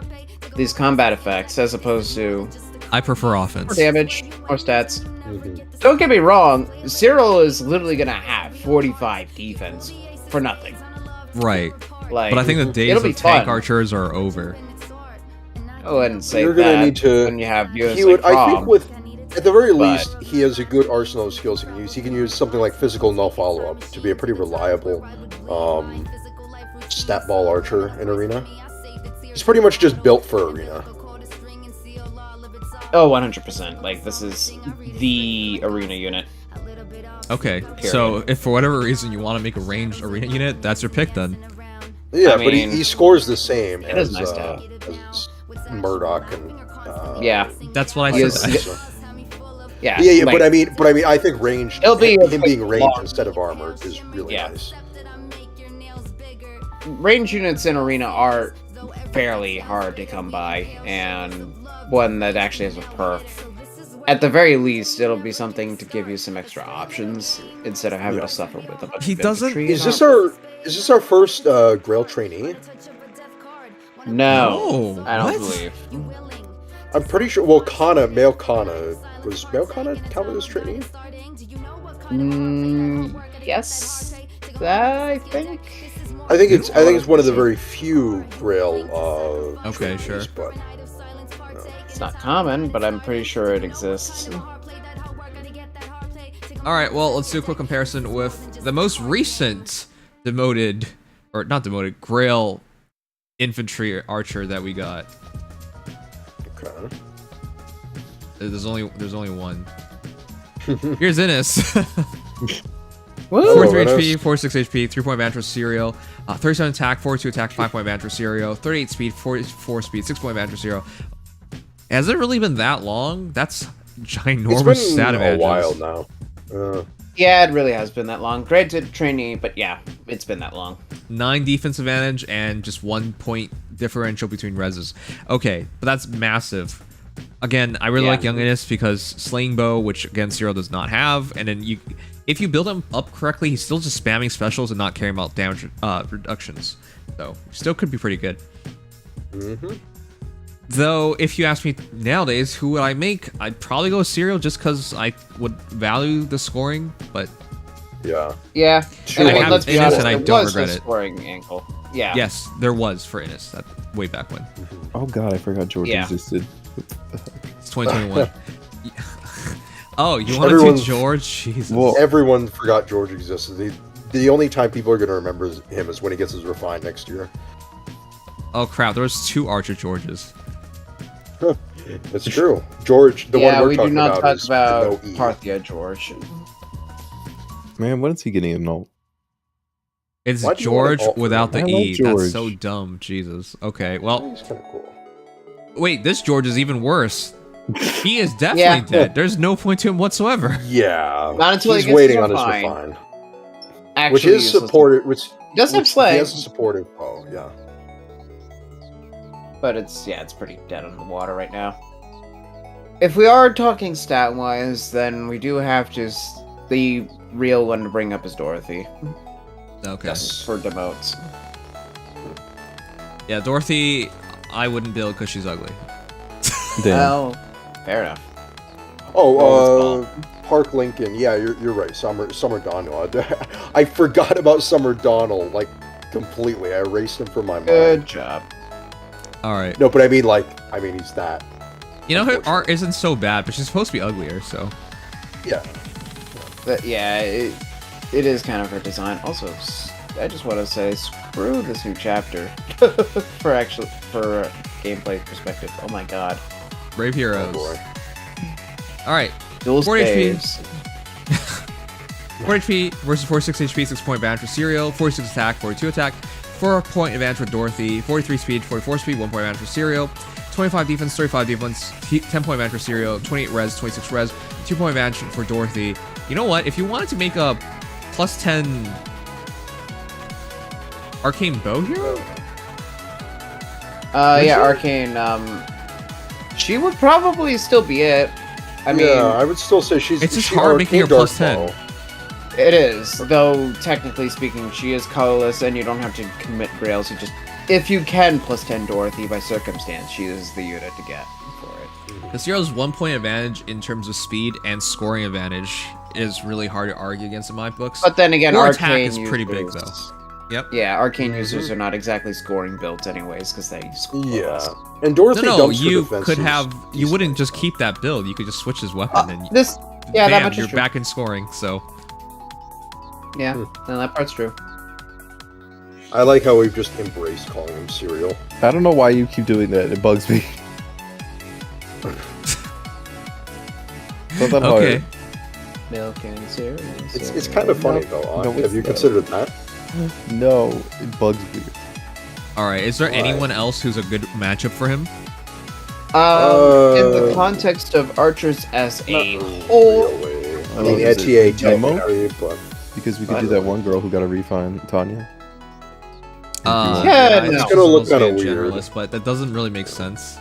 [SPEAKER 3] these combat effects, as opposed to
[SPEAKER 1] I prefer
[SPEAKER 3] more
[SPEAKER 1] offense.
[SPEAKER 3] damage, more stats.
[SPEAKER 5] Mhm.
[SPEAKER 3] Don't get me wrong, Cyril is literally gonna have 45 defense for nothing.
[SPEAKER 1] Right.
[SPEAKER 3] Like,
[SPEAKER 1] But I think the days
[SPEAKER 3] it'll be
[SPEAKER 1] of tank
[SPEAKER 3] fun.
[SPEAKER 1] archers are over.
[SPEAKER 3] I wouldn't say
[SPEAKER 5] You're
[SPEAKER 3] that
[SPEAKER 5] gonna need to.
[SPEAKER 3] when you have viewers
[SPEAKER 5] He
[SPEAKER 3] like
[SPEAKER 5] would. I think
[SPEAKER 3] Prom.
[SPEAKER 5] with. At the very
[SPEAKER 3] But-
[SPEAKER 5] least, he has a good arsenal of skills he can use. He can use something like physical no follow-up to be a pretty reliable stat ball archer in Arena. He's pretty much just built for Arena.
[SPEAKER 3] Oh, 100%. Like, this is the arena unit.
[SPEAKER 1] Okay, so if for whatever reason you want to make a ranged arena unit, that's your pick then.
[SPEAKER 5] Yeah,
[SPEAKER 3] I
[SPEAKER 5] but
[SPEAKER 3] mean,
[SPEAKER 5] he scores the same
[SPEAKER 3] it
[SPEAKER 5] as,
[SPEAKER 3] is nice to have.
[SPEAKER 5] as Murdoch and
[SPEAKER 3] Yeah.
[SPEAKER 1] That's what I
[SPEAKER 3] Yes.
[SPEAKER 1] said.
[SPEAKER 3] Yeah.
[SPEAKER 5] Yeah,
[SPEAKER 3] like,
[SPEAKER 5] but I mean, I think ranged.
[SPEAKER 3] It'll be
[SPEAKER 5] him being ranged
[SPEAKER 3] long.
[SPEAKER 5] instead of armored is really
[SPEAKER 3] Yeah.
[SPEAKER 5] nice.
[SPEAKER 3] range units in arena are fairly hard to come by, and one that actually has a perk. At the very least, it'll be something to give you some extra options instead of having
[SPEAKER 5] Yeah.
[SPEAKER 3] to suffer with a bunch
[SPEAKER 1] He
[SPEAKER 3] of
[SPEAKER 1] doesn't-
[SPEAKER 3] infantry
[SPEAKER 5] Is
[SPEAKER 3] and
[SPEAKER 5] this our first Grail trainee?
[SPEAKER 3] No,
[SPEAKER 1] No,
[SPEAKER 3] I don't
[SPEAKER 1] what?
[SPEAKER 3] believe.
[SPEAKER 5] I'm pretty sure. Well, Male Kana was Male Kana counted as trainee?
[SPEAKER 3] Yes, I think.
[SPEAKER 5] I think it's one of the very few Grail.
[SPEAKER 1] Okay,
[SPEAKER 5] trainees,
[SPEAKER 1] sure.
[SPEAKER 5] But
[SPEAKER 3] It's not common, but I'm pretty sure it exists.
[SPEAKER 1] Alright, well, let's do a quick comparison with the most recent demoted, or not demoted, Grail infantry archer that we got.
[SPEAKER 5] okay.
[SPEAKER 1] There's only one. Here's Innis.
[SPEAKER 3] Woo!
[SPEAKER 1] 43
[SPEAKER 5] Innis.
[SPEAKER 1] HP, 46 HP, 3-point Vantress Serial, 37 attack, 42 attack, 5-point Vantress Serial, 38 speed, 44 speed, 6-point Vantress Serial. Has it really been that long? That's ginormous
[SPEAKER 5] It's been
[SPEAKER 1] stat
[SPEAKER 5] a
[SPEAKER 1] advantages.
[SPEAKER 5] while now.
[SPEAKER 3] Yeah, it really has been that long. Granted, trainee, but yeah, it's been that long.
[SPEAKER 1] 9 defense advantage and just 1 point differential between reses. Okay, but that's massive. Again, I really
[SPEAKER 3] Yeah.
[SPEAKER 1] like Young Innis because Slaying Bow, which again Zero does not have, and then if you build him up correctly, he's still just spamming specials and not caring about damage reductions. So still could be pretty good.
[SPEAKER 5] Mm-hmm.
[SPEAKER 1] Though, if you ask me nowadays, who would I make? I'd probably go Serial just because I would value the scoring, but
[SPEAKER 5] Yeah.
[SPEAKER 3] Yeah,
[SPEAKER 5] Sure.
[SPEAKER 3] and
[SPEAKER 5] I have
[SPEAKER 3] let's be
[SPEAKER 1] Innis
[SPEAKER 3] honest,
[SPEAKER 1] and I
[SPEAKER 3] there
[SPEAKER 1] don't
[SPEAKER 3] was a
[SPEAKER 1] regret it.
[SPEAKER 3] scoring angle. Yeah.
[SPEAKER 1] yes, there was for Innis that way back when.
[SPEAKER 6] Oh god, I forgot George
[SPEAKER 3] Yeah.
[SPEAKER 6] existed.
[SPEAKER 1] It's 2021. Oh, you want to do
[SPEAKER 5] Everyone's-
[SPEAKER 1] George? Jesus.
[SPEAKER 6] Well,
[SPEAKER 5] Everyone forgot George existed. The only time people are going to remember him is when he gets his refine next year.
[SPEAKER 1] Oh crap, there was 2 Archer Georges.
[SPEAKER 5] It's true. George, the
[SPEAKER 3] Yeah,
[SPEAKER 5] one we're
[SPEAKER 3] we do
[SPEAKER 5] talking
[SPEAKER 3] not
[SPEAKER 5] about
[SPEAKER 3] talk
[SPEAKER 5] is
[SPEAKER 3] about
[SPEAKER 5] no E.
[SPEAKER 3] Parthia George.
[SPEAKER 6] man, when is he getting an ult?
[SPEAKER 1] It's
[SPEAKER 5] Why do you want an
[SPEAKER 1] George
[SPEAKER 5] alt for
[SPEAKER 1] without the
[SPEAKER 6] him? I
[SPEAKER 1] E.
[SPEAKER 6] love
[SPEAKER 1] That's so
[SPEAKER 6] George.
[SPEAKER 1] dumb. Jesus. Okay, well,
[SPEAKER 5] He's kind of cool.
[SPEAKER 1] wait, this George is even worse. He is definitely dead. There's no point to him whatsoever.
[SPEAKER 5] Yeah.
[SPEAKER 3] Not until he
[SPEAKER 5] he's
[SPEAKER 3] gets
[SPEAKER 5] waiting
[SPEAKER 3] his
[SPEAKER 5] on his
[SPEAKER 3] refine.
[SPEAKER 5] refine.
[SPEAKER 3] Actually,
[SPEAKER 5] Which is
[SPEAKER 3] useless.
[SPEAKER 5] supported. Which
[SPEAKER 3] He does have
[SPEAKER 5] which-
[SPEAKER 3] Slay,
[SPEAKER 5] He has a supportive. Oh, yeah.
[SPEAKER 3] but it's pretty dead on the water right now. If we are talking stat wise, then we do have the real one to bring up is Dorothy
[SPEAKER 1] Okay.
[SPEAKER 5] Yes.
[SPEAKER 3] for demotes.
[SPEAKER 1] Yeah, Dorothy, I wouldn't build because she's ugly.
[SPEAKER 6] Damn.
[SPEAKER 3] Well, fair enough.
[SPEAKER 5] Oh, Park Lincoln. Yeah, you're right. Summer Donald. I forgot about Summer Donald like completely. I erased him from my mind.
[SPEAKER 3] Good job.
[SPEAKER 1] All right.
[SPEAKER 5] No, but I mean he's that.
[SPEAKER 1] You know, her art isn't so bad, but she's supposed to be uglier, so.
[SPEAKER 5] Yeah.
[SPEAKER 3] But yeah, it is kind of her design. Also, I just want to say, screw this new chapter for gameplay perspective. Oh my god,
[SPEAKER 1] Brave
[SPEAKER 5] Oh
[SPEAKER 1] Heroes.
[SPEAKER 5] boy.
[SPEAKER 1] All right.
[SPEAKER 3] dual
[SPEAKER 1] 40 HP.
[SPEAKER 3] saves.
[SPEAKER 1] 4 HP versus 46 HP, 6-point advantage for Serial, 46 attack, 42 attack, 4-point advantage for Dorothy, 43 speed, 44 speed, 1-point advantage for Serial, 25 defense, 35 defense, 10-point advantage for Serial, 28 res, 26 res, 2-point advantage for Dorothy. You know what? If you wanted to make a plus 10 Arcane Bow Hero?
[SPEAKER 3] Yeah, Arcane. She would probably still be it. I mean,
[SPEAKER 5] I would still say she's.
[SPEAKER 1] It's just
[SPEAKER 5] she
[SPEAKER 1] hard making her
[SPEAKER 5] Arcane
[SPEAKER 1] plus
[SPEAKER 5] Dark
[SPEAKER 1] 10.
[SPEAKER 5] Maul.
[SPEAKER 3] it is. Though technically speaking, she is colorless, and you don't have to commit grails. You just, if you can, plus 10 Dorothy by circumstance, she is the unit to get for it.
[SPEAKER 1] The Zero's 1 point advantage in terms of speed and scoring advantage is really hard to argue against in my books.
[SPEAKER 3] But then again,
[SPEAKER 1] Your
[SPEAKER 3] Arcane
[SPEAKER 1] attack is pretty big
[SPEAKER 3] users-
[SPEAKER 1] though. Yep.
[SPEAKER 3] Yeah, Arcane users are not exactly scoring builds anyways, because they score less.
[SPEAKER 5] Yeah, and Dorothy
[SPEAKER 1] No,
[SPEAKER 5] dumps her
[SPEAKER 1] you
[SPEAKER 5] defenses
[SPEAKER 1] could have. You wouldn't just
[SPEAKER 5] decently.
[SPEAKER 1] keep that build. You could just switch his weapon and
[SPEAKER 3] Yeah, that
[SPEAKER 1] bam,
[SPEAKER 3] much is
[SPEAKER 1] you're
[SPEAKER 3] true.
[SPEAKER 1] back in scoring. So
[SPEAKER 3] Yeah, no, that part's true.
[SPEAKER 5] I like how we've just embraced calling him cereal.
[SPEAKER 6] I don't know why you keep doing that. It bugs me. Not that
[SPEAKER 1] okay.
[SPEAKER 6] hard.
[SPEAKER 3] Milk and cereal.
[SPEAKER 5] It's kind of funny though.
[SPEAKER 6] No,
[SPEAKER 5] Have
[SPEAKER 6] it's
[SPEAKER 5] you
[SPEAKER 6] not.
[SPEAKER 5] considered that?
[SPEAKER 6] No, it bugs me.
[SPEAKER 1] All right. Is there
[SPEAKER 5] Why?
[SPEAKER 1] anyone else who's a good matchup for him?
[SPEAKER 3] In the context of archers as a whole,
[SPEAKER 5] Really. I
[SPEAKER 6] Oh,
[SPEAKER 5] mean,
[SPEAKER 6] is it
[SPEAKER 5] ETA
[SPEAKER 6] demo?
[SPEAKER 5] technically, but
[SPEAKER 6] Because we could
[SPEAKER 5] I
[SPEAKER 6] do
[SPEAKER 5] know.
[SPEAKER 6] that one girl who got a refund, Tanya.
[SPEAKER 1] Yeah,
[SPEAKER 3] Yeah,
[SPEAKER 1] I
[SPEAKER 3] no.
[SPEAKER 1] think
[SPEAKER 3] It's
[SPEAKER 5] gonna look
[SPEAKER 1] supposed to be a
[SPEAKER 5] kinda weird.
[SPEAKER 1] generalist, but that doesn't really make sense.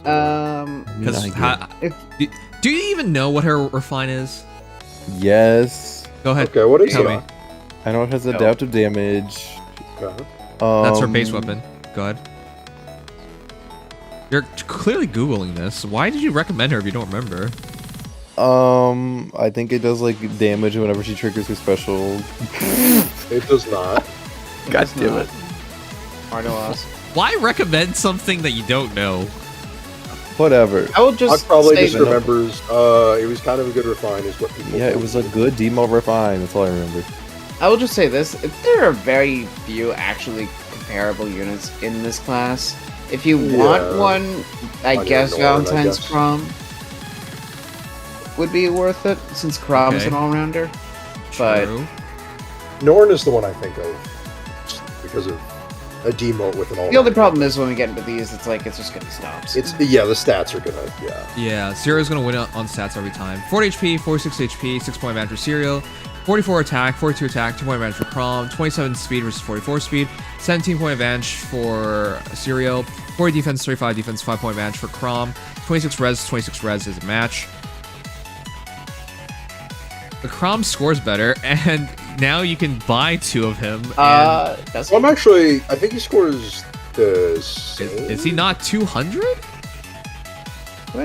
[SPEAKER 1] Because
[SPEAKER 3] if-
[SPEAKER 1] do you even know what her refine is?
[SPEAKER 6] Yes.
[SPEAKER 1] Go ahead.
[SPEAKER 5] okay. What is
[SPEAKER 1] Tell
[SPEAKER 5] it?
[SPEAKER 1] me.
[SPEAKER 6] I know it has adaptive damage.
[SPEAKER 5] Okay.
[SPEAKER 1] That's her base weapon. Go ahead. You're clearly Googling this. Why did you recommend her if you don't remember?
[SPEAKER 6] I think it does like damage whenever she triggers her special.
[SPEAKER 5] It does not.
[SPEAKER 6] God damn it.
[SPEAKER 3] Arnoas.
[SPEAKER 1] Why recommend something that you don't know?
[SPEAKER 6] Whatever.
[SPEAKER 3] I will
[SPEAKER 5] Huck
[SPEAKER 3] just
[SPEAKER 5] probably
[SPEAKER 3] say
[SPEAKER 5] just remembers. It was kind of a good refine, is what people.
[SPEAKER 6] Yeah, it was a good demo refine. That's all I remember.
[SPEAKER 3] I will just say this: if there are very few actually comparable units in this class, if you want
[SPEAKER 5] Yeah.
[SPEAKER 3] one, I
[SPEAKER 5] On
[SPEAKER 3] guess
[SPEAKER 5] your Norn, I
[SPEAKER 3] Valentine's
[SPEAKER 5] guess.
[SPEAKER 3] Crom would be worth it, since Crom's
[SPEAKER 1] Okay.
[SPEAKER 3] an all-rounder. But
[SPEAKER 1] True.
[SPEAKER 5] Norn is the one I think of, just because of a demote with an all.
[SPEAKER 3] the only problem is when we get into these, it's like it's just getting stops.
[SPEAKER 5] It's the stats are gonna
[SPEAKER 1] Yeah, Zero's gonna win on stats every time. 40 HP, 46 HP, 6 point advantage for Serial, 44 attack, 42 attack, 2 point advantage for Crom, 27 speed versus 44 speed, 17 point advantage for Serial, 40 defense, 35 defense, 5 point advantage for Crom, 26 res is a match. The Crom scores better, and now you can buy 2 of him. And
[SPEAKER 3] that's
[SPEAKER 5] Well, I think he scores the same.
[SPEAKER 1] is he not 200?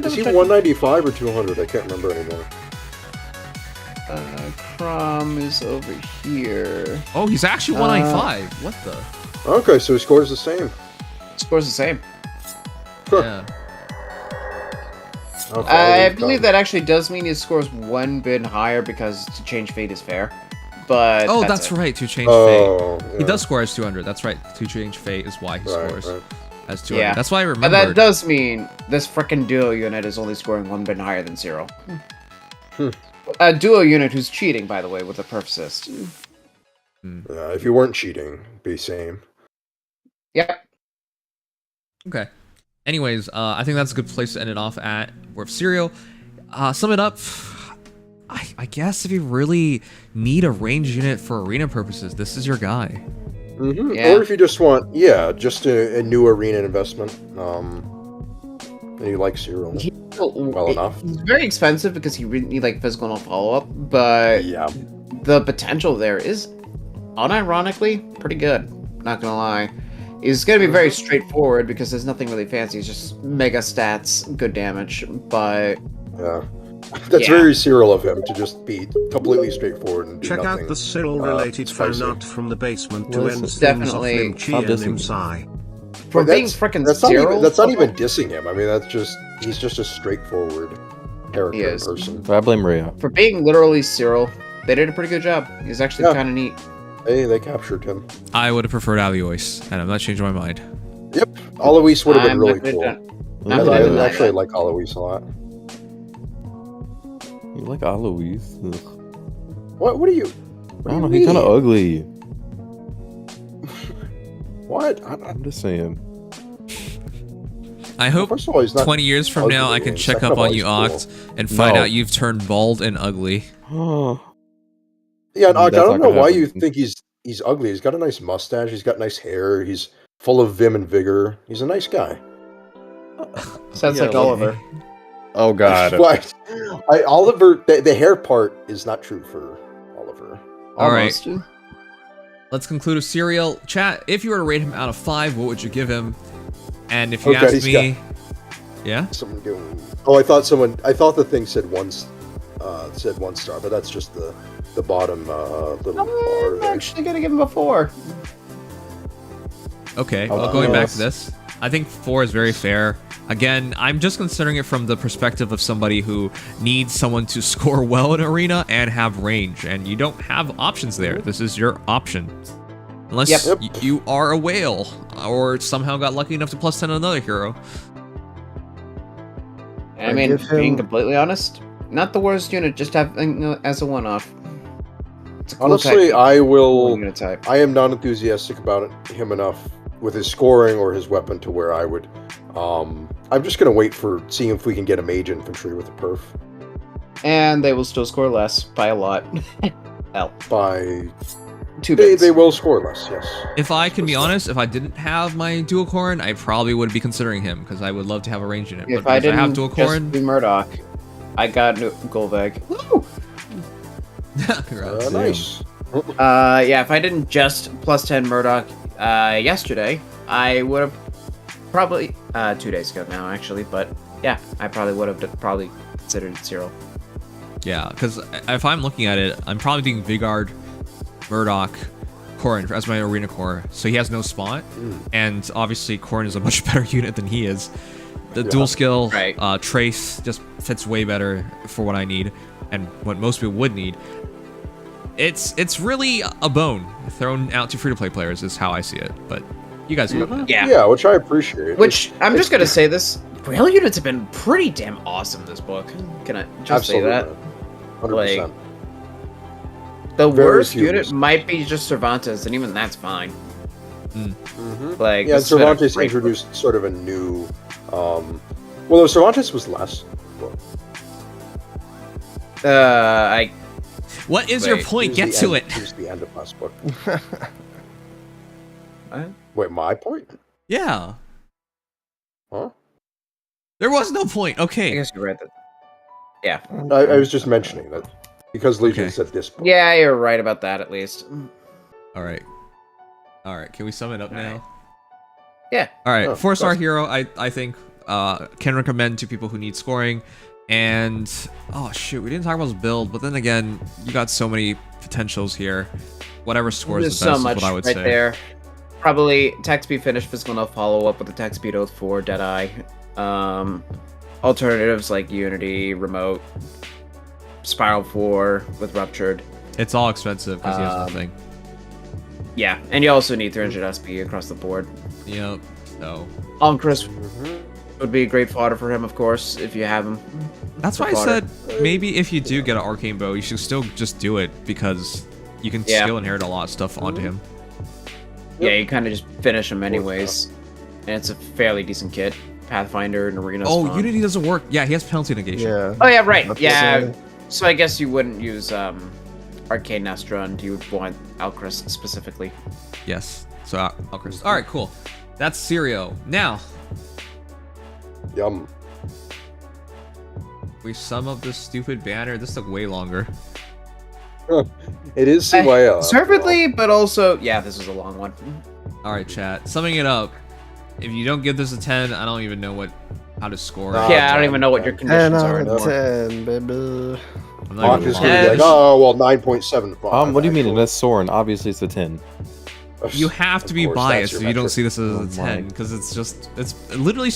[SPEAKER 5] Is he 195 or 200? I can't remember anymore.
[SPEAKER 3] Crom is over here.
[SPEAKER 1] Oh, he's actually 195. What the?
[SPEAKER 5] Okay, so he scores the same.
[SPEAKER 3] Scores the same.
[SPEAKER 1] Yeah.
[SPEAKER 5] Okay,
[SPEAKER 3] I
[SPEAKER 5] we've
[SPEAKER 3] believe
[SPEAKER 5] gone.
[SPEAKER 3] that actually does mean he scores 1 bit higher because to change fate is fair. But
[SPEAKER 1] Oh,
[SPEAKER 3] that's
[SPEAKER 1] that's
[SPEAKER 3] it.
[SPEAKER 1] right. To change fate.
[SPEAKER 5] Oh,
[SPEAKER 1] He
[SPEAKER 5] yeah.
[SPEAKER 1] does score as 200. That's right. To change fate is why he
[SPEAKER 5] Right,
[SPEAKER 1] scores
[SPEAKER 5] right.
[SPEAKER 1] as 200.
[SPEAKER 3] Yeah.
[SPEAKER 1] That's why I
[SPEAKER 3] But
[SPEAKER 1] remember.
[SPEAKER 3] that does mean this frickin' duo unit is only scoring 1 bit higher than Zero. A duo unit who's cheating, by the way, with a perf assist.
[SPEAKER 5] Yeah, if you weren't cheating, be same.
[SPEAKER 3] Yep.
[SPEAKER 1] Okay. Anyways, I think that's a good place to end it off at. With Serial. Sum it up. I guess if you really need a ranged unit for arena purposes, this is your guy.
[SPEAKER 5] Mm-hmm.
[SPEAKER 3] Yeah.
[SPEAKER 5] Or if you just want, just a new arena investment. And you like Cyril well enough.
[SPEAKER 3] He's very expensive because he really need like physical and follow-up, but
[SPEAKER 5] Yeah.
[SPEAKER 3] the potential there is unironically pretty good. Not gonna lie. It's gonna be very straightforward because there's nothing really fancy. It's just mega stats, good damage. But
[SPEAKER 5] Yeah. That's
[SPEAKER 3] Yeah.
[SPEAKER 5] very Cyril of him to just be completely straightforward and do
[SPEAKER 2] Check
[SPEAKER 5] nothing.
[SPEAKER 2] out the Cyril-related fan
[SPEAKER 5] spicy.
[SPEAKER 2] art from the basement to
[SPEAKER 6] Well,
[SPEAKER 2] end
[SPEAKER 6] listen,
[SPEAKER 2] things off
[SPEAKER 3] definitely.
[SPEAKER 2] Limchi
[SPEAKER 6] Stop
[SPEAKER 2] and
[SPEAKER 6] dissing me.
[SPEAKER 2] Nimsai.
[SPEAKER 3] for
[SPEAKER 5] But
[SPEAKER 3] being frickin'
[SPEAKER 5] that's not
[SPEAKER 3] Cyril,
[SPEAKER 5] even that's not even dissing him. I mean, he's just a straightforward character
[SPEAKER 3] He is.
[SPEAKER 5] person.
[SPEAKER 6] So I blame Rhea.
[SPEAKER 3] for being literally Cyril, they did a pretty good job. He's actually
[SPEAKER 5] Yeah.
[SPEAKER 3] kind of neat.
[SPEAKER 5] They captured him.
[SPEAKER 1] I would have preferred Alois, and I'm not changing my mind.
[SPEAKER 5] Yep. Alois would have been
[SPEAKER 3] I'm
[SPEAKER 5] really
[SPEAKER 3] not gonna
[SPEAKER 5] cool.
[SPEAKER 3] deny- I'm
[SPEAKER 5] I
[SPEAKER 3] gonna deny
[SPEAKER 5] actually
[SPEAKER 3] that.
[SPEAKER 5] like Alois a lot.
[SPEAKER 6] You like Alois? Ugh.
[SPEAKER 5] What do you? What
[SPEAKER 6] I don't know.
[SPEAKER 5] do you
[SPEAKER 6] He's kind of
[SPEAKER 5] mean?
[SPEAKER 6] ugly.
[SPEAKER 5] What?
[SPEAKER 6] I'm just saying.
[SPEAKER 1] I hope
[SPEAKER 5] First of all, he's not
[SPEAKER 1] 20 years from now I
[SPEAKER 5] ugly,
[SPEAKER 1] can
[SPEAKER 5] and
[SPEAKER 1] check
[SPEAKER 5] second
[SPEAKER 1] up
[SPEAKER 5] of all,
[SPEAKER 1] on you,
[SPEAKER 5] he's cool.
[SPEAKER 1] Oct, and find
[SPEAKER 6] No.
[SPEAKER 1] out you've turned bald and ugly.
[SPEAKER 6] Oh.
[SPEAKER 5] Yeah, and Oct, I
[SPEAKER 6] That's
[SPEAKER 5] don't
[SPEAKER 6] not
[SPEAKER 5] know
[SPEAKER 6] gonna
[SPEAKER 5] why you
[SPEAKER 6] happen.
[SPEAKER 5] think he's he's ugly. He's got a nice mustache. He's got nice hair. He's full of vim and vigor. He's a nice guy.
[SPEAKER 3] Sounds
[SPEAKER 6] Yeah,
[SPEAKER 3] like Oliver.
[SPEAKER 6] Oh god.
[SPEAKER 5] What? Oliver, the hair part is not true for Oliver.
[SPEAKER 1] All right.
[SPEAKER 3] Almost.
[SPEAKER 1] Let's conclude with Serial. Chat, if you were to rate him out of 5, what would you give him? And if you
[SPEAKER 5] Okay,
[SPEAKER 1] asked
[SPEAKER 5] he's
[SPEAKER 1] me... Yeah?
[SPEAKER 5] Someone go. Oh, I thought the thing said one star, but that's just the bottom little bar.
[SPEAKER 3] I'm
[SPEAKER 5] there.
[SPEAKER 3] actually gonna give him a 4.
[SPEAKER 1] Okay, well, going
[SPEAKER 5] yes.
[SPEAKER 1] back to this, I think 4 is very fair. Again, I'm just considering it from the perspective of somebody who needs someone to score well in Arena and have range, and you don't have options there. This is your option. Unless
[SPEAKER 3] Yep.
[SPEAKER 1] you are a whale, or somehow got lucky enough to +10 on another hero.
[SPEAKER 3] I mean,
[SPEAKER 4] give him-
[SPEAKER 3] being completely honest, not the worst unit, just having as a one-off. It's a cool
[SPEAKER 5] Honestly,
[SPEAKER 3] type,
[SPEAKER 5] I
[SPEAKER 3] cool
[SPEAKER 5] will.
[SPEAKER 3] unit type.
[SPEAKER 5] I am not enthusiastic about him enough with his scoring or his weapon to where I would. I'm just gonna wait for seeing if we can get a mage infantry with a perf
[SPEAKER 3] And they will still score less by a lot. Hell,
[SPEAKER 5] by.
[SPEAKER 3] 2
[SPEAKER 5] They,
[SPEAKER 3] bits.
[SPEAKER 5] they will score less. Yes.
[SPEAKER 1] If I can be honest, if I didn't have my dual Corrin, I probably would be considering him, because I would love to have a range in it.
[SPEAKER 3] If
[SPEAKER 1] But
[SPEAKER 3] I
[SPEAKER 1] if I
[SPEAKER 3] didn't
[SPEAKER 1] have dual
[SPEAKER 3] just
[SPEAKER 1] Corrin...
[SPEAKER 3] do Murdoch, I got Golveg. Woo!
[SPEAKER 1] Congrats.
[SPEAKER 5] Nice.
[SPEAKER 3] Yeah, if I didn't just +10 Murdoch yesterday, I would have probably 2 days ago now actually, but yeah, I probably would have probably considered Cyril.
[SPEAKER 1] Yeah, because if I'm looking at it, I'm probably doing Vigard, Murdoch, Corrin as my arena core, so he has no spot, and obviously Corrin is a much better unit than he is. The dual skill
[SPEAKER 3] Right.
[SPEAKER 1] Trace just fits way better for what I need, and what most people would need. It's really a bone thrown out to free-to-play players is how I see it, but you guys know that.
[SPEAKER 3] Yeah.
[SPEAKER 5] Yeah, which I appreciate.
[SPEAKER 3] Which I'm
[SPEAKER 5] It's-
[SPEAKER 3] just gonna say this: Braille units have been pretty damn awesome this book. Can I just say that?
[SPEAKER 5] 100%.
[SPEAKER 3] The
[SPEAKER 5] Very
[SPEAKER 3] worst
[SPEAKER 5] few
[SPEAKER 3] unit
[SPEAKER 5] reasons.
[SPEAKER 3] might be just Cervantes, and even that's fine.
[SPEAKER 5] Mhm.
[SPEAKER 3] Like
[SPEAKER 5] Yeah,
[SPEAKER 3] this has been a
[SPEAKER 5] Cervantes
[SPEAKER 3] great
[SPEAKER 5] introduced sort of a new. Well, no, Cervantes was last. Well,
[SPEAKER 3] book. I
[SPEAKER 1] What is your
[SPEAKER 3] Wait,
[SPEAKER 1] point?
[SPEAKER 5] was
[SPEAKER 1] Get
[SPEAKER 5] the
[SPEAKER 1] to
[SPEAKER 5] end-
[SPEAKER 1] it.
[SPEAKER 5] It was the end of last book.
[SPEAKER 3] what?
[SPEAKER 5] Wait, my point?
[SPEAKER 1] Yeah.
[SPEAKER 5] Huh?
[SPEAKER 1] There was no point.
[SPEAKER 3] I
[SPEAKER 1] Okay.
[SPEAKER 3] guess you're right. Yeah,
[SPEAKER 5] I was just mentioning that because Legion
[SPEAKER 1] Okay.
[SPEAKER 5] said this book.
[SPEAKER 3] yeah, you're right about that at least.
[SPEAKER 1] All right. All right. Can we sum it up now?
[SPEAKER 3] Yeah.
[SPEAKER 1] All right.
[SPEAKER 5] Oh,
[SPEAKER 1] 4-star
[SPEAKER 5] cool.
[SPEAKER 1] hero. I think can recommend to people who need scoring. And oh shoot, we didn't talk about his build, but then again, you got so many potentials here. Whatever scores
[SPEAKER 3] There's
[SPEAKER 1] the best
[SPEAKER 3] so much
[SPEAKER 1] is what I would
[SPEAKER 3] right
[SPEAKER 1] say.
[SPEAKER 3] there. Probably attack speed finish, physical no follow up with attack speed oath 4, Deadeye. Alternatives like Unity, Remote, Spiral 4 with Ruptured.
[SPEAKER 1] It's all expensive because he has
[SPEAKER 3] Um,
[SPEAKER 1] nothing.
[SPEAKER 3] Yeah, and you also need 300 SP across the board.
[SPEAKER 1] Yep. So
[SPEAKER 3] Chris
[SPEAKER 5] Mm-hmm.
[SPEAKER 3] would be a great fodder for him, of course, if you have him.
[SPEAKER 1] that's
[SPEAKER 3] for
[SPEAKER 1] why I
[SPEAKER 3] fodder.
[SPEAKER 1] said maybe if you do get an arcane bow, you should still just do it because you can
[SPEAKER 3] Yeah.
[SPEAKER 1] still inherit a lot of stuff onto him.
[SPEAKER 3] Yeah, you kind of just finish him anyways. And it's a fairly decent kit. Pathfinder and Arena's
[SPEAKER 1] Oh,
[SPEAKER 3] fun.
[SPEAKER 1] Unity doesn't work. Yeah, he has penalty negation.
[SPEAKER 4] Yeah.
[SPEAKER 3] Oh yeah, right.
[SPEAKER 4] That's
[SPEAKER 3] Yeah.
[SPEAKER 4] it.
[SPEAKER 3] So I guess you wouldn't use Arcane Nestrund. You would want Alchrist specifically.
[SPEAKER 1] Yes. So Alchrist. All right, cool. That's Sirio. Now
[SPEAKER 5] Yum.
[SPEAKER 1] we sum up this stupid banner. This took way longer.
[SPEAKER 5] It is CYL.
[SPEAKER 3] Deservedly, but also, yeah, this was a long one.
[SPEAKER 1] All right, chat. Summing it up, if you don't give this a 10, I don't even know how to score.
[SPEAKER 5] Nah.
[SPEAKER 1] it.
[SPEAKER 3] Yeah, I don't even know what your
[SPEAKER 4] 10
[SPEAKER 3] conditions
[SPEAKER 4] out
[SPEAKER 3] are
[SPEAKER 4] of
[SPEAKER 3] anymore.
[SPEAKER 4] 10, baby.
[SPEAKER 1] I'm
[SPEAKER 5] I'm
[SPEAKER 1] not even
[SPEAKER 5] just
[SPEAKER 1] lying.
[SPEAKER 5] gonna be like, oh well, 9.75.
[SPEAKER 6] What do you mean?
[SPEAKER 5] actually.
[SPEAKER 6] That's Soren. Obviously, it's a 10.
[SPEAKER 1] You have to
[SPEAKER 5] Of
[SPEAKER 1] be
[SPEAKER 5] course, that's
[SPEAKER 1] biased
[SPEAKER 5] your
[SPEAKER 1] if you don't
[SPEAKER 5] metric.
[SPEAKER 1] see this as
[SPEAKER 6] Oh
[SPEAKER 1] a 10,
[SPEAKER 6] my.
[SPEAKER 1] because it's literally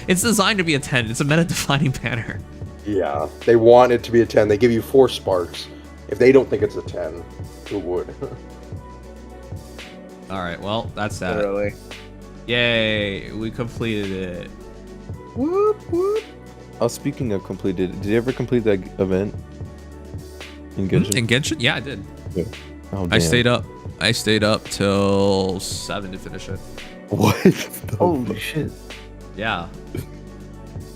[SPEAKER 1] it's designed to be a 10. It's a meta-defining banner.
[SPEAKER 5] Yeah, they want it to be a 10. They give you 4 sparks. If they don't think it's a 10, who would?
[SPEAKER 1] All right, well that's that.
[SPEAKER 3] Literally.
[SPEAKER 1] Yay, we completed it.
[SPEAKER 3] Whoop whoop.
[SPEAKER 6] Oh, speaking of completed, did you ever complete that event in Genshin?
[SPEAKER 1] In Genshin? Yeah, I did.
[SPEAKER 6] Oh,
[SPEAKER 1] I
[SPEAKER 6] damn.
[SPEAKER 1] stayed up. I stayed up till 7 to finish it.
[SPEAKER 6] What? The
[SPEAKER 4] Holy
[SPEAKER 6] fuck?
[SPEAKER 4] shit.
[SPEAKER 1] Yeah.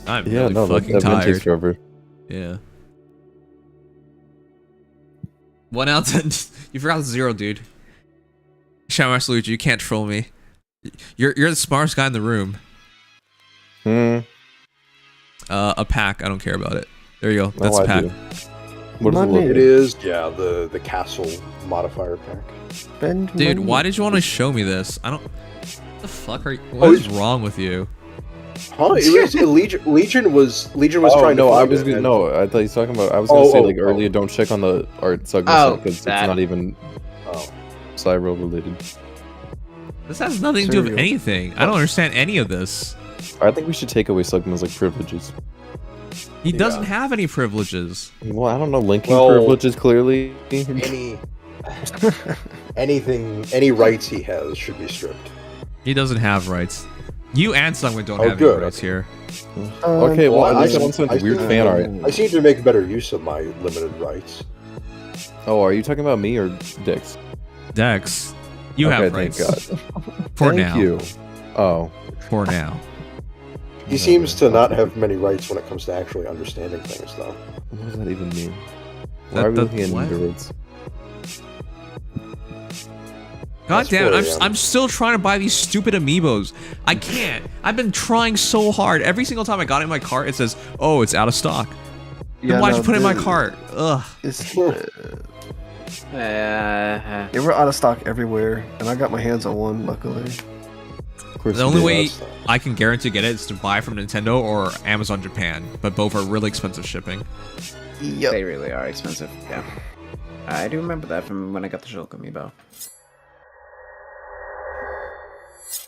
[SPEAKER 1] I'm
[SPEAKER 6] Yeah,
[SPEAKER 1] really
[SPEAKER 6] no, that
[SPEAKER 1] fucking
[SPEAKER 6] event takes
[SPEAKER 1] tired.
[SPEAKER 6] forever.
[SPEAKER 1] Yeah. 1 out of 10. You forgot 0, dude. Shout out Luigi, you can't troll me. You're the smartest guy in the room. A pack, I don't care about it. There you go. That's a pack.
[SPEAKER 6] What does it look
[SPEAKER 5] It
[SPEAKER 6] like?
[SPEAKER 5] is, yeah, the castle modifier pack.
[SPEAKER 4] Spend
[SPEAKER 1] Dude,
[SPEAKER 4] money.
[SPEAKER 1] why did you want to show me this? I don't. What the fuck are you? What is wrong with you?
[SPEAKER 5] Huh? It was Legion was
[SPEAKER 6] Oh,
[SPEAKER 5] trying to
[SPEAKER 6] no, I
[SPEAKER 5] find
[SPEAKER 6] was
[SPEAKER 5] it,
[SPEAKER 6] gonna,
[SPEAKER 5] and-
[SPEAKER 6] no, I thought you were talking about. I was gonna say like
[SPEAKER 5] oh.
[SPEAKER 6] earlier, don't check on the art
[SPEAKER 3] Oh,
[SPEAKER 6] Sugma because it's
[SPEAKER 3] that.
[SPEAKER 6] not even
[SPEAKER 5] Oh.
[SPEAKER 6] CYL related.
[SPEAKER 1] This has nothing to do with
[SPEAKER 4] Cereal.
[SPEAKER 1] anything. I don't understand any of this.
[SPEAKER 6] I think we should take away Sugma's like privileges.
[SPEAKER 1] He doesn't
[SPEAKER 5] Yeah.
[SPEAKER 1] have any privileges.
[SPEAKER 6] Well, I don't know, linking
[SPEAKER 5] Well-
[SPEAKER 6] privileges clearly.
[SPEAKER 5] Any rights he has should be stripped.
[SPEAKER 1] He doesn't have rights. You and Sungwin don't
[SPEAKER 5] Oh,
[SPEAKER 1] have
[SPEAKER 5] good.
[SPEAKER 1] any rights here.
[SPEAKER 6] Okay, well,
[SPEAKER 5] Well,
[SPEAKER 6] at least I
[SPEAKER 5] I-
[SPEAKER 6] don't send
[SPEAKER 5] I
[SPEAKER 6] weird
[SPEAKER 5] see-
[SPEAKER 6] fan art.
[SPEAKER 5] I seem to make better use of my limited rights.
[SPEAKER 6] Oh, are you talking about me or Dix?
[SPEAKER 1] Dex, you have
[SPEAKER 6] Okay, thank
[SPEAKER 1] rights.
[SPEAKER 6] God.
[SPEAKER 1] For
[SPEAKER 6] Thank
[SPEAKER 1] now.
[SPEAKER 6] you. Oh.
[SPEAKER 1] For now.
[SPEAKER 5] He seems to not have many rights when it comes to actually understanding things, though.
[SPEAKER 6] What does that even mean? Why
[SPEAKER 1] That-
[SPEAKER 6] are we
[SPEAKER 1] that-
[SPEAKER 6] looking at
[SPEAKER 1] what?
[SPEAKER 6] nerds?
[SPEAKER 1] God
[SPEAKER 5] That's
[SPEAKER 1] damn it,
[SPEAKER 5] 4
[SPEAKER 1] I'm,
[SPEAKER 5] a.m.
[SPEAKER 1] I'm still trying to buy these stupid amiibos. I can't. I've been trying so hard. Every single time I got it in my cart, it says, oh, it's out of stock. Then why'd you put it in my cart? Ugh.
[SPEAKER 4] It's,
[SPEAKER 3] Uh,
[SPEAKER 4] they were out of stock everywhere, and I got my hands on one, luckily.
[SPEAKER 6] Of course
[SPEAKER 1] The
[SPEAKER 6] you
[SPEAKER 1] only
[SPEAKER 6] did.
[SPEAKER 1] way I can guarantee to get it is to buy from Nintendo or Amazon Japan, but both are really expensive shipping.
[SPEAKER 4] Yep.
[SPEAKER 3] they really are expensive. Yeah, I do remember that from when I got the Shulk amiibo.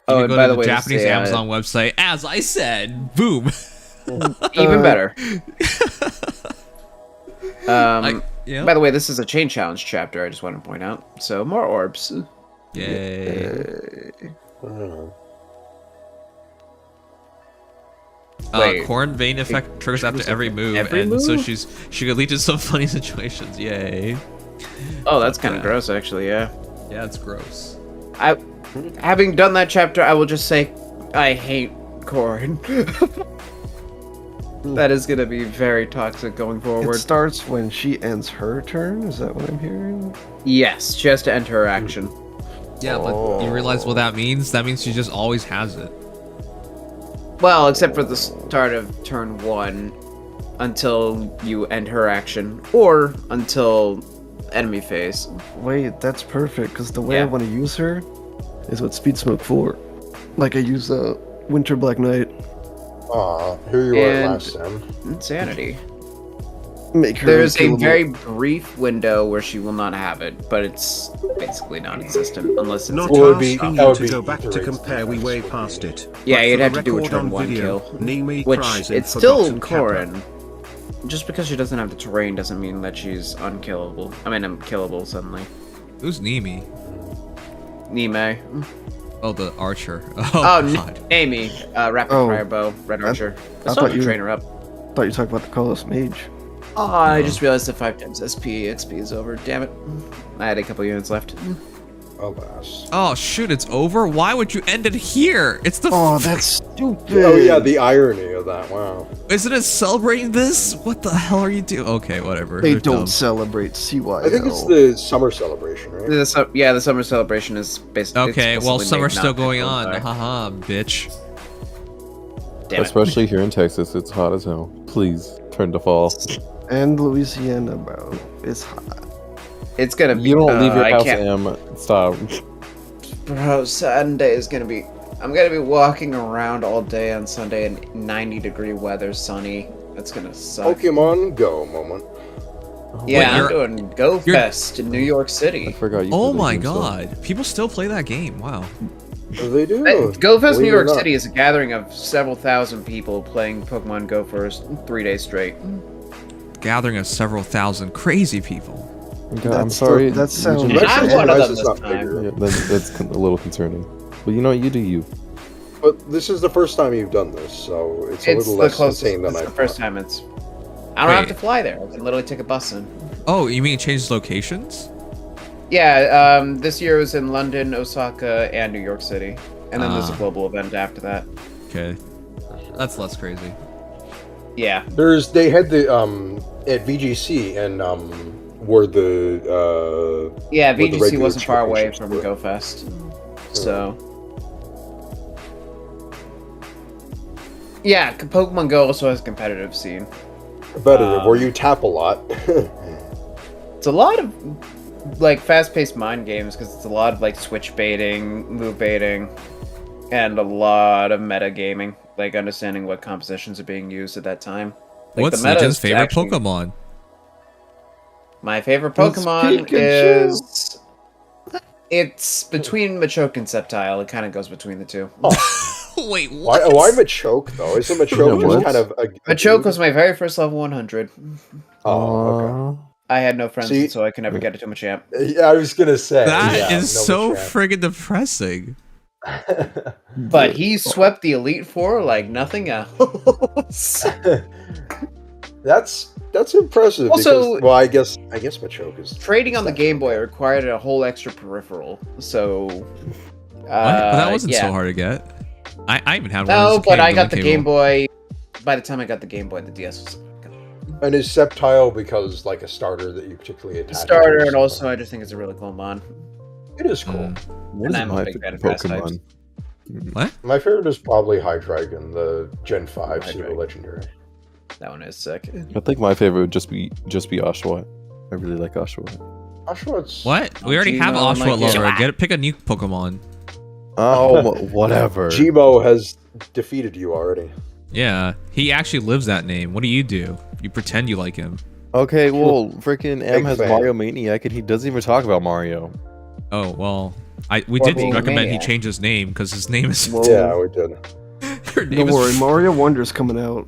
[SPEAKER 1] You
[SPEAKER 3] Oh,
[SPEAKER 1] can
[SPEAKER 3] and
[SPEAKER 1] go
[SPEAKER 3] by
[SPEAKER 1] to
[SPEAKER 3] the
[SPEAKER 1] the
[SPEAKER 3] way,
[SPEAKER 1] Japanese
[SPEAKER 3] this is
[SPEAKER 1] Amazon website, as I said. Boom.
[SPEAKER 3] even better.
[SPEAKER 1] Yeah.
[SPEAKER 3] By the way, this is a chain challenge chapter. I just want to point out. So more orbs.
[SPEAKER 1] Yay.
[SPEAKER 5] I don't know.
[SPEAKER 3] Wait.
[SPEAKER 1] Corn vein effect triggers after every move,
[SPEAKER 3] every
[SPEAKER 1] and so
[SPEAKER 3] move?
[SPEAKER 1] she could lead to some funny situations. Yay.
[SPEAKER 3] Oh, that's kind of
[SPEAKER 1] Yeah.
[SPEAKER 3] gross, actually. Yeah.
[SPEAKER 1] Yeah, it's gross.
[SPEAKER 3] Having done that chapter, I will just say I hate corn. That is gonna be very toxic going
[SPEAKER 4] It
[SPEAKER 3] forward.
[SPEAKER 4] starts when she ends her turn. Is that what I'm hearing?
[SPEAKER 3] Yes, she has to enter her action.
[SPEAKER 1] Yeah, but you realize what that means? That means she just always has it.
[SPEAKER 3] Well, except for the start of turn 1, until you end her action, or until enemy phase.
[SPEAKER 4] Wait, that's perfect, because the way I
[SPEAKER 3] Yeah.
[SPEAKER 4] want to use her is with Speed Smoke 4. Like I use Winter Black Knight.
[SPEAKER 5] Aw, here you are
[SPEAKER 3] And-
[SPEAKER 5] at last, Sam.
[SPEAKER 3] Insanity.
[SPEAKER 4] Make her
[SPEAKER 3] There's a
[SPEAKER 4] unkillable.
[SPEAKER 3] very brief window where she will not have it, but it's basically non-existent unless it's
[SPEAKER 2] Not
[SPEAKER 5] Well, it would be-
[SPEAKER 2] asking
[SPEAKER 5] that
[SPEAKER 2] you
[SPEAKER 5] would
[SPEAKER 2] to
[SPEAKER 5] be
[SPEAKER 2] go back to
[SPEAKER 5] iterated.
[SPEAKER 2] compare, we way past it.
[SPEAKER 3] Yeah,
[SPEAKER 2] But
[SPEAKER 3] you'd
[SPEAKER 2] for
[SPEAKER 3] have
[SPEAKER 2] the
[SPEAKER 3] to do a
[SPEAKER 2] record
[SPEAKER 3] turn
[SPEAKER 2] on
[SPEAKER 3] 1
[SPEAKER 2] video,
[SPEAKER 3] kill.
[SPEAKER 2] Nimi
[SPEAKER 3] Which,
[SPEAKER 2] cries in
[SPEAKER 3] it's still
[SPEAKER 2] Forgotten Kappa.
[SPEAKER 3] Corrin. Just because she doesn't have the terrain doesn't mean that she's unkillable. I mean, unkillable suddenly.
[SPEAKER 1] Who's Nimi?
[SPEAKER 3] Nime.
[SPEAKER 1] Oh, the archer.
[SPEAKER 3] Oh,
[SPEAKER 1] God.
[SPEAKER 3] Amy. Rapid
[SPEAKER 4] Oh.
[SPEAKER 3] fire bow. Red archer.
[SPEAKER 4] I
[SPEAKER 3] Let's
[SPEAKER 4] thought
[SPEAKER 3] not
[SPEAKER 4] you-
[SPEAKER 3] train her up.
[SPEAKER 4] Thought you talked about the Colossus Mage.
[SPEAKER 3] Oh, I just realized the 5 times SP XP is over. Damn it. I had a couple units left.
[SPEAKER 5] Alas.
[SPEAKER 1] Oh, shoot, it's over? Why would you end it here? It's the.
[SPEAKER 4] Oh, that's stupid.
[SPEAKER 5] Oh yeah, the irony of that. Wow.
[SPEAKER 1] Isn't it celebrating this? What the hell are you doing? Okay, whatever.
[SPEAKER 4] They
[SPEAKER 1] They're
[SPEAKER 4] don't
[SPEAKER 1] dumb.
[SPEAKER 4] celebrate CYL.
[SPEAKER 5] I think it's the summer celebration, right?
[SPEAKER 3] The summer celebration is basically.
[SPEAKER 1] Okay,
[SPEAKER 3] it's
[SPEAKER 1] well,
[SPEAKER 3] supposedly
[SPEAKER 1] summer's
[SPEAKER 3] made
[SPEAKER 1] still
[SPEAKER 3] not
[SPEAKER 1] going
[SPEAKER 3] to
[SPEAKER 1] on.
[SPEAKER 3] die.
[SPEAKER 1] Haha, bitch.
[SPEAKER 3] Damn it.
[SPEAKER 6] Especially here in Texas, it's hot as hell. Please turn to fall.
[SPEAKER 4] And Louisiana, bro. It's hot.
[SPEAKER 3] It's gonna be.
[SPEAKER 6] You don't leave your
[SPEAKER 3] I
[SPEAKER 6] house,
[SPEAKER 3] can't-
[SPEAKER 6] Em. Stop.
[SPEAKER 3] Bro, Sunday is gonna be. I'm gonna be walking around all day on Sunday in 90-degree weather, sunny. That's gonna suck.
[SPEAKER 5] Pokemon Go moment.
[SPEAKER 3] Yeah,
[SPEAKER 1] Wait,
[SPEAKER 3] I'm doing Go Fest in New York
[SPEAKER 6] I
[SPEAKER 3] City.
[SPEAKER 6] forgot you.
[SPEAKER 1] Oh
[SPEAKER 6] played
[SPEAKER 1] my
[SPEAKER 6] that game still.
[SPEAKER 1] god. People still play that game. Wow.
[SPEAKER 5] They do.
[SPEAKER 3] Go Fest New
[SPEAKER 5] Believe it or
[SPEAKER 3] York
[SPEAKER 5] not.
[SPEAKER 3] City is a gathering of several thousand people playing Pokemon Go for 3 days straight.
[SPEAKER 1] Gathering of several thousand crazy people.
[SPEAKER 6] God, I'm
[SPEAKER 4] That's
[SPEAKER 6] sorry.
[SPEAKER 4] that sounds-
[SPEAKER 6] you-
[SPEAKER 3] I'm
[SPEAKER 5] Actually,
[SPEAKER 3] one of
[SPEAKER 5] nice
[SPEAKER 3] them
[SPEAKER 5] it's
[SPEAKER 3] this
[SPEAKER 5] not
[SPEAKER 3] time.
[SPEAKER 5] bigger.
[SPEAKER 6] Yeah, that's a little concerning. But you know, you do you.
[SPEAKER 5] But this is the first time you've done this, so it's a
[SPEAKER 3] It's
[SPEAKER 5] little
[SPEAKER 3] the
[SPEAKER 5] less
[SPEAKER 3] closest.
[SPEAKER 5] insane than
[SPEAKER 3] It's
[SPEAKER 5] I
[SPEAKER 3] the first
[SPEAKER 5] thought.
[SPEAKER 3] time it's. I don't have
[SPEAKER 1] Wait.
[SPEAKER 3] to fly there. I can literally take a bus in.
[SPEAKER 1] Oh, you mean it changes locations?
[SPEAKER 3] Yeah, this year it was in London, Osaka, and New York City. And then there's a
[SPEAKER 1] Ah.
[SPEAKER 3] global event after that.
[SPEAKER 1] Okay. That's less crazy.
[SPEAKER 3] Yeah.
[SPEAKER 5] They had the at VGC in where the
[SPEAKER 3] Yeah,
[SPEAKER 5] where the
[SPEAKER 3] VGC
[SPEAKER 5] regular
[SPEAKER 3] wasn't far away
[SPEAKER 5] championships
[SPEAKER 3] from
[SPEAKER 5] were.
[SPEAKER 3] GoFest, so. Yeah, Pokemon Go also has a competitive scene.
[SPEAKER 5] Competitive, where you tap a lot.
[SPEAKER 3] It's a lot of like fast-paced mind games because it's a lot of like switch baiting, move baiting, and a lot of meta gaming, like understanding what compositions are being used at that time. Like,
[SPEAKER 1] What's
[SPEAKER 3] the meta
[SPEAKER 1] Legion's
[SPEAKER 3] is
[SPEAKER 1] favorite
[SPEAKER 3] actually-
[SPEAKER 1] Pokemon?
[SPEAKER 3] My favorite
[SPEAKER 4] It's
[SPEAKER 3] Pokemon
[SPEAKER 4] Pikachu.
[SPEAKER 3] is. It's between Machoke and Sceptile. It kind of goes between the two.
[SPEAKER 1] Wait,
[SPEAKER 5] why
[SPEAKER 1] what?
[SPEAKER 5] why Machoke though? Isn't Machoke
[SPEAKER 4] What?
[SPEAKER 5] just kind of a
[SPEAKER 3] Machoke
[SPEAKER 5] dude?
[SPEAKER 3] was my very first level 100.
[SPEAKER 5] Oh, okay.
[SPEAKER 3] I had no friends,
[SPEAKER 5] See-
[SPEAKER 3] so I could never get it to Machamp.
[SPEAKER 5] Yeah, I was gonna say
[SPEAKER 1] That
[SPEAKER 5] yeah,
[SPEAKER 1] is
[SPEAKER 5] no
[SPEAKER 1] so
[SPEAKER 5] Machamp.
[SPEAKER 1] friggin' depressing.
[SPEAKER 3] But he swept the Elite Four like nothing else.
[SPEAKER 5] That's impressive.
[SPEAKER 3] Also-
[SPEAKER 5] because, well, I guess Machoke is
[SPEAKER 3] Trading on the Game Boy required a whole extra peripheral, so.
[SPEAKER 1] What? But that wasn't
[SPEAKER 3] yeah.
[SPEAKER 1] so hard to get. I even had one.
[SPEAKER 3] No,
[SPEAKER 1] as a
[SPEAKER 3] but
[SPEAKER 1] kid,
[SPEAKER 3] I
[SPEAKER 1] the
[SPEAKER 3] got
[SPEAKER 1] link
[SPEAKER 3] the
[SPEAKER 1] cable.
[SPEAKER 3] Game Boy. By the time I got the Game Boy, the DS was
[SPEAKER 5] And is Sceptile because like a starter that you particularly attach?
[SPEAKER 3] a
[SPEAKER 5] to
[SPEAKER 3] starter,
[SPEAKER 5] or
[SPEAKER 3] and also
[SPEAKER 5] something?
[SPEAKER 3] I just think it's a really cool mod.
[SPEAKER 5] It is cool.
[SPEAKER 6] What
[SPEAKER 3] And
[SPEAKER 6] is
[SPEAKER 3] I'm a
[SPEAKER 6] my
[SPEAKER 3] big fan of
[SPEAKER 6] favorite
[SPEAKER 3] grass types.
[SPEAKER 6] Pokemon?
[SPEAKER 1] What?
[SPEAKER 5] My favorite is probably Hydreigon, the Gen 5 pseudo
[SPEAKER 3] Hydreigon.
[SPEAKER 5] legendary.
[SPEAKER 3] That one is sick.
[SPEAKER 6] I think my favorite would just be Oshawott. I really like Oshawott.
[SPEAKER 5] Oshawott's
[SPEAKER 1] What? We already
[SPEAKER 3] Gino,
[SPEAKER 1] have
[SPEAKER 3] like
[SPEAKER 1] Oshawott
[SPEAKER 3] it.
[SPEAKER 1] lover. Pick a new Pokemon.
[SPEAKER 6] Whatever.
[SPEAKER 5] Gmo has defeated you already.
[SPEAKER 1] Yeah, he actually lives that name. What do? You pretend you like him.
[SPEAKER 6] Okay, well, freaking M
[SPEAKER 5] Big
[SPEAKER 6] has
[SPEAKER 5] fan.
[SPEAKER 6] Mario Maniac, and he doesn't even talk about Mario.
[SPEAKER 1] Oh well, we
[SPEAKER 3] Or
[SPEAKER 1] did
[SPEAKER 3] being
[SPEAKER 1] recommend
[SPEAKER 3] Maniac.
[SPEAKER 1] he change his name because his name is.
[SPEAKER 4] Whoa.
[SPEAKER 5] Yeah, we did.
[SPEAKER 1] Your name
[SPEAKER 4] Don't worry,
[SPEAKER 1] is.
[SPEAKER 4] Mario Wonder's coming out.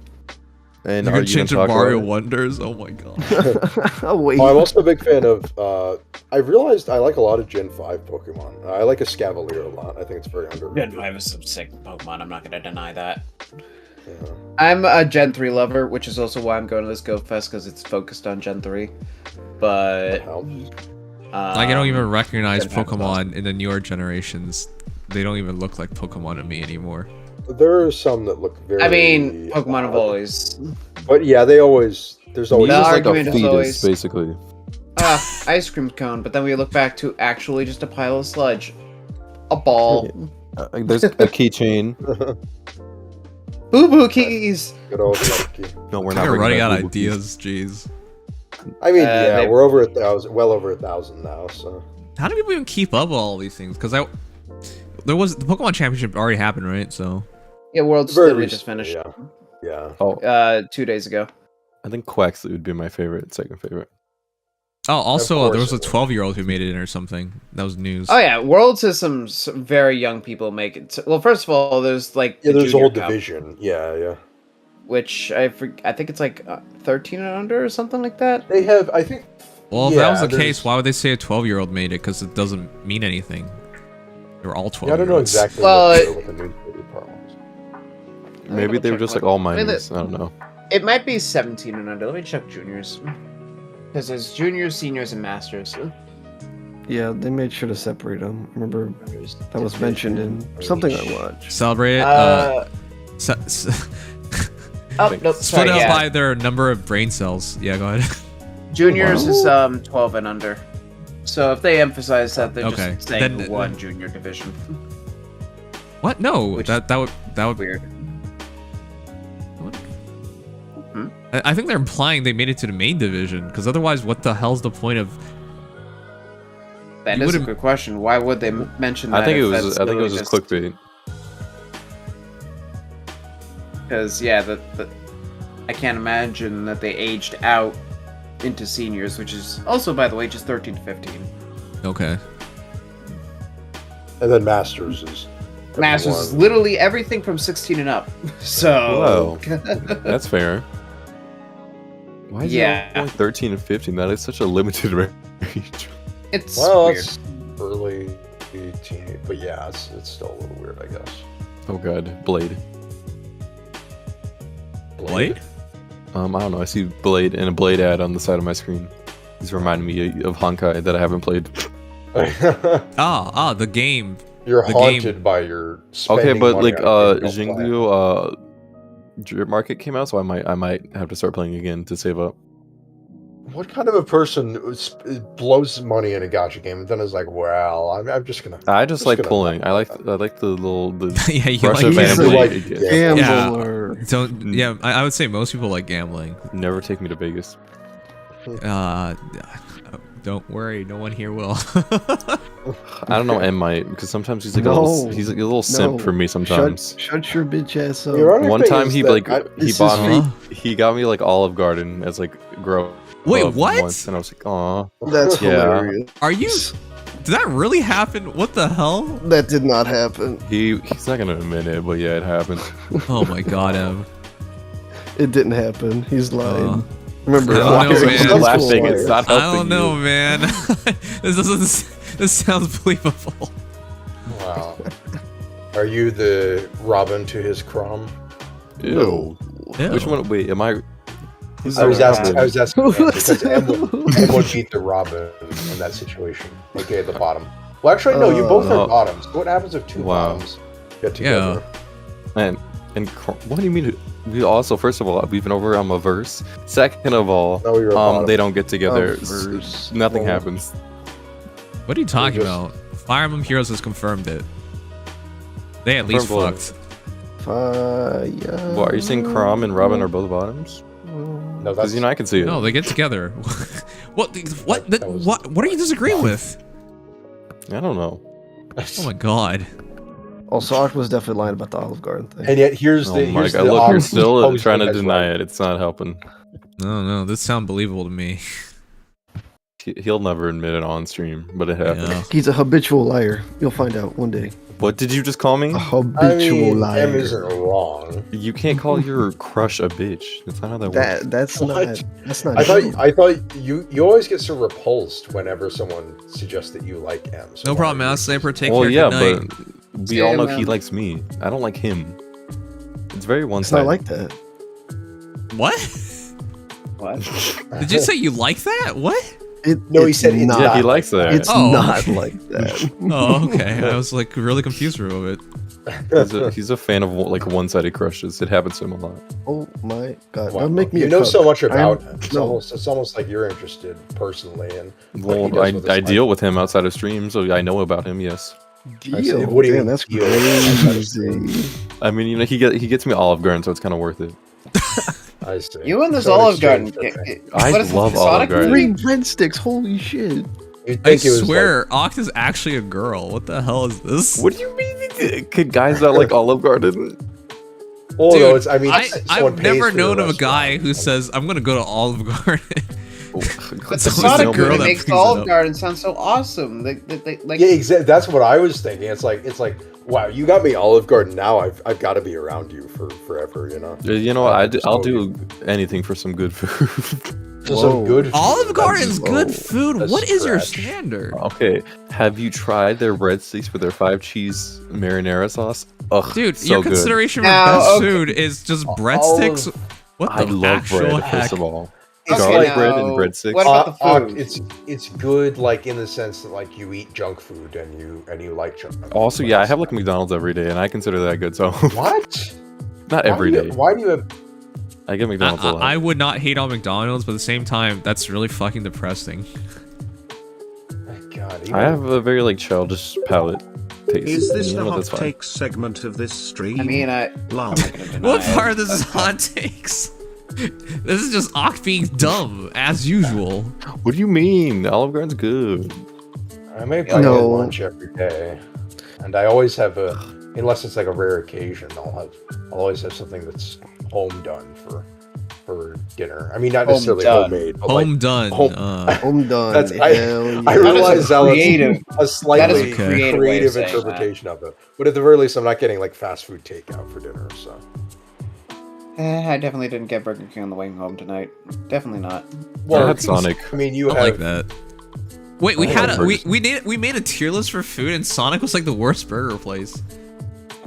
[SPEAKER 6] And
[SPEAKER 1] You're
[SPEAKER 6] are
[SPEAKER 1] gonna
[SPEAKER 6] you
[SPEAKER 1] change to
[SPEAKER 6] gonna talk
[SPEAKER 1] Mario
[SPEAKER 6] about it?
[SPEAKER 1] Wonders. Oh my god.
[SPEAKER 4] Oh wait.
[SPEAKER 5] Oh, I'm also a big fan of. I realized I like a lot of Gen 5 Pokemon. I like a Scavalier a lot. I think it's very underrated.
[SPEAKER 3] Gen 5 is some sick Pokemon, I'm not gonna deny that.
[SPEAKER 5] Yeah.
[SPEAKER 3] I'm a Gen 3 lover, which is also why I'm going to this Go Fest, because it's focused on Gen 3. But.
[SPEAKER 5] That helps.
[SPEAKER 1] Like I don't even recognize
[SPEAKER 3] Gen 5 is
[SPEAKER 1] Pokemon
[SPEAKER 3] awesome.
[SPEAKER 1] in the newer generations. They don't even look like Pokemon to me anymore.
[SPEAKER 5] There are some that look very.
[SPEAKER 3] I mean, Pokemon have
[SPEAKER 5] odd.
[SPEAKER 3] always.
[SPEAKER 5] But yeah, they always. There's always.
[SPEAKER 3] The
[SPEAKER 6] He's just like a
[SPEAKER 3] argument is
[SPEAKER 6] fetus,
[SPEAKER 3] always-
[SPEAKER 6] basically.
[SPEAKER 3] Ice cream cone, but then we look back to actually just a pile of sludge. A ball.
[SPEAKER 6] There's a keychain.
[SPEAKER 3] Boo boo keys!
[SPEAKER 5] Good old Lucky.
[SPEAKER 6] No, we're
[SPEAKER 1] We're
[SPEAKER 6] not bringing
[SPEAKER 1] running
[SPEAKER 6] back
[SPEAKER 1] out of
[SPEAKER 6] Boo Boo Keys.
[SPEAKER 1] ideas. Jeez.
[SPEAKER 5] I mean,
[SPEAKER 3] Uh,
[SPEAKER 5] yeah,
[SPEAKER 3] they-
[SPEAKER 5] we're over 1,000, well over 1,000 now. So
[SPEAKER 1] How do people even keep up with all these things? Because the Pokemon Championship already happened, right? So
[SPEAKER 3] Yeah, World's
[SPEAKER 5] Very
[SPEAKER 3] literally just
[SPEAKER 5] recently,
[SPEAKER 3] finished.
[SPEAKER 5] yeah.
[SPEAKER 6] Oh,
[SPEAKER 3] 2 days ago.
[SPEAKER 6] I think Quaxley would be my second favorite.
[SPEAKER 1] oh, also there
[SPEAKER 5] course
[SPEAKER 1] was a
[SPEAKER 5] it would.
[SPEAKER 1] 12-year-old who made it in or something. That was news.
[SPEAKER 3] Oh yeah, Worlds has some very young people make it. Well, first of all, there's like
[SPEAKER 5] Yeah,
[SPEAKER 3] the
[SPEAKER 5] there's a
[SPEAKER 3] Junior
[SPEAKER 5] whole
[SPEAKER 3] Cup,
[SPEAKER 5] division. Yeah.
[SPEAKER 3] which I think it's like 13 and under or something like that.
[SPEAKER 5] They have, I think.
[SPEAKER 1] Well, if that was the
[SPEAKER 5] there's-
[SPEAKER 1] case, why would they say a 12-year-old made it? Because it doesn't mean anything. They're all 12.
[SPEAKER 5] Yeah, I don't know exactly
[SPEAKER 3] Well,
[SPEAKER 5] what the newspaper part was.
[SPEAKER 6] Maybe they were just like all minors. I don't know.
[SPEAKER 3] It might be 17 and under. Let me check juniors. Because there's juniors, seniors, and masters.
[SPEAKER 4] Yeah, they made sure to separate them. Remember that was mentioned in something I watched.
[SPEAKER 1] Celebrate it.
[SPEAKER 3] Oh, nope,
[SPEAKER 1] split
[SPEAKER 3] sorry,
[SPEAKER 1] out
[SPEAKER 3] yeah.
[SPEAKER 1] by their number of brain cells. Yeah, go ahead.
[SPEAKER 3] Juniors is 12 and under. So if they emphasize that, they're
[SPEAKER 1] Okay,
[SPEAKER 3] just saying
[SPEAKER 1] then-
[SPEAKER 3] one junior division.
[SPEAKER 1] What? No,
[SPEAKER 3] Which-
[SPEAKER 1] that would.
[SPEAKER 3] Weird.
[SPEAKER 1] I think they're implying they made it to the main division. Because otherwise, what the hell's the point of?
[SPEAKER 3] That
[SPEAKER 1] You
[SPEAKER 3] is a
[SPEAKER 1] would've-
[SPEAKER 3] good question. Why would they mention that?
[SPEAKER 6] I think it
[SPEAKER 3] if
[SPEAKER 6] was.
[SPEAKER 3] that's
[SPEAKER 6] I think it was
[SPEAKER 3] literally
[SPEAKER 6] just clickbait.
[SPEAKER 3] Because yeah, I can't imagine that they aged out into seniors, which is also, by the way, just 13 to 15.
[SPEAKER 1] Okay.
[SPEAKER 5] And then Masters is.
[SPEAKER 3] Masters is
[SPEAKER 5] everyone.
[SPEAKER 3] literally everything from 16 and up. So
[SPEAKER 6] That's fair. Why is
[SPEAKER 3] Yeah.
[SPEAKER 6] it only 13 and 15? That is such a limited range.
[SPEAKER 3] it's
[SPEAKER 5] Well,
[SPEAKER 3] weird.
[SPEAKER 5] that's early teenage, but yeah, it's still a little weird, I guess.
[SPEAKER 6] Oh god, Blade.
[SPEAKER 1] Blade?
[SPEAKER 6] I don't know. I see Blade and a Blade ad on the side of my screen. He's reminding me of Honkai that I haven't played.
[SPEAKER 1] The game.
[SPEAKER 5] You're
[SPEAKER 1] The
[SPEAKER 5] haunted
[SPEAKER 1] game.
[SPEAKER 5] by your.
[SPEAKER 6] Okay,
[SPEAKER 5] spending
[SPEAKER 6] but
[SPEAKER 5] money
[SPEAKER 6] like
[SPEAKER 5] on a game you don't play.
[SPEAKER 6] Jingliu Drip Market came out, so I might have to start playing again to save up.
[SPEAKER 5] What kind of a person blows money in a gacha game and then is like, well, I'm just gonna.
[SPEAKER 6] I just like
[SPEAKER 5] gonna
[SPEAKER 6] pulling. I like the little
[SPEAKER 1] Yeah, you
[SPEAKER 6] rush
[SPEAKER 1] like
[SPEAKER 6] of
[SPEAKER 5] family.
[SPEAKER 6] family.
[SPEAKER 5] Like
[SPEAKER 4] Gambler.
[SPEAKER 1] Don't. Yeah, I would say most people like gambling.
[SPEAKER 6] Never take me to Vegas.
[SPEAKER 1] Don't worry, no one here will.
[SPEAKER 6] I don't know, M might, because sometimes he's like
[SPEAKER 4] No.
[SPEAKER 6] he's like a little simp for me sometimes.
[SPEAKER 4] Shut your bitch ass up.
[SPEAKER 5] The ironic
[SPEAKER 6] One
[SPEAKER 5] thing
[SPEAKER 6] time
[SPEAKER 5] is
[SPEAKER 6] he
[SPEAKER 5] that
[SPEAKER 6] like he
[SPEAKER 4] this
[SPEAKER 6] bought
[SPEAKER 1] is
[SPEAKER 6] me he got me like Olive Garden as like grow.
[SPEAKER 1] Wait,
[SPEAKER 6] up
[SPEAKER 1] what?
[SPEAKER 6] Once, and I was like, aw.
[SPEAKER 4] That's
[SPEAKER 6] Yeah.
[SPEAKER 4] hilarious.
[SPEAKER 1] Are you? Did that really happen? What the hell?
[SPEAKER 4] That did not happen.
[SPEAKER 6] He's not gonna admit it, but yeah, it happened.
[SPEAKER 1] Oh my god, Em.
[SPEAKER 4] It didn't happen. He's lying. Remember,
[SPEAKER 1] I don't know,
[SPEAKER 4] Walker
[SPEAKER 1] man.
[SPEAKER 4] was a
[SPEAKER 6] Laughing,
[SPEAKER 4] liar.
[SPEAKER 6] it's not
[SPEAKER 1] I
[SPEAKER 6] helping
[SPEAKER 1] don't know,
[SPEAKER 6] you.
[SPEAKER 1] man. This doesn't. This sounds believable.
[SPEAKER 5] Wow. Are you the Robin to his Crom?
[SPEAKER 6] Ew.
[SPEAKER 1] Ew.
[SPEAKER 6] Which one? Wait, am I? Who's
[SPEAKER 5] I was
[SPEAKER 6] the
[SPEAKER 5] asking
[SPEAKER 6] Robin?
[SPEAKER 5] because M would beat the Robin in that situation. Okay, at the bottom. Well, actually, no. You both are bottoms. What happens if two
[SPEAKER 6] Wow.
[SPEAKER 5] bottoms get together?
[SPEAKER 6] What do you mean? We also, first of all, we've been over on a verse. Second of all,
[SPEAKER 5] No, you're a bottom.
[SPEAKER 6] they don't get together.
[SPEAKER 4] verse.
[SPEAKER 6] Nothing
[SPEAKER 5] Well,
[SPEAKER 6] happens.
[SPEAKER 1] What are you talking
[SPEAKER 5] just-
[SPEAKER 1] about? Fire Emblem Heroes has confirmed it. They at least
[SPEAKER 6] Confirmed
[SPEAKER 1] fucked.
[SPEAKER 4] Fire.
[SPEAKER 6] What are you saying? Crom and Robin are both bottoms?
[SPEAKER 5] No,
[SPEAKER 6] Because
[SPEAKER 5] that's
[SPEAKER 6] I can see it.
[SPEAKER 1] No, they get together. What? What?
[SPEAKER 5] That was-
[SPEAKER 1] What are you disagreeing with?
[SPEAKER 6] I don't know.
[SPEAKER 1] Oh my god.
[SPEAKER 4] Also, Ark was definitely lying about the Olive Garden thing.
[SPEAKER 5] And yet, here's
[SPEAKER 6] Oh
[SPEAKER 5] the
[SPEAKER 6] my
[SPEAKER 5] here's
[SPEAKER 6] god!
[SPEAKER 5] the
[SPEAKER 6] Look, you're
[SPEAKER 5] opposite
[SPEAKER 6] still trying to
[SPEAKER 5] as
[SPEAKER 6] deny
[SPEAKER 5] well.
[SPEAKER 6] it. It's not helping.
[SPEAKER 1] No, this sounds believable to me.
[SPEAKER 6] He'll never admit it on stream, but it happened.
[SPEAKER 1] Yeah.
[SPEAKER 4] He's a habitual liar. You'll find out one day.
[SPEAKER 6] What did you just call me?
[SPEAKER 4] A
[SPEAKER 5] I
[SPEAKER 4] habitual
[SPEAKER 5] mean,
[SPEAKER 4] liar.
[SPEAKER 5] M isn't wrong.
[SPEAKER 6] You can't call your crush a bitch. That's not how that works.
[SPEAKER 4] That's
[SPEAKER 5] What?
[SPEAKER 4] not. That's not.
[SPEAKER 5] I
[SPEAKER 4] true.
[SPEAKER 5] thought you always get so repulsed whenever someone suggests that you like M. So
[SPEAKER 1] No
[SPEAKER 5] why
[SPEAKER 1] problem,
[SPEAKER 5] are you-
[SPEAKER 1] Mouse Sniper. Take
[SPEAKER 6] Well,
[SPEAKER 1] care.
[SPEAKER 6] yeah,
[SPEAKER 1] Good night.
[SPEAKER 6] but we all know he
[SPEAKER 3] man.
[SPEAKER 6] likes me. I don't like him. It's very
[SPEAKER 4] It's
[SPEAKER 6] one-sided.
[SPEAKER 4] not like that.
[SPEAKER 1] What?
[SPEAKER 3] What?
[SPEAKER 1] Did you say you like that? What?
[SPEAKER 5] No, he
[SPEAKER 4] it's
[SPEAKER 5] said it's
[SPEAKER 4] not.
[SPEAKER 6] Yeah, he
[SPEAKER 5] not
[SPEAKER 6] likes that.
[SPEAKER 4] It's
[SPEAKER 1] Oh,
[SPEAKER 4] not
[SPEAKER 1] okay.
[SPEAKER 4] like that.
[SPEAKER 1] Oh, okay. I was like really confused for a moment.
[SPEAKER 6] He's a fan of like one-sided crushes. It happens to him a lot.
[SPEAKER 4] Oh my god!
[SPEAKER 5] Wow.
[SPEAKER 4] Don't make me.
[SPEAKER 5] You
[SPEAKER 4] a
[SPEAKER 5] know
[SPEAKER 4] cuck.
[SPEAKER 5] so much about
[SPEAKER 4] I'm-
[SPEAKER 5] him. It's,
[SPEAKER 4] no.
[SPEAKER 5] almost like you're interested personally in. what he
[SPEAKER 6] Well,
[SPEAKER 5] does with his
[SPEAKER 6] I
[SPEAKER 5] life.
[SPEAKER 6] deal with him outside of stream, so I know about him. Yes.
[SPEAKER 5] I see.
[SPEAKER 4] Deal.
[SPEAKER 5] What do you
[SPEAKER 4] Damn,
[SPEAKER 5] mean,
[SPEAKER 4] that's
[SPEAKER 5] deal?
[SPEAKER 4] crazy.
[SPEAKER 6] I mean, you know, he gets me Olive Garden, so it's kind of worth it.
[SPEAKER 5] I see.
[SPEAKER 3] You and this
[SPEAKER 5] So in
[SPEAKER 3] Olive Garden.
[SPEAKER 5] exchange, okay.
[SPEAKER 6] I
[SPEAKER 3] What is this,
[SPEAKER 6] love
[SPEAKER 3] Sonic
[SPEAKER 6] Olive Garden.
[SPEAKER 3] movie?
[SPEAKER 4] 3 breadsticks. Holy shit!
[SPEAKER 5] You'd
[SPEAKER 1] I
[SPEAKER 5] think it was
[SPEAKER 1] swear, Oct is actually a girl. What the hell is this?
[SPEAKER 6] What do you mean? Could guys not like Olive Garden?
[SPEAKER 5] Like, well,
[SPEAKER 1] Dude,
[SPEAKER 5] no, it's. I mean, someone
[SPEAKER 1] I've
[SPEAKER 5] pays
[SPEAKER 1] never
[SPEAKER 5] for
[SPEAKER 1] known
[SPEAKER 5] your
[SPEAKER 1] of a guy
[SPEAKER 5] restaurant.
[SPEAKER 1] who says, I'm gonna go to Olive Garden.
[SPEAKER 3] But the
[SPEAKER 1] Someone's
[SPEAKER 3] Sonic
[SPEAKER 1] a girl
[SPEAKER 3] movie
[SPEAKER 1] that
[SPEAKER 3] makes the
[SPEAKER 1] brings it
[SPEAKER 3] Olive
[SPEAKER 1] up.
[SPEAKER 3] Garden sound so awesome. Like
[SPEAKER 5] Yeah, exactly. That's what I was thinking. It's like, wow, you got me Olive Garden. Now I've got to be around you for forever. You know.
[SPEAKER 6] You know what? I'll do anything for some good food.
[SPEAKER 5] So some good. food.
[SPEAKER 1] Olive Garden's
[SPEAKER 5] That's-
[SPEAKER 1] good food.
[SPEAKER 5] That's
[SPEAKER 1] What is your
[SPEAKER 5] stretch.
[SPEAKER 1] standard?
[SPEAKER 6] Okay, have you tried their breadsticks with their 5-cheese marinara sauce? Ugh,
[SPEAKER 1] Dude,
[SPEAKER 6] so
[SPEAKER 1] your
[SPEAKER 6] good.
[SPEAKER 1] consideration for
[SPEAKER 3] Now,
[SPEAKER 1] best
[SPEAKER 3] okay.
[SPEAKER 1] food is just breadsticks? What the
[SPEAKER 6] I love
[SPEAKER 1] actual
[SPEAKER 6] bread,
[SPEAKER 1] heck?
[SPEAKER 6] first of all.
[SPEAKER 5] It's
[SPEAKER 6] Garlic
[SPEAKER 5] like-
[SPEAKER 6] bread and
[SPEAKER 3] now,
[SPEAKER 6] breadsticks.
[SPEAKER 3] what about the food?
[SPEAKER 5] It's good, like in the sense that like you eat junk food and you like junk. food.
[SPEAKER 6] Also, yeah, I have like McDonald's every day, and I consider that good. So
[SPEAKER 5] What?
[SPEAKER 6] not every day.
[SPEAKER 5] Why do you have?
[SPEAKER 6] I get McDonald's a lot.
[SPEAKER 1] I would not hate on McDonald's, but at the same time, that's really fucking depressing.
[SPEAKER 5] My God,
[SPEAKER 6] I have a very like childish palate taste.
[SPEAKER 2] Is this
[SPEAKER 6] you
[SPEAKER 2] the
[SPEAKER 6] know,
[SPEAKER 2] hot
[SPEAKER 6] that's fine.
[SPEAKER 2] take segment of this stream?
[SPEAKER 3] I mean,
[SPEAKER 2] Love.
[SPEAKER 1] What part of this is hot takes? This is just Oct being dumb, as usual.
[SPEAKER 6] What do you mean? Olive Garden's good.
[SPEAKER 5] I make my
[SPEAKER 4] No.
[SPEAKER 5] own lunch every day, and I always have unless it's like a rare occasion, I'll always have something that's home done for dinner. I mean, not
[SPEAKER 3] Home
[SPEAKER 5] necessarily
[SPEAKER 3] done.
[SPEAKER 5] homemade, but
[SPEAKER 1] Home
[SPEAKER 5] like,
[SPEAKER 1] done.
[SPEAKER 5] home-
[SPEAKER 4] I'm done.
[SPEAKER 5] That's-
[SPEAKER 4] Hell yeah.
[SPEAKER 5] I
[SPEAKER 3] That is a
[SPEAKER 5] realize that
[SPEAKER 3] creative-
[SPEAKER 5] was a slightly
[SPEAKER 3] a
[SPEAKER 1] creative
[SPEAKER 3] way of
[SPEAKER 5] creative
[SPEAKER 3] saying that.
[SPEAKER 5] interpretation of it, but at the very least, I'm not getting like fast food takeout for dinner. So
[SPEAKER 3] I definitely didn't get Burger King on the way home tonight. Definitely not.
[SPEAKER 6] I had Sonic.
[SPEAKER 5] I mean, you
[SPEAKER 1] I
[SPEAKER 5] have
[SPEAKER 1] like that. Wait, we
[SPEAKER 6] I
[SPEAKER 1] had
[SPEAKER 6] like
[SPEAKER 1] a, we
[SPEAKER 6] burgers.
[SPEAKER 1] we made a tier list for food, and Sonic was like the worst burger place.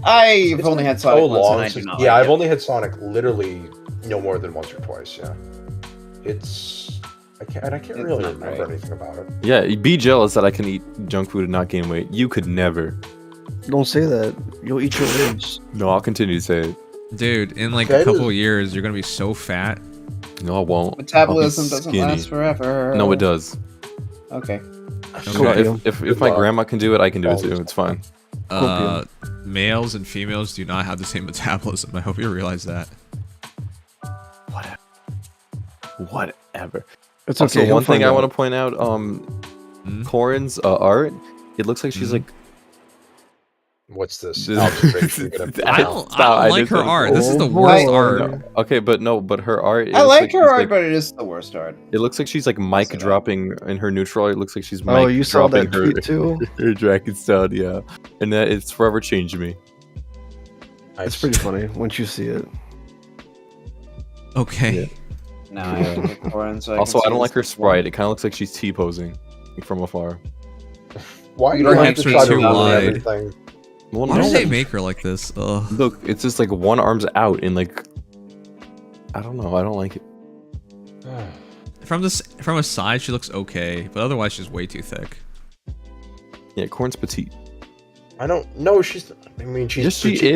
[SPEAKER 3] I've
[SPEAKER 5] It's
[SPEAKER 3] only
[SPEAKER 5] been
[SPEAKER 3] had Sonic
[SPEAKER 5] so
[SPEAKER 3] once,
[SPEAKER 5] long
[SPEAKER 3] and I do
[SPEAKER 5] since-
[SPEAKER 3] not
[SPEAKER 5] yeah,
[SPEAKER 3] like
[SPEAKER 5] I've
[SPEAKER 3] it.
[SPEAKER 5] only had Sonic literally no more than once or twice. Yeah, it's I can't
[SPEAKER 3] It's
[SPEAKER 5] really
[SPEAKER 3] not
[SPEAKER 5] remember
[SPEAKER 3] great.
[SPEAKER 5] anything about it.
[SPEAKER 6] Yeah, be jealous that I can eat junk food and not gain weight. You could never.
[SPEAKER 4] Don't say that. You'll eat your words.
[SPEAKER 6] No, I'll continue to say it.
[SPEAKER 1] Dude, in like
[SPEAKER 5] That
[SPEAKER 1] a couple
[SPEAKER 5] is-
[SPEAKER 1] years, you're gonna be so fat.
[SPEAKER 6] No, I won't.
[SPEAKER 3] Metabolism
[SPEAKER 6] I'll be
[SPEAKER 3] doesn't
[SPEAKER 6] skinny.
[SPEAKER 3] last forever.
[SPEAKER 6] No, it does.
[SPEAKER 3] Okay.
[SPEAKER 6] No, if my grandma can do it, I can do it too. It's fine.
[SPEAKER 1] Males and females do not have the same metabolism. I hope you realize that.
[SPEAKER 6] Whatever.
[SPEAKER 4] It's
[SPEAKER 6] Also,
[SPEAKER 4] okay.
[SPEAKER 6] one thing I want to point out, Corin's art, it looks like she's like.
[SPEAKER 5] What's this?
[SPEAKER 6] This-
[SPEAKER 1] I don't like her art. This is the worst art.
[SPEAKER 6] Okay, but her art.
[SPEAKER 3] I like her art, but it is the worst art.
[SPEAKER 6] It looks like she's like mic dropping in her neutral. It looks like she's mic
[SPEAKER 4] Oh, you saw
[SPEAKER 6] dropping
[SPEAKER 4] that
[SPEAKER 6] her,
[SPEAKER 4] tweet too?
[SPEAKER 6] her dragon style, yeah. And that it's forever changed me.
[SPEAKER 4] It's pretty funny once you see it.
[SPEAKER 1] Okay.
[SPEAKER 6] Yeah.
[SPEAKER 3] Now I have the Corin, so
[SPEAKER 6] Also, I
[SPEAKER 3] can
[SPEAKER 6] don't
[SPEAKER 3] see
[SPEAKER 6] like her
[SPEAKER 3] this
[SPEAKER 6] sprite. It kind of looks like she's T-posing from afar.
[SPEAKER 5] Why do you
[SPEAKER 1] Her
[SPEAKER 5] have
[SPEAKER 1] hips
[SPEAKER 5] to
[SPEAKER 1] are
[SPEAKER 5] try to
[SPEAKER 1] too
[SPEAKER 5] ruin
[SPEAKER 1] wide.
[SPEAKER 5] everything?
[SPEAKER 6] Well,
[SPEAKER 1] Why
[SPEAKER 6] no.
[SPEAKER 1] did they make her like this? Ugh.
[SPEAKER 6] Look, it's just like one arm's out and like. I don't know. I don't like it.
[SPEAKER 1] From a side, she looks okay, but otherwise, she's way too thick.
[SPEAKER 6] Yeah, Corn's petite.
[SPEAKER 5] I don't know. She's. I mean, she's.
[SPEAKER 6] Yes, she
[SPEAKER 5] petite.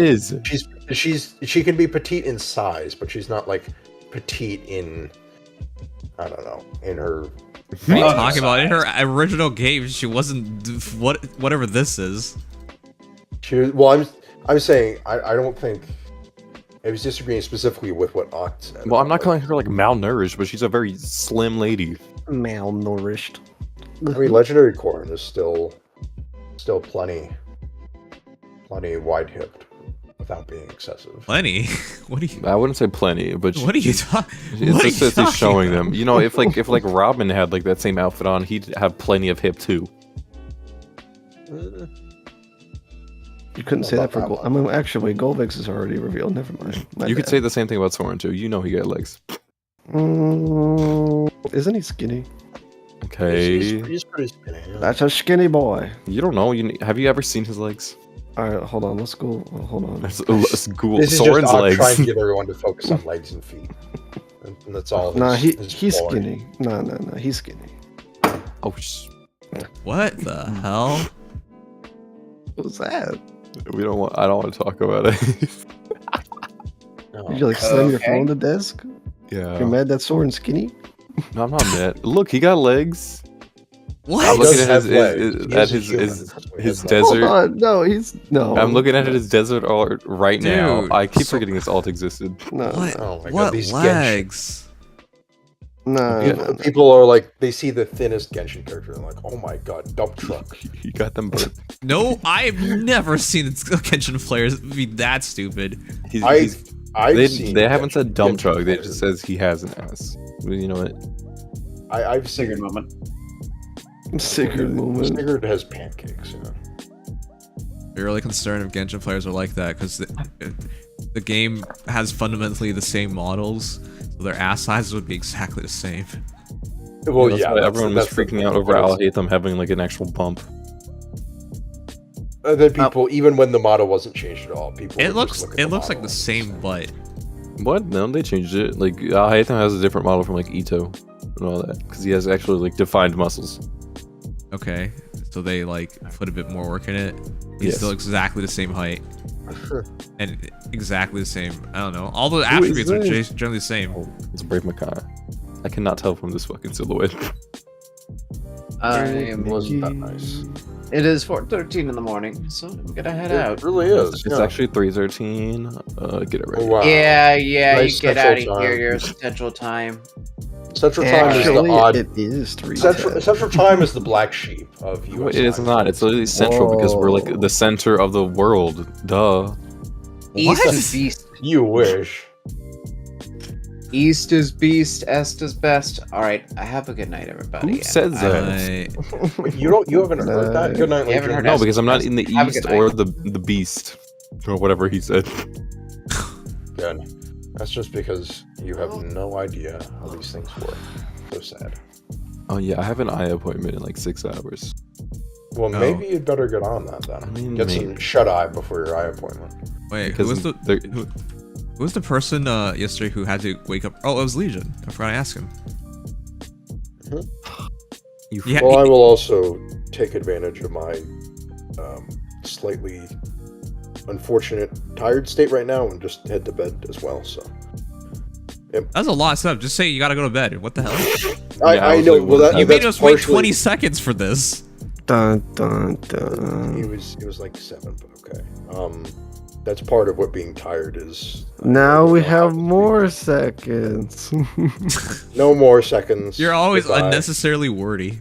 [SPEAKER 6] is.
[SPEAKER 5] She can be petite in size, but she's not like petite in. I don't know. In her.
[SPEAKER 1] What are you talking about? In her original game, she wasn't whatever this is.
[SPEAKER 5] Well, I'm saying I don't think. I was disagreeing specifically with what Oct said.
[SPEAKER 6] Well, I'm not calling her like malnourished, but she's a very slim lady.
[SPEAKER 4] Malnourished.
[SPEAKER 5] I mean, Legendary Corn is still plenty wide hipped without being excessive.
[SPEAKER 1] Plenty. What do you?
[SPEAKER 6] I wouldn't say plenty, but
[SPEAKER 1] What are you talking?
[SPEAKER 6] It's just that he's showing them. You know, if Robin had like that same outfit on, he'd have plenty of hip too.
[SPEAKER 4] You couldn't say that for Gold. I mean, actually, Golvix is already revealed. Never mind.
[SPEAKER 6] You could say the same thing about Soren too. You know he got legs.
[SPEAKER 4] Isn't he skinny?
[SPEAKER 6] Okay.
[SPEAKER 5] He's pretty skinny. Yeah.
[SPEAKER 4] That's a skinny boy.
[SPEAKER 6] You don't know. Have you ever seen his legs?
[SPEAKER 4] All right, hold on. Let's go. Hold on.
[SPEAKER 6] Let's Google
[SPEAKER 5] This is
[SPEAKER 6] Soren's
[SPEAKER 5] just
[SPEAKER 6] legs.
[SPEAKER 5] trying to get everyone to focus on legs and feet. And that's all.
[SPEAKER 4] Nah,
[SPEAKER 5] his
[SPEAKER 4] he's
[SPEAKER 5] quality.
[SPEAKER 4] skinny. No, he's skinny.
[SPEAKER 6] Oh,
[SPEAKER 1] What the hell?
[SPEAKER 4] What was that?
[SPEAKER 6] I don't want to talk about it.
[SPEAKER 5] No.
[SPEAKER 4] Did you like slam your
[SPEAKER 3] Okay.
[SPEAKER 4] phone on the desk?
[SPEAKER 6] Yeah.
[SPEAKER 4] You're mad that Soren's skinny?
[SPEAKER 6] No, I'm not mad. Look, he got legs.
[SPEAKER 1] What?
[SPEAKER 6] I'm
[SPEAKER 5] He does
[SPEAKER 6] looking at
[SPEAKER 5] have legs. He is a
[SPEAKER 6] his
[SPEAKER 5] human. That's why he
[SPEAKER 6] his
[SPEAKER 5] has legs.
[SPEAKER 6] desert.
[SPEAKER 4] Hold on. No.
[SPEAKER 6] I'm looking at his desert art right now.
[SPEAKER 1] Dude,
[SPEAKER 6] I keep forgetting this alt existed.
[SPEAKER 4] No.
[SPEAKER 1] What?
[SPEAKER 5] Oh my god,
[SPEAKER 1] What
[SPEAKER 5] these
[SPEAKER 1] legs?
[SPEAKER 4] No.
[SPEAKER 5] People are like, they see the thinnest Genshin character and like, oh my god, dump truck.
[SPEAKER 6] He got them burnt.
[SPEAKER 1] No, I've never seen Genshin players be that stupid.
[SPEAKER 6] They haven't said dump
[SPEAKER 5] Genshin
[SPEAKER 6] truck. They
[SPEAKER 5] players.
[SPEAKER 6] just says he has an ass. You know what?
[SPEAKER 5] I've seen
[SPEAKER 3] Sigurd moment.
[SPEAKER 4] Sigurd moment.
[SPEAKER 5] Sigurd has pancakes. You know?
[SPEAKER 1] You're really concerned if Genshin players are like that because the game has fundamentally the same models, so their ass sizes would be exactly the same.
[SPEAKER 5] Well,
[SPEAKER 6] That's
[SPEAKER 5] yeah,
[SPEAKER 6] why everyone was
[SPEAKER 5] that's the
[SPEAKER 6] freaking
[SPEAKER 5] thing.
[SPEAKER 6] out over Alhaitham having like an actual bump.
[SPEAKER 5] Then people, even when the model wasn't changed at all, people.
[SPEAKER 1] It
[SPEAKER 5] would
[SPEAKER 1] looks
[SPEAKER 5] just look at
[SPEAKER 1] like
[SPEAKER 5] model
[SPEAKER 1] the
[SPEAKER 5] and
[SPEAKER 1] same
[SPEAKER 5] say,
[SPEAKER 1] butt.
[SPEAKER 6] What? No, they changed it. Like Alhaitham has a different model from like Ito and all that because he has actually like defined muscles.
[SPEAKER 1] Okay, so they like put a bit more work in it. He's
[SPEAKER 6] Yes.
[SPEAKER 1] still exactly the same height
[SPEAKER 5] Sure.
[SPEAKER 1] and exactly the same. I don't know. All the
[SPEAKER 6] Who is
[SPEAKER 1] attributes are
[SPEAKER 6] this?
[SPEAKER 1] generally the same.
[SPEAKER 6] Oh, it's Brave Makai. I cannot tell from this fucking silhouette.
[SPEAKER 3] I
[SPEAKER 5] It
[SPEAKER 3] am.
[SPEAKER 5] wasn't that nice.
[SPEAKER 3] It is 4:13 in the morning, so I'm gonna head
[SPEAKER 5] It
[SPEAKER 3] out.
[SPEAKER 5] really is.
[SPEAKER 6] It's
[SPEAKER 5] yeah.
[SPEAKER 6] actually 3:13. Get it
[SPEAKER 5] Oh,
[SPEAKER 6] ready.
[SPEAKER 5] wow.
[SPEAKER 3] Yeah,
[SPEAKER 5] Nice
[SPEAKER 3] you get
[SPEAKER 5] central
[SPEAKER 3] out of here.
[SPEAKER 5] time.
[SPEAKER 3] Your central time.
[SPEAKER 5] Central time is the
[SPEAKER 4] Actually,
[SPEAKER 5] odd.
[SPEAKER 4] it is 3.
[SPEAKER 5] Central time is the black sheep of US.
[SPEAKER 6] It is
[SPEAKER 5] time.
[SPEAKER 6] not. It's literally central because we're like the center of the world. Duh.
[SPEAKER 3] East
[SPEAKER 1] What?
[SPEAKER 3] is beast.
[SPEAKER 5] You wish.
[SPEAKER 3] East is beast. Est is best. All right. Have a good night, everybody.
[SPEAKER 6] Who says that?
[SPEAKER 5] You haven't heard that? Good night,
[SPEAKER 3] You haven't
[SPEAKER 5] Legion.
[SPEAKER 3] heard
[SPEAKER 6] No,
[SPEAKER 3] Est
[SPEAKER 6] because I'm not
[SPEAKER 3] is
[SPEAKER 6] in the
[SPEAKER 3] best. Have a
[SPEAKER 6] east
[SPEAKER 3] good
[SPEAKER 6] or
[SPEAKER 3] night.
[SPEAKER 6] the beast or whatever he said.
[SPEAKER 5] Good. That's just because you have no idea how these things work. So sad.
[SPEAKER 6] Oh yeah, I have an eye appointment in like 6 hours.
[SPEAKER 5] Well,
[SPEAKER 1] Oh.
[SPEAKER 5] maybe you'd better get on that then.
[SPEAKER 6] I mean,
[SPEAKER 5] Get some
[SPEAKER 6] maybe.
[SPEAKER 5] shut eye before your eye appointment.
[SPEAKER 1] Wait,
[SPEAKER 6] Because
[SPEAKER 1] who was the
[SPEAKER 6] they're-
[SPEAKER 1] who was the person yesterday who had to wake up? Oh, it was Legion. I forgot to ask him.
[SPEAKER 6] You
[SPEAKER 1] Yeah.
[SPEAKER 5] Well, I will also take advantage of my slightly unfortunate tired state right now and just head to bed as well. So
[SPEAKER 1] That's a lot of stuff. Just say you gotta go to bed. What the hell?
[SPEAKER 5] I know. Well,
[SPEAKER 1] You made
[SPEAKER 5] that's
[SPEAKER 1] us wait
[SPEAKER 5] partially-
[SPEAKER 1] 20 seconds for this.
[SPEAKER 4] Dun dun dun.
[SPEAKER 5] It was like 7, but okay. That's part of what being tired is.
[SPEAKER 4] Now we
[SPEAKER 5] You know, how
[SPEAKER 4] have
[SPEAKER 5] to
[SPEAKER 4] more seconds.
[SPEAKER 5] speak. No more seconds.
[SPEAKER 1] You're always
[SPEAKER 5] Goodbye.
[SPEAKER 1] unnecessarily wordy.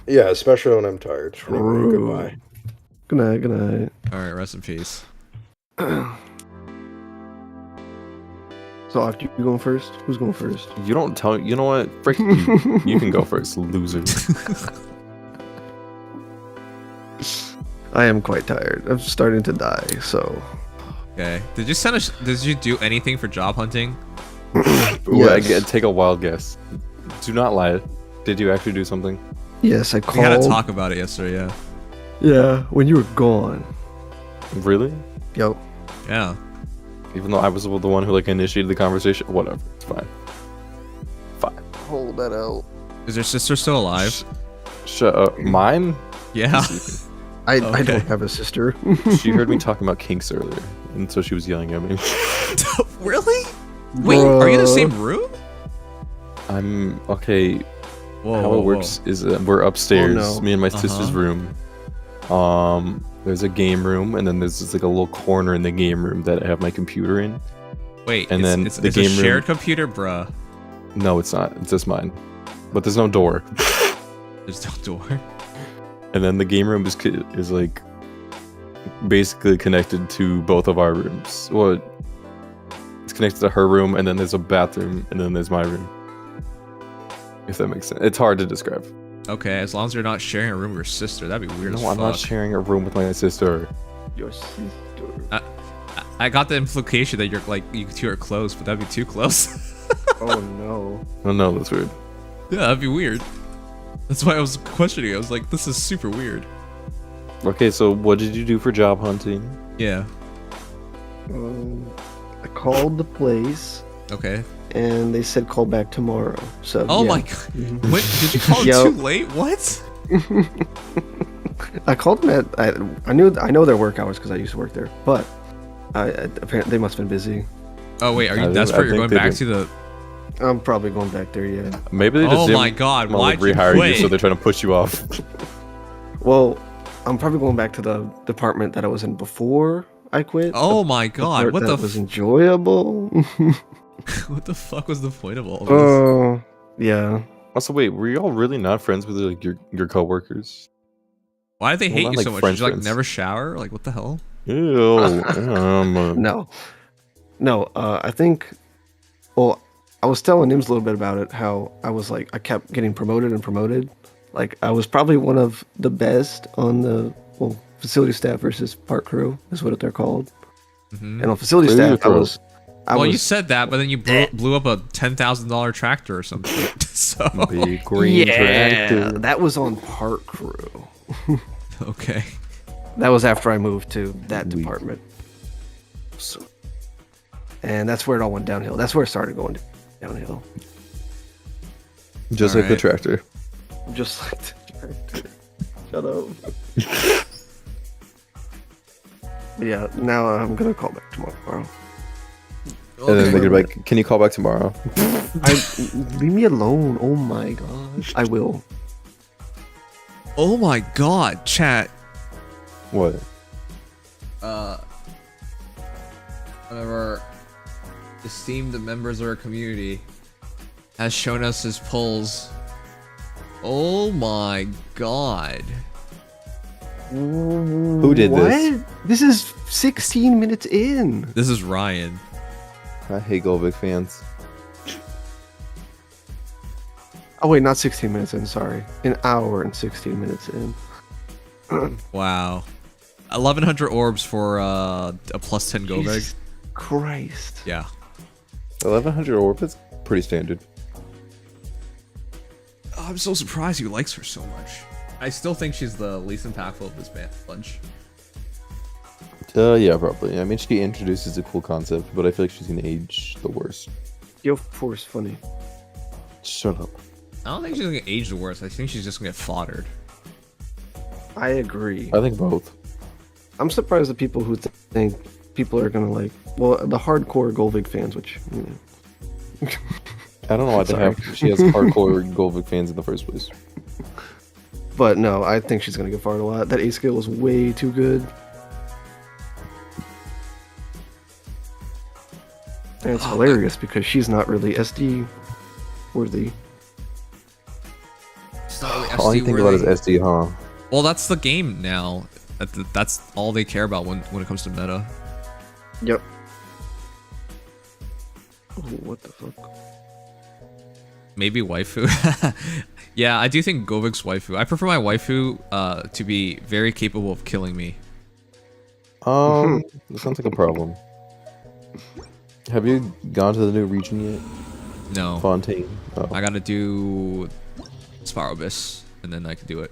[SPEAKER 5] Yeah, especially when I'm tired. Anyway,
[SPEAKER 4] True.
[SPEAKER 5] goodbye.
[SPEAKER 4] Good night. Good night.
[SPEAKER 1] All right, rest in peace.
[SPEAKER 4] So after you going first, who's going first?
[SPEAKER 6] You don't tell. You know what? Frick you. You can go first, loser.
[SPEAKER 4] I am quite tired. I'm starting to die. So
[SPEAKER 1] Okay. Did you send a? Did you do anything for job hunting?
[SPEAKER 4] Yes.
[SPEAKER 6] Take a wild guess. Do not lie. Did you actually do something?
[SPEAKER 4] yes, I
[SPEAKER 1] We had to
[SPEAKER 4] called.
[SPEAKER 1] talk about it yesterday. Yeah.
[SPEAKER 4] Yeah, when you were gone.
[SPEAKER 6] Really?
[SPEAKER 4] Yo,
[SPEAKER 1] Yeah.
[SPEAKER 6] Even though I was the one who like initiated the conversation. Whatever. It's fine. Fine.
[SPEAKER 4] hold that out.
[SPEAKER 1] Is your sister still alive?
[SPEAKER 6] Shut up. Mine?
[SPEAKER 1] Yeah.
[SPEAKER 4] I
[SPEAKER 1] Okay.
[SPEAKER 4] don't have a sister.
[SPEAKER 6] She heard me talking about kinks earlier, and so she was yelling at me.
[SPEAKER 1] Really? Wait, are you in the
[SPEAKER 4] Bruh.
[SPEAKER 1] same room?
[SPEAKER 6] I'm okay.
[SPEAKER 1] Whoa.
[SPEAKER 6] How it works is we're upstairs,
[SPEAKER 4] Oh, no.
[SPEAKER 6] me and my sister's room. There's a game room, and then there's just like a little corner in the game room that I have my computer in.
[SPEAKER 1] Wait,
[SPEAKER 6] And then
[SPEAKER 1] it's
[SPEAKER 6] the
[SPEAKER 1] a
[SPEAKER 6] game room-
[SPEAKER 1] shared computer, bruh.
[SPEAKER 6] No, it's not. It's just mine. But there's no door.
[SPEAKER 1] There's no door.
[SPEAKER 6] And then the game room is like basically connected to both of our rooms. Well, it's connected to her room, and then there's a bathroom, and then there's my room. If that makes sense. It's hard to describe.
[SPEAKER 1] Okay, as long as you're not sharing a room with your sister, that'd be weird as
[SPEAKER 6] No, I'm
[SPEAKER 1] fuck.
[SPEAKER 6] not sharing a room with my sister.
[SPEAKER 4] Your sister.
[SPEAKER 1] I got the implication that you're like you two are close, but that'd be too close.
[SPEAKER 4] Oh no.
[SPEAKER 6] Oh no, that's weird.
[SPEAKER 1] Yeah, that'd be weird. That's why I was questioning. I was like, this is super weird.
[SPEAKER 6] Okay, so what did you do for job hunting?
[SPEAKER 1] Yeah.
[SPEAKER 4] I called the place
[SPEAKER 1] Okay.
[SPEAKER 4] and they said call back tomorrow. So
[SPEAKER 1] Oh
[SPEAKER 4] yeah.
[SPEAKER 1] my god. When, did you call
[SPEAKER 4] Yo.
[SPEAKER 1] too late? What?
[SPEAKER 4] I called them at I know their work hours because I used to work there, but apparently they must have been busy.
[SPEAKER 1] Oh wait, are
[SPEAKER 6] I
[SPEAKER 1] you
[SPEAKER 6] think-
[SPEAKER 1] desperate?
[SPEAKER 6] I
[SPEAKER 1] You're going
[SPEAKER 6] think they
[SPEAKER 1] back to the.
[SPEAKER 4] I'm probably going back there. Yeah.
[SPEAKER 6] Maybe they just
[SPEAKER 1] Oh
[SPEAKER 6] didn't
[SPEAKER 1] my god!
[SPEAKER 6] wanna,
[SPEAKER 1] Why'd
[SPEAKER 6] like,
[SPEAKER 1] you
[SPEAKER 6] rehire
[SPEAKER 1] quit?
[SPEAKER 6] you, so they're trying to push you off.
[SPEAKER 4] Well, I'm probably going back to the department that I was in before I quit.
[SPEAKER 1] Oh my god!
[SPEAKER 4] part
[SPEAKER 1] What the?
[SPEAKER 4] that was enjoyable.
[SPEAKER 1] What the fuck was the point of all this?
[SPEAKER 4] Oh, yeah.
[SPEAKER 6] Also, wait, were you all really not friends with like your coworkers?
[SPEAKER 1] Why do they
[SPEAKER 6] well,
[SPEAKER 1] hate
[SPEAKER 6] not
[SPEAKER 1] you
[SPEAKER 6] like
[SPEAKER 1] so much?
[SPEAKER 6] French
[SPEAKER 1] Did you like
[SPEAKER 6] friends.
[SPEAKER 1] never shower? Like what the hell?
[SPEAKER 6] Ew.
[SPEAKER 4] No. I think. Well, I was telling Nims a little bit about it. How I was like, I kept getting promoted and promoted. Like I was probably one of the best on the facility staff versus park crew is what they're called.
[SPEAKER 1] Mhm.
[SPEAKER 4] And on facility
[SPEAKER 6] Clear your
[SPEAKER 4] staff, I
[SPEAKER 1] Well,
[SPEAKER 4] was
[SPEAKER 1] you said that, but then you blew up a $10,000 tractor or something. So
[SPEAKER 6] Big green tractor.
[SPEAKER 4] that was on park crew.
[SPEAKER 1] okay.
[SPEAKER 4] That was after I moved to that
[SPEAKER 6] Weak.
[SPEAKER 4] department. And that's where it all went downhill. That's where it started going downhill.
[SPEAKER 6] Just like the
[SPEAKER 1] Alright.
[SPEAKER 6] tractor.
[SPEAKER 4] Just like the tractor. Shut up. But yeah, now I'm gonna call back tomorrow.
[SPEAKER 6] And then they're gonna be like, "Can you call back tomorrow?"
[SPEAKER 4] Leave me alone. Oh my gosh. I will.
[SPEAKER 1] Oh my god, chat.
[SPEAKER 6] What?
[SPEAKER 1] One of our esteemed members of our community has shown us his pulls. Oh my god.
[SPEAKER 4] Who
[SPEAKER 6] did this?
[SPEAKER 4] What? This is 16 minutes in.
[SPEAKER 1] This is Ryan.
[SPEAKER 6] I hate Golvik fans.
[SPEAKER 4] Oh wait, not 16 minutes in, sorry. An hour and 16 minutes in.
[SPEAKER 1] Wow. 1100 orbs for a plus 10 go bag.
[SPEAKER 4] Jesus Christ.
[SPEAKER 1] Yeah.
[SPEAKER 6] 1100 orb is pretty standard.
[SPEAKER 1] Oh, I'm so surprised he likes her so much. I still think she's the least impactful of this bunch.
[SPEAKER 6] Yeah, probably. I mean, she introduces a cool concept, but I feel like she's gonna age the worst.
[SPEAKER 4] Yo, Force funny.
[SPEAKER 6] Shut up.
[SPEAKER 1] I don't think she's gonna age the worst. I think she's just gonna get foddered.
[SPEAKER 4] I agree.
[SPEAKER 6] I think both.
[SPEAKER 4] I'm surprised the people who think people are gonna like, well, the hardcore Golvig fans, which
[SPEAKER 6] I don't know why she has hardcore Golvik fans in the first place.
[SPEAKER 4] But no, I think she's gonna get fired a lot. That A skill is way too good. And it's hilarious because she's not really SD worthy.
[SPEAKER 1] It's not really
[SPEAKER 6] All you
[SPEAKER 1] SD
[SPEAKER 6] think about is
[SPEAKER 1] worthy.
[SPEAKER 6] SD, huh?
[SPEAKER 1] Well, that's the game now. That's all they care about when it comes to meta.
[SPEAKER 4] Yep. Oh, what the fuck?
[SPEAKER 1] Maybe waifu. Yeah, I do think Govik's waifu. I prefer my waifu to be very capable of killing me.
[SPEAKER 6] That sounds like a problem. Have you gone to the new region yet?
[SPEAKER 1] No.
[SPEAKER 6] Fontaine. Oh.
[SPEAKER 1] I gotta do Spirobus, and then I can do it.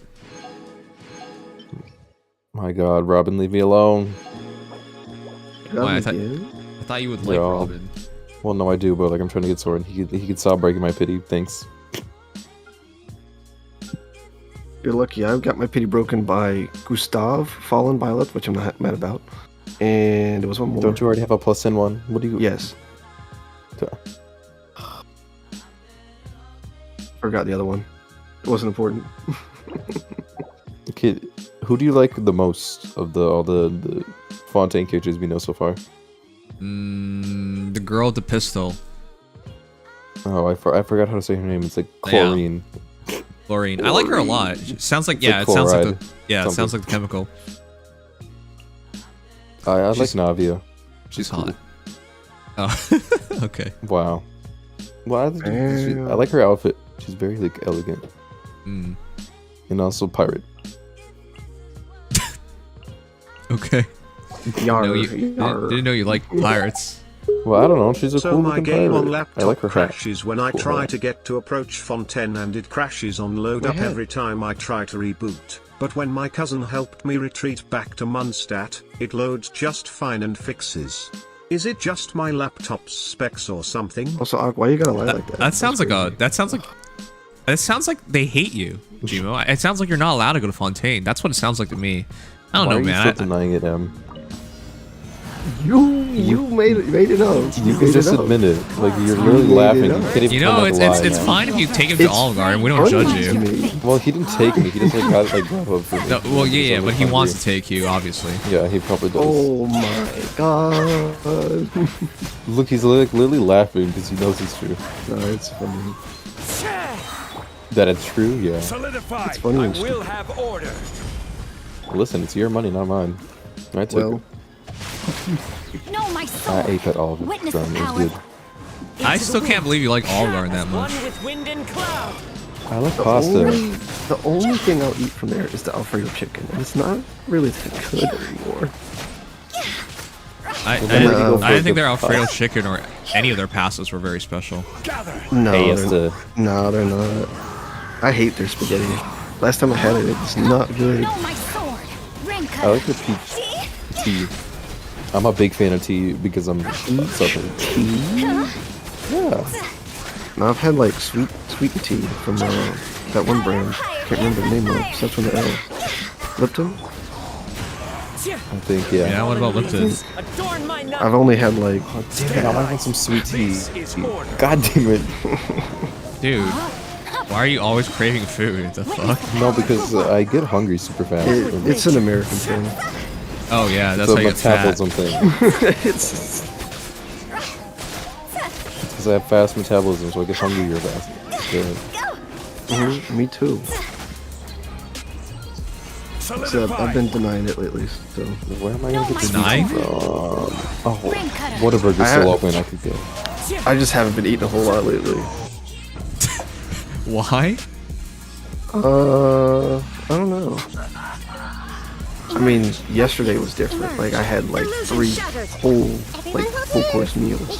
[SPEAKER 6] My God, Robin, leave me alone.
[SPEAKER 1] Why, I thought you would like
[SPEAKER 6] Yeah.
[SPEAKER 1] Robin.
[SPEAKER 6] Well, no, I do, but like I'm trying to get Soren. He could stop breaking my pity. Thanks.
[SPEAKER 4] You're lucky. I got my pity broken by Gustav, Fallen Violet, which I'm not mad about. And it was one more.
[SPEAKER 6] Don't you already have a +10 one? What do you?
[SPEAKER 4] Yes. Forgot the other one. It wasn't important.
[SPEAKER 6] Kid, who do you like the most of all the Fontaine characters we know so far?
[SPEAKER 1] The girl with the pistol.
[SPEAKER 6] Oh, I forgot how to say her name. It's like Chlorine.
[SPEAKER 1] Chlorine. I like her a lot. It sounds like,
[SPEAKER 6] It's
[SPEAKER 1] yeah,
[SPEAKER 6] like
[SPEAKER 1] it sounds like
[SPEAKER 6] chloride,
[SPEAKER 1] it sounds like the chemical.
[SPEAKER 6] I like Navia.
[SPEAKER 1] She's
[SPEAKER 6] cool.
[SPEAKER 1] hot. Oh, okay.
[SPEAKER 6] Wow. Well, I like her outfit. She's very like elegant.
[SPEAKER 1] Mm.
[SPEAKER 6] And also pirate.
[SPEAKER 1] Okay.
[SPEAKER 4] Yar,
[SPEAKER 1] Didn't know you like pirates.
[SPEAKER 6] Well, I don't know. She's a
[SPEAKER 2] So
[SPEAKER 6] cool
[SPEAKER 2] my
[SPEAKER 6] looking
[SPEAKER 2] game
[SPEAKER 6] pirate.
[SPEAKER 2] on
[SPEAKER 6] I
[SPEAKER 2] laptop
[SPEAKER 6] like her hat.
[SPEAKER 2] crashes when I
[SPEAKER 6] Cool
[SPEAKER 2] try
[SPEAKER 6] hat.
[SPEAKER 2] to get to approach Fontaine, and it crashes on load up every time I try to reboot. But when my cousin helped me retreat back to Mundstat, it loads just fine and fixes. Is it just my laptop's specs or something?
[SPEAKER 4] Also, Ak, why you gotta lie like that?
[SPEAKER 1] That sounds like
[SPEAKER 4] crazy.
[SPEAKER 1] It sounds like they hate you, Jimo. It sounds like you're not allowed to go to Fontaine. That's what it sounds like to me. I don't
[SPEAKER 6] Why
[SPEAKER 1] know,
[SPEAKER 6] are you
[SPEAKER 1] man.
[SPEAKER 6] still denying it, Em?
[SPEAKER 4] You made it up.
[SPEAKER 6] You
[SPEAKER 4] made
[SPEAKER 6] can just
[SPEAKER 4] it up.
[SPEAKER 6] admit it. Like you're
[SPEAKER 4] You
[SPEAKER 6] literally
[SPEAKER 4] made
[SPEAKER 6] laughing.
[SPEAKER 4] it
[SPEAKER 6] You
[SPEAKER 4] up.
[SPEAKER 6] can't even
[SPEAKER 1] You know,
[SPEAKER 6] pretend not to
[SPEAKER 1] it's
[SPEAKER 6] lie,
[SPEAKER 1] fine if you take him to
[SPEAKER 4] It's
[SPEAKER 1] Olive Garden. We don't
[SPEAKER 4] funny
[SPEAKER 1] judge
[SPEAKER 4] to
[SPEAKER 1] you.
[SPEAKER 4] me.
[SPEAKER 6] Well, he didn't take me. He just like got like grab up for me.
[SPEAKER 1] No, well, yeah,
[SPEAKER 6] So,
[SPEAKER 1] but
[SPEAKER 6] like,
[SPEAKER 1] he wants
[SPEAKER 6] hungry.
[SPEAKER 1] to take you, obviously.
[SPEAKER 6] Yeah, he probably does.
[SPEAKER 4] Oh my god.
[SPEAKER 6] Look, he's like literally laughing because he knows it's true.
[SPEAKER 4] No, it's funny.
[SPEAKER 6] That it's true, yeah.
[SPEAKER 7] Solidify.
[SPEAKER 4] It's funny
[SPEAKER 7] I
[SPEAKER 4] and
[SPEAKER 7] will
[SPEAKER 4] stupid.
[SPEAKER 7] have order.
[SPEAKER 6] Listen, it's your money, not mine. I took
[SPEAKER 4] Well,
[SPEAKER 6] it.
[SPEAKER 8] No, my
[SPEAKER 6] I
[SPEAKER 8] sword.
[SPEAKER 6] ate that all of it.
[SPEAKER 8] Witness
[SPEAKER 6] So
[SPEAKER 8] the
[SPEAKER 6] it was
[SPEAKER 8] power.
[SPEAKER 6] good.
[SPEAKER 1] I still can't believe you like Olive Garden that much.
[SPEAKER 7] One with wind and cloud.
[SPEAKER 6] I like
[SPEAKER 4] the
[SPEAKER 6] pasta.
[SPEAKER 4] only thing I'll eat from there is the Alfredo chicken, and it's not really that good anymore.
[SPEAKER 1] I
[SPEAKER 6] then where do you go for
[SPEAKER 1] didn't think
[SPEAKER 6] the
[SPEAKER 1] their Alfredo
[SPEAKER 6] pasta?
[SPEAKER 1] chicken or any of their pastas were very special.
[SPEAKER 7] Gather.
[SPEAKER 4] No,
[SPEAKER 6] Hey, it's
[SPEAKER 4] they're,
[SPEAKER 6] the
[SPEAKER 4] no, they're not. I hate their spaghetti. Last time I had it, it's not good.
[SPEAKER 8] No, my sword. Rank
[SPEAKER 6] I like the peach tea. I'm a big fan of tea because I'm southern.
[SPEAKER 4] Tea?
[SPEAKER 6] Yeah.
[SPEAKER 4] No, I've had like sweet tea from that one brand. Can't remember the name of it. Starts with the L. Lipton?
[SPEAKER 6] I think
[SPEAKER 1] Yeah, what about Lipton?
[SPEAKER 7] Adorn my knife.
[SPEAKER 4] I've only had like
[SPEAKER 6] Damn it, I want some sweet tea.
[SPEAKER 7] This is order.
[SPEAKER 6] God damn it.
[SPEAKER 1] Dude, why are you always craving food? What the fuck?
[SPEAKER 6] No, because I get hungry super fast.
[SPEAKER 4] it's an American thing.
[SPEAKER 1] Oh yeah, that's
[SPEAKER 6] it's
[SPEAKER 1] how
[SPEAKER 6] a
[SPEAKER 1] you get fat.
[SPEAKER 6] metabolism thing.
[SPEAKER 4] It's
[SPEAKER 6] Because I have fast metabolism, so I get hungry real fast. Yeah.
[SPEAKER 4] me too. Except I've been denying it lately. So
[SPEAKER 6] Where am I gonna get this
[SPEAKER 1] Denying?
[SPEAKER 6] from? Oh,
[SPEAKER 8] Ring cutter.
[SPEAKER 6] Whataburger's
[SPEAKER 4] I
[SPEAKER 6] still
[SPEAKER 4] have-
[SPEAKER 6] open. I could get.
[SPEAKER 4] I just haven't been eating a whole lot lately.
[SPEAKER 1] Why?
[SPEAKER 4] I don't know. I mean, yesterday was different. Like I had like 3 whole like full course meals.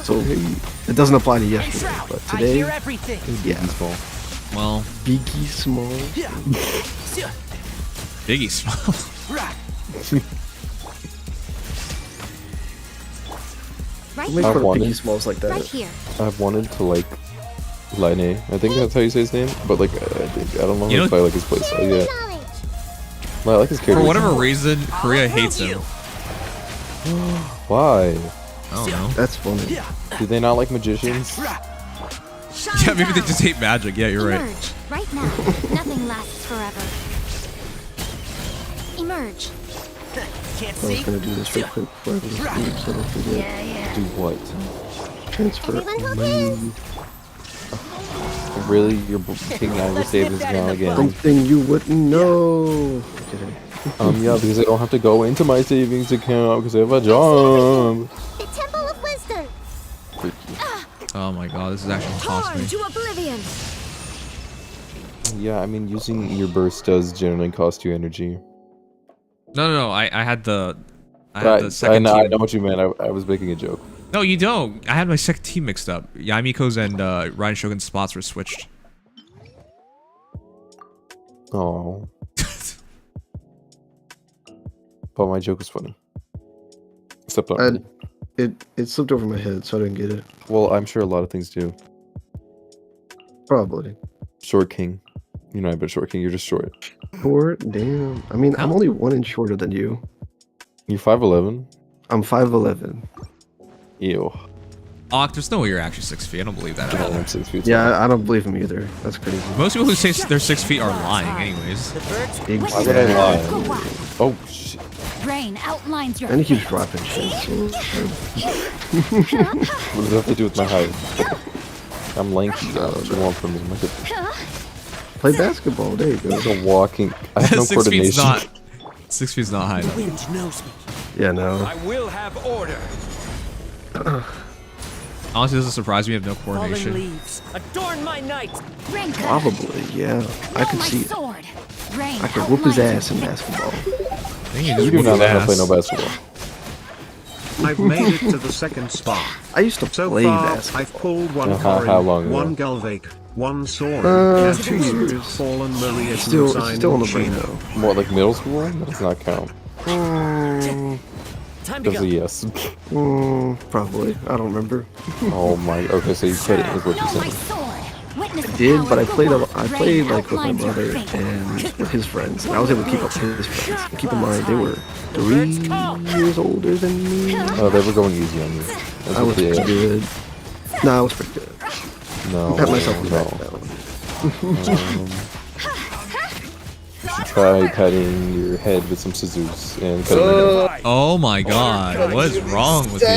[SPEAKER 4] So it doesn't apply to yesterday, but
[SPEAKER 7] I
[SPEAKER 4] today,
[SPEAKER 7] hear everything.
[SPEAKER 4] yeah,
[SPEAKER 6] Small.
[SPEAKER 1] Well,
[SPEAKER 4] biggie small.
[SPEAKER 1] Biggie small.
[SPEAKER 8] Right
[SPEAKER 4] Make
[SPEAKER 6] I
[SPEAKER 4] fun of
[SPEAKER 6] wanted-
[SPEAKER 4] biggie smalls like
[SPEAKER 8] Right
[SPEAKER 4] that.
[SPEAKER 8] here.
[SPEAKER 6] I've wanted to like Line. I think that's how you say his name. But like, I don't know
[SPEAKER 1] You
[SPEAKER 6] if
[SPEAKER 1] know-
[SPEAKER 6] I like his place. So yeah. Well, I like his character.
[SPEAKER 1] For whatever reason, Korea hates him.
[SPEAKER 6] Why?
[SPEAKER 1] I don't know.
[SPEAKER 4] That's funny.
[SPEAKER 6] Do they not like magicians?
[SPEAKER 8] Shine
[SPEAKER 1] Yeah, maybe they
[SPEAKER 8] down.
[SPEAKER 1] just hate magic. Yeah, you're right.
[SPEAKER 8] Emerge. Right now. Nothing lasts forever. Emerge.
[SPEAKER 7] Can't
[SPEAKER 4] I was
[SPEAKER 7] see.
[SPEAKER 4] gonna do this real quick before I go to sleep so I don't forget.
[SPEAKER 6] Do what?
[SPEAKER 4] Transfer
[SPEAKER 8] Everyone hold
[SPEAKER 4] money.
[SPEAKER 6] Really? You're taking out your
[SPEAKER 7] Let's nip
[SPEAKER 6] savings
[SPEAKER 7] that in
[SPEAKER 6] account
[SPEAKER 7] the
[SPEAKER 6] again?
[SPEAKER 7] bud.
[SPEAKER 4] Something you wouldn't know. Kidding.
[SPEAKER 6] Yeah, because I don't have to go into my savings account because I have a job.
[SPEAKER 8] The Temple of Wisdom.
[SPEAKER 1] Oh my god, this is actually cost
[SPEAKER 8] Torn
[SPEAKER 1] me.
[SPEAKER 8] to oblivion.
[SPEAKER 6] Yeah, I mean, using your burst does generally cost you energy.
[SPEAKER 1] No. I had the
[SPEAKER 6] But I
[SPEAKER 1] second
[SPEAKER 6] know
[SPEAKER 1] team.
[SPEAKER 6] what you meant. I was making a joke.
[SPEAKER 1] No, you don't. I had my second team mixed up. Yamiko's and Ryan Shogun's spots were switched.
[SPEAKER 6] Oh. But my joke was funny. Except not.
[SPEAKER 4] It slipped over my head, so I didn't get it.
[SPEAKER 6] Well, I'm sure a lot of things do.
[SPEAKER 4] Probably.
[SPEAKER 6] Short king. You're not a short king, you're just short.
[SPEAKER 4] Short? Damn. I mean, I'm only 1 inch shorter than you.
[SPEAKER 6] You're 5'11".
[SPEAKER 4] I'm 5'11".
[SPEAKER 6] Ew.
[SPEAKER 1] Ock, there's no way you're actually 6 feet. I don't believe that at all.
[SPEAKER 6] I'm 6 feet.
[SPEAKER 4] Yeah, I don't believe him either. That's crazy.
[SPEAKER 1] Most people who say they're 6 feet are lying, anyways.
[SPEAKER 7] The birds.
[SPEAKER 6] Why would I lie?
[SPEAKER 4] Exactly.
[SPEAKER 6] Oh, shit.
[SPEAKER 8] Rain outlines your
[SPEAKER 4] And he keeps
[SPEAKER 8] fate.
[SPEAKER 4] dropping shit. So,
[SPEAKER 6] What does that have to do with my height? I'm lanky. What do you want from me? Look at
[SPEAKER 4] play basketball. There you go.
[SPEAKER 6] the walking. I have no
[SPEAKER 1] 6 feet's
[SPEAKER 6] coordination.
[SPEAKER 1] not. 6 feet's not high.
[SPEAKER 7] The wind knows me.
[SPEAKER 4] Yeah, no.
[SPEAKER 7] I will have order.
[SPEAKER 1] Honestly, doesn't surprise me. I have no
[SPEAKER 7] Falling
[SPEAKER 1] coordination.
[SPEAKER 7] leaves. Adorn my night.
[SPEAKER 8] Rain cutter.
[SPEAKER 4] Probably, yeah. I
[SPEAKER 8] Know
[SPEAKER 4] could
[SPEAKER 8] my
[SPEAKER 4] see it.
[SPEAKER 8] sword. Rain
[SPEAKER 4] I could whoop his
[SPEAKER 8] outlines
[SPEAKER 4] ass in basketball.
[SPEAKER 1] Dang, you
[SPEAKER 6] You
[SPEAKER 1] just
[SPEAKER 6] do
[SPEAKER 1] whooped
[SPEAKER 6] not
[SPEAKER 1] his
[SPEAKER 6] know how to play
[SPEAKER 1] ass.
[SPEAKER 6] no basketball.
[SPEAKER 2] I've made it to the second spot.
[SPEAKER 4] I used to
[SPEAKER 2] So
[SPEAKER 4] play
[SPEAKER 2] far,
[SPEAKER 4] basketball.
[SPEAKER 2] I've pulled one
[SPEAKER 6] How
[SPEAKER 2] Corin,
[SPEAKER 6] long ago?
[SPEAKER 2] one Galvake, one Soren,
[SPEAKER 4] 2 years.
[SPEAKER 2] fallen Maria
[SPEAKER 4] It's still on the brain though.
[SPEAKER 6] What, like middle school? That does not count.
[SPEAKER 7] Time to
[SPEAKER 6] That's
[SPEAKER 7] go.
[SPEAKER 6] a yes.
[SPEAKER 4] Probably. I don't remember.
[SPEAKER 6] Oh my. Okay, so you quit it, is what you're
[SPEAKER 8] Know my
[SPEAKER 6] saying.
[SPEAKER 8] sword. Witness the
[SPEAKER 4] Did,
[SPEAKER 8] power
[SPEAKER 4] but I
[SPEAKER 8] of the
[SPEAKER 4] played
[SPEAKER 8] one.
[SPEAKER 4] I
[SPEAKER 8] Rain
[SPEAKER 4] played like with my
[SPEAKER 8] outlines your
[SPEAKER 4] brother
[SPEAKER 8] fate.
[SPEAKER 4] and with his friends. And I was able to keep up with his friends. And keep in mind, they were 3 years older than me.
[SPEAKER 6] Oh, they were going easy on you. That's
[SPEAKER 4] I was
[SPEAKER 6] what they-
[SPEAKER 4] pretty good. No, I was pretty good.
[SPEAKER 6] No.
[SPEAKER 4] Pat myself on the back
[SPEAKER 6] no.
[SPEAKER 4] for that one.
[SPEAKER 6] Try patting your head with some scissors and cut it right
[SPEAKER 1] Oh my god, what is wrong with you?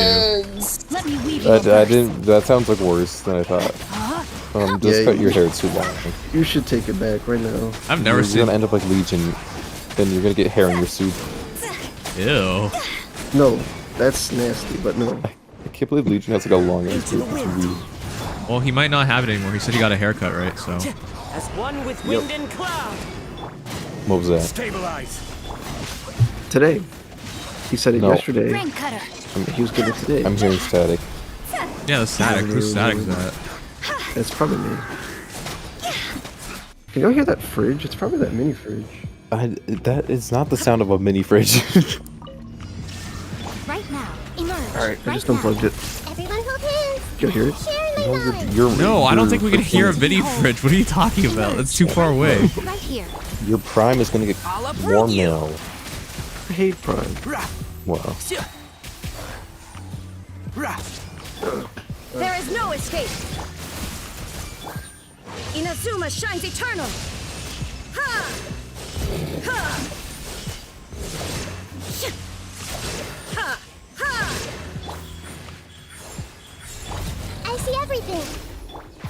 [SPEAKER 8] Let me weave you
[SPEAKER 6] now.
[SPEAKER 8] a verse.
[SPEAKER 6] I didn't. That sounds like worse than I thought. Just
[SPEAKER 4] Yeah,
[SPEAKER 6] cut your hair. It's too long.
[SPEAKER 4] You should take it back right now.
[SPEAKER 1] I've never
[SPEAKER 6] You're
[SPEAKER 1] seen.
[SPEAKER 6] gonna end up like Legion. Then you're gonna get hair in your soup.
[SPEAKER 1] Ew.
[SPEAKER 4] No, that's nasty, but no.
[SPEAKER 6] I can't believe Legion has like a long ass soup. It's weird.
[SPEAKER 1] Well, he might not have it anymore. He said he got a haircut, right? So.
[SPEAKER 7] As one with wind and cloud.
[SPEAKER 6] What was that?
[SPEAKER 7] Stabilize.
[SPEAKER 4] Today. He said it
[SPEAKER 6] No.
[SPEAKER 4] yesterday.
[SPEAKER 8] Rain cutter.
[SPEAKER 4] He was getting it today.
[SPEAKER 6] I'm hearing static.
[SPEAKER 1] Yeah, the static. Whose static is that?
[SPEAKER 4] It's probably me. Can y'all hear that fridge? It's probably that mini fridge.
[SPEAKER 6] That is not the sound of a mini fridge.
[SPEAKER 8] Right now. Emerge.
[SPEAKER 4] Alright, I
[SPEAKER 8] right
[SPEAKER 4] just
[SPEAKER 8] now.
[SPEAKER 4] unplugged it.
[SPEAKER 8] Everyone hold hands.
[SPEAKER 4] Did y'all hear it?
[SPEAKER 8] Share my life.
[SPEAKER 1] No, I don't think we can hear a mini fridge. What are you talking about? That's too far away.
[SPEAKER 8] Right here.
[SPEAKER 6] Your prime is gonna get
[SPEAKER 7] I'll uproot
[SPEAKER 6] warm
[SPEAKER 7] you.
[SPEAKER 6] now.
[SPEAKER 4] I hate Prime.
[SPEAKER 6] Wow.
[SPEAKER 8] There is no escape. Inazuma shines eternal. Ha! Ha! Ha! Ha! I see everything.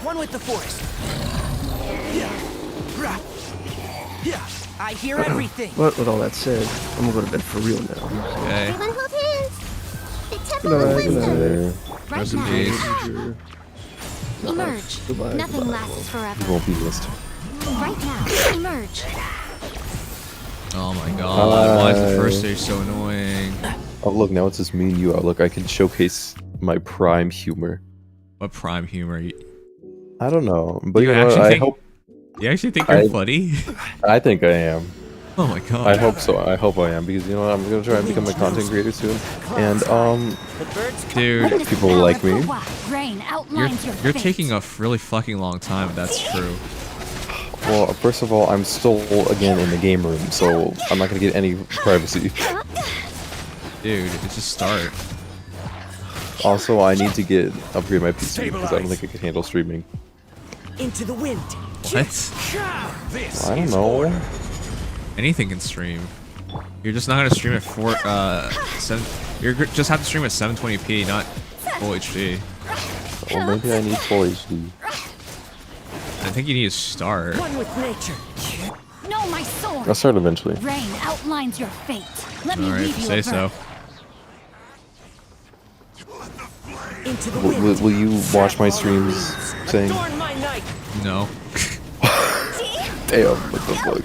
[SPEAKER 7] One with the force. I hear everything.
[SPEAKER 4] But with all that said, I'm gonna go to bed for real now.
[SPEAKER 1] Okay.
[SPEAKER 8] Everyone hold hands. The Temple
[SPEAKER 4] Good
[SPEAKER 8] of
[SPEAKER 4] night, good
[SPEAKER 8] Wisdom.
[SPEAKER 6] There.
[SPEAKER 8] Right
[SPEAKER 1] Rest in
[SPEAKER 8] now.
[SPEAKER 1] peace.
[SPEAKER 8] Emerge.
[SPEAKER 4] Goodbye,
[SPEAKER 8] Nothing
[SPEAKER 4] goodbye.
[SPEAKER 8] lasts forever.
[SPEAKER 6] You won't be missed.
[SPEAKER 8] Right now. Emerge.
[SPEAKER 1] Oh my god, why is the first stage so annoying?
[SPEAKER 6] Oh look, now it's just me and you. Oh look, I can showcase my prime humor.
[SPEAKER 1] What prime humor?
[SPEAKER 6] I don't know, but
[SPEAKER 1] You
[SPEAKER 6] you know what?
[SPEAKER 1] actually
[SPEAKER 6] I
[SPEAKER 1] think-
[SPEAKER 6] hope.
[SPEAKER 1] You actually think you're
[SPEAKER 6] I-
[SPEAKER 1] funny?
[SPEAKER 6] I think I am.
[SPEAKER 1] Oh my
[SPEAKER 6] I
[SPEAKER 1] god.
[SPEAKER 6] hope so. I hope I am because you know what? I'm gonna try and become a content creator soon. And
[SPEAKER 7] The birds come.
[SPEAKER 1] Dude,
[SPEAKER 8] Witness the
[SPEAKER 6] people
[SPEAKER 8] power
[SPEAKER 6] like
[SPEAKER 8] of
[SPEAKER 6] me.
[SPEAKER 8] Kawa. Rain outlines your
[SPEAKER 1] you're
[SPEAKER 8] fate.
[SPEAKER 1] taking a really fucking long time if that's true.
[SPEAKER 6] well, first of all, I'm still again in the game room, so I'm not gonna get any privacy.
[SPEAKER 1] Dude, it's just start.
[SPEAKER 6] Also, I need to upgrade my PC because I don't think I can handle streaming.
[SPEAKER 7] Into the wind.
[SPEAKER 1] What?
[SPEAKER 6] I don't know.
[SPEAKER 1] Anything can stream. You're just not gonna stream at 7. You're just have to stream at 720p, not full HD.
[SPEAKER 6] Well, maybe I need full HD.
[SPEAKER 1] I think you need to start.
[SPEAKER 7] One with nature.
[SPEAKER 8] No, my sword.
[SPEAKER 6] I'll start eventually.
[SPEAKER 8] Rain outlines your fate. Let me
[SPEAKER 1] Alright,
[SPEAKER 8] weave you
[SPEAKER 1] say
[SPEAKER 8] a
[SPEAKER 1] so.
[SPEAKER 8] verse.
[SPEAKER 7] Into the wind.
[SPEAKER 6] Will you watch my streams saying,
[SPEAKER 7] Adorn my night.
[SPEAKER 1] No.
[SPEAKER 6] damn, what the fuck?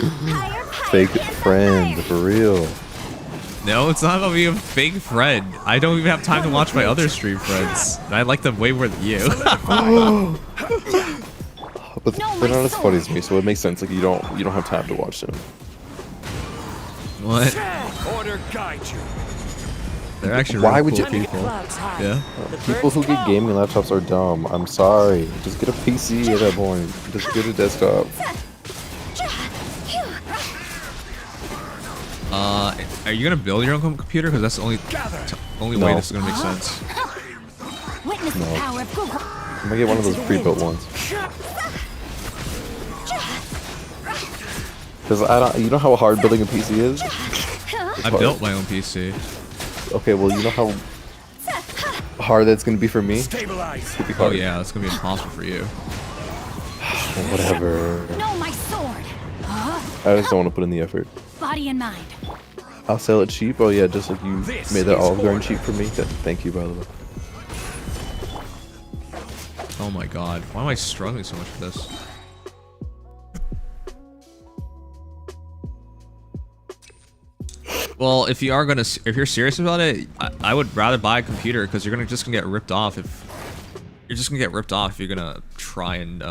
[SPEAKER 8] Higher power
[SPEAKER 6] Fake
[SPEAKER 8] and
[SPEAKER 6] friend, for real.
[SPEAKER 1] No, it's not about being a fake friend. I don't even have time to watch my other stream friends. And I like them way more than you.
[SPEAKER 6] But
[SPEAKER 8] No,
[SPEAKER 6] they're
[SPEAKER 8] my
[SPEAKER 6] not as funny as
[SPEAKER 8] sword.
[SPEAKER 6] me, so it makes sense. Like you don't have time to watch them.
[SPEAKER 1] What?
[SPEAKER 9] Order guide you.
[SPEAKER 1] They're actually
[SPEAKER 6] Why
[SPEAKER 1] really
[SPEAKER 6] would
[SPEAKER 1] cool
[SPEAKER 6] you-
[SPEAKER 1] people.
[SPEAKER 7] Clouds high.
[SPEAKER 1] Yeah.
[SPEAKER 7] The
[SPEAKER 6] People who
[SPEAKER 7] birds
[SPEAKER 6] get
[SPEAKER 7] call.
[SPEAKER 6] gaming laptops are dumb. I'm sorry. Just get a PC at that point. Just get a desktop.
[SPEAKER 1] Are you gonna build your own computer? Because that's the only way
[SPEAKER 6] No.
[SPEAKER 1] this is gonna make sense.
[SPEAKER 8] Witness the
[SPEAKER 6] No.
[SPEAKER 8] power of Google.
[SPEAKER 6] I'm gonna get one of those pre-built ones. Because you know how hard building a PC is?
[SPEAKER 1] I built my own PC.
[SPEAKER 6] Okay, well you know how hard that's gonna be for me?
[SPEAKER 9] Stabilize.
[SPEAKER 6] It'd be
[SPEAKER 1] Oh
[SPEAKER 6] hard.
[SPEAKER 1] yeah, it's gonna be impossible for you.
[SPEAKER 6] Whatever.
[SPEAKER 8] No, my sword.
[SPEAKER 6] I just don't want to put in the effort.
[SPEAKER 8] Body and mind.
[SPEAKER 6] I'll sell it cheap. Oh yeah, just like you
[SPEAKER 9] This
[SPEAKER 6] made that
[SPEAKER 9] is
[SPEAKER 6] Olive Garden
[SPEAKER 9] order.
[SPEAKER 6] cheap for me. Thank you, by the way.
[SPEAKER 1] Oh my god, why am I struggling so much for this? Well, if you're serious about it, I would rather buy a computer because you're just gonna get ripped off if you're gonna try and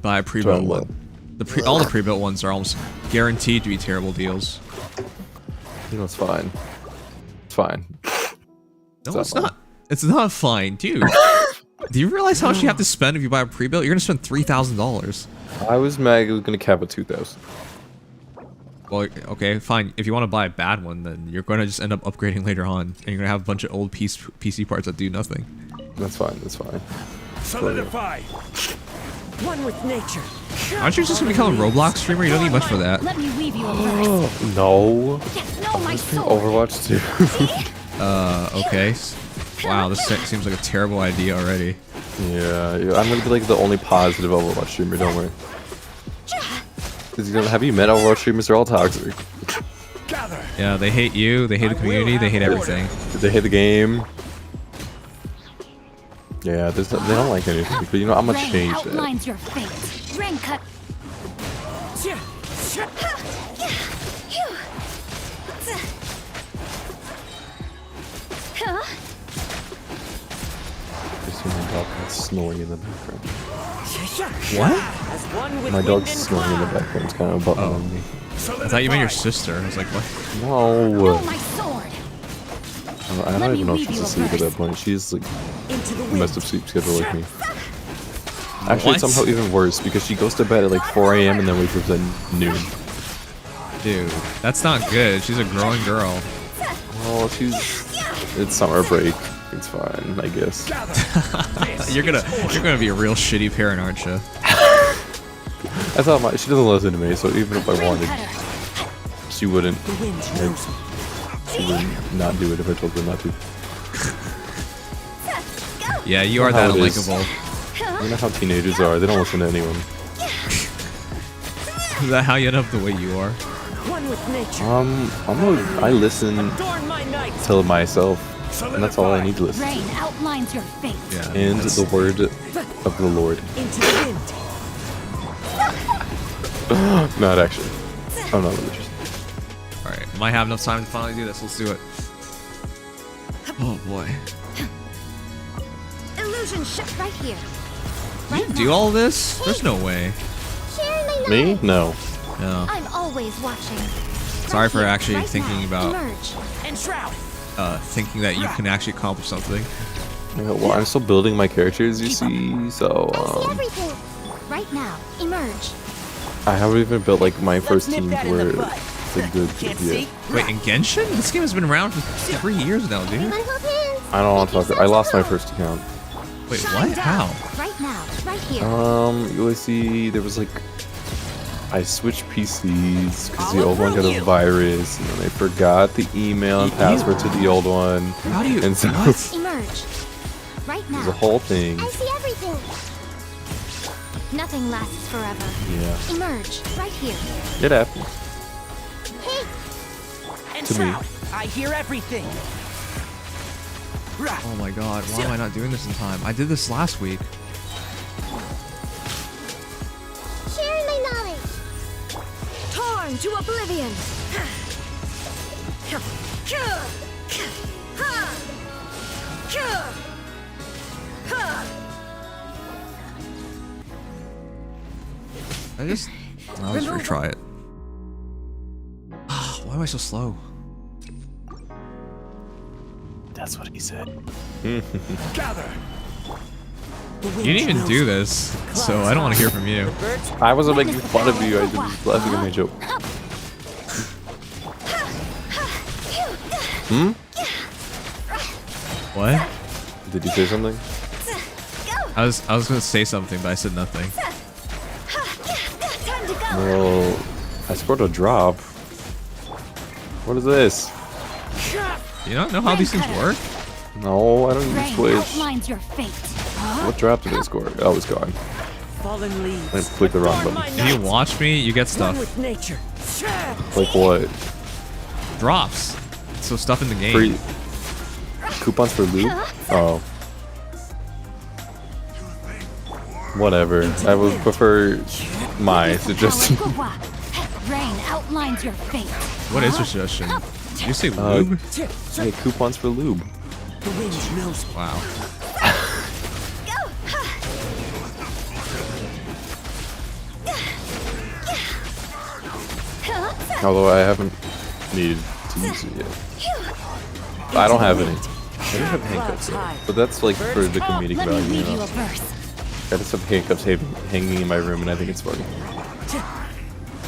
[SPEAKER 1] buy a pre-built
[SPEAKER 6] Try
[SPEAKER 1] one. All the pre-built ones are almost guaranteed to be terrible deals.
[SPEAKER 6] You know, it's fine. It's fine.
[SPEAKER 1] No,
[SPEAKER 6] not
[SPEAKER 1] it's
[SPEAKER 6] fine.
[SPEAKER 1] not. It's not fine, dude. Do you realize how much you have to spend if you buy a pre-built? You're gonna spend $3,000.
[SPEAKER 6] I was mad it was gonna cap at 2,000.
[SPEAKER 1] Well, okay, fine. If you want to buy a bad one, then you're gonna just end up upgrading later on, and you're gonna have a bunch of old PC parts that do nothing.
[SPEAKER 6] That's fine. That's fine.
[SPEAKER 9] Solidify.
[SPEAKER 7] One with nature.
[SPEAKER 1] Aren't you just gonna become a Roblox streamer? You don't need much for that.
[SPEAKER 8] Let me weave you a verse.
[SPEAKER 6] No.
[SPEAKER 8] Yes, no, my sword.
[SPEAKER 6] Overwatch 2.
[SPEAKER 1] Okay. Wow, this seems like a terrible idea already.
[SPEAKER 6] Yeah, I'm gonna be like the only positive Overwatch streamer. Don't worry. Because have you met Overwatch streamers? They're all toxic.
[SPEAKER 9] Gather.
[SPEAKER 1] Yeah, they hate you, they hate the community, they hate everything.
[SPEAKER 6] They hate the game. Yeah, they don't like anything. But you know, I'm gonna
[SPEAKER 8] Rain
[SPEAKER 6] change that.
[SPEAKER 8] outlines your fate. Rain cut.
[SPEAKER 6] Just hear my dog snoring in the background.
[SPEAKER 1] What?
[SPEAKER 7] As one with
[SPEAKER 6] My
[SPEAKER 7] wind
[SPEAKER 6] dog's
[SPEAKER 7] and
[SPEAKER 6] snoring in the
[SPEAKER 7] cloud.
[SPEAKER 6] background. It's kind of buttering me.
[SPEAKER 1] I thought you meant your sister. I was like, what?
[SPEAKER 8] No,
[SPEAKER 6] No.
[SPEAKER 8] my sword.
[SPEAKER 6] I
[SPEAKER 8] Let
[SPEAKER 6] don't
[SPEAKER 8] me
[SPEAKER 6] even know if
[SPEAKER 8] weave
[SPEAKER 6] she's
[SPEAKER 8] you a
[SPEAKER 6] asleep at that
[SPEAKER 8] verse.
[SPEAKER 6] point. She's like
[SPEAKER 7] Into the
[SPEAKER 6] a
[SPEAKER 7] wind.
[SPEAKER 6] messed up sleep schedule like me. Actually,
[SPEAKER 1] What?
[SPEAKER 6] it's somehow even worse because she goes to bed at like 4 a.m. and then wakes up at noon.
[SPEAKER 1] Dude, that's not good. She's a growing girl.
[SPEAKER 6] Well, it's summer break. It's fine, I guess.
[SPEAKER 1] You're gonna be a real shitty parent, aren't you?
[SPEAKER 6] I thought she doesn't listen to me, so even if I
[SPEAKER 8] Rain
[SPEAKER 6] wanted,
[SPEAKER 8] cutter.
[SPEAKER 6] she wouldn't.
[SPEAKER 7] The wind's chosen.
[SPEAKER 6] She would not do it if I told her not to.
[SPEAKER 1] Yeah, you are
[SPEAKER 6] How
[SPEAKER 1] that
[SPEAKER 6] it is.
[SPEAKER 1] unlikable.
[SPEAKER 6] You know how teenagers are. They don't listen to anyone.
[SPEAKER 1] Is that how you end up the way you are?
[SPEAKER 7] One with nature.
[SPEAKER 6] I listen
[SPEAKER 7] Adorn my night.
[SPEAKER 6] to myself, and that's all I need to listen to.
[SPEAKER 8] Rain outlines your fate.
[SPEAKER 1] Yeah.
[SPEAKER 6] And
[SPEAKER 1] that's-
[SPEAKER 6] the word of the Lord.
[SPEAKER 7] Into the wind.
[SPEAKER 6] Not actually. I'm not religious.
[SPEAKER 1] Alright, might have enough time to finally do this. Let's do it. Oh boy.
[SPEAKER 8] Illusion ship right here.
[SPEAKER 1] You
[SPEAKER 8] Right
[SPEAKER 1] do
[SPEAKER 8] now.
[SPEAKER 1] all this? There's no way.
[SPEAKER 8] Share my
[SPEAKER 6] Me?
[SPEAKER 8] light.
[SPEAKER 6] No.
[SPEAKER 1] No.
[SPEAKER 8] I'm always watching.
[SPEAKER 1] Sorry
[SPEAKER 8] Right
[SPEAKER 1] for
[SPEAKER 8] here,
[SPEAKER 1] actually
[SPEAKER 8] right
[SPEAKER 1] thinking
[SPEAKER 8] now.
[SPEAKER 1] about
[SPEAKER 8] Emerge.
[SPEAKER 7] And shroud.
[SPEAKER 1] thinking that you can actually accomplish something.
[SPEAKER 6] Yeah, well, I'm still building my characters, you see, so
[SPEAKER 8] I see everything. Right now. Emerge.
[SPEAKER 6] I haven't even built like my
[SPEAKER 7] Let's
[SPEAKER 6] first
[SPEAKER 7] nip
[SPEAKER 6] teams
[SPEAKER 7] that in the
[SPEAKER 6] where
[SPEAKER 7] bud.
[SPEAKER 6] It's a good
[SPEAKER 7] Can't
[SPEAKER 6] idea.
[SPEAKER 7] see.
[SPEAKER 1] Wait, in Genshin? This game has been around for 3 years now, dude.
[SPEAKER 8] Everyone hold hands.
[SPEAKER 6] I don't want to talk. I lost my first account.
[SPEAKER 1] Wait,
[SPEAKER 8] Shine
[SPEAKER 1] what?
[SPEAKER 8] down.
[SPEAKER 1] How?
[SPEAKER 8] Right now, right here.
[SPEAKER 6] You always see there was like I switched PCs because the
[SPEAKER 7] I'll
[SPEAKER 6] old one got
[SPEAKER 7] approve
[SPEAKER 6] a
[SPEAKER 7] you.
[SPEAKER 6] virus, and then I forgot the email and password to the old one.
[SPEAKER 1] How do you?
[SPEAKER 6] And so
[SPEAKER 1] What?
[SPEAKER 8] Emerge. Right now.
[SPEAKER 6] the whole thing.
[SPEAKER 8] I see everything. Nothing lasts forever.
[SPEAKER 6] Yeah,
[SPEAKER 8] Emerge. Right here.
[SPEAKER 6] it happened.
[SPEAKER 8] Hey,
[SPEAKER 7] And
[SPEAKER 6] To me.
[SPEAKER 7] shroud. I hear everything. Rah.
[SPEAKER 1] Oh my god, why am I not doing this in time? I did this last week.
[SPEAKER 8] sharing my knowledge. Torn to oblivion.
[SPEAKER 1] Let's retry it. Why am I so slow?
[SPEAKER 6] That's what he said.
[SPEAKER 9] Gather.
[SPEAKER 7] The wind
[SPEAKER 1] You didn't even
[SPEAKER 7] drills
[SPEAKER 1] do this, so I don't want to hear from you.
[SPEAKER 7] the birds.
[SPEAKER 6] I wasn't making fun of you. I was laughing at my joke.
[SPEAKER 1] What?
[SPEAKER 6] Did you say something?
[SPEAKER 1] I was gonna say something, but I said nothing.
[SPEAKER 8] Time to go.
[SPEAKER 6] Well, I scored a drop. What is this?
[SPEAKER 1] You don't know how these things work?
[SPEAKER 6] No, I don't use
[SPEAKER 8] Rain
[SPEAKER 6] Twitch.
[SPEAKER 8] outlines your fate.
[SPEAKER 6] What drop did I score? Oh, it's gone.
[SPEAKER 7] Fallen leaves.
[SPEAKER 6] I clicked the wrong
[SPEAKER 7] Adorn
[SPEAKER 6] button.
[SPEAKER 7] my
[SPEAKER 1] If you
[SPEAKER 7] night.
[SPEAKER 1] watch me, you get
[SPEAKER 7] One
[SPEAKER 1] stuff.
[SPEAKER 7] with nature.
[SPEAKER 6] Like what?
[SPEAKER 1] Drops. So stuff in the game.
[SPEAKER 6] Free coupons for loot? Oh. Whatever. I would prefer my suggestion.
[SPEAKER 8] Rain outlines your fate.
[SPEAKER 1] What is your suggestion? Did you say
[SPEAKER 6] Uh,
[SPEAKER 1] lube?
[SPEAKER 6] Hey, coupons for lube.
[SPEAKER 7] The wind knows.
[SPEAKER 1] Wow.
[SPEAKER 6] Although I haven't needed to use it yet. I don't have any. I don't have handcuffs though. But that's like for the comedic
[SPEAKER 8] Let me
[SPEAKER 6] value, you
[SPEAKER 8] read you
[SPEAKER 6] know.
[SPEAKER 8] a verse.
[SPEAKER 6] I just have handcuffs hanging in my room and I think it's funny.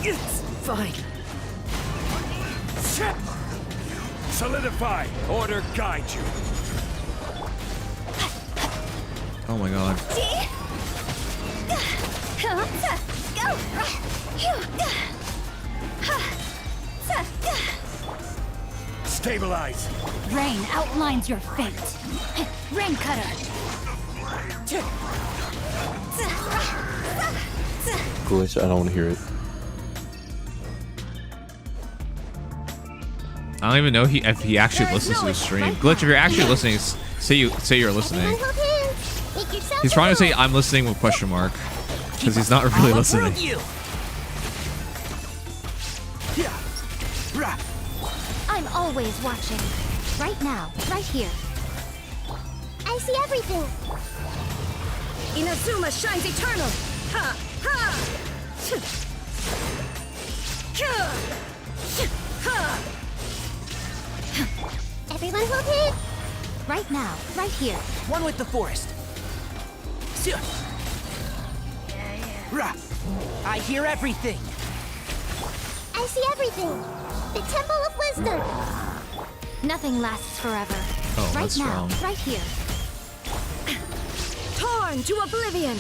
[SPEAKER 7] It's fine.
[SPEAKER 9] Solidify. Order guide you.
[SPEAKER 1] Oh my god.
[SPEAKER 9] Stabilize.
[SPEAKER 8] Rain outlines your fate. Rain cutter.
[SPEAKER 6] Glitch, I don't want to hear it.
[SPEAKER 1] I don't even know if he actually listens to the stream. Glitch, if you're actually listening, say you're listening. He's trying to say I'm listening with question mark. Because he's not really
[SPEAKER 7] I'll
[SPEAKER 1] listening.
[SPEAKER 7] approve you. Rah.
[SPEAKER 8] I'm always watching. Right now, right here. I see everything. Inazuma shines eternal. Ha! Ha! Everyone hold hands. Right now, right here.
[SPEAKER 7] One with the forest. Rah. I hear everything.
[SPEAKER 8] I see everything. The Temple of Wisdom. Nothing lasts forever.
[SPEAKER 1] Oh,
[SPEAKER 8] right
[SPEAKER 1] that's
[SPEAKER 8] now,
[SPEAKER 1] strong.
[SPEAKER 8] right here. Torn to oblivion.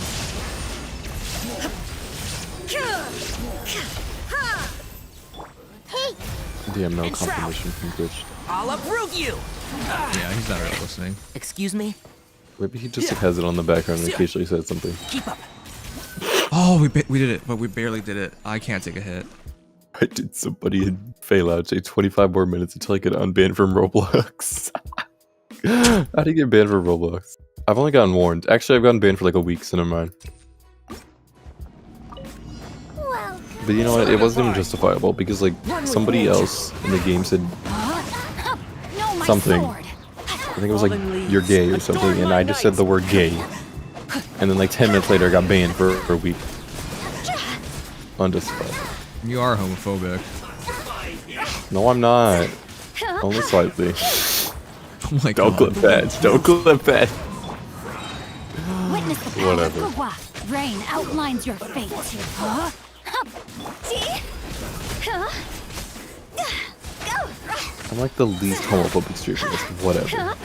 [SPEAKER 8] Hey,
[SPEAKER 6] Damn, no
[SPEAKER 7] And shroud.
[SPEAKER 6] confirmation from Glitch.
[SPEAKER 7] I'll approve you.
[SPEAKER 1] Yeah, he's not really listening.
[SPEAKER 7] Excuse me.
[SPEAKER 6] Maybe he just has it on the background and occasionally said something.
[SPEAKER 7] Keep up.
[SPEAKER 1] Oh, we did it, but we barely did it. I can't take a hit.
[SPEAKER 6] I did somebody in fail out say 25 more minutes until I get unbanned from Roblox. How do you get banned from Roblox? I've only gotten warned. Actually, I've gotten banned for like a week, so never mind.
[SPEAKER 8] well,
[SPEAKER 6] But you know what? It wasn't even justifiable because like somebody else in the game said
[SPEAKER 8] no, my
[SPEAKER 6] something.
[SPEAKER 8] sword.
[SPEAKER 6] I think it was like you're gay or something, and I just said the word gay. And then like 10 minutes later, I got banned for a week. Unjustified.
[SPEAKER 1] You are homophobic.
[SPEAKER 6] No, I'm not. Only slightly.
[SPEAKER 1] Oh my
[SPEAKER 6] Don't
[SPEAKER 1] god.
[SPEAKER 6] clip that. Don't clip that.
[SPEAKER 8] Witness the power
[SPEAKER 6] Whatever.
[SPEAKER 8] of Gwa. Rain outlines your fate.
[SPEAKER 6] I'm like the least homophobic streamer. It's whatever.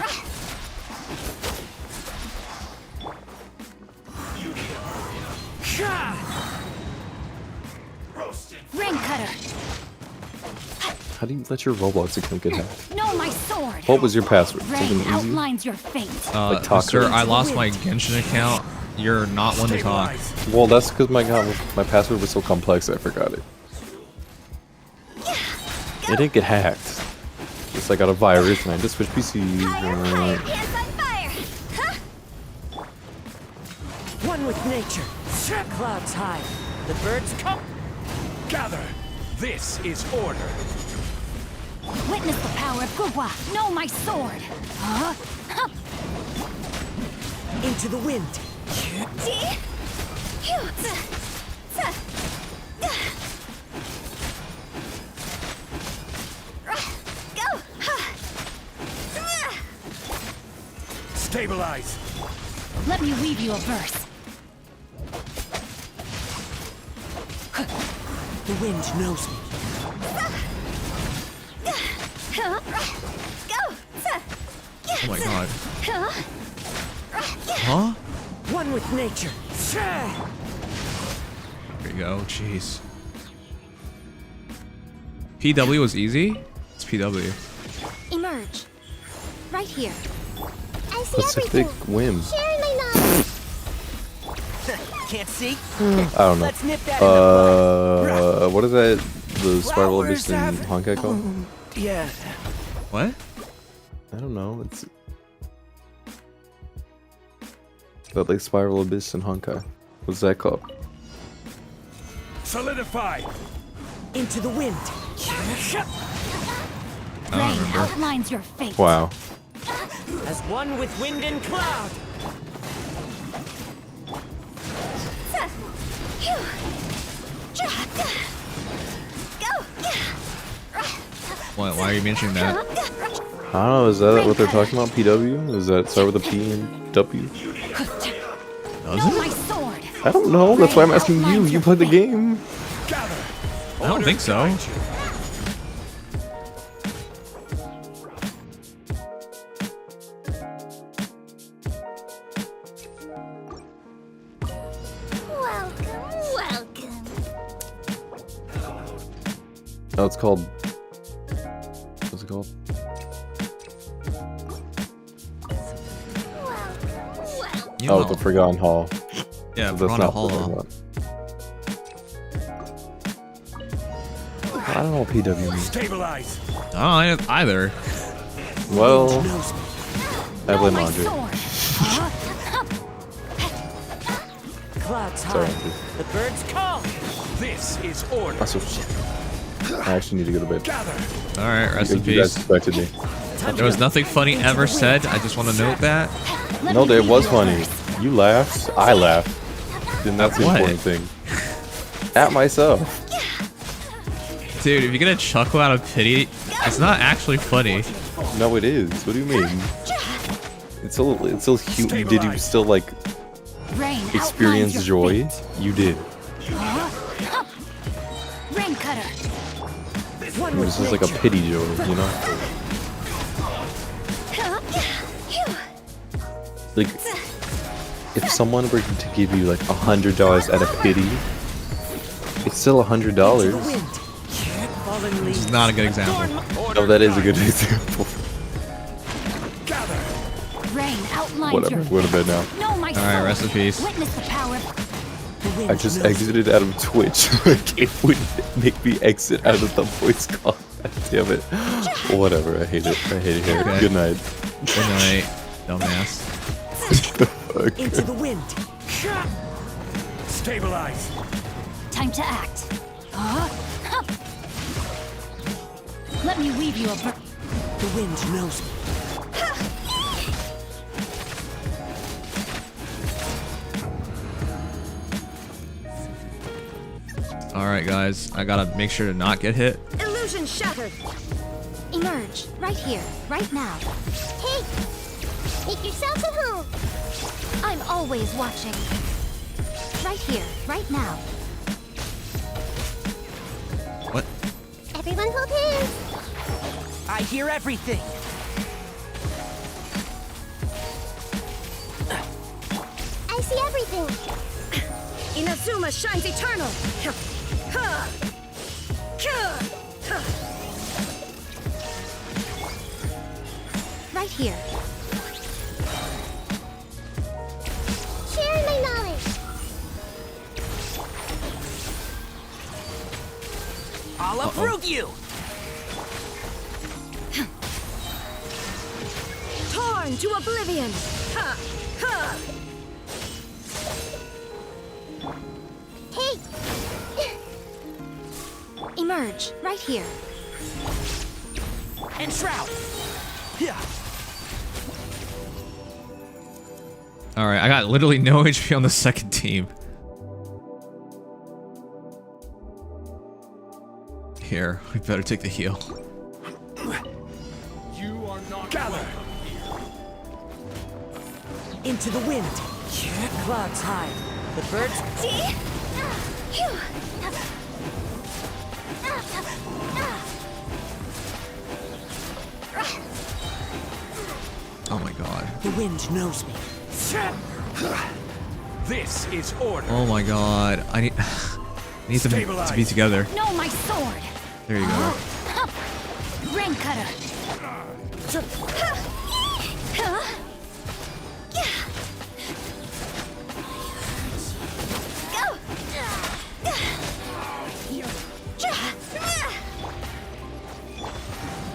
[SPEAKER 8] Ring cutter.
[SPEAKER 6] How do you let your Roblox account get hacked?
[SPEAKER 8] No, my sword.
[SPEAKER 6] What was your password?
[SPEAKER 8] Rain
[SPEAKER 6] Something easy?
[SPEAKER 8] outlines your fate.
[SPEAKER 6] Like talk
[SPEAKER 1] Sir,
[SPEAKER 6] to-
[SPEAKER 1] I lost my Genshin account. You're not one to talk.
[SPEAKER 6] Well, that's because my password was so complex I forgot it. It didn't get hacked. Just I got a virus and I just switched PCs.
[SPEAKER 8] Hands on fire. Huh?
[SPEAKER 7] One with nature. Clouds high. The birds come.
[SPEAKER 9] Gather. This is order.
[SPEAKER 8] Witness the power of Gugwa. Know my sword. Huh?
[SPEAKER 7] Into the wind.
[SPEAKER 8] Go.
[SPEAKER 9] Stabilize.
[SPEAKER 8] Let me weave you a verse.
[SPEAKER 7] The wind knows me.
[SPEAKER 8] Go.
[SPEAKER 1] Oh my god. Huh?
[SPEAKER 7] One with nature.
[SPEAKER 1] There you go. Jeez. PW was easy? It's PW.
[SPEAKER 8] Emerge. Right here. I see
[SPEAKER 6] Pacific
[SPEAKER 8] everything.
[SPEAKER 6] whim.
[SPEAKER 8] Sharing my knowledge.
[SPEAKER 7] Can't see?
[SPEAKER 6] I don't know.
[SPEAKER 7] Let's nip that in the bud.
[SPEAKER 6] What is that? The spiral abyss in
[SPEAKER 7] Flowers have-
[SPEAKER 6] Honkai called?
[SPEAKER 7] Yeah.
[SPEAKER 1] What?
[SPEAKER 6] I don't know. It's that like spiral abyss in Honkai. What's that called?
[SPEAKER 9] Solidify.
[SPEAKER 7] Into the wind.
[SPEAKER 1] I don't
[SPEAKER 8] Rain
[SPEAKER 1] remember.
[SPEAKER 8] outlines your fate.
[SPEAKER 6] Wow.
[SPEAKER 7] As one with wind and cloud.
[SPEAKER 1] Why are you mentioning that?
[SPEAKER 6] I don't know. Is that what they're talking about? PW? Is that start with a P and W?
[SPEAKER 8] Know my sword.
[SPEAKER 6] I don't know. That's why I'm asking you. You played the game.
[SPEAKER 9] Gather.
[SPEAKER 1] I don't think so.
[SPEAKER 9] Guide you.
[SPEAKER 8] Welcome.
[SPEAKER 6] Oh, it's called. What's it called?
[SPEAKER 1] You
[SPEAKER 6] Oh,
[SPEAKER 1] know.
[SPEAKER 6] the Forgotten Hall.
[SPEAKER 1] Yeah,
[SPEAKER 6] That's
[SPEAKER 1] Piranha
[SPEAKER 6] not what I'm
[SPEAKER 1] Hall.
[SPEAKER 6] talking about. I don't know what PW means.
[SPEAKER 9] Stabilize.
[SPEAKER 1] I don't either.
[SPEAKER 6] Well,
[SPEAKER 7] Knows me.
[SPEAKER 6] I blame
[SPEAKER 8] my
[SPEAKER 6] Andre.
[SPEAKER 8] sword.
[SPEAKER 7] Clouds high.
[SPEAKER 6] Sorry, Andre.
[SPEAKER 7] The birds call.
[SPEAKER 9] This is order.
[SPEAKER 6] Also, I actually need to go to bed.
[SPEAKER 9] Gather.
[SPEAKER 1] Alright, rest in
[SPEAKER 6] You guys
[SPEAKER 1] peace.
[SPEAKER 6] expected me.
[SPEAKER 1] There was nothing funny ever said. I just want to note that.
[SPEAKER 8] Let
[SPEAKER 6] No,
[SPEAKER 8] me
[SPEAKER 6] it
[SPEAKER 8] weave
[SPEAKER 6] was
[SPEAKER 8] you a
[SPEAKER 6] funny.
[SPEAKER 8] verse.
[SPEAKER 6] You laughed. I laughed. And that's the
[SPEAKER 1] What?
[SPEAKER 6] important thing. At myself.
[SPEAKER 1] Dude, if you're gonna chuckle out of pity, it's not actually funny.
[SPEAKER 6] No, it is. What do you mean? It's still huge. Did you still like
[SPEAKER 8] Rain
[SPEAKER 6] experience
[SPEAKER 8] outlines your
[SPEAKER 6] joy?
[SPEAKER 8] fate.
[SPEAKER 6] You did.
[SPEAKER 8] Rain cutter.
[SPEAKER 7] One
[SPEAKER 6] It
[SPEAKER 7] with
[SPEAKER 6] was just like a
[SPEAKER 7] nature.
[SPEAKER 6] pity joy, you know? Like, if someone were to give you like $100 out of pity, it's still
[SPEAKER 7] Into the
[SPEAKER 6] $100.
[SPEAKER 7] wind. Fallen
[SPEAKER 1] This
[SPEAKER 7] leaves.
[SPEAKER 1] is not a good example.
[SPEAKER 6] Oh, that is a good example.
[SPEAKER 9] Gather.
[SPEAKER 8] Rain outlines
[SPEAKER 6] Whatever,
[SPEAKER 8] your
[SPEAKER 6] go to bed now.
[SPEAKER 8] Know my
[SPEAKER 1] Alright,
[SPEAKER 8] sword.
[SPEAKER 1] rest in peace.
[SPEAKER 8] Witness the power of
[SPEAKER 7] The wind
[SPEAKER 6] I just
[SPEAKER 7] knows me.
[SPEAKER 6] exited out of Twitch. Like, it wouldn't make me exit out of the voice call. God damn it. Whatever, I hate it. I hate it here.
[SPEAKER 1] Okay.
[SPEAKER 6] Good night.
[SPEAKER 1] Good night, dumbass.
[SPEAKER 6] Fuck.
[SPEAKER 7] Into the wind.
[SPEAKER 9] Stabilize.
[SPEAKER 8] time to act. Let me weave you a ver-
[SPEAKER 7] The wind knows me.
[SPEAKER 1] Alright, guys. I gotta make sure to not get hit.
[SPEAKER 8] Illusion shattered. Emerge right here, right now. Hey, make yourself at home. I'm always watching. Right here, right now.
[SPEAKER 1] What?
[SPEAKER 8] Everyone hold hands.
[SPEAKER 7] I hear everything.
[SPEAKER 8] I see everything.
[SPEAKER 10] Inazuma shines eternal.
[SPEAKER 8] Right here. Sharing my knowledge.
[SPEAKER 7] I'll approve you.
[SPEAKER 10] Torn to oblivion. Ha! Ha!
[SPEAKER 8] Hey! Emerge, right here.
[SPEAKER 7] And shroud. Yeah.
[SPEAKER 1] All right, I got literally no HP on the second team. Here, we better take the heal.
[SPEAKER 9] You are not gather.
[SPEAKER 7] Into the wind. Clouds high. The birds.
[SPEAKER 1] Oh my god.
[SPEAKER 7] The wind knows me.
[SPEAKER 9] This is order.
[SPEAKER 1] Oh my god. I need them to be together.
[SPEAKER 8] No, my sword.
[SPEAKER 1] There you go.
[SPEAKER 8] Rain cutter.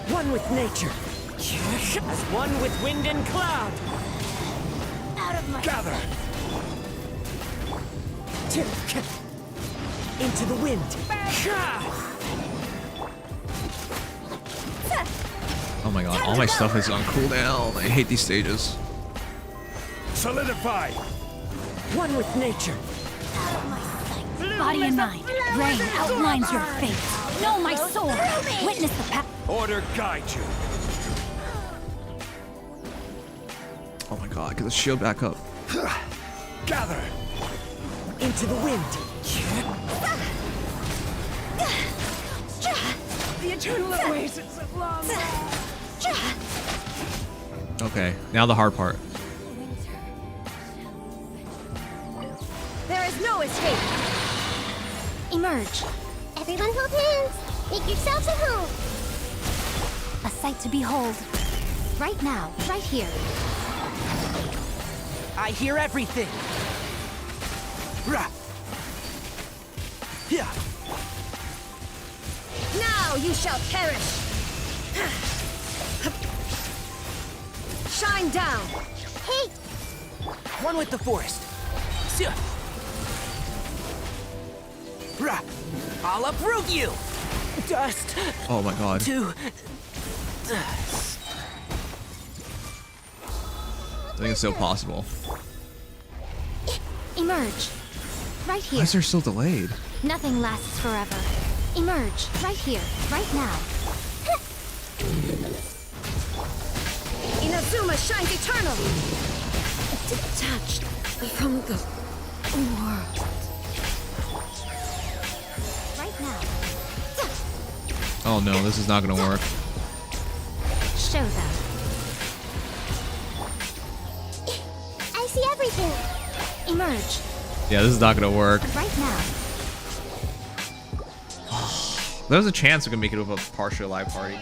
[SPEAKER 7] One with nature. As one with wind and cloud.
[SPEAKER 8] Out of my
[SPEAKER 9] Gather.
[SPEAKER 7] Into the wind.
[SPEAKER 1] Oh my god, all my stuff is on cooldown. I hate these stages.
[SPEAKER 9] Solidify.
[SPEAKER 7] One with nature.
[SPEAKER 8] body and mind. Rain outlines your fate. Know my sword. Witness the path.
[SPEAKER 9] Order guide you.
[SPEAKER 1] Oh my god, get the shield back up.
[SPEAKER 9] Gather.
[SPEAKER 7] Into the wind.
[SPEAKER 10] The eternal awaits at long.
[SPEAKER 1] Okay, now the hard part.
[SPEAKER 10] There is no escape.
[SPEAKER 8] Emerge. Everyone hold hands. Make yourselves at home. A sight to behold. Right now, right here.
[SPEAKER 7] I hear everything. Rah. Yeah.
[SPEAKER 10] Now you shall perish. Shine down.
[SPEAKER 8] Hey!
[SPEAKER 7] One with the forest. Rah. I'll uproot you. Dust
[SPEAKER 1] Oh my god.
[SPEAKER 7] to dust.
[SPEAKER 1] I think it's still possible.
[SPEAKER 8] Emerge. Right
[SPEAKER 1] Why
[SPEAKER 8] here.
[SPEAKER 1] is there still delayed?
[SPEAKER 8] Nothing lasts forever. Emerge. Right here. Right now.
[SPEAKER 10] Inazuma shines eternal. Detached from the world.
[SPEAKER 8] Right now.
[SPEAKER 1] Oh no, this is not gonna work.
[SPEAKER 8] Show them. I see everything. Emerge.
[SPEAKER 1] Yeah, this is not gonna work.
[SPEAKER 8] Right now.
[SPEAKER 1] There's a chance we can make it with a partial live party.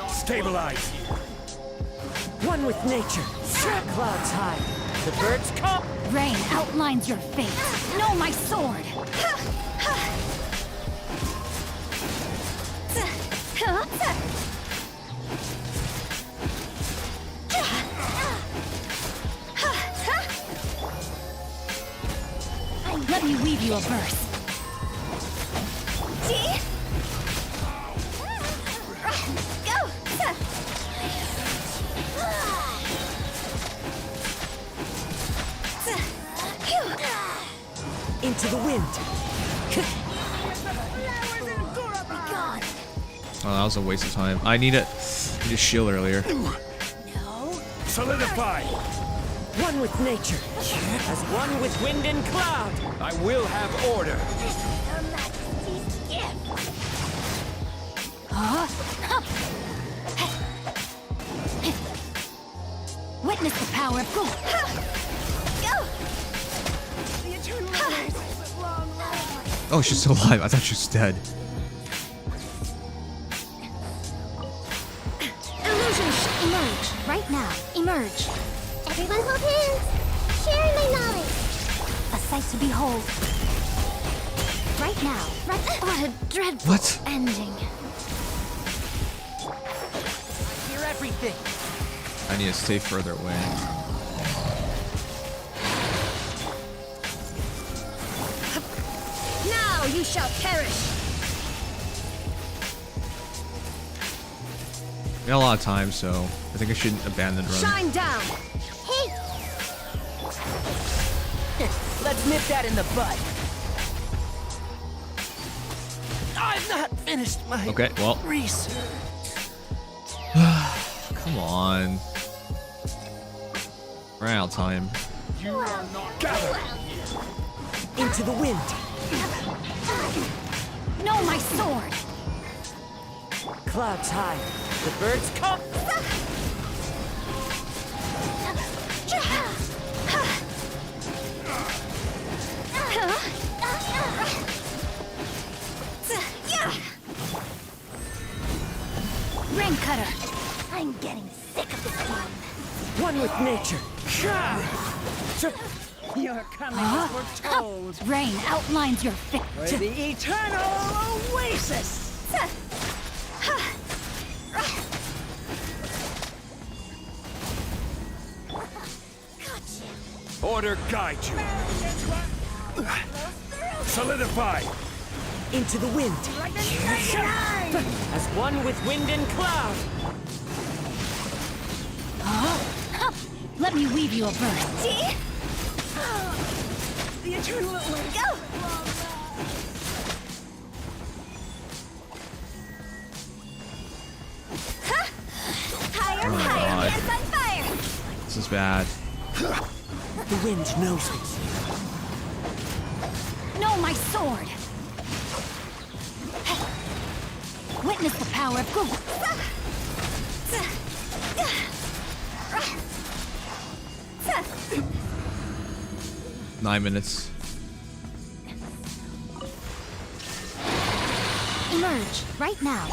[SPEAKER 9] Stabilize.
[SPEAKER 7] One with nature. Clouds high. The birds come.
[SPEAKER 8] Rain outlines your fate. Know my sword. Let me weave you a verse. Go!
[SPEAKER 7] Into the wind.
[SPEAKER 8] Gone.
[SPEAKER 1] Oh, that was a waste of time. I need a shield earlier.
[SPEAKER 8] No.
[SPEAKER 9] Solidify.
[SPEAKER 7] One with nature, as one with wind and cloud.
[SPEAKER 9] I will have order.
[SPEAKER 8] Her Majesty's gift. Witness the power of gold. Go! The eternal waters with long life.
[SPEAKER 1] Oh, she's still alive. I thought she was dead.
[SPEAKER 8] Emerge, right now. Emerge. Everyone hold hands. Sharing my knowledge. A sight to behold. Right now. What a dreadful
[SPEAKER 1] What?
[SPEAKER 8] ending.
[SPEAKER 7] Hear everything.
[SPEAKER 1] I need to stay further away.
[SPEAKER 10] Now you shall perish.
[SPEAKER 1] We got a lot of time, so I think I shouldn't abandon the run.
[SPEAKER 10] Shine down.
[SPEAKER 8] Hey!
[SPEAKER 7] Let's nip that in the bud. I've not finished my
[SPEAKER 1] Okay, well,
[SPEAKER 7] research.
[SPEAKER 1] come on. We're out of time.
[SPEAKER 9] You are not gathered.
[SPEAKER 7] Into the wind.
[SPEAKER 8] No, my sword!
[SPEAKER 7] Clouds high. The birds come.
[SPEAKER 8] Rain cutter! I'm getting sick of this game.
[SPEAKER 7] One with nature. You're coming as we're told.
[SPEAKER 8] Rain outlines your
[SPEAKER 7] For
[SPEAKER 8] fate.
[SPEAKER 7] the eternal oasis.
[SPEAKER 9] Order guide you. Solidify.
[SPEAKER 7] Into the wind. As one with wind and cloud.
[SPEAKER 8] Let me weave you a verse.
[SPEAKER 10] The eternal oasis.
[SPEAKER 8] Go! Higher,
[SPEAKER 1] Oh,
[SPEAKER 8] higher,
[SPEAKER 1] God.
[SPEAKER 8] dance on fire!
[SPEAKER 1] This is bad.
[SPEAKER 7] The wind knows me.
[SPEAKER 8] No, my sword! Witness the power of gold.
[SPEAKER 1] 9 minutes.
[SPEAKER 8] Emerge, right now.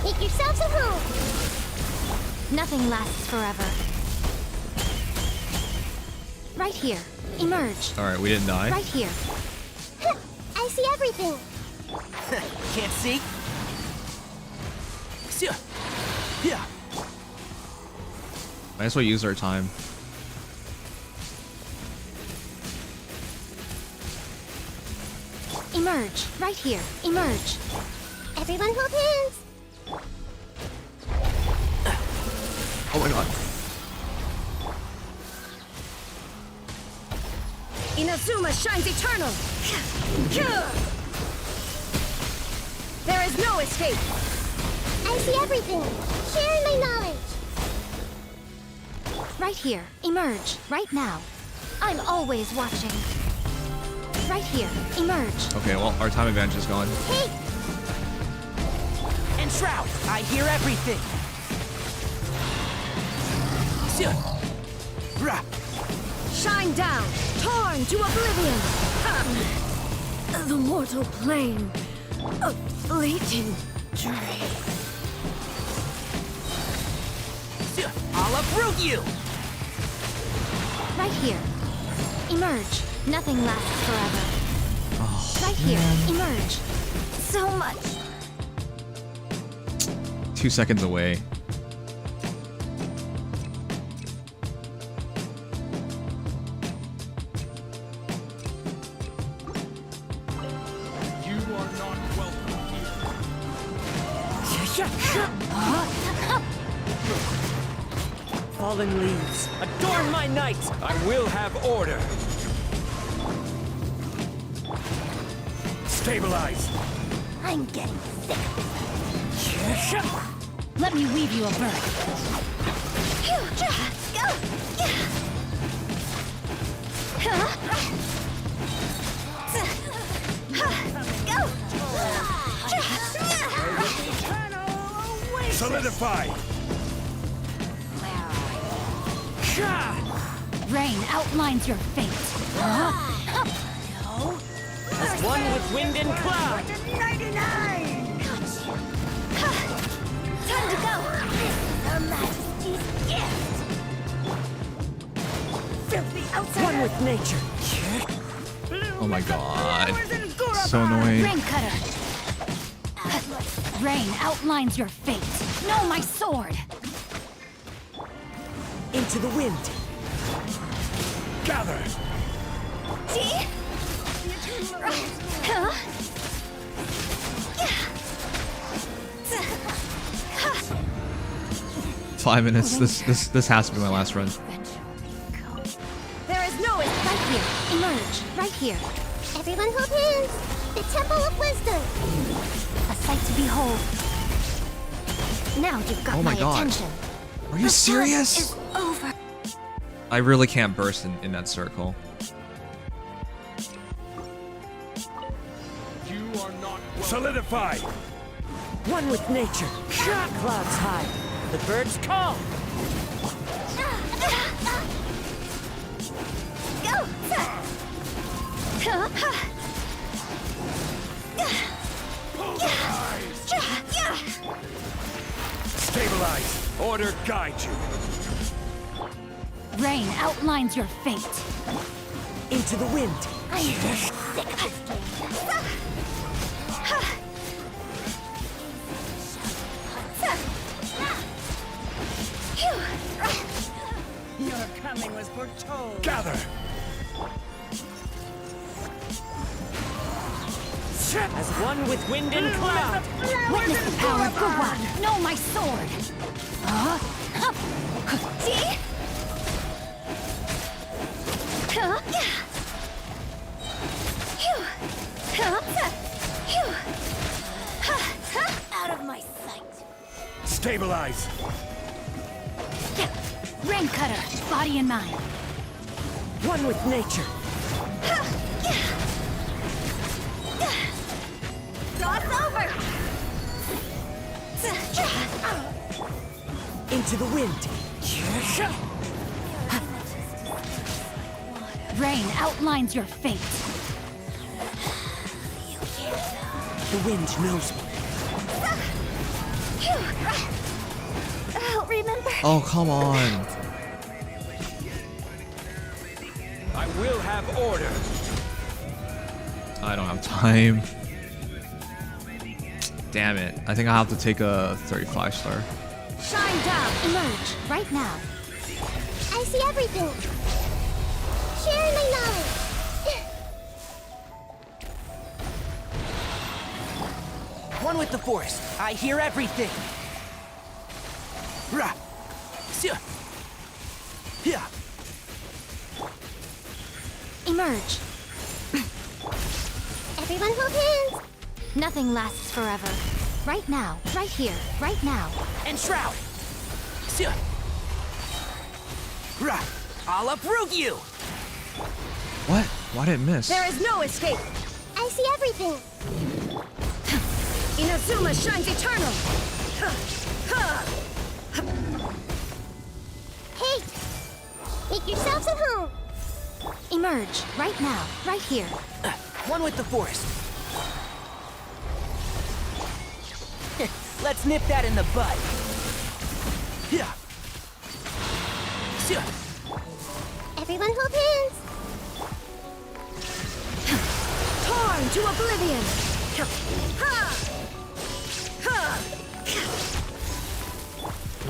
[SPEAKER 8] Make yourselves at home! Nothing lasts forever. Right here. Emerge.
[SPEAKER 1] Alright, we didn't die.
[SPEAKER 8] Right here. I see everything.
[SPEAKER 7] Can't see? Yeah.
[SPEAKER 1] Might as well use our time.
[SPEAKER 8] Emerge, right here. Emerge. Everyone hold hands.
[SPEAKER 1] Oh my god.
[SPEAKER 10] Inazuma shines eternal. There is no escape.
[SPEAKER 8] I see everything. Sharing my knowledge. Right here. Emerge, right now. I'm always watching. Right here. Emerge.
[SPEAKER 1] Okay, well, our time advantage is gone.
[SPEAKER 8] Hey!
[SPEAKER 7] Enshroud. I hear everything.
[SPEAKER 10] Shine down. Torn to oblivion. The mortal plane of fleeting dream.
[SPEAKER 7] I'll uproot you.
[SPEAKER 8] Right here. Emerge. Nothing lasts forever.
[SPEAKER 1] Oh,
[SPEAKER 8] Right here. Emerge. So much.
[SPEAKER 1] 2 seconds away.
[SPEAKER 9] You are not welcome here.
[SPEAKER 7] Fallen leaves. Adorn my night.
[SPEAKER 9] I will have order. Stabilize.
[SPEAKER 8] I'm getting sick. Let me weave you a verse.
[SPEAKER 9] Solidify!
[SPEAKER 8] Rain outlines your fate.
[SPEAKER 7] As one with wind and cloud.
[SPEAKER 10] 99!
[SPEAKER 8] Time to go.
[SPEAKER 10] Her Majesty's gift! Filthy outsider!
[SPEAKER 7] One with nature.
[SPEAKER 1] Oh my god. So annoying.
[SPEAKER 8] Rain cutter. Rain outlines your fate. No, my sword.
[SPEAKER 7] Into the wind.
[SPEAKER 9] Gather!
[SPEAKER 8] See? Huh?
[SPEAKER 1] 5 minutes. This has to be my last run.
[SPEAKER 8] There is no escape. Right here. Emerge. Right here. Everyone hold hands. The Temple of Wisdom. A sight to behold. Now you've got
[SPEAKER 1] Oh my God.
[SPEAKER 8] attention.
[SPEAKER 1] Are you serious?
[SPEAKER 8] Is over.
[SPEAKER 1] I really can't burst in that circle.
[SPEAKER 9] You are not solidify!
[SPEAKER 7] One with nature. Clouds high. The birds call.
[SPEAKER 8] Go.
[SPEAKER 9] Stabilize! Order guide you!
[SPEAKER 8] Rain outlines your fate.
[SPEAKER 7] Into the wind.
[SPEAKER 8] I'm just sick of this game.
[SPEAKER 10] Your coming was foretold.
[SPEAKER 9] Gather!
[SPEAKER 7] As one with wind and cloud.
[SPEAKER 8] Witness the power of Gawad. Know my sword. See? Out of my sight.
[SPEAKER 9] Stabilize!
[SPEAKER 8] Rain cutter, body and mind.
[SPEAKER 7] One with nature.
[SPEAKER 8] Cross over.
[SPEAKER 7] Into the wind.
[SPEAKER 8] Rain outlines your fate.
[SPEAKER 7] The wind knows me.
[SPEAKER 8] I'll remember.
[SPEAKER 1] Oh, come on.
[SPEAKER 9] I will have order!
[SPEAKER 1] I don't have time. Damn it. I think I'll have to take a 35 star.
[SPEAKER 8] Shine down. Emerge right now. I see everything. Share my knowledge.
[SPEAKER 7] One with the force. I hear everything. Rah. Sia. Yeah.
[SPEAKER 8] Emerge. Everyone hold hands. Nothing lasts forever. Right now. Right here. Right now.
[SPEAKER 7] And shroud. Sia. Rah. I'll uproot you.
[SPEAKER 1] What? Why did it miss?
[SPEAKER 10] There is no escape.
[SPEAKER 8] I see everything.
[SPEAKER 10] Inazuma shines eternal.
[SPEAKER 8] Hey! Make yourselves at home. Emerge. Right now. Right here.
[SPEAKER 7] One with the force. Let's nip that in the bud. Yeah. Sia.
[SPEAKER 8] Everyone hold hands.
[SPEAKER 10] Torn to oblivion.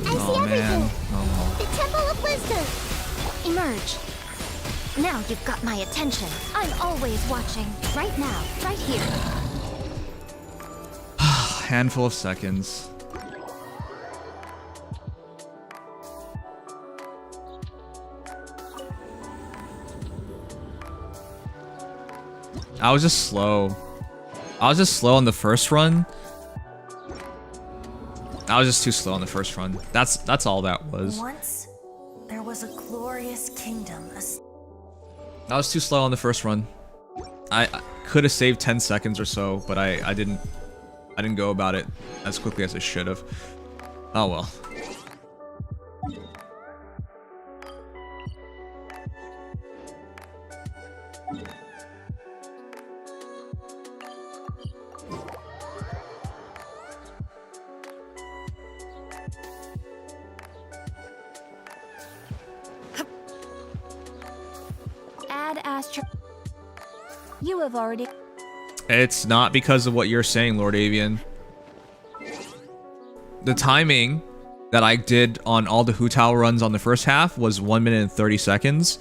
[SPEAKER 8] I see
[SPEAKER 1] Oh
[SPEAKER 8] everything.
[SPEAKER 1] man. Oh.
[SPEAKER 8] The Temple of Wisdom. Emerge. Now you've got my attention. I'm always watching. Right now. Right here.
[SPEAKER 1] Handful of seconds. I was just slow. I was just slow on the first run. I was just too slow on the first run. That's all that was.
[SPEAKER 8] Once
[SPEAKER 11] was a glorious kingdom.
[SPEAKER 1] I was too slow on the first run. I could have saved 10 seconds or so, but I didn't go about it as quickly as I should have. Oh well.
[SPEAKER 8] Add Astro. You have already.
[SPEAKER 1] It's not because of what you're saying, Lord Avian. The timing that I did on all the Hu Tao runs on the first half was 1 minute and 30 seconds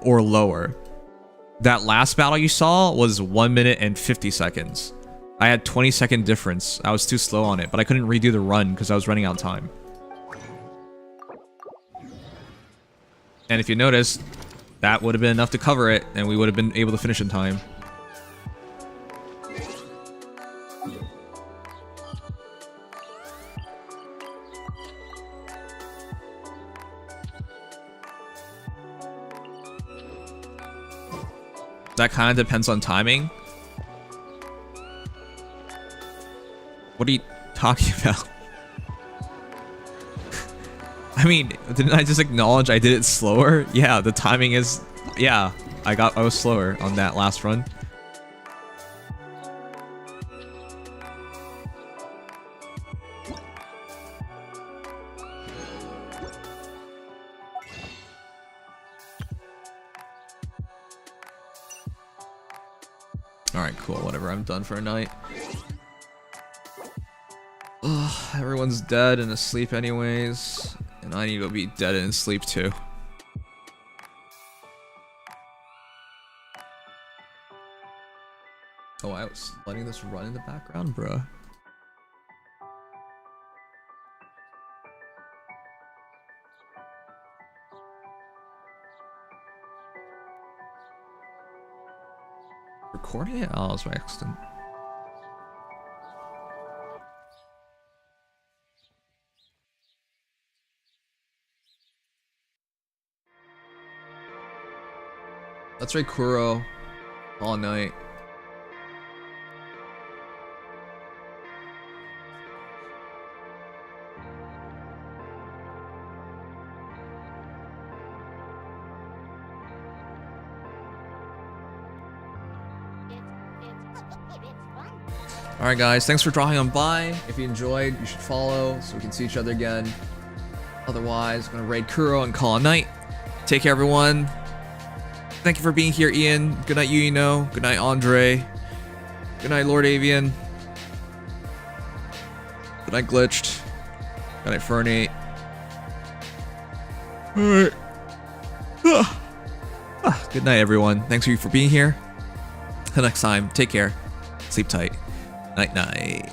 [SPEAKER 1] or lower. That last battle you saw was 1 minute and 50 seconds. I had 20-second difference. I was too slow on it, but I couldn't redo the run because I was running out of time. And if you noticed, that would have been enough to cover it, and we would have been able to finish in time. That kind of depends on timing. What are you talking about? I mean, didn't I just acknowledge I did it slower? Yeah, the timing is... Yeah, I was slower on that last run. Alright, cool, whatever, I'm done for a night. Ugh, everyone's dead and asleep anyways. And I need to be dead and asleep too. Oh, I was letting this run in the background, bruh. Recording it? Oh, it was by accident. Let's raid Kuro all night. Alright guys, thanks for dropping on by. If you enjoyed, you should follow so we can see each other again. Otherwise, I'm gonna raid Kuro and call a night. Take care everyone. Thank you for being here, Ian. Good night, Yuino. Good night, Andre. Good night, Lord Avian. Good night, Glitched. Good night, Fernie. Alright. Good night, everyone. Thanks for being here. Until next time, take care. Sleep tight. Night, night.